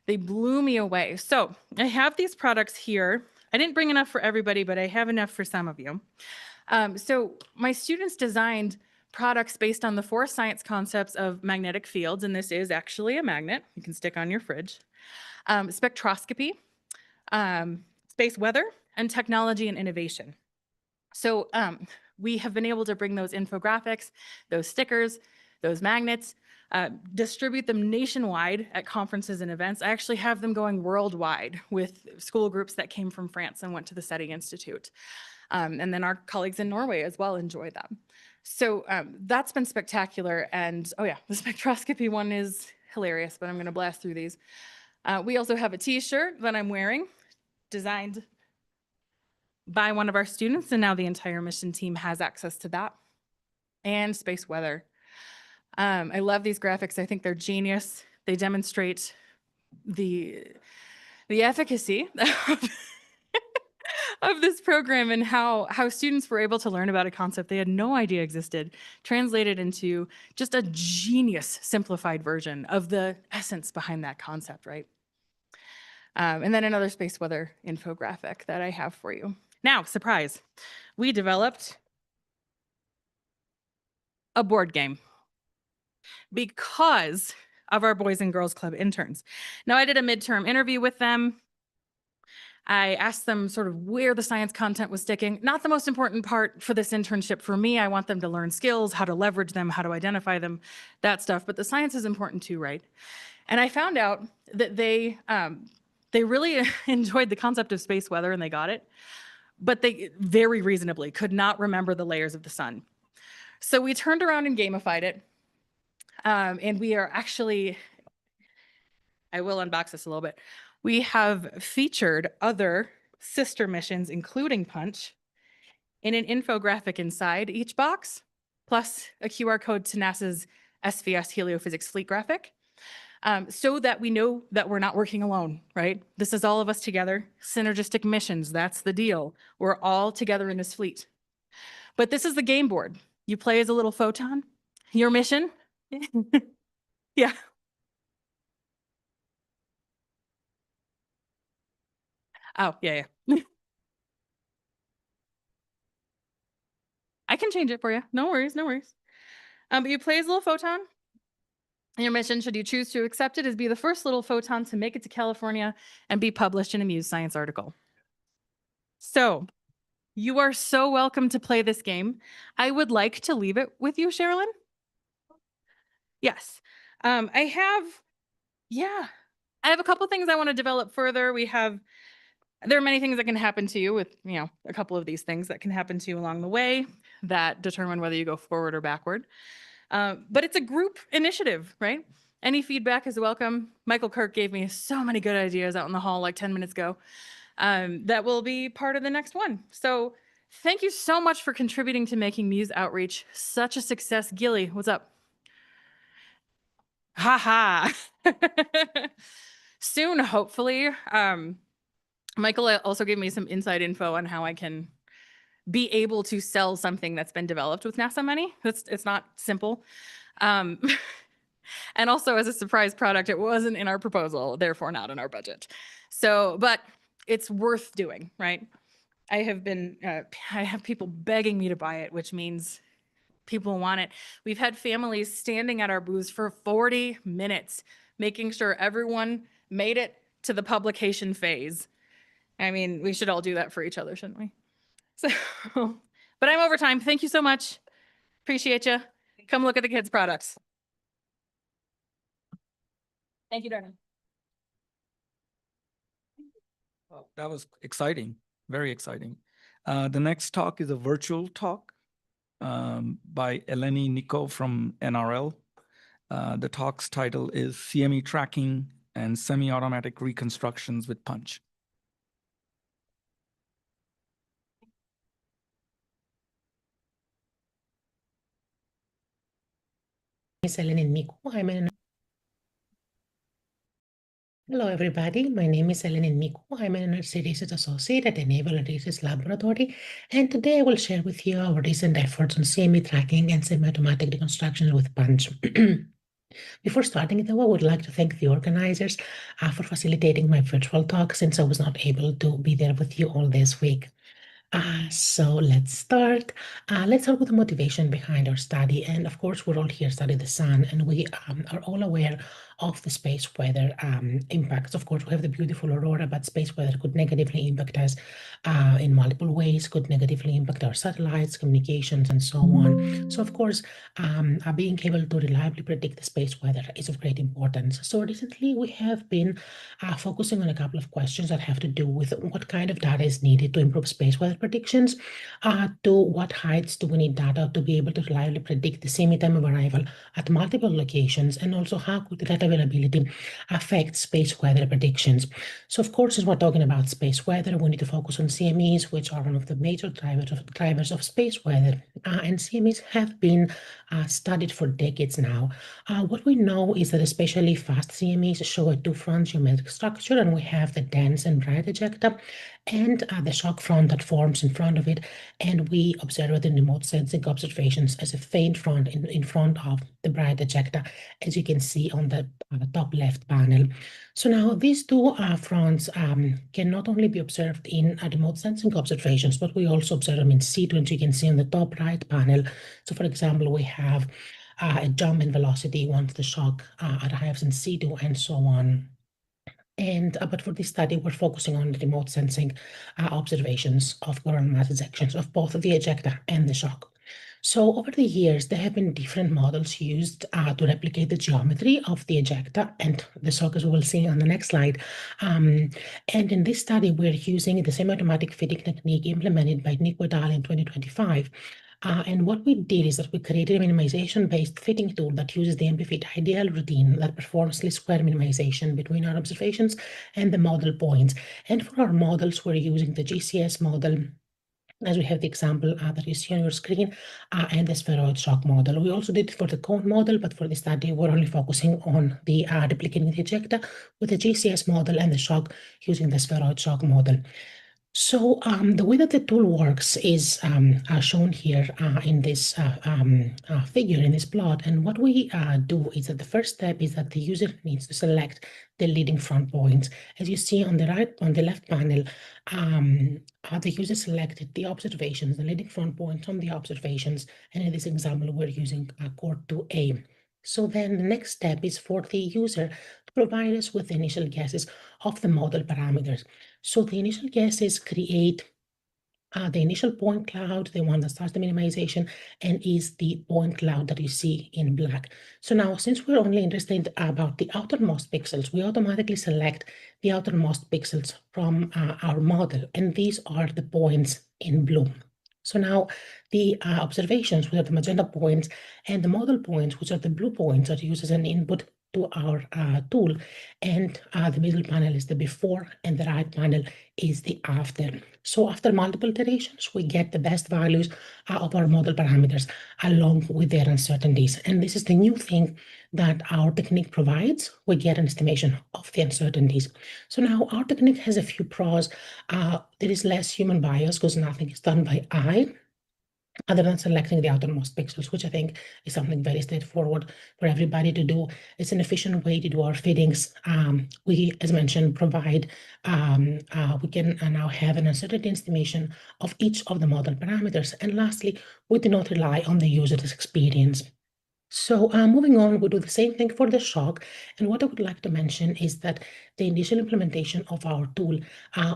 They blew me away. So I have these products here. I didn't bring enough for everybody, but I have enough for some of you. So my students designed products based on the 4 science concepts of magnetic fields, and this is actually a magnet you can stick on your fridge, spectroscopy, space weather, and technology and innovation. So we have been able to bring those infographics, those stickers, those magnets, distribute them nationwide at conferences and events. I actually have them going worldwide with school groups that came from France and went to the SETI Institute. And then our colleagues in Norway as well enjoy them. So that's been spectacular. And oh yeah, the spectroscopy one is hilarious, but I'm gonna blast through these. We also have a t-shirt that I'm wearing, designed by one of our students, and now the entire mission team has access to that. And space weather. I love these graphics. I think they're genius. They demonstrate the efficacy of this program and how students were able to learn about a concept they had no idea existed, translated into just a genius simplified version of the essence behind that concept, right? And then another space weather infographic that I have for you. Now, surprise, we developed a board game because of our Boys and Girls Club interns. Now, I did a midterm interview with them. I asked them sort of where the science content was sticking. Not the most important part for this internship for me. I want them to learn skills, how to leverage them, how to identify them, that stuff. But the science is important too, right? And I found out that they They really enjoyed the concept of space weather and they got it, but they very reasonably could not remember the layers of the sun. So we turned around and gamified it. And we are actually, I will unbox this a little bit. We have featured other sister missions, including Punch, in an infographic inside each box, plus a QR code to NASA's SVS Heliophysics Fleet graphic, so that we know that we're not working alone, right? This is all of us together, synergistic missions, that's the deal. We're all together in this fleet. But this is the game board. You play as a little photon, your mission. Yeah. Oh, yeah. I can change it for you. No worries, no worries. But you play as a little photon. And your mission, should you choose to accept it, is be the first little photon to make it to California and be published in a Muse Science article. So you are so welcome to play this game. I would like to leave it with you, Sherilyn. Yes. I have a couple things I want to develop further. There are many things that can happen to you with, a couple of these things that can happen to you along the way that determine whether you go forward or backward. But it's a group initiative, right? Any feedback is welcome. Michael Kirk gave me so many good ideas out in the hall like 10 minutes ago that will be part of the next one. So thank you so much for contributing to making Muse Outreach such a success. Gilly, what's up? Haha. Soon, hopefully. Michael also gave me some inside info on how I can be able to sell something that's been developed with NASA money. It's not simple. And also as a surprise product, it wasn't in our proposal, therefore not in our budget. So, but it's worth doing, right? I have people begging me to buy it, which means people want it. We've had families standing at our booths for 40 minutes, making sure everyone made it to the publication phase. I mean, we should all do that for each other, shouldn't we? So, but I'm over time. Thank you so much. Appreciate you. Come look at the kids' products. Thank you, Darna. Oh, that was exciting, very exciting. The next talk is a virtual talk by Eleni Nico from NRL. The talk's title is CME Tracking and Semi-Automatic Reconstructions with Punch. Hello, everybody. My name is Eleni Miku. I'm an Energy Research Associate at the Naval Research Laboratory, and today I will share with you our recent efforts on CME tracking and semi-automatic reconstruction with Punch. Before starting, though, I would like to thank the organizers for facilitating my virtual talk, since I was not able to be there with you all this week. So let's start. Let's start with the motivation behind our study. And of course, we're all here studying the sun, and we are all aware of the space weather impacts. Of course, we have the beautiful aurora, but space weather could negatively impact us in multiple ways, could negatively impact our satellites, communications, and so on. So of course, being able to reliably predict the space weather is of great importance. So recently, we have been focusing on a couple of questions that have to do with what kind of data is needed to improve space weather predictions, to what heights do we need data to be able to reliably predict the semi-time of arrival at multiple locations, and also how could the data availability affect space weather predictions. So of course, as we're talking about space weather, we need to focus on CMEs, which are one of the major drivers of space weather, and CMEs have been studied for decades now. What we know is that especially fast CMEs show a two-front geometric structure, and we have the dense and bright ejecta and the shock front that forms in front of it, and we observe it in remote sensing observations as a faint front in front of the bright ejecta, as you can see on the top left panel. So now these two fronts can not only be observed in remote sensing observations, but we also observe them in situ, as you can see on the top right panel. So for example, we have a jump in velocity once the shock arrives in situ, and so on. And but for this study, we're focusing on the remote sensing observations of coronal mass ejections of both the ejecta and the shock. So over the years, there have been different models used to replicate the geometry of the ejecta and the shock, as we will see on the next slide. And in this study, we're using the semi-automatic fitting technique implemented by Nico et al. In 2025. And what we did is that we created a minimization-based fitting tool that uses the MPFit ideal routine that performs least square minimization between our observations and the model points. And for our models, we're using the GCS model, as we have the example that you see on your screen, and the spheroid shock model. We also did it for the cone model, but for this study, we're only focusing on the replicating the ejecta with the GCS model and the shock using the spheroid shock model. So the way that the tool works is shown here in this figure, in this plot. And what we do is that the first step is that the user needs to select the leading front points. As you see on the left panel, the user selected the observations, the leading front points on the observations. And in this example, we're using core 2A. So then the next step is for the user to provide us with the initial guesses of the model parameters. So the initial guesses create the initial point cloud, the one that starts the minimization, and is the point cloud that you see in black. So now, since we're only interested about the outermost pixels, we automatically select the outermost pixels from our model, and these are the points in blue. So now the observations, which are the magenta points, and the model points, which are the blue points, are used as an input to our tool. And the middle panel is the before, and the right panel is the after. So after multiple iterations, we get the best values of our model parameters along with their uncertainties. And this is the new thing that our technique provides. We get an estimation of the uncertainties. So now our technique has a few pros. There is less human bias because nothing is done by eye, other than selecting the outermost pixels, which I think is something very straightforward for everybody to do. It's an efficient way to do our fittings. We, as mentioned, provide, we can now have an uncertainty estimation of each of the model parameters. And lastly, we do not rely on the user's experience. So moving on, we do the same thing for the shock. And what I would like to mention is that the initial implementation of our tool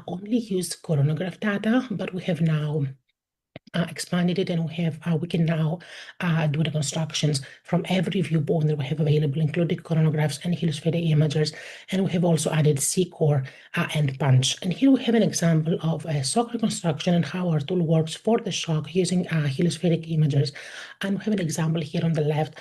only used coronagraph data, but we have now expanded it, and we can now do the constructions from every viewpoint that we have available, including coronagraphs and heliospheric imagers. And we have also added C-core and punch. And here we have an example of a shock reconstruction and how our tool works for the shock using heliospheric imagers. And we have an example here on the left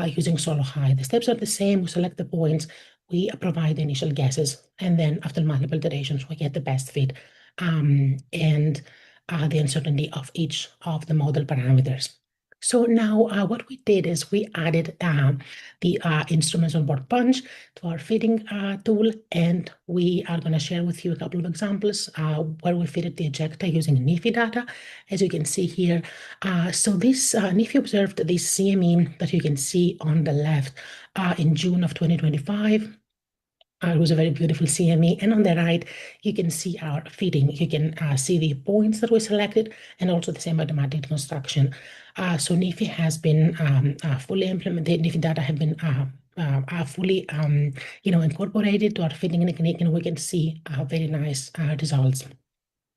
using Solo High. The steps are the same. We select the points, we provide the initial guesses, and then after multiple iterations, we get the best fit and the uncertainty of each of the model parameters. So now what we did is we added the instruments on board punch to our fitting tool, and we are going to share with you a couple of examples where we fitted the ejecta using NIFI data, as you can see here. So this NIFI observed this CME that you can see on the left in June of 2025. It was a very beautiful CME. And on the right, you can see our fitting. You can see the points that we selected and also the same automatic construction. So NIFI has been fully implemented. NIFI data have been fully incorporated to our fitting technique, and we can see very nice results.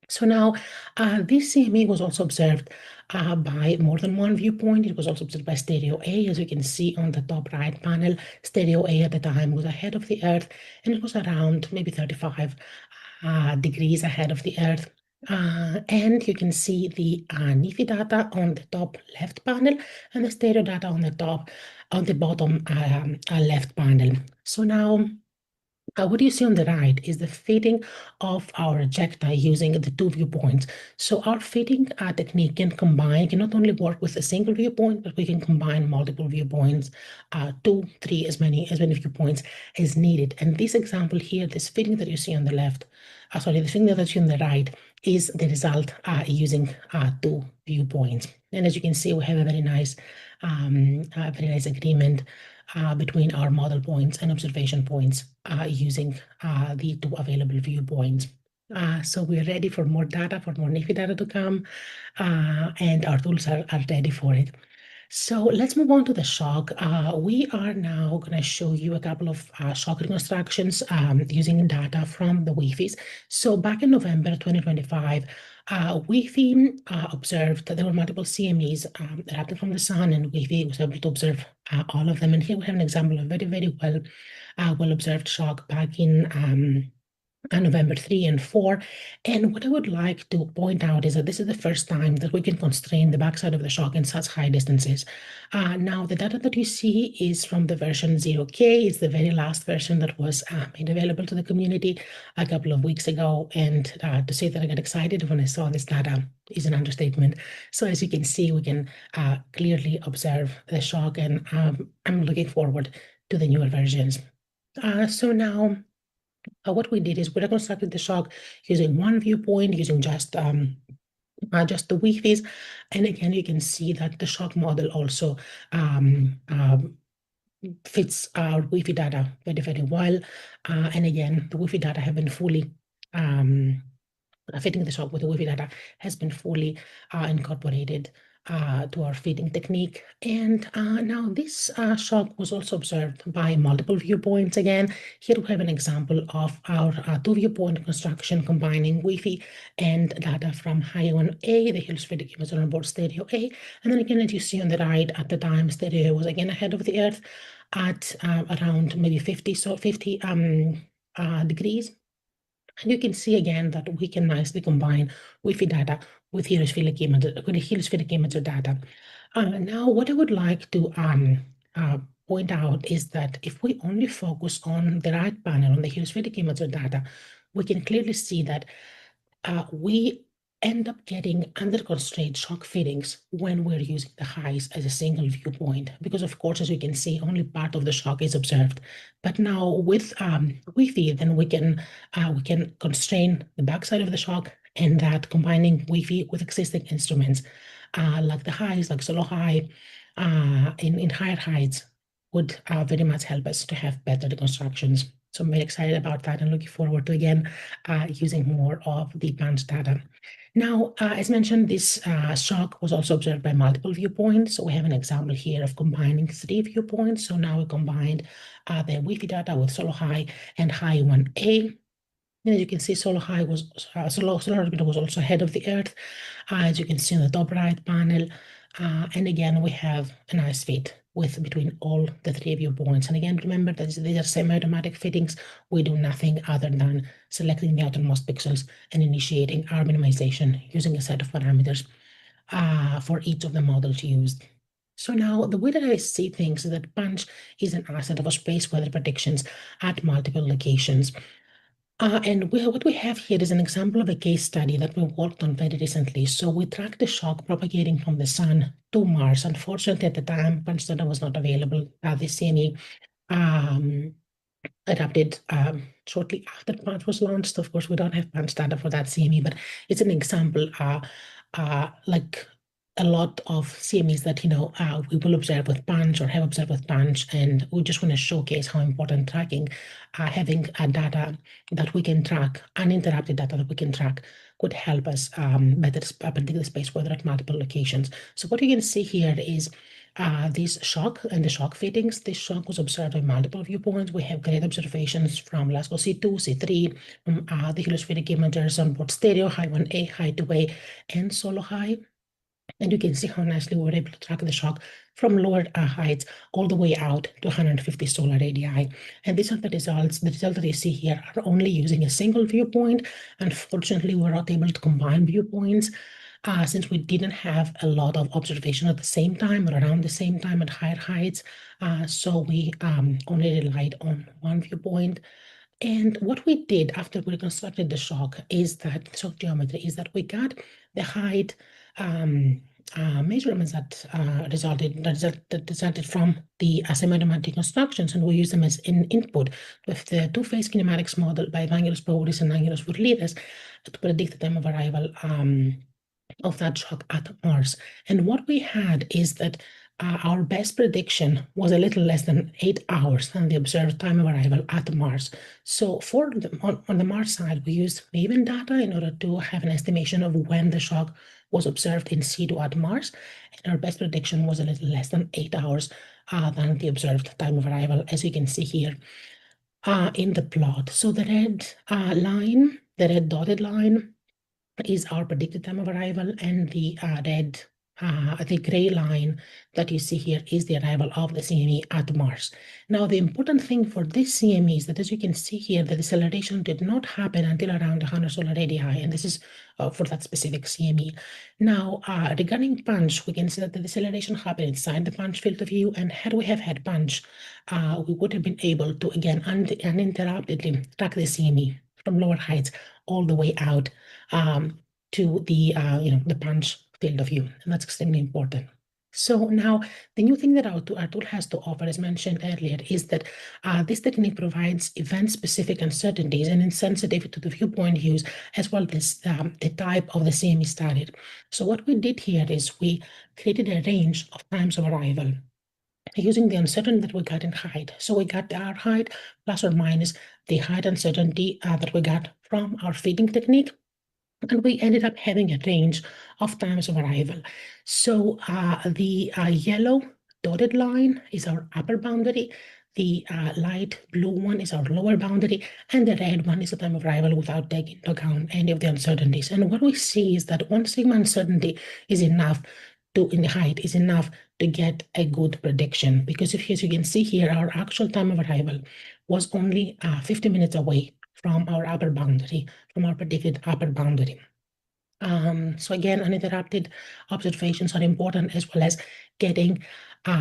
So now, this CME was also observed by more than one viewpoint. It was also observed by stereo A, as you can see on the top right panel. Stereo A at the time was ahead of the Earth, and it was around maybe 35 degrees ahead of the Earth. And you can see the NIFI data on the top left panel and the stereo data on the bottom left panel. So now, what you see on the right is the fitting of our ejecta using the two viewpoints. So our fitting technique can not only work with a single viewpoint, but we can combine multiple viewpoints, 2, 3, as many viewpoints as needed. And this example here, this fitting that you see on the left, the fitting that you see on the right is the result using 2 viewpoints. And as you can see, we have a very nice agreement between our model points and observation points using the 2 available viewpoints. So we're ready for more data, for more NIFI data to come, and our tools are ready for it. So let's move on to the shock. We are now going to show you a couple of shock reconstructions using data from the WIFIs. So back in November 2025, Wi-Fi observed that there were multiple CMEs erupting from the sun, and Wi-Fi was able to observe all of them. And here we have an example of very, very well observed shock back in on November 3 and 4. And what I would like to point out is that this is the first time that we can constrain the backside of the shock in such high distances. Now, the data that you see is from the version 0K. It's the very last version that was made available to the community a couple of weeks ago. And to say that I got excited when I saw this data is an understatement. So as you can see, we can clearly observe the shock, and I'm looking forward to the newer versions. So now, what we did is we reconstructed the shock using one viewpoint, using just the Wi-Fi's. And again, you can see that the shock model also fits our Wi-Fi data very, very well. And again, the Wi-Fi data have been fully fitting the shock with the Wi-Fi data has been fully incorporated to our feeding technique. And now this shock was also observed by multiple viewpoints. Again, here we have an example of our two viewpoint construction combining Wi-Fi and data from HAO and A, the heliospheric image on board stereo A. And then again, as you see on the right, at the time, stereo A was again ahead of the Earth at around maybe 50 degrees. And you can see again that we can nicely combine Wi-Fi data with heliospheric imager data. Now, what I would like to point out is that if we only focus on the right panel, on the heliospheric imager data, we can clearly see that we end up getting under-constrained shock fittings when we're using the highs as a single viewpoint, because of course, as you can see, only part of the shock is observed. But now with Wi-Fi, then we can constrain the backside of the shock, and that combining Wi-Fi with existing instruments like the highs, like Solo High, in higher heights would very much help us to have better reconstructions. So I'm very excited about that and looking forward to, again, using more of the advanced data. Now, as mentioned, this shock was also observed by multiple viewpoints. So we have an example here of combining 3 viewpoints. So now we combined the Wi-Fi data with Solo High and High 1A. And as you can see, Solar Variability was also ahead of the Earth, as you can see on the top right panel. And again, we have a nice fit between all the 3 viewpoints. And again, remember that these are semi-automatic fittings. We do nothing other than selecting the outermost pixels and initiating our minimization using a set of parameters for each of the models used. So now the way that I see things is that Punch is an asset of our space weather predictions at multiple locations. And what we have here is an example of a case study that we worked on very recently. So we tracked the shock propagating from the sun to Mars. Unfortunately, at the time, Punch data was not available. The CME adapted shortly after Punch was launched. Of course, we don't have Punch data for that CME, but it's an example like a lot of CMEs that, we will observe with Punch or have observed with Punch, and we just want to showcase how important tracking, having data that we can track, uninterrupted data that we can track, could help us better predict the space weather at multiple locations. So what you can see here is this shock and the shock fittings. This shock was observed by multiple viewpoints. We have great observations from LASCO C2, C3, from the heliospheric imagers on board stereo, High 1A, High 2A, and Solo High. And you can see how nicely we were able to track the shock from lower heights all the way out to 150 solar radii. And these are the results. The results that you see here are only using a single viewpoint. Unfortunately, we're not able to combine viewpoints since we didn't have a lot of observation at the same time or around the same time at higher heights. So we only relied on one viewpoint. And what we did after we reconstructed the shock geometry is that we got the height measurements that resulted from the semi-automatic constructions, and we use them as an input with the two-phase kinematics model by Evangelos Paouris and Evangelos Vourlides to predict the time of arrival of that shock at Mars. And what we had is that our best prediction was a little less than 8 hours than the observed time of arrival at Mars. So on the Mars side, we used Maven data in order to have an estimation of when the shock was observed in situ at Mars. And our best prediction was a little less than 8 hours than the observed time of arrival, as you can see here in the plot. So the red line, the red dotted line, is our predicted time of arrival, and the the gray line that you see here is the arrival of the CME at Mars. Now, the important thing for this CME is that, as you can see here, the deceleration did not happen until around 100 solar radii, and this is for that specific CME. Now, regarding punch, we can see that the deceleration happened inside the punch field of view, and had we have had punch, we would have been able to, again, uninterruptedly track the CME from lower heights all the way out to the the punch field of view, and that's extremely important. So now, the new thing that our tool has to offer, as mentioned earlier, is that this technique provides event-specific uncertainties and insensitivity to the viewpoint use, as well as the type of the CME studied. So what we did here is we created a range of times of arrival using the uncertainty that we got in height. So we got our height plus or minus the height uncertainty that we got from our feeding technique, and we ended up having a range of times of arrival. So the yellow dotted line is our upper boundary, the light blue one is our lower boundary, and the red one is the time of arrival without taking into account any of the uncertainties. And what we see is that 1 sigma uncertainty is enough in the height is enough to get a good prediction, because if, as you can see here, our actual time of arrival was only 50 minutes away from our upper boundary, from our predicted upper boundary. So again, uninterrupted observations are important, as well as getting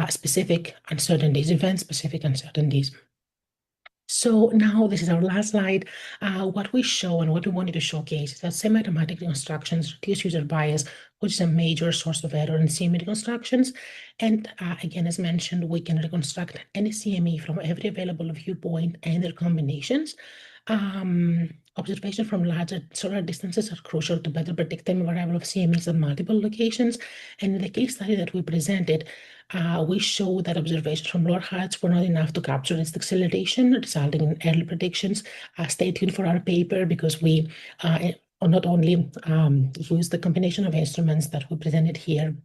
specific uncertainties, event-specific uncertainties. So now this is our last slide. What we show and what we wanted to showcase is that semi-automatic reconstructions reduce user bias, which is a major source of error in CME reconstructions. And again, as mentioned, we can reconstruct any CME from every available viewpoint and their combinations. Observation from larger solar distances are crucial to better predict time of arrival of CMEs at multiple locations. And in the case study that we presented, we showed that observations from lower heights were not enough to capture its acceleration, resulting in early predictions. Stay tuned for our paper, because we not only use the combination of instruments that we presented here,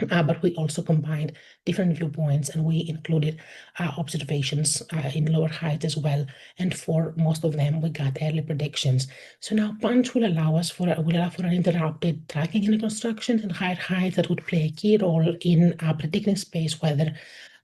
but we also combined different viewpoints, and we included observations in lower height as well. And for most of them, we got early predictions. So now punch will allow for uninterrupted tracking and reconstruction in higher heights that would play a key role in predicting space weather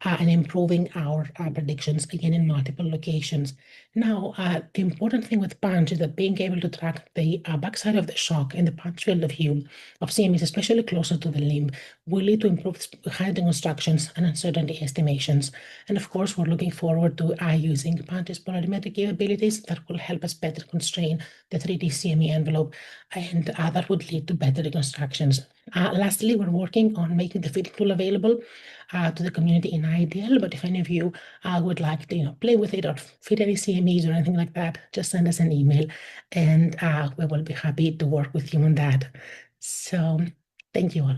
and improving our predictions, again, in multiple locations. Now, the important thing with punch is that being able to track the backside of the shock in the punch field of view of CMEs, especially closer to the limb, will lead to improved height reconstructions and uncertainty estimations. And of course, we're looking forward to using punch's polarimetric capabilities that will help us better constrain the 3D CME envelope, and that would lead to better reconstructions. Lastly, we're working on making the feeding tool available to the community in IDL, but if any of you would like to play with it or feed any CMEs or anything like that, just send us an email, and we will be happy to work with you on that. So thank you all.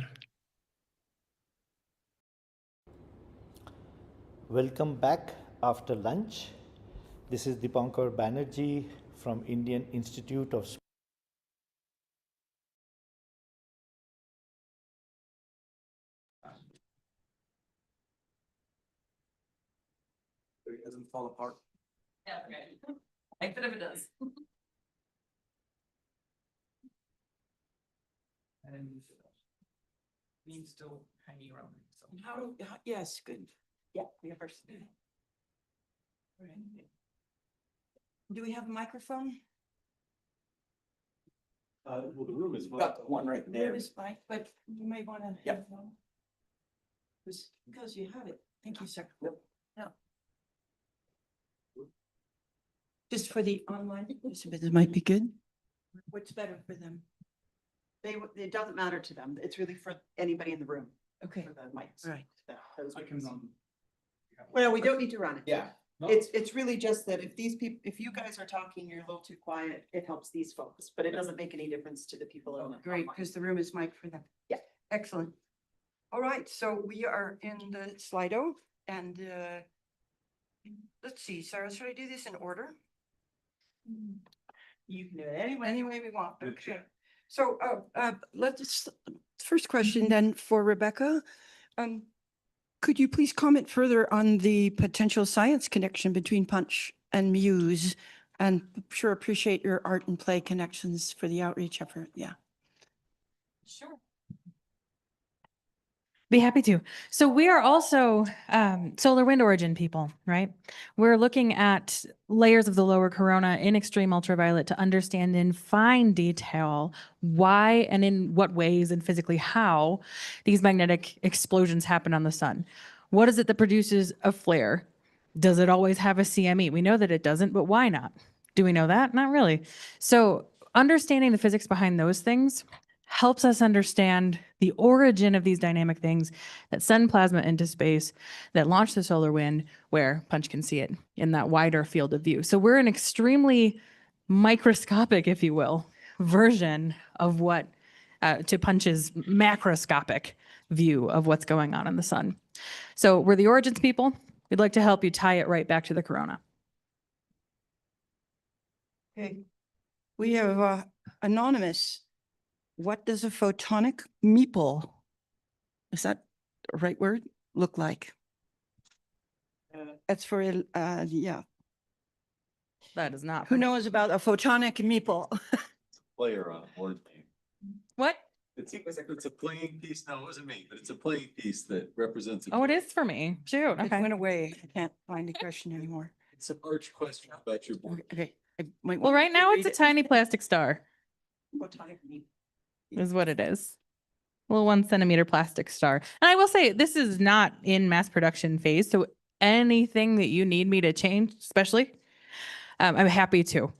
Welcome back after lunch. This is Dipankar Banerjee from Indian Institute of It doesn't fall apart. Yeah, okay. Like it if it does. And being still hanging around. Yes, good. Yeah, we have our. Do we have a microphone? Well, the room is. Got one right there. There is mic, but you may want to. Yep. Because you have it. Thank you, sir. Yeah. Just for the online, this might be good. What's better for them? It doesn't matter to them. It's really for anybody in the room. Okay. For the mics. Right. I can run. Well, we don't need to run it. Yeah. It's really just that if you guys are talking, you're a little too quiet, it helps these folks, but it doesn't make any difference to the people. Great, because the room is mic'd for them. Yeah. Excellent. All right, so we are in the Slido, and let's see, Sarah, should I do this in order? You can do it any way we want. Okay. So first question then for Rebecca. Could you please comment further on the potential science connection between punch and Muse And sure appreciate your art and play connections for the outreach effort. Yeah. Sure. Be happy to. So we are also solar wind origin people, right? We're looking at layers of the lower corona in extreme ultraviolet to understand in fine detail why and in what ways and physically how these magnetic explosions happen on the sun. What is it that produces a flare? Does it always have a CME? We know that it doesn't, but why not? Do we know that? Not really. So understanding the physics behind those things helps us understand the origin of these dynamic things that send plasma into space, that launch the solar wind, where Punch can see it in that wider field of view. So we're an extremely microscopic, if you will, version of what, to Punch's macroscopic view of what's going on in the sun. So we're the origins people. We'd like to help you tie it right back to the corona. Okay. We have anonymous. What does a photonic meeple, is that the right word, look like? That's for, yeah. That is not. Who knows about a photonic meeple? Player on a board game. What? It's a playing piece. No, it wasn't me, but it's a playing piece that represents. Oh, it is for me. Shoot. It Okay. went away. I can't find the question anymore. It's an arch question about your board. Okay. I might Well, want right to now read it's a it. tiny plastic star, Photonic meeple. is what it is. Little 1 centimeter plastic star. And I will say, this is not in mass production phase. So anything that you need me to change, especially, I'm happy to.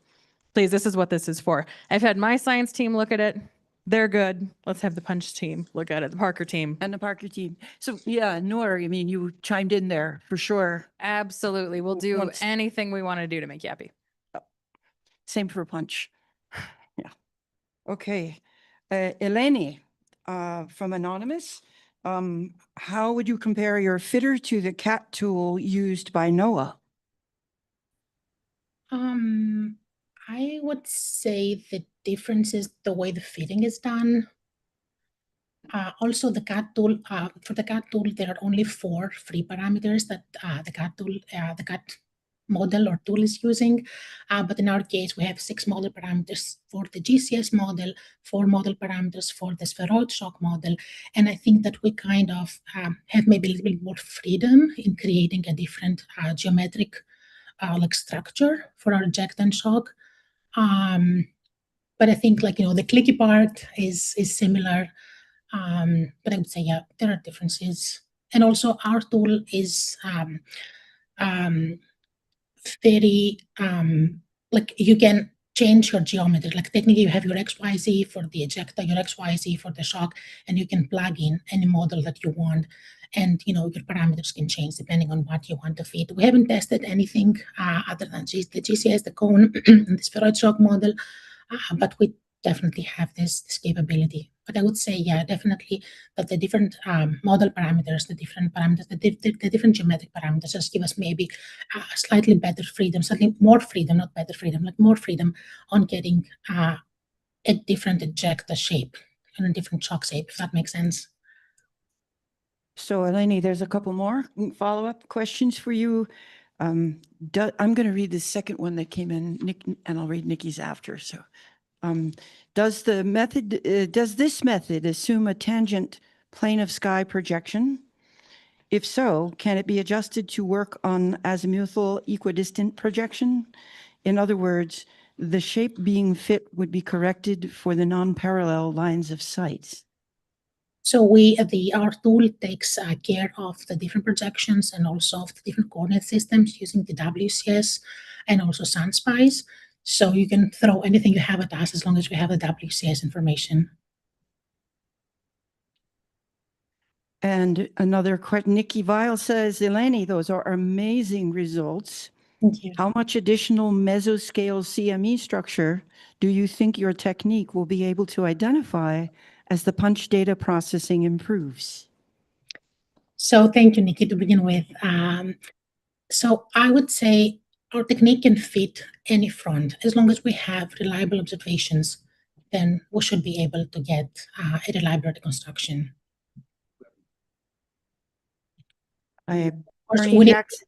Please, this is what this is for. I've had my science team look at it. They're good. Let's have the Punch team look at it, the Parker team. And the Parker team. So yeah, Noor, I mean, you chimed in there for sure. Absolutely. We'll do Once- anything we want to do to make you happy. Same for Punch. Yeah. Okay. Eleni, from Anonymous, how would you compare your fitter to the cat tool used by NOAA? I would say the difference is the way the fitting is done. Also, the CAT tool, for the CAT tool, there are only 4 free parameters that the CAT tool, the CAT model or tool is using. But in our case, we have 6 model parameters for the GCS model, 4 model parameters for the spheroid shock model. And I think that we kind of have maybe a little bit more freedom in creating a different geometric like structure for our eject and shock. But I think like, the clicky part is similar. But I would say, yeah, there are differences. And also our tool is very, like you can change your geometry. Like technically you have your XYZ for the ejector, your XYZ for the shock, and you can plug in any model that you want. And, your parameters can change depending on what you want to fit. We haven't tested anything other than the GCS, the cone, and the spheroid shock model, but we definitely have this capability. But I would say, yeah, definitely that the different model parameters, the different parameters, the different geometric parameters just give us maybe slightly better freedom, slightly more freedom, not better freedom, like more freedom on getting a different ejector shape and a different shock shape, if that makes sense. So Eleni, there's a couple more follow-up questions for you. I'm going to read the second one that came in, Nick, and I'll read Nikki's after. So, does this method assume a tangent plane of sky projection? If so, can it be adjusted to work on azimuthal equidistant projection? In other words, the shape being fit would be corrected for the non-parallel lines of sight. So our tool takes care of the different projections and also of the different coordinate systems using the WCS and also SunSpice. So you can throw anything you have at us as long as we have the WCS information. And another question, Nikki Vile says, Eleni, those are amazing results. Thank you. How much additional mesoscale CME structure do you think your technique will be able to identify as the punch data processing improves? So thank you, Nikki, to begin with. So I would say our technique can fit any front. As long as we have reliable observations, then we should be able to get a reliable reconstruction. I course, Bernie we need, Jackson.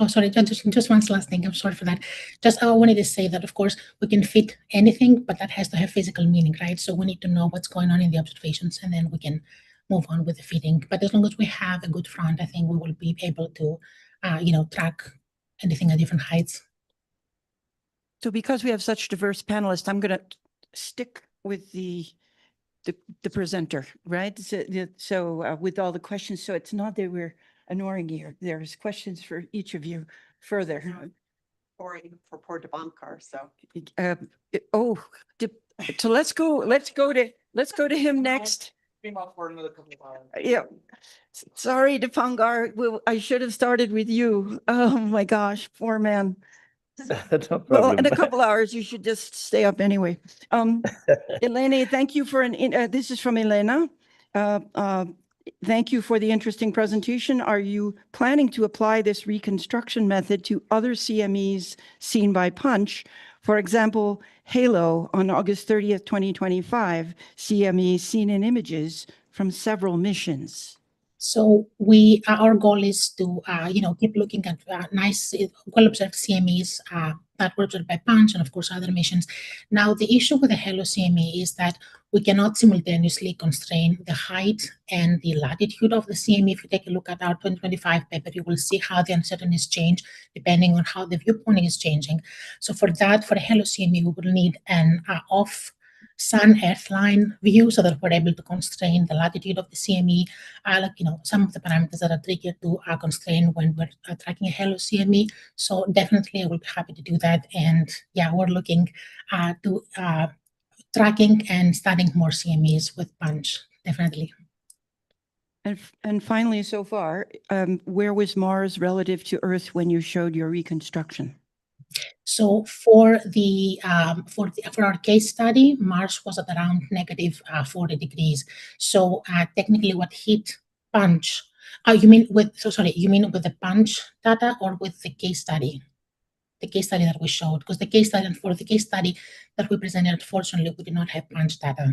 oh, sorry, just one last thing. I'm sorry for that. Just I wanted to say that, of course, we can fit anything, but that has to have physical meaning, right? So we need to know what's going on in the observations, and then we can move on with the fitting. But as long as we have a good front, I think we will be able to, track anything at different heights. So because we have such diverse panelists, I'm going to stick with the presenter, right? So with all the questions, so it's not that we're ignoring you. There's questions for each of you further. Or even for poor Debankar, so. So let's go to him next. Yeah. Sorry, Deepankar. I should have started with you. Oh my gosh, poor man. No Well, problem. in a couple hours, you should just stay up anyway. Elena, thank you for this is from Elena. Thank you for the interesting presentation. Are you planning to apply this reconstruction method to other CMEs seen by Punch? For example, HALO on August 30th, 2025, CME seen in images from several missions. So our goal is to, keep looking at nice, well-observed CMEs that were observed by Punch and, of course, other missions. Now, the issue with the HALO CME is that we cannot simultaneously constrain the height and the latitude of the CME. If you take a look at our 2025 paper, you will see how the uncertainties change depending on how the viewpoint is changing. So for that, for the HALO CME, we will need an off Sun-Earth line view so that we're able to constrain the latitude of the CME, some of the parameters that are trickier to constrain when we're tracking a HALO CME. So definitely I will be happy to do that. And yeah, we're looking to tracking and studying more CMEs with Punch, definitely. And finally, so far, where was Mars relative to Earth when you showed your reconstruction? So for our case study, Mars was at around negative 40 degrees. So technically, what hit Punch? You mean with the Punch data or with the case study? The case study that we showed, because the case study that we presented, unfortunately, we did not have Punch data.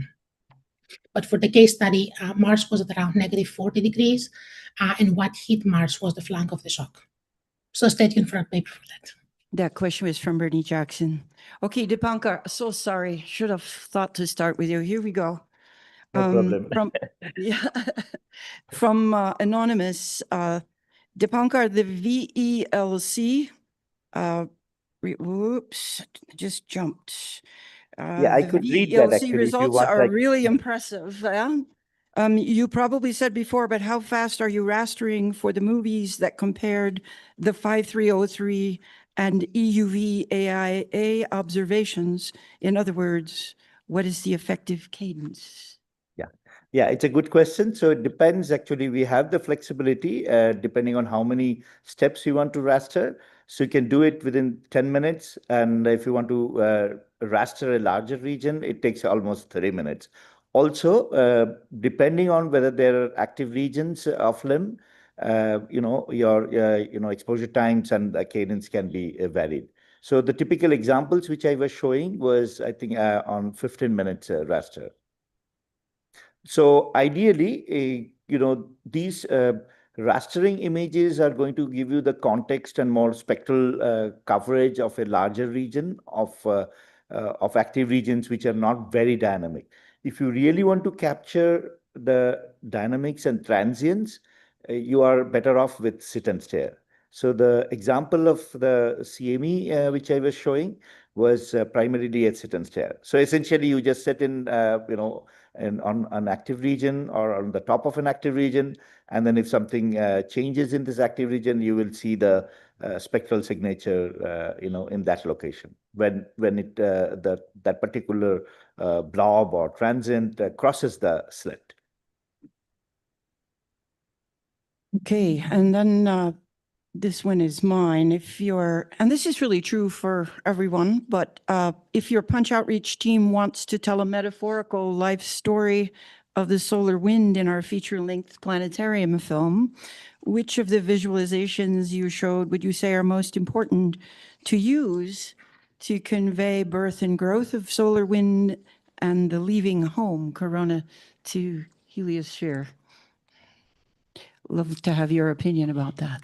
But for the case study, Mars was at around negative 40 degrees, and what hit Mars was the flank of the shock. So stay tuned for our paper for that. That question was from Bernie Jackson. Okay, Deepankar, so sorry. Should have thought to start with you. Here we go. No problem. From Anonymous, Deepankar, the VELC, whoops, just jumped. Yeah, I could read that actually if you results want. are really impressive. Yeah? You probably said before, but how fast are you rastering for the movies that compared the 5303 and EUV AIA observations? In other words, what is the effective cadence? Yeah, it's a good question. So it depends. Actually, we have the flexibility depending on how many steps you want to raster. So you can do it within 10 minutes. And if you want to raster a larger region, it takes almost 30 minutes. Also, depending on whether there are active regions of limb, your exposure times and the cadence can be varied. So the typical examples which I was showing was, I think, on 15 minutes raster. So ideally, these rastering images are going to give you the context and more spectral coverage of a larger region of active regions which are not very dynamic. If you really want to capture the dynamics and transients, you are better off with sit and stare. So the example of the CME which I was showing was primarily a sit and stare. So essentially, you just sit in, on an active region or on the top of an active region, and then if something changes in this active region, you will see the spectral signature, in that location when it that particular blob or transient crosses the slit. Okay, and then this one is mine. And this is really true for everyone, but if your Punch Outreach team wants to tell a metaphorical life story of the solar wind in our feature-length planetarium film, which of the visualizations you showed would you say are most important to use to convey birth and growth of solar wind and the leaving home, corona to heliosphere? Love to have your opinion about that.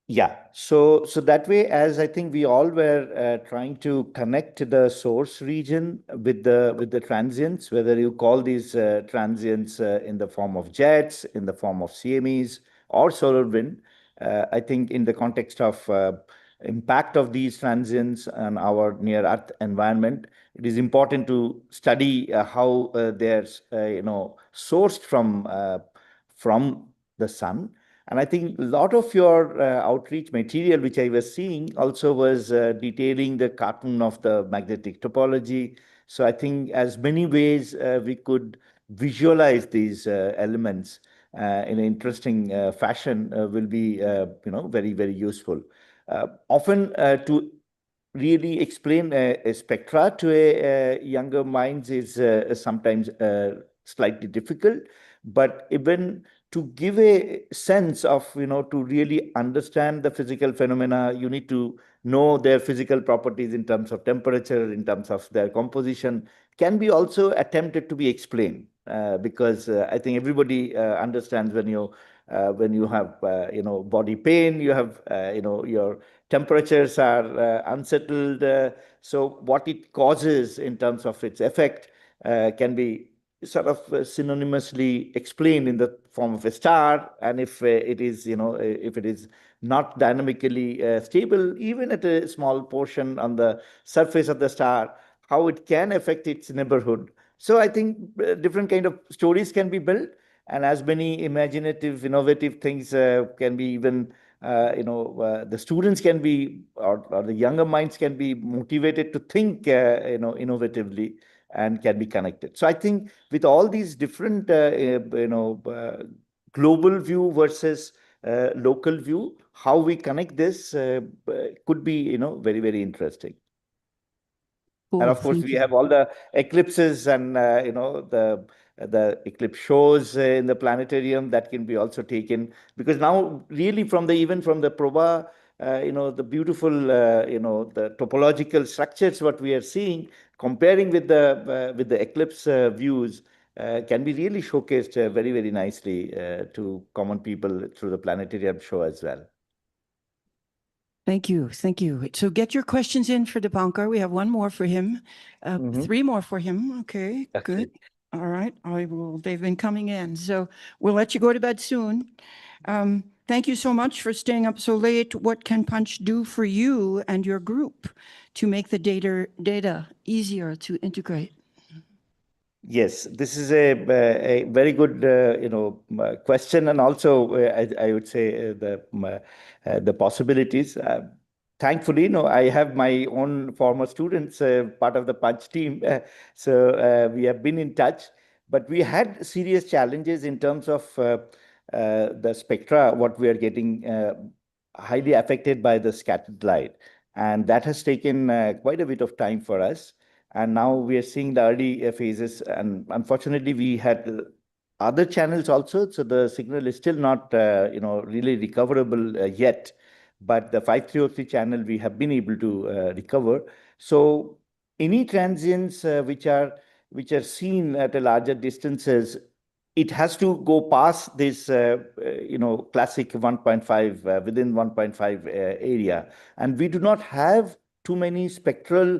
Yeah, so that way, as I think we all were trying to connect the source region with the transients, whether you call these transients in the form of jets, in the form of CMEs, or solar wind. I think in the context of impact of these transients on our near Earth environment, it is important to study how they're sourced from the sun. And I think a lot of your outreach material, which I was seeing, also was detailing the cartoon of the magnetic topology. So I think as many ways we could visualize these elements in an interesting fashion will be, very, very useful. Often to really explain a spectra to a younger minds is sometimes slightly difficult, but even to give a sense of, to really understand the physical phenomena, you need to know their physical properties in terms of temperature, in terms of their composition, can be also attempted to be explained. Because I think everybody understands when you have, body pain, you have, your temperatures are unsettled. So what it causes in terms of its effect can be sort of synonymously explained in the form of a star. And if it is, if it is not dynamically stable, even at a small portion on the surface of the star, how it can affect its neighborhood. So I think different kind of stories can be built, and as many imaginative, innovative things can be even, the students can be, or the younger minds can be motivated to think, innovatively and can be connected. So I think with all these different, global view versus local view, how we connect this could be, very, very interesting. And of course, we have all the eclipses and, the eclipse shows in the planetarium that can be also taken, because now really even from the proba, the beautiful, the topological structures, what we are seeing, comparing with the eclipse views, can be really showcased very, very nicely to common people through the planetarium show as well. Thank you. Thank you. So get your questions in for Dipankar. We have one more for him, 3 more for him. Okay, good. All right. They've been coming in. So we'll let you go to bed soon. Thank you so much for staying up so late. What can Punch do for you and your group to make the data easier to integrate? Yes, this is a very good, question, and also I would say the possibilities. Thankfully, I have my own former students, part of the Punch team, so we have been in touch, but we had serious challenges in terms of the spectra, what we are getting highly affected by the scattered light, and that has taken quite a bit of time for us. And now we are seeing the early phases, and unfortunately we had other channels also, so the signal is still not really recoverable yet, but the 5303 channel we have been able to recover. So any transients which are seen at a larger distances, it has to go past this classic 1.5 within 1.5 area, and we do not have too many spectral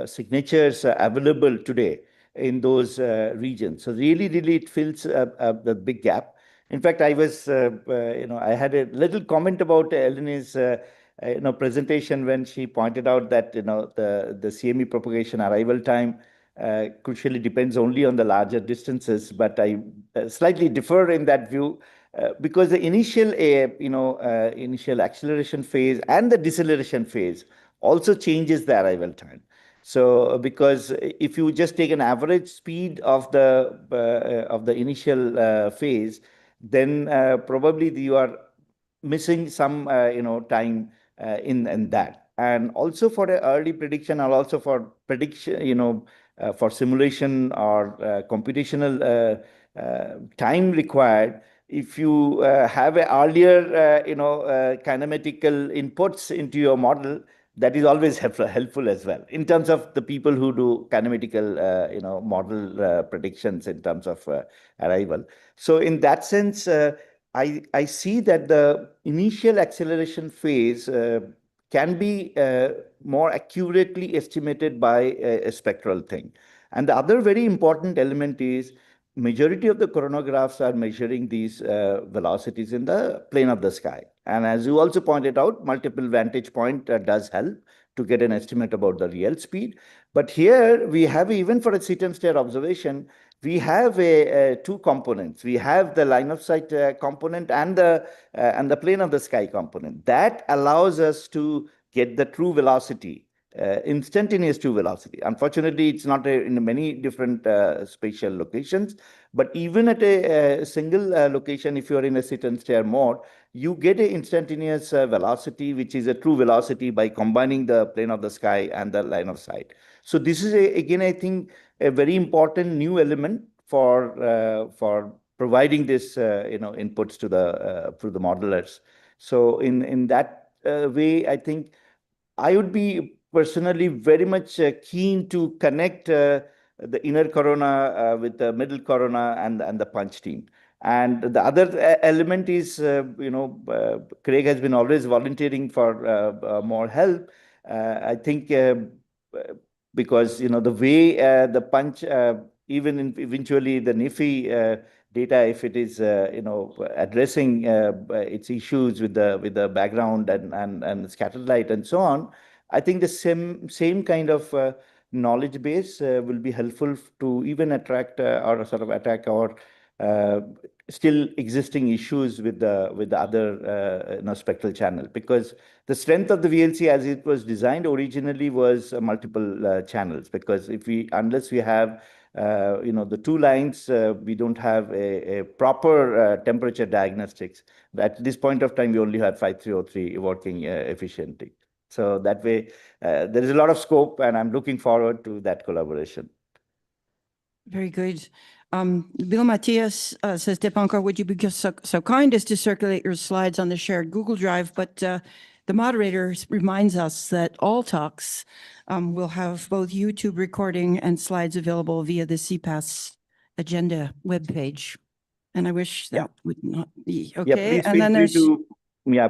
signatures available today in those regions. So really, it fills the big gap. In fact, I was, I had a little comment about Elene's, presentation when she pointed out that, the CME propagation arrival time crucially depends only on the larger distances. But I slightly differ in that view. Because the initial, initial acceleration phase and the deceleration phase also changes the arrival time. So, because if you just take an average speed of the initial phase, then probably you are missing some time in that. And also for an early prediction, or also for prediction, for simulation or computational time required, if you have an earlier, kinematical inputs into your model, that is always helpful as well in terms of the people who do kinematical, model predictions in terms of arrival. So in that sense, I see that the initial acceleration phase can be more accurately estimated by a spectral thing. And the other very important element is majority of the coronagraphs are measuring these velocities in the plane of the sky. And as you also pointed out, multiple vantage point does help to get an estimate about the real speed. But here we have, even for a sit and stare observation, we have two components. We have the line of sight component and the plane of the sky component. That allows us to get the true velocity, instantaneous true velocity. Unfortunately, it's not in many different spatial locations, but even at a single location, if you're in a sit and stare mode, you get an instantaneous velocity, which is a true velocity by combining the plane of the sky and the line of sight. So this is, again, I think, a very important new element for providing this inputs to the modelers. So in that way, I think I would be personally very much keen to connect the inner corona with the middle corona and the punch team. And the other element is, Craig has been always volunteering for more help. I think because the way the punch, eventually the NIFI data, if it is addressing its issues with the background and scattered light and so on, I think the same kind of knowledge base will be helpful to even attract or sort of attack our still existing issues with the other spectral channel, because the strength of the VLC as it was designed originally was multiple channels, because unless we have the two lines, we don't have a proper temperature diagnostics. At this point of time, we only have 5303 working efficiently. So that way, there is a lot of scope, and I'm looking forward to that collaboration. Very good. Bill Matias says, Dipankar, would you be just so kind as to circulate your slides on the shared Google Drive? But the moderator reminds us that all talks will have both YouTube recording and slides available via the CPAS agenda webpage. And I wish that would not be okay. And then there's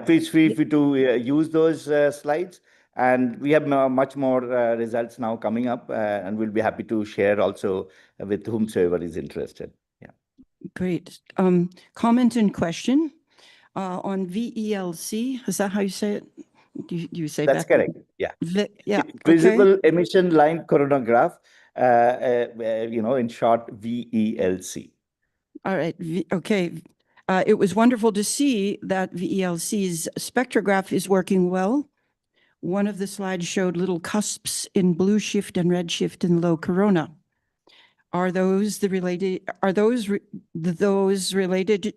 please feel free to use those slides. And we have much more results now coming up, and we'll be happy to share also with whomsoever is interested. Yeah. Great. Comment and question on VELC. Is that how you say it? Do you say that's Becca? correct? Yeah. Yeah. Visible emission line coronagraph. In short, VELC. All right. Okay. It was wonderful to see that VELC's spectrograph is working well. One of the slides showed little cusps in blue shift and red shift in low corona. Are those related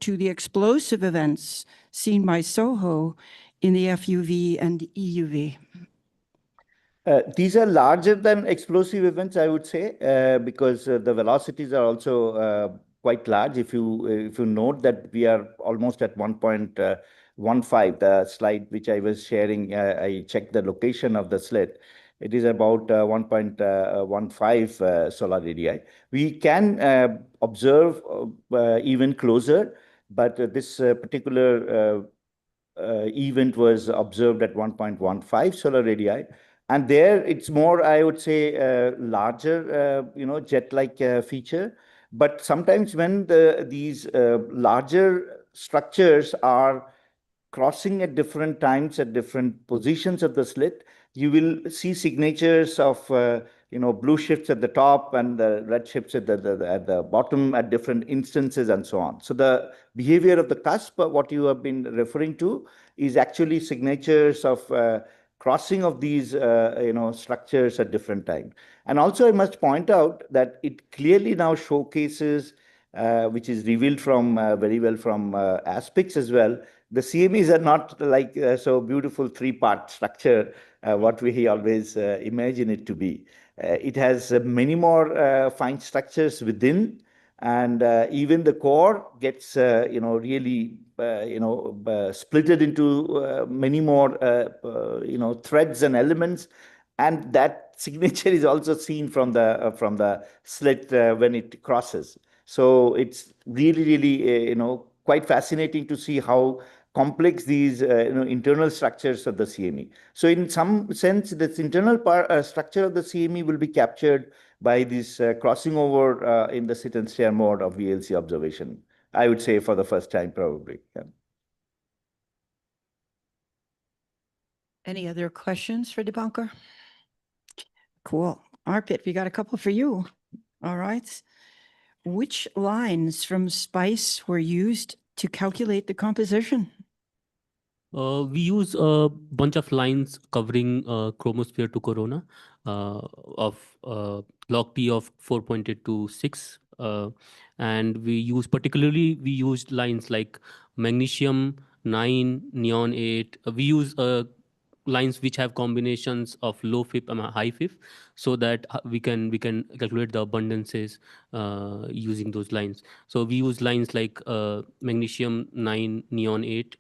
to the explosive events seen by SOHO in the FUV and EUV? These are larger than explosive events, I would say, because the velocities are also quite large. If you note that we are almost at 1.15, the slide which I was sharing, I checked the location of the slit. It is about 1.15 solar radii. We can observe even closer, but this particular event was observed at 1.15 solar radii. And there it's more, I would say, larger, jet-like feature. But sometimes when these larger structures are crossing at different times at different positions of the slit, you will see signatures of blue shifts at the top and the red shifts at the bottom at different instances and so on. So the behavior of the cusp, what you have been referring to, is actually signatures of crossing of these structures at different times. And also I must point out that it clearly now showcases, which is revealed from very well from aspects as well. The CMEs are not like so beautiful three-part structure, what we always imagine it to be. It has many more fine structures within, and even the core gets really splitted into many more threads and elements, and that signature is also seen from the slit when it crosses. So it's really quite fascinating to see how complex these internal structures of the CME. So in some sense, this internal structure of the CME will be captured by this crossing over in the sit and stare mode of VLC observation, I would say for the first time probably. Yeah. Any other questions for Dipankar? Cool. Arpit, we got a couple for you. All right. Which lines from SPICE were used to calculate the composition? We use a bunch of lines covering chromosphere to corona of log P of 4.8 to 6. And we used lines like magnesium 9, neon 8. We use lines which have combinations of low FIP and high FIP, so that we can calculate the abundances using those lines. So we use lines like magnesium 9, neon 8.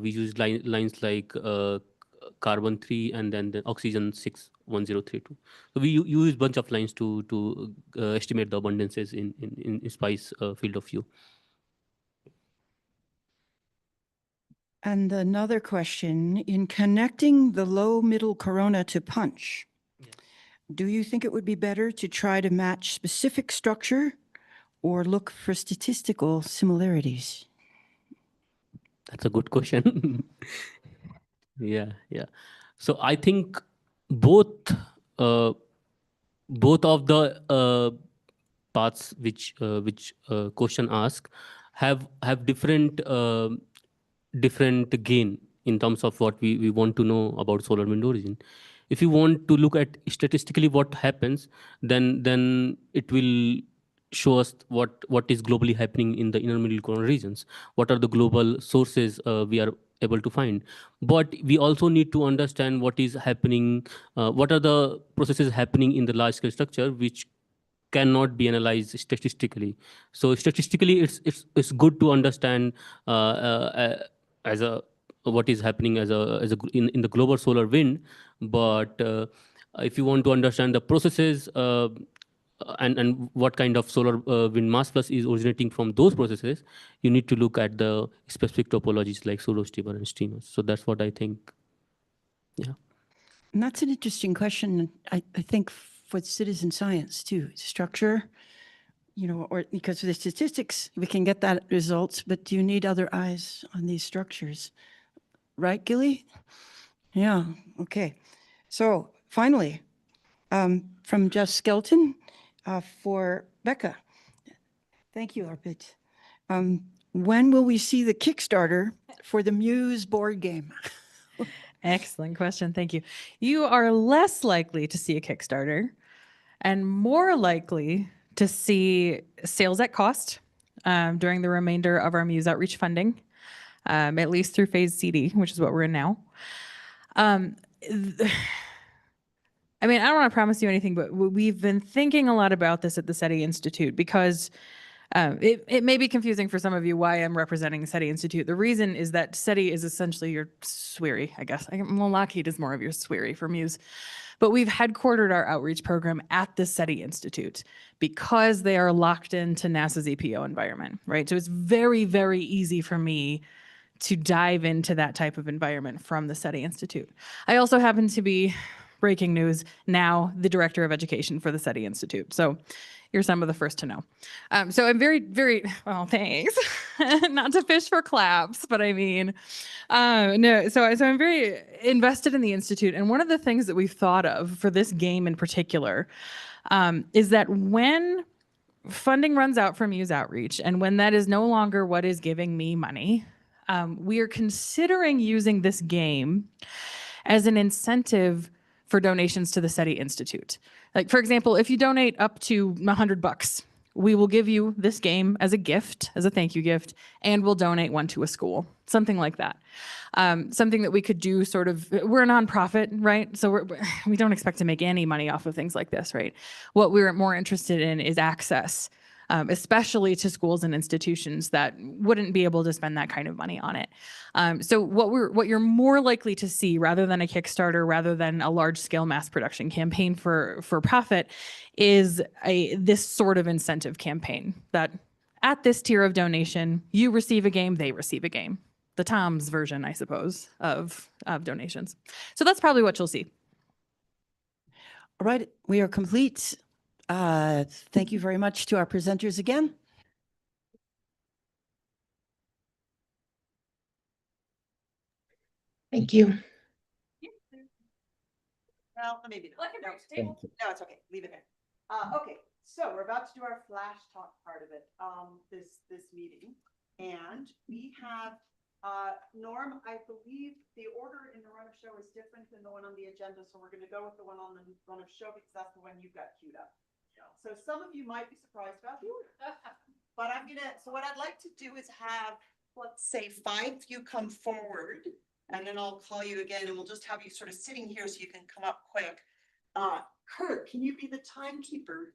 We use lines like carbon 3 and then the oxygen 6, 1032. So we use bunch of lines to estimate the abundances in SPICE field of view. And another question, in connecting the low middle corona to punch, do you think it would be better to try to match specific structure or look for statistical similarities? That's a good question. Yeah. So I think both of the paths which question ask have different gain in terms of what we want to know about solar wind origin. If you want to look at statistically what happens, then it will show us what is globally happening in the inner middle corona regions. What are the global sources we are able to find? But we also need to understand what is happening, what are the processes happening in the large scale structure which cannot be analyzed statistically. So statistically, it's good to understand what is happening in the global solar wind. But if you want to understand the processes and what kind of solar wind mass flux is originating from those processes, you need to look at the specific topologies like pseudo steamer and streamers. So that's what I think. Yeah. And that's an interesting question. I think for citizen science too, structure, or because of the statistics, we can get that results, but do you need other eyes on these structures? Right, Gilly? Yeah, okay. So finally, from Jeff Skelton for Becca. Thank you, Arpit. When will we see the Kickstarter for the Muse board game? Excellent question. Thank you. You are less likely to see a Kickstarter and more likely to see sales at cost during the remainder of our Muse outreach funding, at least through phase CD, which is what we're in now. I mean, I don't want to promise you anything, but we've been thinking a lot about this at the SETI Institute because it may be confusing for some of you why I'm representing the SETI Institute. The reason is that SETI is essentially your SWERI, I guess. Well, Lockheed is more of your SWERI for Muse. But we've headquartered our outreach program at the SETI Institute because they are locked into NASA's EPO environment, right? So it's very, very easy for me to dive into that type of environment from the SETI Institute. I also happen to be, breaking news, now the Director of Education for the SETI Institute. So you're some of the first to know. So I'm very, very, well, thanks. Not to fish for claps, but I mean, no, so I'm very invested in the Institute. And one of the things that we've thought of for this game in particular is that when funding runs out from Muse Outreach, and when that is no longer what is giving me money, we are considering using this game as an incentive for donations to the SETI Institute. Like, for example, if you donate up to $100, we will give you this game as a gift, as a thank you gift, and we'll donate one to a school, something like that. Something that we could do sort of, we're a nonprofit, right? So we don't expect to make any money off of things like this, right? What we're more interested in is access, especially to schools and institutions that wouldn't be able to spend that kind of money on it. So what you're more likely to see, rather than a Kickstarter, rather than a large-scale mass production campaign for profit, is this sort of incentive campaign that at this tier of donation, you receive a game, they receive a game. The Tom's version, I suppose, of donations. So that's probably what you'll see. All right, we are complete. Thank you very much to our presenters again. Thank you. Well, maybe not. No, Thank you. no, it's okay. Leave it there. Okay, so we're about to do our flash talk part of it, this meeting. And we have, Norm, I believe the order in the run of show is different than the one on the agenda. So we're going to go with the one on the run of show because that's the one you got queued up. So some of you might be surprised about the order. But so what I'd like to do is have, let's say 5 of you come forward. And then I'll call you again and we'll just have you sort of sitting here so you can come up quick. Kurt, can you be the timekeeper?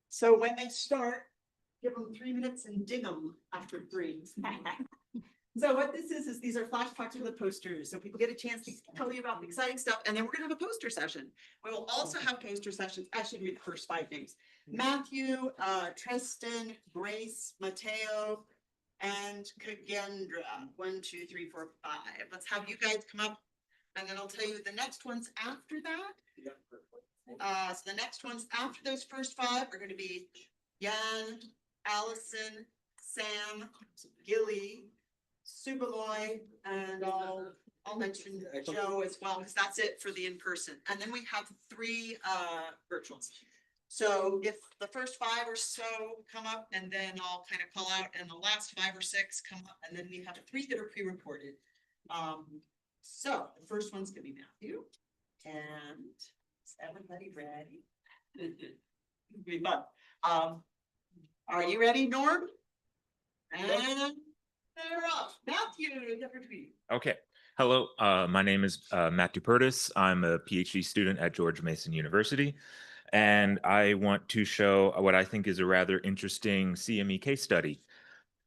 So when they start, give them 3 minutes and ding them after 3. So what this is these are flash talks with the posters. So people get a chance to tell you about the exciting stuff. And then we're going to have a poster session. We will also have poster sessions. I should read the first 5 names. Matthew, Tristan, Grace, Mateo, and Kagendra. 1, 2, 3, 4, 5. Let's have you guys come up and then I'll tell you the next ones after that. So the next ones after those first 5 are going to be Jan, Allison, Sam, Gilly, Subaloy, and I'll mention Joe as well because that's it for the in-person. And then we have 3 virtuals. So if the first 5 or so come up and then I'll kind of call out and the last 5 or 6 come up and then we have 3 that are pre-recorded. So the first one's gonna be Matthew and is everybody ready? Be fun. Are you ready, Norm? And they're off. Matthew, number 3. Okay. Hello, my name is Matthew Purtis. I'm a PhD student at George Mason University. And I want to show what I think is a rather interesting CME case study.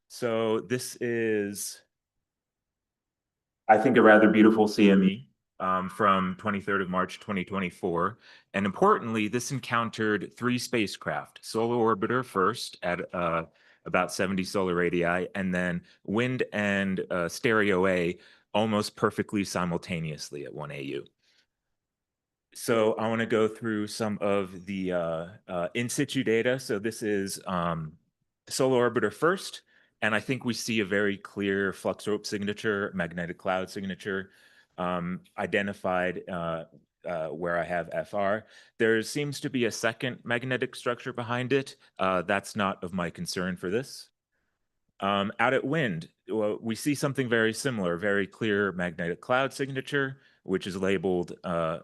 So this is, I think, a rather beautiful CME from 23rd of March, 2024. And importantly, this encountered 3 spacecraft, Solar Orbiter first at about 70 solar radii, and then Wind and Stereo A almost perfectly simultaneously at 1 AU. So I want to go through some of the in situ data. So this is Solar Orbiter first, and I think we see a very clear flux rope signature, magnetic cloud signature identified where I have FR. There seems to be a second magnetic structure behind it. That's not of my concern for this. Out at Wind, we see something very similar, very clear magnetic cloud signature, which is labeled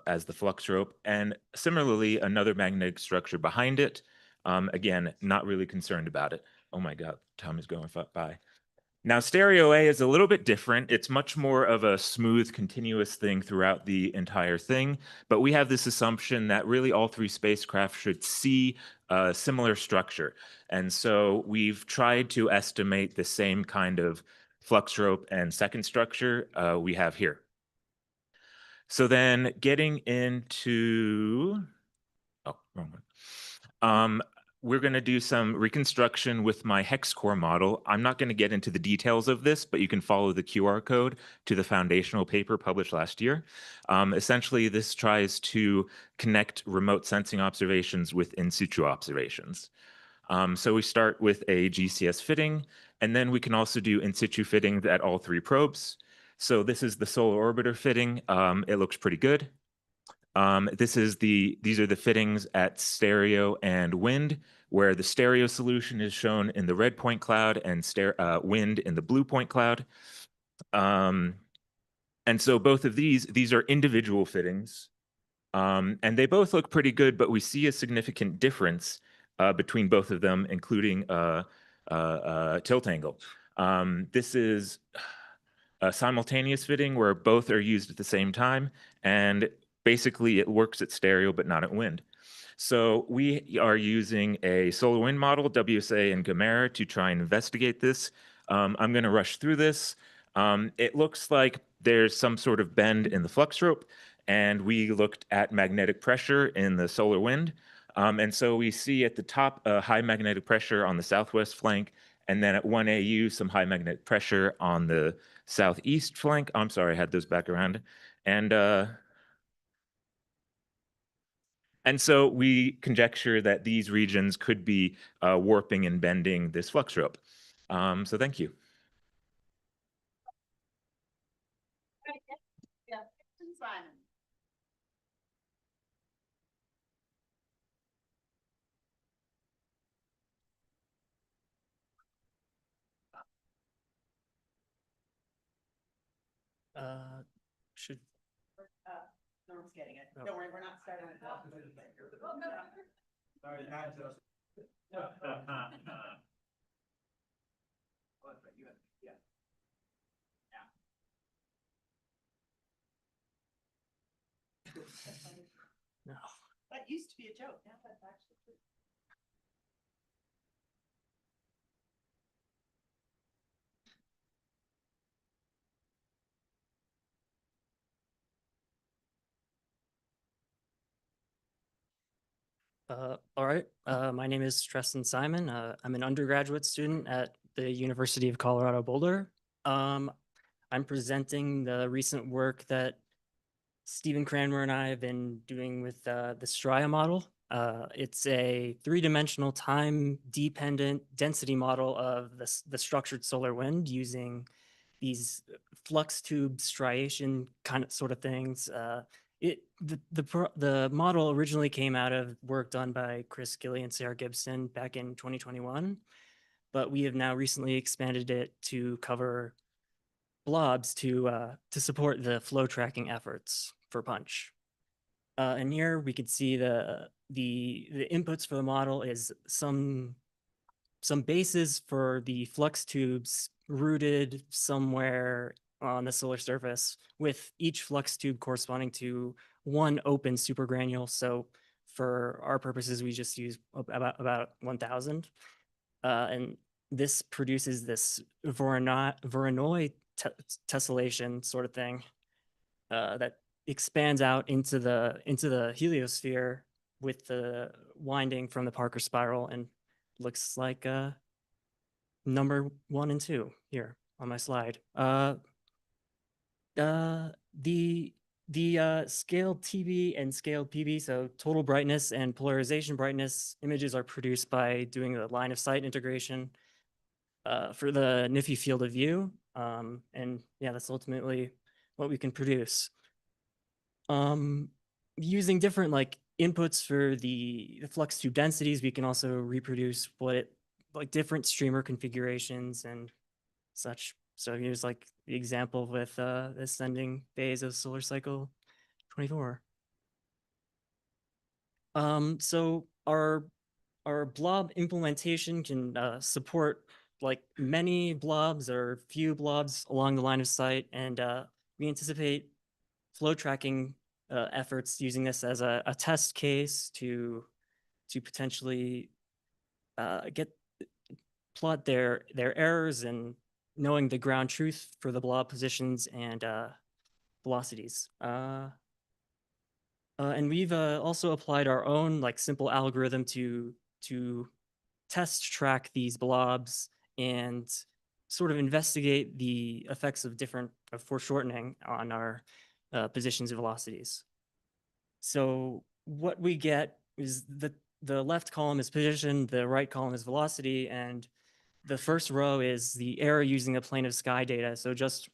as the flux rope, and similarly, another magnetic structure behind it. Again, not really concerned about it. Oh my God, time is going by. Now, Stereo A is a little bit different. It's much more of a smooth, continuous thing throughout the entire thing, but we have this assumption that really all 3 spacecraft should see a similar structure. And so we've tried to estimate the same kind of flux rope and second structure we have here. So then getting into, oh, wrong one. We're going to do some reconstruction with my hex core model. I'm not going to get into the details of this, but you can follow the QR code to the foundational paper published last year. Essentially, this tries to connect remote sensing observations with in situ observations. So we start with a GCS fitting, and then we can also do in situ fittings at all 3 probes. So this is the Solar Orbiter fitting. It looks pretty good. These are the fittings at Stereo and Wind, where the Stereo solution is shown in the red point cloud and Wind in the blue point cloud. And so both of these are individual fittings, and they both look pretty good, but we see a significant difference between both of them, including tilt angle. This is a simultaneous fitting where both are used at the same time, and basically it works at Stereo but not at Wind. So we are using a solar wind model, WSA and Gamera, to try and investigate this. I'm going to rush through this. It looks like there's some sort of bend in the flux rope, and we looked at magnetic pressure in the solar wind. And so we see at the top high magnetic pressure on the southwest flank And then at 1AU, some high magnetic pressure on the southeast flank. I'm sorry, I had those back around. And so we conjecture that these regions could be warping and bending this flux rope. So thank you. Yeah. Should. Norm's getting it. Oh. Don't worry, we're not starting. No. That used to be a joke. Now that's actually true. All right. My name is Treston Simon. I'm an undergraduate student at the University of Colorado Boulder. I'm presenting the recent work that Stephen Cranmer and I have been doing with the Straya model. It's a three-dimensional time-dependent density model of the structured solar wind using these flux tube striation kind of sort of things. The model originally came out of work done by Chris Gilly and Sarah Gibson back in 2021, but we have now recently expanded it to cover blobs to support the flow tracking efforts for Punch. And here we could see the inputs for the model is some bases for the flux tubes rooted somewhere on the solar surface, with each flux tube corresponding to one open supergranule. So for our purposes, we just use about 1,000. And this produces this Voronoi tessellation sort of thing that expands out into the heliosphere with the winding from the Parker spiral, and looks like number 1 and 2 here on my slide. The scaled TB and scaled PB, so total brightness and polarization brightness images, are produced by doing the line of sight integration for the NIFI field of view. And yeah, that's ultimately what we can produce. Using different inputs for the flux tube densities, we can also reproduce different streamer configurations and such. So here's the example with the ascending phase of solar cycle 24. So our blob implementation can support many blobs or few blobs along the line of sight, and we anticipate flow tracking efforts using this as a test case to potentially plot their errors and knowing the ground truth for the blob positions and velocities. And we've also applied our own simple algorithm to test track these blobs and sort of investigate the effects of foreshortening on our positions and velocities. So what we get is the left column is position, the right column is velocity, and the first row is the error using the plane of sky data. So just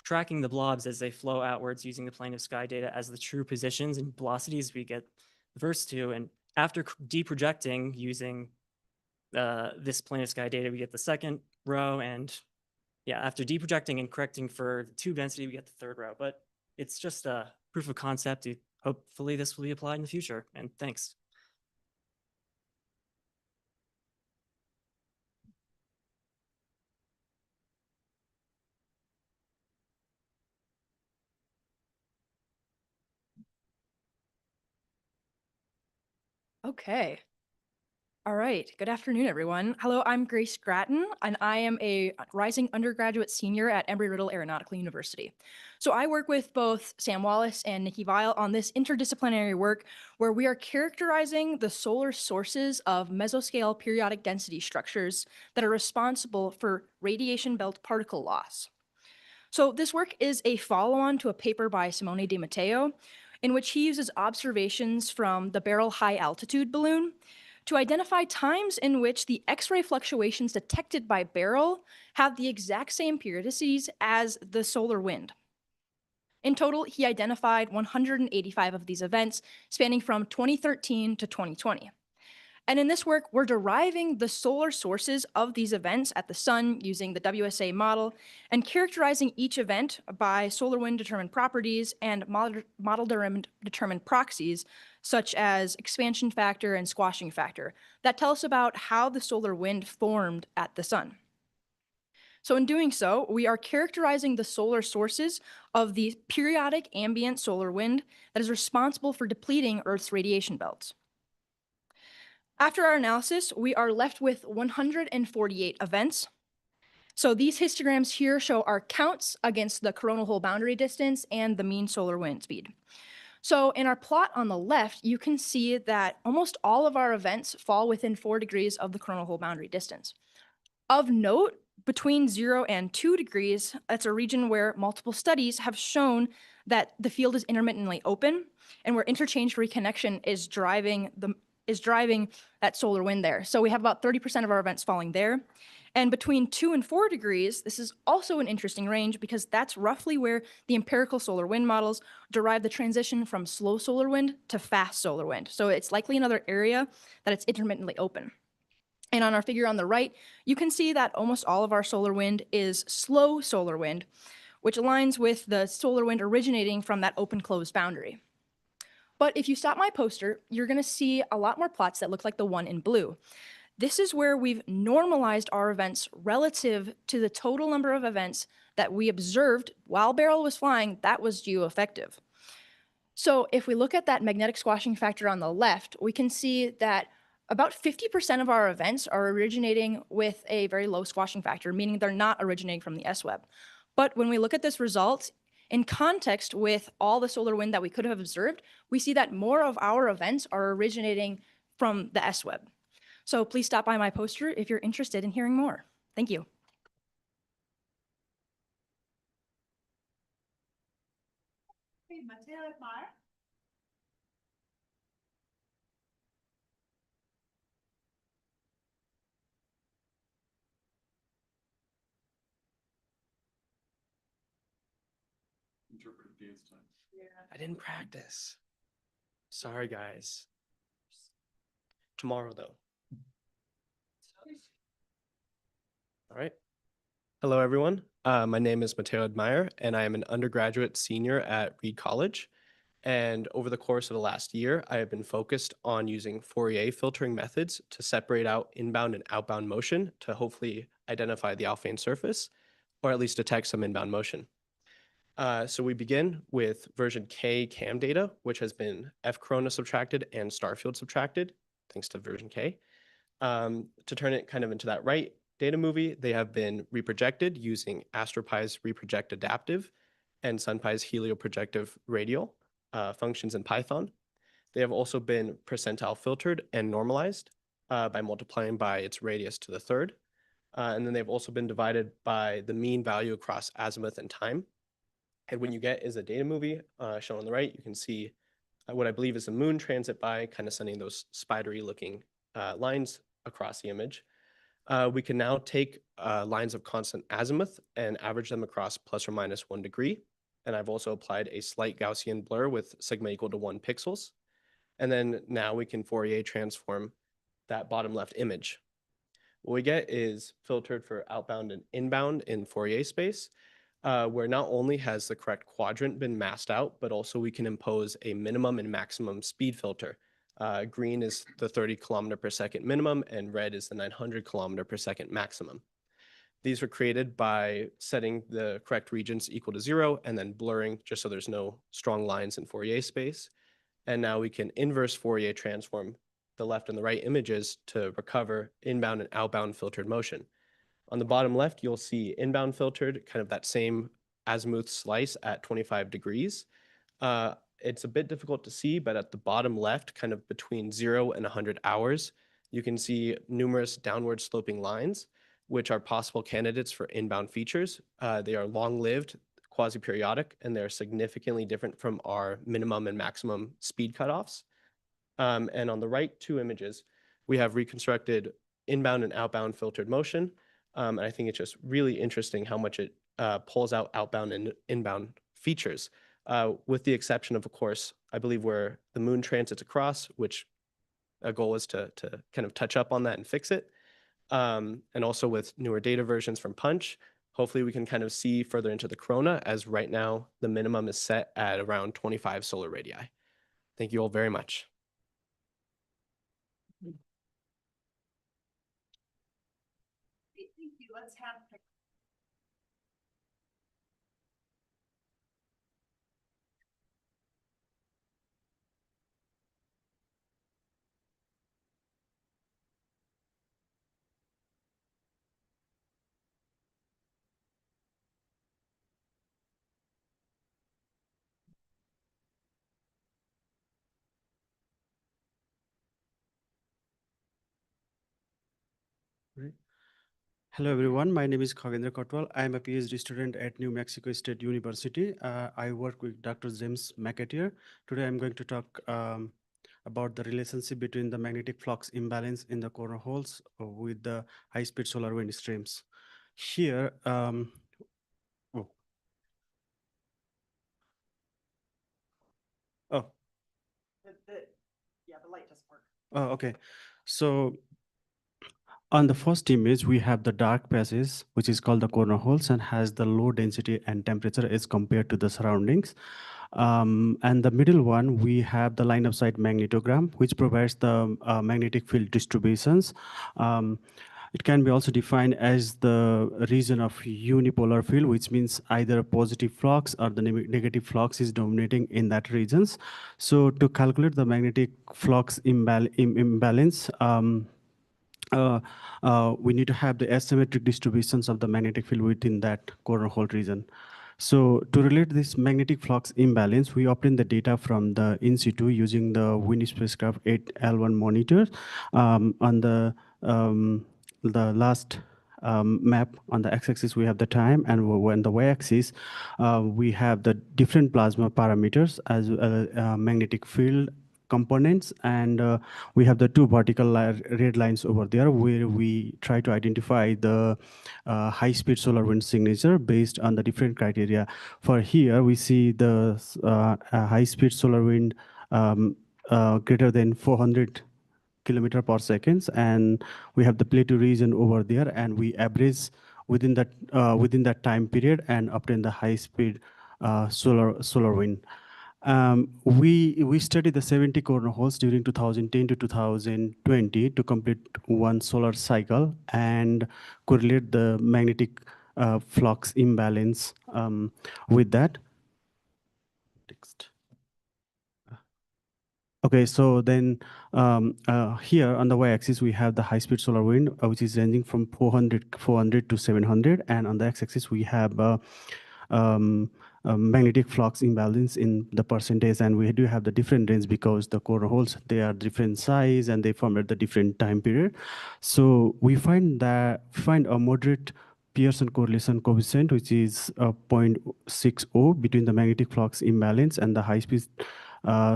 tracking the blobs as they flow outwards using the plane of sky data as the true positions and velocities, we get the first two. And after deprojecting using this plane of sky data, we get the second row. And yeah, after deprojecting and correcting for the tube density, we get the third row. But it's just a proof of concept. Hopefully this will be applied in the future. And thanks. Okay. All right. Good afternoon, everyone. Hello, I'm Grace Gratton, and I am a rising undergraduate senior at Embry-Riddle Aeronautical University. So I work with both Sam Wallace and Nikki Weil on this interdisciplinary work where we are characterizing the solar sources of mesoscale periodic density structures that are responsible for radiation belt particle loss. So this work is a follow-on to a paper by Simone Di Matteo, in which he uses observations from the Beryl High Altitude balloon to identify times in which the X-ray fluctuations detected by Beryl have the exact same periodicities as the solar wind. In total, he identified 185 of these events spanning from 2013 to 2020. And in this work, we're deriving the solar sources of these events at the sun using the WSA model and characterizing each event by solar wind determined properties and model determined proxies, such as expansion factor and squashing factor, that tell us about how the solar wind formed at the sun. So in doing so, we are characterizing the solar sources of the periodic ambient solar wind that is responsible for depleting Earth's radiation belts. After our analysis, we are left with 148 events. So these histograms here show our counts against the coronal hole boundary distance and the mean solar wind speed. So in our plot on the left, you can see that almost all of our events fall within 4 degrees of the coronal hole boundary distance. Of note, between 0 and 2 degrees, that's a region where multiple studies have shown that the field is intermittently open and where interchange reconnection is driving that solar wind there. So we have about 30% of our events falling there. And between 2 and 4 degrees, this is also an interesting range because that's roughly where the empirical solar wind models derive the transition from slow solar wind to fast solar wind. So it's likely another area that it's intermittently open. And on our figure on the right, you can see that almost all of our solar wind is slow solar wind, which aligns with the solar wind originating from that open-closed boundary. But if you stop my poster, you're going to see a lot more plots that look like the one in blue. This is where we've normalized our events relative to the total number of events that we observed while Beryl was flying that was geoeffective. So if we look at that magnetic squashing factor on the left, we can see that about 50% of our events are originating with a very low squashing factor, meaning they're not originating from the S-Web. But when we look at this result, in context with all the solar wind that we could have observed, we see that more of our events are originating from the S-Web. So please stop by my poster if you're interested in hearing more. Thank you. Interpretive dance time. I didn't practice. Sorry, guys. Tomorrow, though. All right. Hello, everyone. My name is Mateo Admire, and I am an undergraduate senior at Reed College. And over the course of the last year, I have been focused on using Fourier filtering methods to separate out inbound and outbound motion to hopefully identify the Alfvén surface, or at least detect some inbound motion. So we begin with version K CAM data, which has been F corona subtracted and starfield subtracted, thanks to version K. To turn it kind of into that right data movie, they have been reprojected using AstroPi's reproject adaptive and SunPi's helioprojective radial functions in Python. They have also been percentile filtered and normalized by multiplying by its radius to the third. And then they've also been divided by the mean value across azimuth and time. And what you get is a data movie shown on the right. You can see what I believe is a moon transit by, kind of sending those spidery looking lines across the image. We can now take lines of constant azimuth and average them across plus or minus 1 degree. And I've also applied a slight Gaussian blur with sigma equal to 1 pixels. And then now we can Fourier transform that bottom left image. What we get is filtered for outbound and inbound in Fourier space, where not only has the correct quadrant been masked out, but also we can impose a minimum and maximum speed filter. Green is the 30 kilometer per second minimum, and red is the 900 kilometer per second maximum. These were created by setting the correct regions equal to 0 and then blurring just so there's no strong lines in Fourier space. And now we can inverse Fourier transform the left and the right images to recover inbound and outbound filtered motion. On the bottom left, you'll see inbound filtered, kind of that same azimuth slice at 25 degrees. It's a bit difficult to see, but at the bottom left, kind of between 0 and 100 hours, you can see numerous downward sloping lines, which are possible candidates for inbound features. They are long-lived, quasi-periodic, and they're significantly different from our minimum and maximum speed cutoffs. And on the right two images, we have reconstructed inbound and outbound filtered motion. And I think it's just really interesting how much it pulls out outbound and inbound features, with the exception of course, I believe where the moon transits across, which a goal is to kind of touch up on that and fix it. And also with newer data versions from Punch, hopefully we can kind of see further into the corona, as right now the minimum is set at around 25 solar radii. Thank you all very much. Thank you. Let's have. Hello everyone, my name is Khagendra Kotwal. I am a PhD student at New Mexico State University. I work with Dr. James McAteer. Today I'm going to talk about the relationship between the magnetic flux imbalance in the coronal holes with the high-speed solar wind streams. Here, oh. Yeah, the light doesn't work. Oh, okay. So on the first image, we have the dark passes, which is called the coronal holes and has the low density and temperature as compared to the surroundings. And the middle one, we have the line of sight magnetogram, which provides the magnetic field distributions. It can be also defined as the region of unipolar field, which means either positive flux or the negative flux is dominating in that regions. So to calculate the magnetic flux imbalance, we need to have the asymmetric distributions of the magnetic field within that coronal hole region. So to relate this magnetic flux imbalance, we obtain the data from the in situ using the wind spacecraft 8L1 monitor. On the last map on the x-axis, we have the time, and on the y-axis, we have the different plasma parameters as magnetic field components, and we have the two vertical red lines over there where we try to identify the high-speed solar wind signature based on the different criteria. For here, we see the high-speed solar wind greater than 400 kilometer per second, and we have the plateau region over there, and we average within that time period and obtain the high-speed solar wind. We studied the 70 coronal holes during 2010 to 2020 to complete one solar cycle and correlate the magnetic flux imbalance with that. Next. Okay, so then here on the y-axis, we have the high-speed solar wind, which is ranging from 400 to 700. And on the x-axis, we have magnetic flux imbalance in the percentage. And we do have the different range because the coronal holes, they are different size and they form at the different time period. So we find a moderate Pearson correlation coefficient, which is 0.60 between the magnetic flux imbalance and the high-speed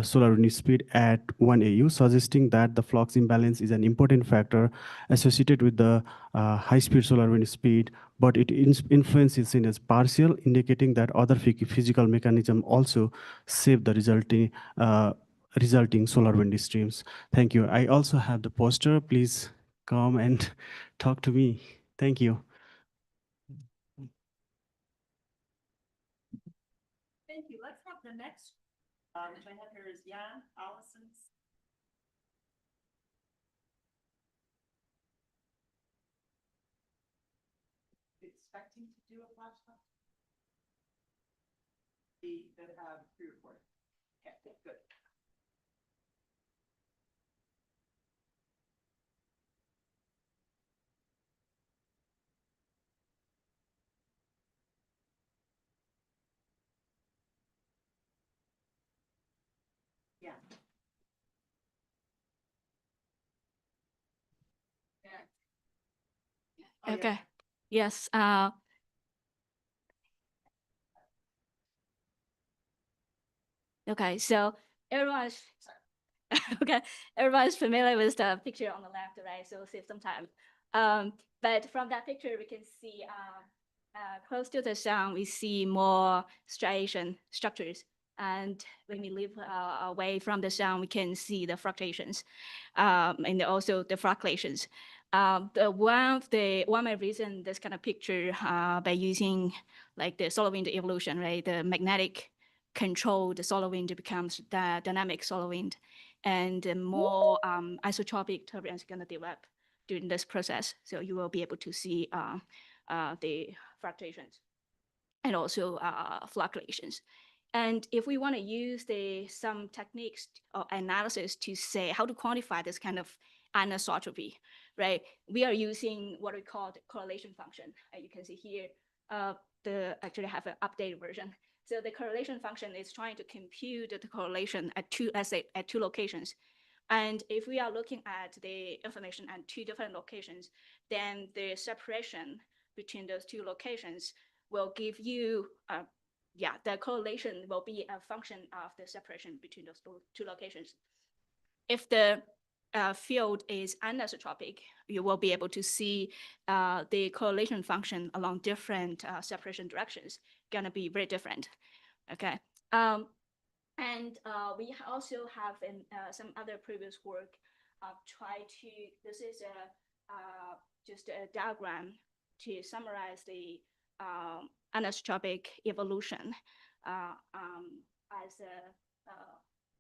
solar wind speed at 1 AU, suggesting that the flux imbalance is an important factor associated with the high-speed solar wind speed, but it influence is seen as partial, indicating that other physical mechanism also shape the resulting solar wind streams. Thank you. I also have the poster. Please come and talk to me. Thank you. Thank you. Let's have the next. Which I have here is Jan Allison's. Expecting to do a flash talk? That have pre-recorded. Okay, good. Okay. Yes. Okay. So everyone's okay. Everyone's familiar with the picture on the left, right? So save some time. But from that picture, we can see close to the sun, we see more striation structures. And when we live away from the sun, we can see the fluctuations and also the fluctuations. One main reason this kind of picture by using like the solar wind evolution, right? The magnetic control, the solar wind becomes the dynamic solar wind, and more isotropic turbulence going to develop during this process. So you will be able to see the fluctuations and also fluctuations. And if we want to use some techniques or analysis to say how to quantify this kind of anisotropy, right? We are using what we call the correlation function. You can see here, actually have an updated version. So the correlation function is trying to compute the correlation at two locations. And if we are looking at the information at two different locations, then the separation between those two locations will give you, the correlation will be a function of the separation between those two locations. If the field is anisotropic, you will be able to see the correlation function along different separation directions gonna be very different, okay? And we also have some other previous work this is just a diagram to summarize the anisotropic evolution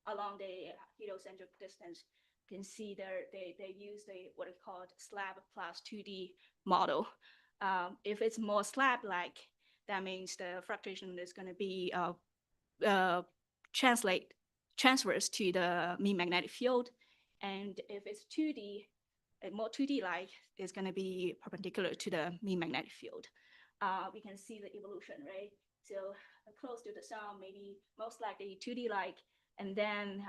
along the heliocentric distance. You can see there they use what is called slab plus 2D model. If it's more slab-like, that means the fluctuation is going to be transfers to the mean magnetic field. And if it's 2D, more 2D-like, it's going to be perpendicular to the mean magnetic field. We can see the evolution, right? So close to the sun, maybe most likely 2D-like, and then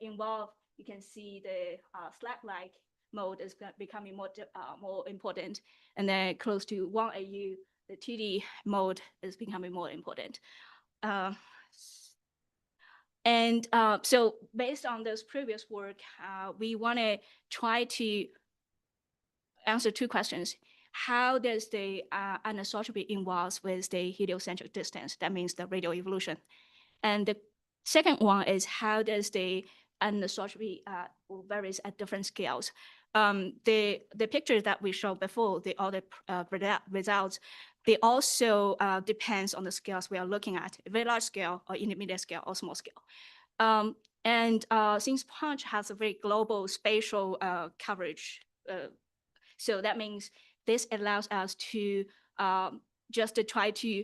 involved, you can see the slab-like mode is becoming more important, and then close to 1 AU, the 2D mode is becoming more important. So based on this previous work, we want to try to answer two questions. How does the anisotropy involves with the heliocentric distance? That means the radial evolution. And the second one is how does the anisotropy varies at different scales? The pictures that we showed before, all the results, they also depends on the scales we are looking at, very large scale or intermediate scale or small scale. Since Punch has a very global spatial coverage, so that means this allows us to just to try to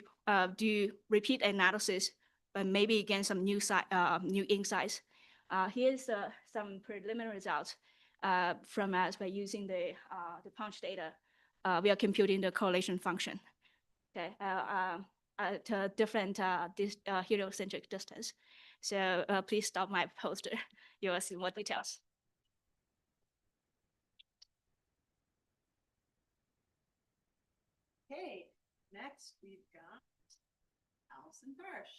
do repeat analysis, but maybe gain some new insights. Here's some preliminary results from us by using the Punch data. We are computing the correlation function, okay, at a different heliocentric distance. So please stop my poster. You will see more details. Okay, next we've got Allison Hirsch.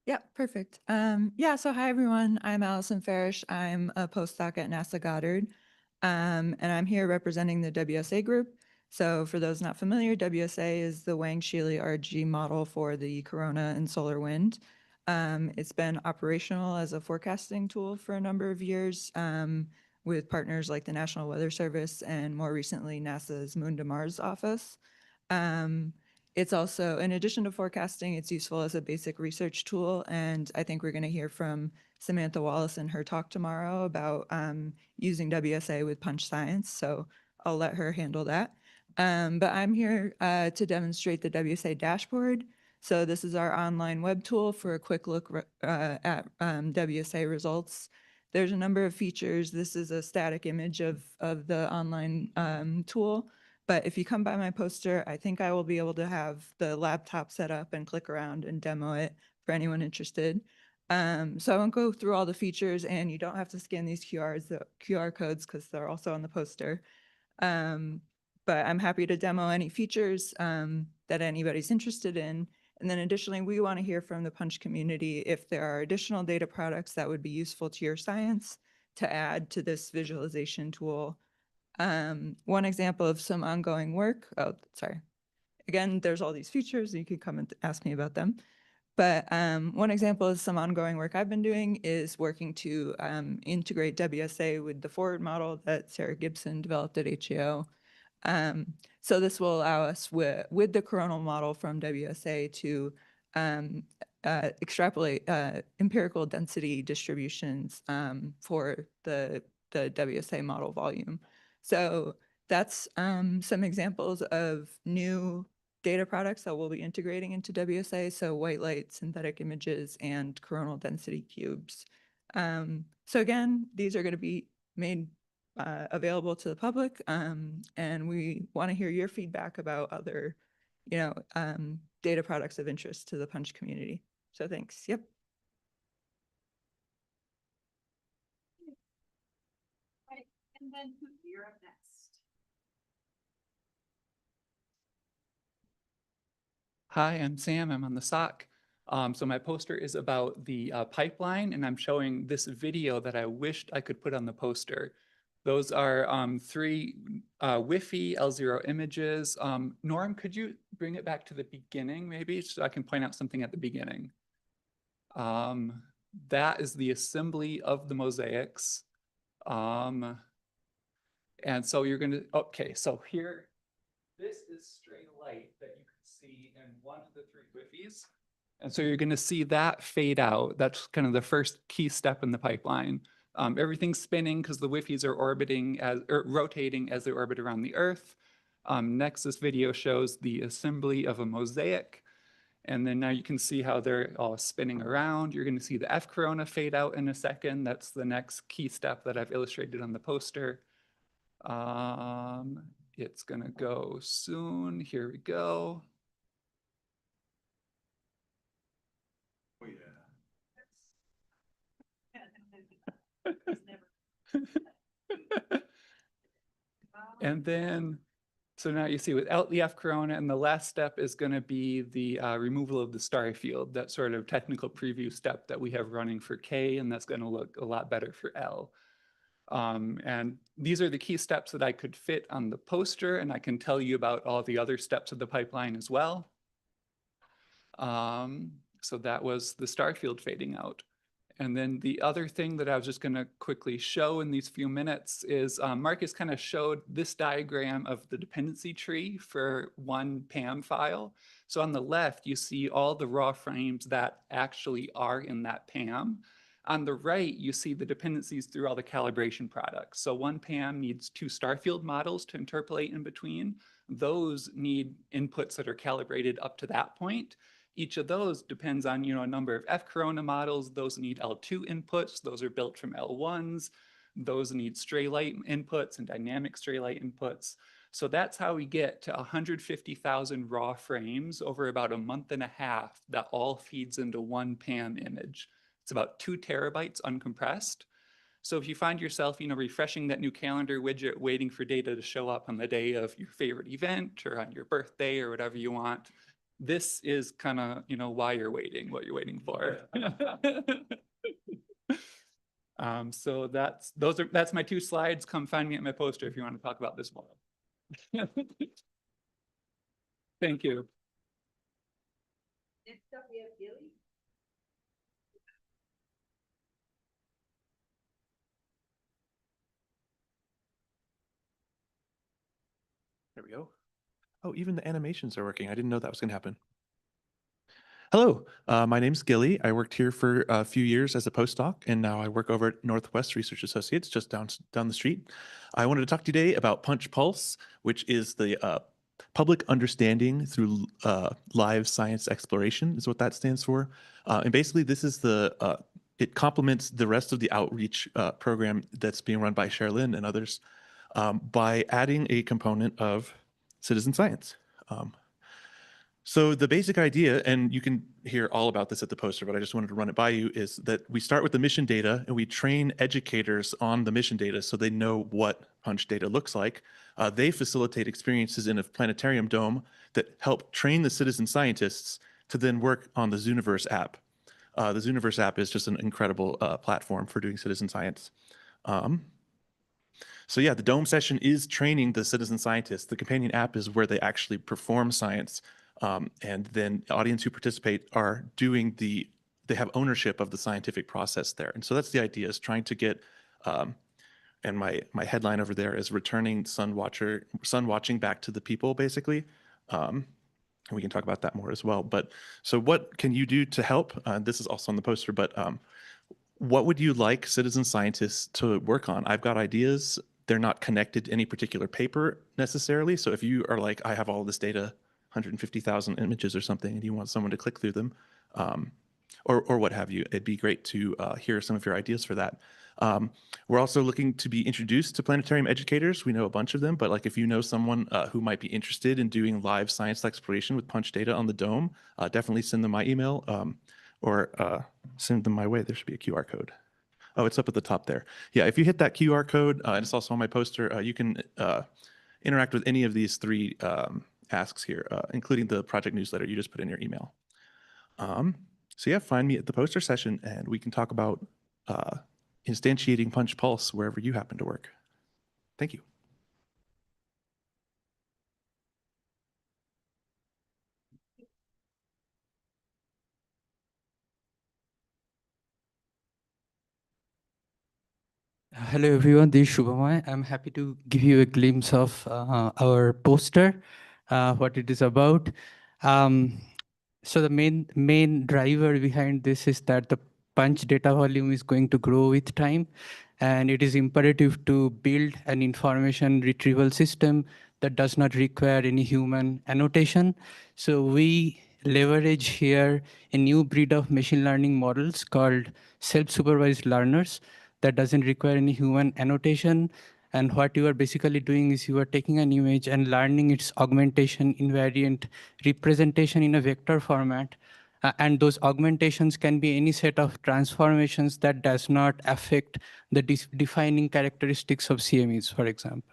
Yeah, perfect. So hi everyone, I'm Allison Farish. I'm a postdoc at NASA Goddard, and I'm here representing the WSA group. So for those not familiar, WSA is the Wang-Sheely RG model for the corona and solar wind. It's been operational as a forecasting tool for a number of years with partners like the National Weather Service and more recently NASA's Moon to Mars office. It's also, in addition to forecasting, it's useful as a basic research tool. And I think we're going to hear from Samantha Wallace in her talk tomorrow about using WSA with Punch Science. So I'll let her handle that. But I'm here to demonstrate the WSA dashboard. So this is our online web tool for a quick look at WSA results. There's a number of features. This is a static image of the online tool. But if you come by my poster, I think I will be able to have the laptop set up and click around and demo it for anyone interested. So I won't go through all the features, and you don't have to scan these QR codes because they're also on the poster. But I'm happy to demo any features that anybody's interested in. And then additionally, we want to hear from the Punch community if there are additional data products that would be useful to your science to add to this visualization tool. One example of some ongoing work, again, there's all these features, you could come and ask me about them. But one example of some ongoing work I've been doing is working to integrate WSA with the forward model that Sarah Gibson developed at HAO. So this will allow us with the coronal model from WSA to extrapolate empirical density distributions for the WSA model volume. So that's some examples of new data products that we'll be integrating into WSA, so white light, synthetic images, and coronal density cubes. So again, these are going to be made available to the public, and we want to hear your feedback about other, data products of interest to the Punch community. So thanks. Yep. Right. And then you're up next. Hi, I'm Sam. I'm on the SOC. So my poster is about the pipeline, and I'm showing this video that I wished I could put on the poster. Those are 3 Wi-Fi L0 images. Norm, could you bring it back to the beginning, maybe, so I can point out something at the beginning? That is the assembly of the mosaics. And so you're going to, okay, so here, this is stray light that you can see in one of the 3 Wi-Fis. And so you're going to see that fade out. That's kind of the first key step in the pipeline. Everything's spinning because the Wi-Fis are rotating as they orbit around the Earth. Next, this video shows the assembly of a mosaic. And then now you can see how they're all spinning around. You're going to see the F corona fade out in a second. That's the next key step that I've illustrated on the poster. It's going to go soon. Here we go. Oh, yeah. And then, so now you see without the F corona, and the last step is going to be the removal of the star field, that sort of technical preview step that we have running for K, and that's going to look a lot better for L. And these are the key steps that I could fit on the poster, and I can tell you about all the other steps of the pipeline as well. So that was the star field fading out. And then the other thing that I was just going to quickly show in these few minutes is Marcus kind of showed this diagram of the dependency tree for one PAM file. So on the left, you see all the raw frames that actually are in that PAM. On the right, you see the dependencies through all the calibration products. So one PAM needs 2 starfield models to interpolate in between. Those need inputs that are calibrated up to that point. Each of those depends on, a number of F corona models. Those need L2 inputs. Those are built from L1s. Those need stray light inputs and dynamic stray light inputs. So that's how we get to 150,000 raw frames over about a month and a half that all feeds into one PAM image. It's about 2 terabytes uncompressed. So if you find yourself, refreshing that new calendar widget, waiting for data to show up on the day of your favorite event or on your birthday or whatever you want, this is kind of, why you're waiting, what you're waiting for. So that's my 2 slides. Come find me at my poster if you want to talk about this more. Thank you. Next up, we have Gilly. There we go. Oh, even the animations are working. I didn't know that was going to happen. Hello, my name's Gilly. I worked here for a few years as a postdoc, and now I work over at Northwest Research Associates, just down the street. I wanted to talk today about Punch Pulse, which is the public understanding through live science exploration, is what that stands for. And basically, this is it complements the rest of the outreach program that's being run by Sherilyn and others by adding a component of citizen science. So the basic idea, and you can hear all about this at the poster, but I just wanted to run it by you, is that we start with the mission data and we train educators on the mission data so they know what punch data looks like. They facilitate experiences in a planetarium dome that help train the citizen scientists to then work on the Zooniverse app. The Zooniverse app is just an incredible platform for doing citizen science. So yeah, the dome session is training the citizen scientists. The companion app is where they actually perform science. And then the audience who participate are doing they have ownership of the scientific process there. And so that's the idea, is trying to get, and my headline over there is returning sun watching back to the people, basically. And we can talk about that more as well. But so what can you do to help? This is also on the poster, but what would you like citizen scientists to work on? I've got ideas. They're not connected to any particular paper necessarily. So if you are like, I have all this data, 150,000 images or something, and you want someone to click through them, or what have you, it'd be great to hear some of your ideas for that. We're also looking to be introduced to planetarium educators. We know a bunch of them, but like if you know someone who might be interested in doing live science exploration with punch data on the dome, definitely send them my email or send them my way. There should be a QR code. Oh, it's up at the top there. Yeah, if you hit that QR code, and it's also on my poster, you can interact with any of these three asks here, including the project newsletter you just put in your email. So yeah, find me at the poster session and we can talk about instantiating Punch Pulse wherever you happen to work. Thank you. Hello everyone, this is Shubhamay. I'm happy to give you a glimpse of our poster, what it is about. So the main driver behind this is that the punch data volume is going to grow with time, and it is imperative to build an information retrieval system that does not require any human annotation. So we leverage here a new breed of machine learning models called self-supervised learners that doesn't require any human annotation. And what you are basically doing is you are taking an image and learning its augmentation invariant representation in a vector format. And those augmentations can be any set of transformations that does not affect the defining characteristics of CMEs, for example,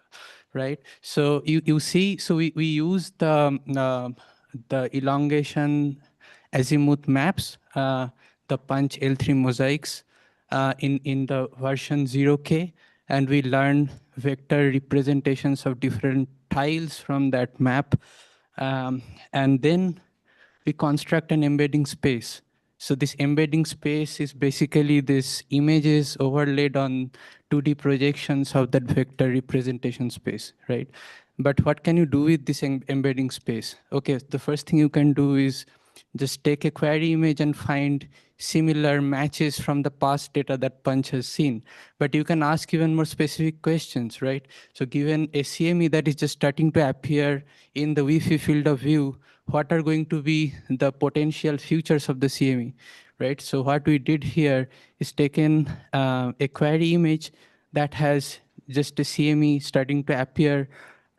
right? So you see, so we use the elongation azimuth maps, the punch L3 mosaics, in the version 0K, and we learn vector representations of different tiles from that map. And then we construct an embedding space. So this embedding space is basically this images overlaid on 2D projections of that vector representation space, right? But what can you do with this embedding space? Okay, the first thing you can do is just take a query image and find similar matches from the past data that Punch has seen. But you can ask even more specific questions, right? So given a CME that is just starting to appear in the Wi-Fi field of view, what are going to be the potential futures of the CME, right? So what we did here is taken a query image that has just a CME starting to appear,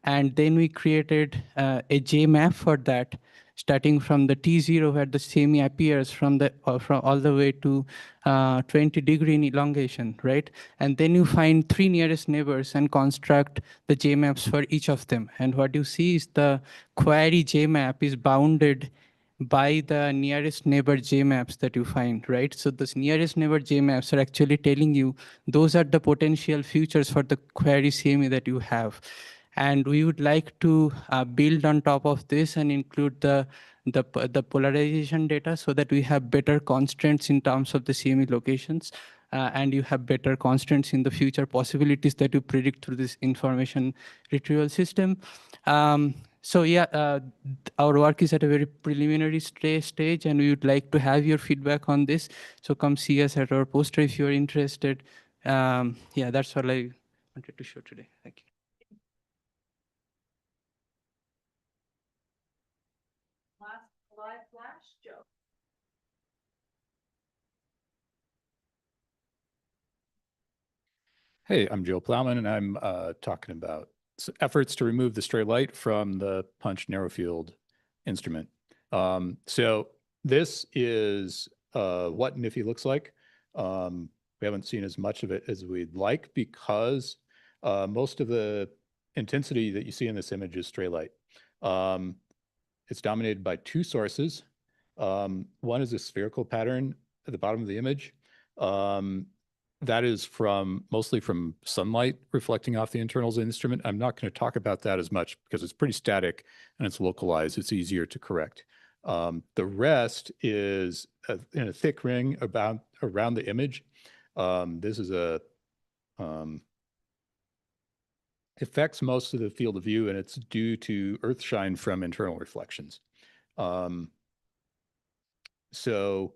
and then we created a J map for that, starting from the T0 where the CME appears from all the way to 20-degree in elongation, right? And then you find 3 nearest neighbors and construct the J maps for each of them. And what you see is the query J map is bounded by the nearest neighbor J maps that you find, right? So those nearest neighbor J maps are actually telling you those are the potential futures for the query CME that you have. And we would like to build on top of this and include the polarization data so that we have better constraints in terms of the CME locations, and you have better constraints in the future possibilities that you predict through this information retrieval system. So yeah, our work is at a very preliminary stage, and we would like to have your feedback on this. So come see us at our poster if you're interested. Yeah, that's all I wanted to show today. Thank you. Last live flash, Joe. Hey, I'm Joe Plowman, and I'm talking about efforts to remove the stray light from the Punch narrow field instrument. So this is what NIFI looks like. We haven't seen as much of it as we'd like because most of the intensity that you see in this image is stray light. It's dominated by two sources. One is a spherical pattern at the bottom of the image. That is mostly from sunlight reflecting off the internals of the instrument. I'm not going to talk about that as much because it's pretty static and it's localized. It's easier to correct. The rest is in a thick ring around the image. This is affects most of the field of view, and it's due to earthshine from internal reflections. So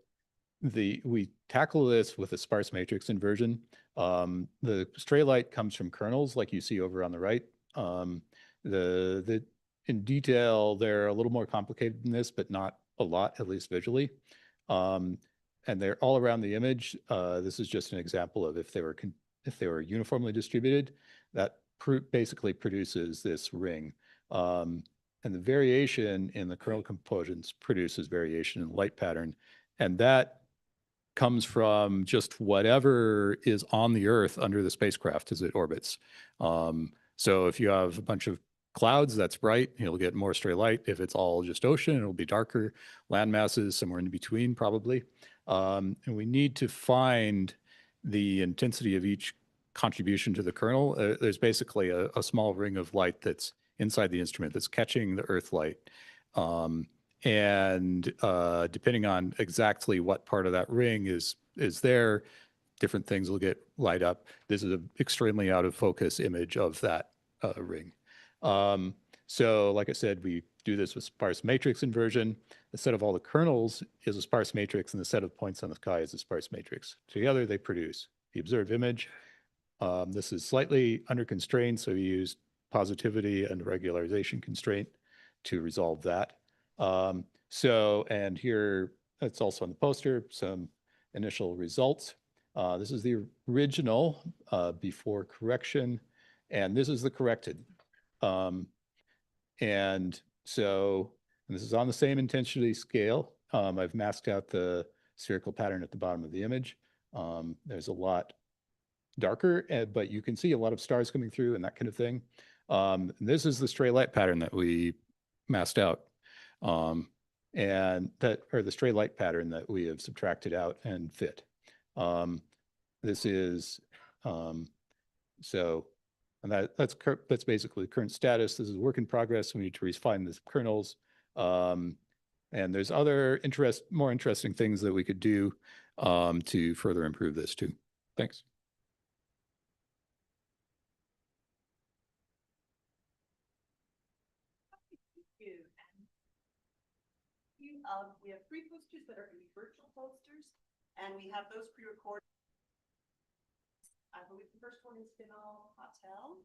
we tackle this with a sparse matrix inversion. The stray light comes from kernels, like you see over on the right. In detail, they're a little more complicated than this, but not a lot, at least visually. And they're all around the image. This is just an example of if they were uniformly distributed, that basically produces this ring. And the variation in the kernel components produces variation in light pattern. And that comes from just whatever is on the Earth under the spacecraft as it orbits. So if you have a bunch of clouds, that's bright, you'll get more stray light. If it's all just ocean, it'll be darker. Land masses, somewhere in between, probably. And we need to find the intensity of each contribution to the kernel. There's basically a small ring of light that's inside the instrument that's catching the Earth light. And depending on exactly what part of that ring is there, different things will get light up. This is an extremely out of focus image of that ring. So like I said, we do this with sparse matrix inversion. The set of all the kernels is a sparse matrix, and the set of points on the sky is a sparse matrix. Together, they produce the observed image. This is slightly under constraint, so we use positivity and regularization constraint to resolve that. And here, it's also on the poster, some initial results. This is the original before correction, and this is the corrected. And this is on the same intensity scale. I've masked out the spherical pattern at the bottom of the image. There's a lot darker, but you can see a lot of stars coming through and that kind of thing. This is the stray light pattern that we masked out. And the stray light pattern that we have subtracted out and fit. This is, that's basically current status. This is work in progress. We need to refine the kernels. And there's other more interesting things that we could do to further improve this too. Thanks. We have 3 posters that are going to be virtual posters, and we have those pre-recorded. I believe the first one is Final Hotel.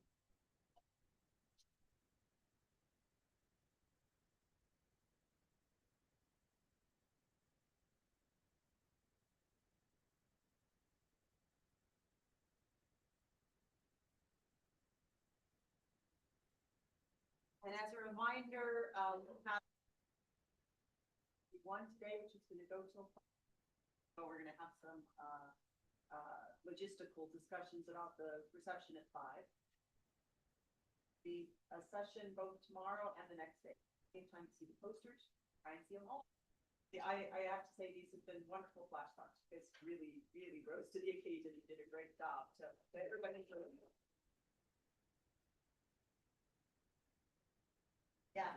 And as a reminder, we'll have one today, which is going to go till. So we're going to have some logistical discussions about the reception at 5. The session both tomorrow and the next day. Same time to see the posters, try and see them all. I have to say these have been wonderful flash talks. It's really, really rose to the occasion. You did a great job. So everybody enjoy. Yeah.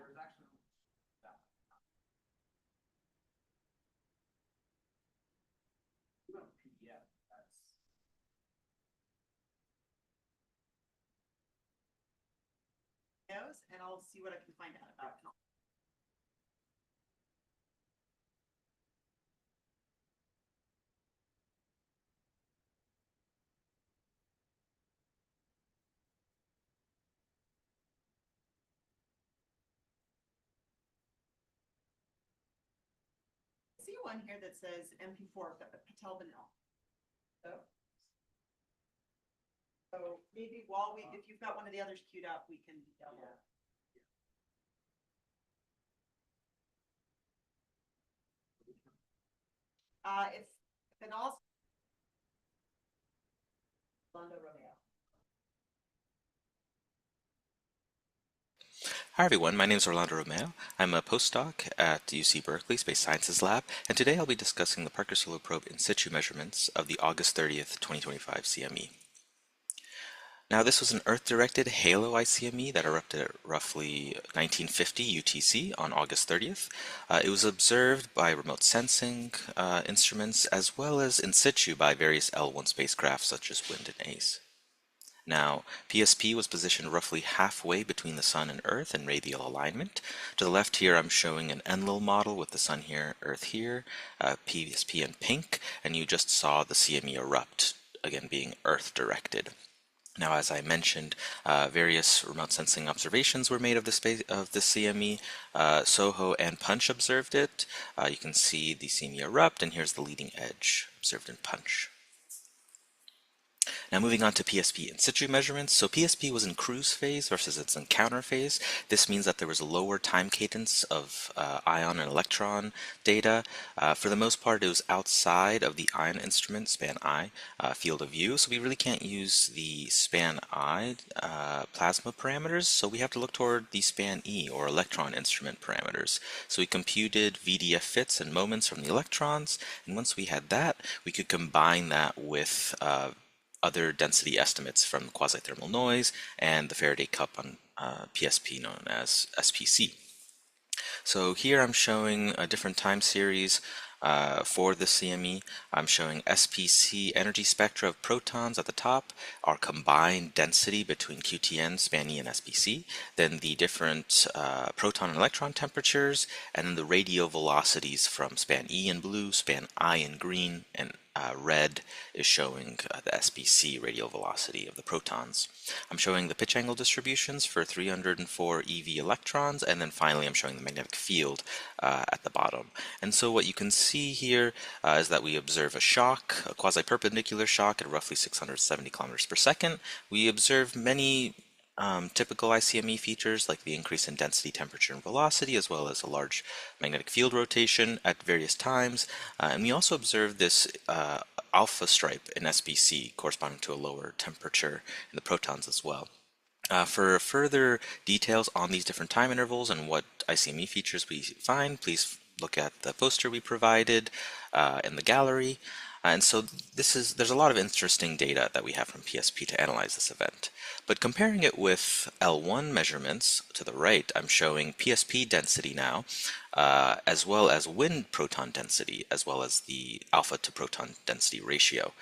And I'll see what I can find out about. I see one here that says MP4 Patel Vanille. So maybe while if you've got one of the others queued up, we can. If and also. Hi everyone, my name is Orlando Romeo. I'm a postdoc at UC Berkeley Space Sciences Lab, and today I'll be discussing the Parker Solar Probe in situ measurements of the August 30th, 2025 CME. Now this was an Earth-directed HALO ICME that erupted at roughly 1950 UTC on August 30th. It was observed by remote sensing instruments as well as in situ by various L1 spacecraft such as WIND and ACE. Now, PSP was positioned roughly halfway between the Sun and Earth in radial alignment. To the left here, I'm showing an Enlil model with the Sun here, Earth here, PSP in pink, and you just saw the CME erupt, again being Earth-directed. Now, as I mentioned, various remote sensing observations were made of the CME. SOHO and Punch observed it. You can see the CME erupt, and here's the leading edge observed in Punch. Now moving on to PSP in situ measurements. So PSP was in cruise phase versus its encounter phase. This means that there was a lower time cadence of ion and electron data. For the most part, it was outside of the ion instrument, SPAN-I, field of view. So we really can't use the SPAN-I plasma parameters. So we have to look toward the SPAN-E or electron instrument parameters. So we computed VDF fits and moments from the electrons. And once we had that, we could combine that with other density estimates from quasi-thermal noise and the Faraday cup on PSP known as SPC. So here I'm showing a different time series for the CME. I'm showing SPC energy spectra of protons at the top, our combined density between QTN, SPAN-E, and SPC, then the different proton and electron temperatures, and then the radial velocities from SPAN-E in blue, SPAN-I in green, and red is showing the SPC radial velocity of the protons. I'm showing the pitch angle distributions for 304 eV electrons, and then finally I'm showing the magnetic field at the bottom. And so what you can see here is that we observe a shock, a quasi-perpendicular shock at roughly 670 kilometers per second. We observe many typical ICME features like the increase in density, temperature, and velocity, as well as a large magnetic field rotation at various times. And we also observe this alpha stripe in SPC corresponding to a lower temperature in the protons as well. For further details on these different time intervals and what ICME features we find, please look at the poster we provided in the gallery. And so there's a lot of interesting data that we have from PSP to analyze this event. But comparing it with L1 measurements to the right, I'm showing PSP density now, as well as wind proton density, as well as the alpha to proton density ratio.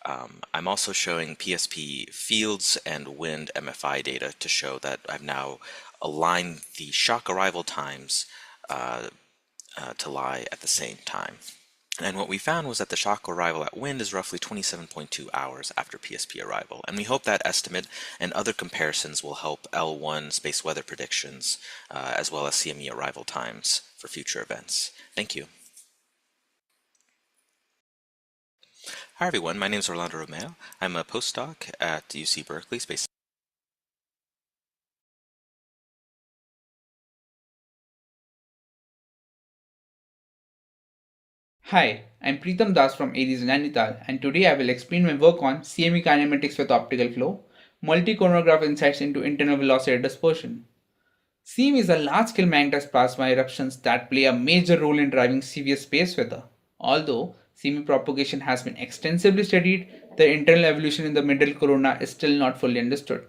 I'm also showing PSP fields and wind MFI data to show that I've now aligned the shock arrival times to lie at the same time. And what we found was that the shock arrival at wind is roughly 27.2 hours after PSP arrival. And we hope that estimate and other comparisons will help L1 space weather predictions, as well as CME arrival times for future events. Thank you. Hi everyone, my name is Orlando Romeo. I'm a postdoc at UC Berkeley Space. Hi, I'm Preetham Das from ADS Nainital, and today I will explain my work on CME kinematics with optical flow, multi-coronagraph insights into internal velocity dispersion. CME is a large-scale magnetized plasma eruptions that play a major role in driving severe space weather. Although CME propagation has been extensively studied, the internal evolution in the middle corona is still not fully understood.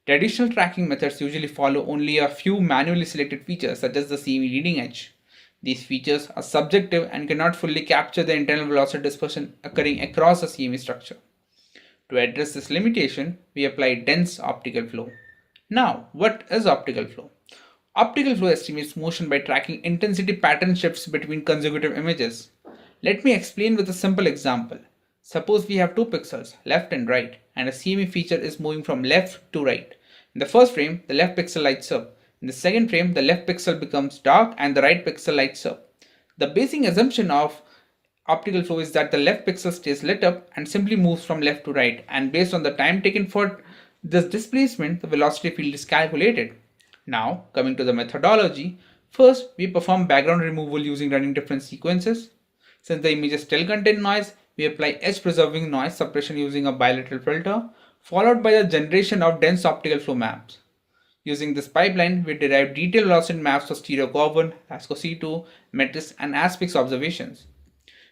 Traditional tracking methods usually follow only a few manually selected features such as the CME leading edge. These features are subjective and cannot fully capture the internal velocity dispersion occurring across the CME structure. To address this limitation, we apply dense optical flow. Now, what is optical flow? Optical flow estimates motion by tracking intensity pattern shifts between consecutive images. Let me explain with a simple example. Suppose we have two pixels, left and right, and a CME feature is moving from left to right. In the first frame, the left pixel lights up. In the second frame, the left pixel becomes dark and the right pixel lights up. The basic assumption of optical flow is that the left pixel stays lit up and simply moves from left to right, and based on the time taken for this displacement, the velocity field is calculated. Now, coming to the methodology, first we perform background removal using running different sequences. Since the images still contain noise, we apply edge-preserving noise suppression using a bilateral filter, followed by the generation of dense optical flow maps. Using this pipeline, we derive detailed velocity maps for stereocarbon, LASCO-C2, METRIS, and aspects observations.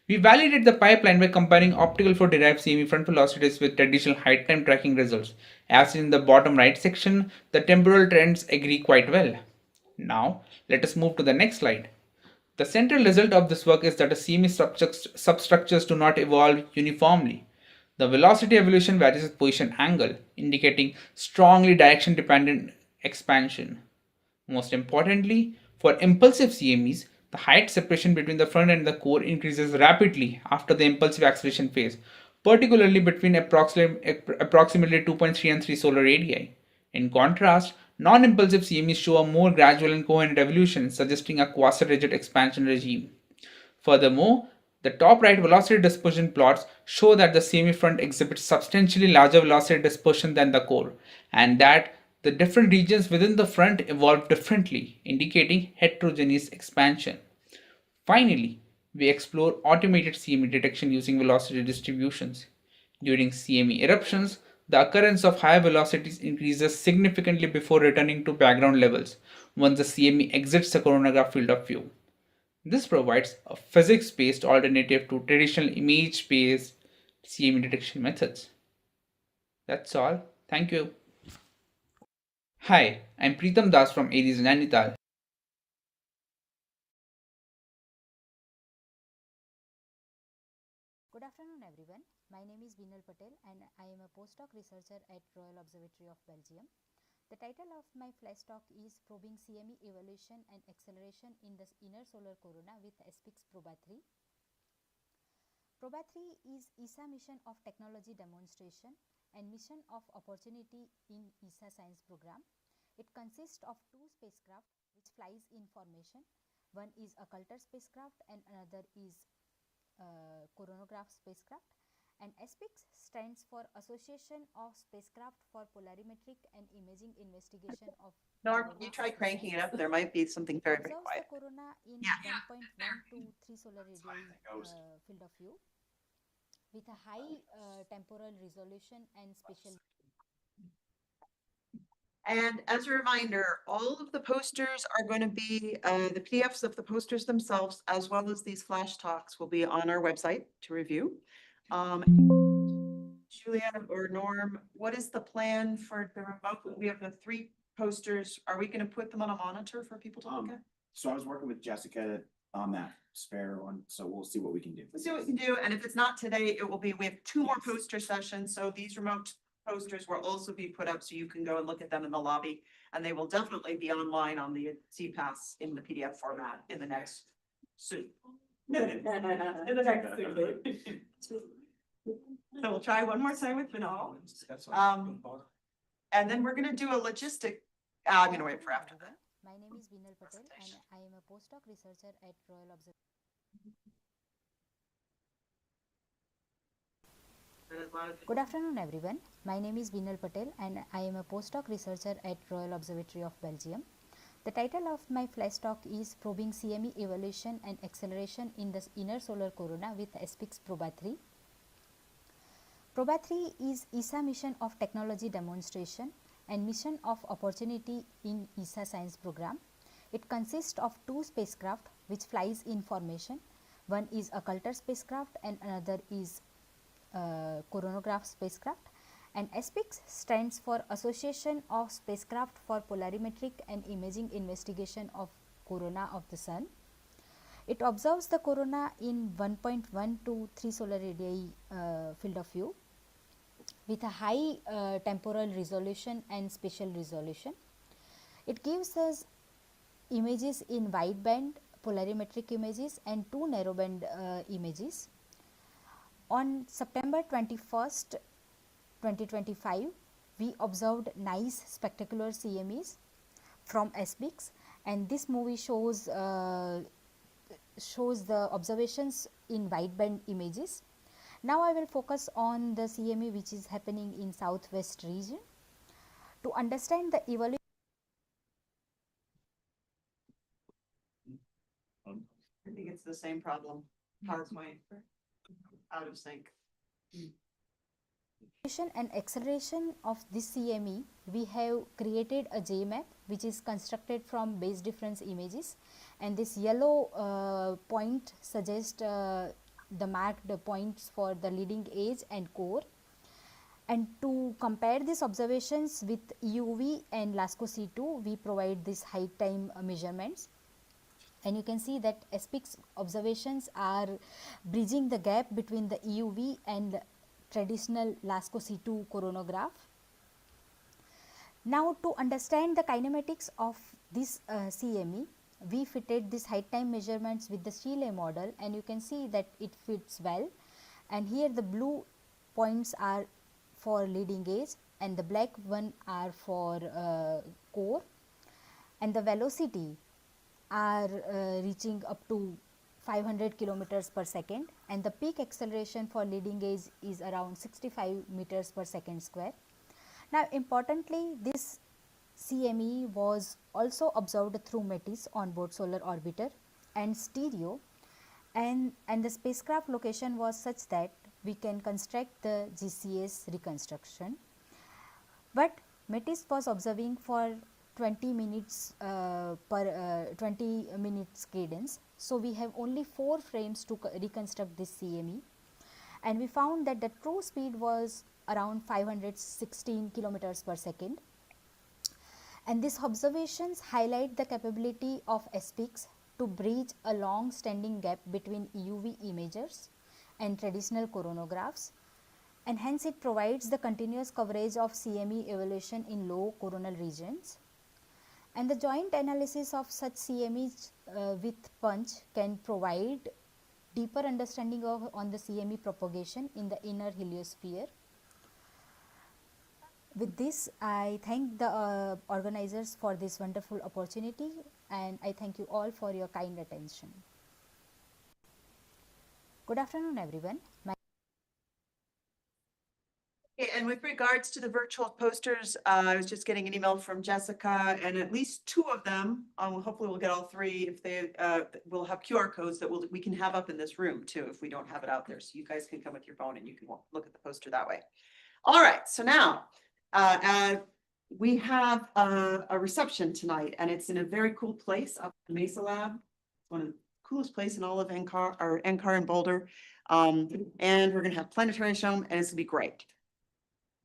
We validate the pipeline by comparing optical flow derived CME front velocities with traditional height time tracking results. As seen in the bottom right section, the temporal trends agree quite well. Now, let us move to the next slide. The central result of this work is that the CME substructures do not evolve uniformly. The velocity evolution varies with position angle, indicating strongly direction dependent expansion. Most importantly, for impulsive CMEs, the height separation between the front and the core increases rapidly after the impulsive acceleration phase, particularly between approximately 2.3 and 3 solar radii. In contrast, non-impulsive CMEs show a more gradual and coherent evolution, suggesting a quasi-rigid expansion regime. Furthermore, the top right velocity dispersion plots show that the CME front exhibits substantially larger velocity dispersion than the core, and that the different regions within the front evolve differently, indicating heterogeneous expansion. Finally, we explore automated CME detection using velocity distributions. During CME eruptions, the occurrence of higher velocities increases significantly before returning to background levels once the CME exits the coronagraph field of view. This provides a physics-based alternative to traditional image-based CME detection methods. That's all. Thank you. Hi, I'm Preetam Das from Aries Nainital. Good afternoon everyone. My name is Vinal Patel and I am a postdoc researcher at Royal Observatory of Belgium. The title of my flash talk is Probing CME Evolution and Acceleration in the Inner Solar Corona with SPIX Proba3. Proba3 is ESA mission of technology demonstration and mission of opportunity in ESA science program. It consists of two spacecraft which flies in formation. One is a Coulter spacecraft and another is coronagraph spacecraft, and SPIX stands for Association of Spacecraft for Polarimetric and Imaging Investigation of Norm, you try cranking it up. There might be something very, very observes quiet. the corona in 1.1 to 3 solar radii field of view with a high temporal resolution and spatial. And as a reminder, all of the posters are going to be, the PDFs of the posters themselves, as well as these flash talks will be on our website to review. Julia or Norm, what is the plan for the remote? We have the 3 posters. Are we going to put them on a monitor for people to look at? So I was working with Jessica on that spare one, so we'll see what we can do. We'll see what we can do. And if it's not today, it will be, we have 2 more poster sessions. So these remote posters will also be put up so you can go and look at them in the lobby, and they will definitely be online on the CPAS in the PDF format in the next soon. In the next soon. So we'll try one more time with Vinal. And then we're going to do a logistic. I'm going to wait for after that. My name is Vinal Patel and I am a postdoc researcher at Royal Observatory. Good afternoon everyone. My name is Vinal Patel and I am a postdoc researcher at Royal Observatory of Belgium. The title of my flash talk is Probing CME Evolution and Acceleration in the Inner Solar Corona with SPIX Proba3. Proba3 is ESA mission of technology demonstration and mission of opportunity in ESA science program. It consists of 2 spacecraft which flies in formation. One is a Coulter spacecraft and another is coronagraph spacecraft, and SPIX stands for Association of Spacecraft for Polarimetric and Imaging Investigation of Corona of the Sun. It observes the corona in 1.1 to 3 solar radii field of view with a high temporal resolution and spatial resolution. It gives us images in wideband polarimetric images and 2 narrowband images. On September 21st, 2025, we observed nice spectacular CMEs from SPIX, and this movie shows the observations in wideband images. Now I will focus on the CME which is happening in southwest region. To understand the evolution. I think it's the same problem. PowerPoint out of sync. And acceleration of this CME, we have created a JMap which is constructed from base difference images, and this yellow point suggests the marked points for the leading edge and core. And to compare these observations with EUV and LASCO C2, we provide these height time measurements. And you can see that SPICS observations are bridging the gap between the EUV and traditional LASCO C2 coronagraph. Now, to understand the kinematics of this CME, we fitted this height time measurements with the Sheeley model, and you can see that it fits well. And here the blue points are for leading edge and the black one are for core, and the velocity are reaching up to 500 kilometers per second, and the peak acceleration for leading edge is around 65 meters per second square. Now, importantly, this CME was also observed through METIS on board solar orbiter and stereo, and the spacecraft location was such that we can construct the GCS reconstruction. But METIS was observing for 20 minutes 20 minutes cadence. So, we have only 4 frames to reconstruct this CME, and we found that the true speed was around 516 kilometers per second. And these observations highlight the capability of SPICS to bridge a long standing gap between EUV imagers and traditional coronagraphs, and hence it provides the continuous coverage of CME evolution in low coronal regions. And the joint analysis of such CMEs with punch can provide deeper understanding on the CME propagation in the inner heliosphere. With this, I thank the organizers for this wonderful opportunity, and I thank you all for your kind attention. Good afternoon, everyone. Okay, and with regards to the virtual posters, I was just getting an email from Jessica, and at least 2 of them, hopefully we'll get all 3, if they will have QR codes that we can have up in this room too, if we don't have it out there. So you guys can come with your phone and you can look at the poster that way. All right, so now we have a reception tonight, and it's in a very cool place up in Mesa Lab. It's one of the coolest places in all of NCAR, or NCAR in Boulder. And we're gonna have planetary show, and it's gonna be great.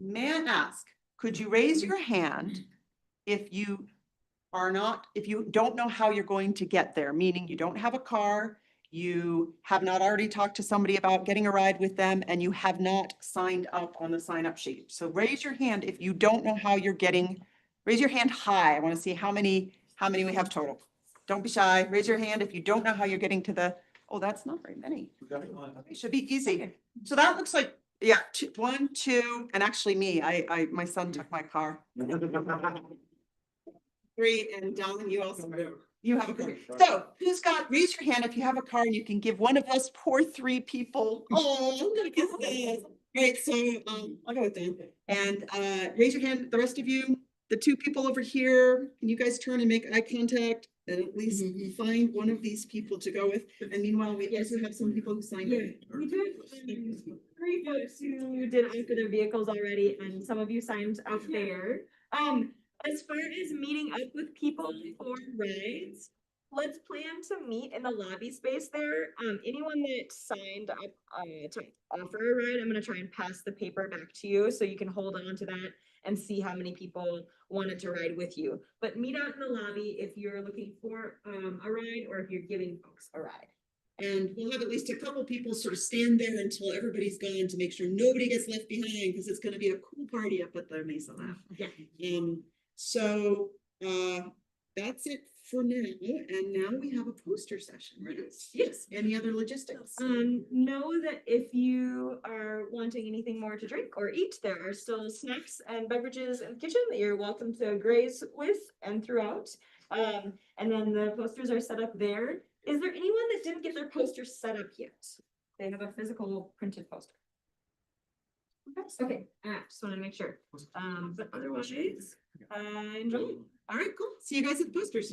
May I ask, could you raise your hand if you don't know how you're going to get there, meaning you don't have a car, you have not already talked to somebody about getting a ride with them, and you have not signed up on the sign up sheet. So raise your hand if you don't know how you're getting, raise your hand high. I want to see how many we have total. Don't be shy. Raise your hand if you don't know how you're getting to the, oh, that's not very many. It should be easy. So that looks like, yeah, 1, 2, and actually me, my son took my car. 3, and Dallin, you also, you have a car. So who's got, raise your hand if you have a car and you can give one of us poor 3 people. Oh, look at this. Great, so I'll go with that. And raise your hand, the rest of you, the 2 people over here, can you guys turn and make eye contact? And at least find one of these people to go with. And meanwhile, we also have some people who signed up. We do have 3 folks who did opt for their vehicles already, and some of you signed up there. As far as meeting up with people for rides, let's plan to meet in the lobby space there. Anyone that signed up to offer a ride, I'm gonna try and pass the paper back to you so you can hold on to that and see how many people wanted to ride with you. But meet out in the lobby if you're looking for a ride, or if you're giving folks a ride. And we'll have at least a couple people sort of stand there until everybody's gone to make sure nobody gets left behind, because it's going to be a cool party up at the Mesa Lab. Yeah. So that's it for now. And now we have a poster session, right? Yes. Any other logistics? Know that if you are wanting anything more to drink or eat, there are still snacks and beverages in the kitchen that you're welcome to graze with and throughout. And then the posters are set up there. Is there anyone that didn't get their poster set up yet? They have a physical printed poster. Okay, just wanted to make sure. But otherwise, enjoy. All right, cool. See you guys at the posters.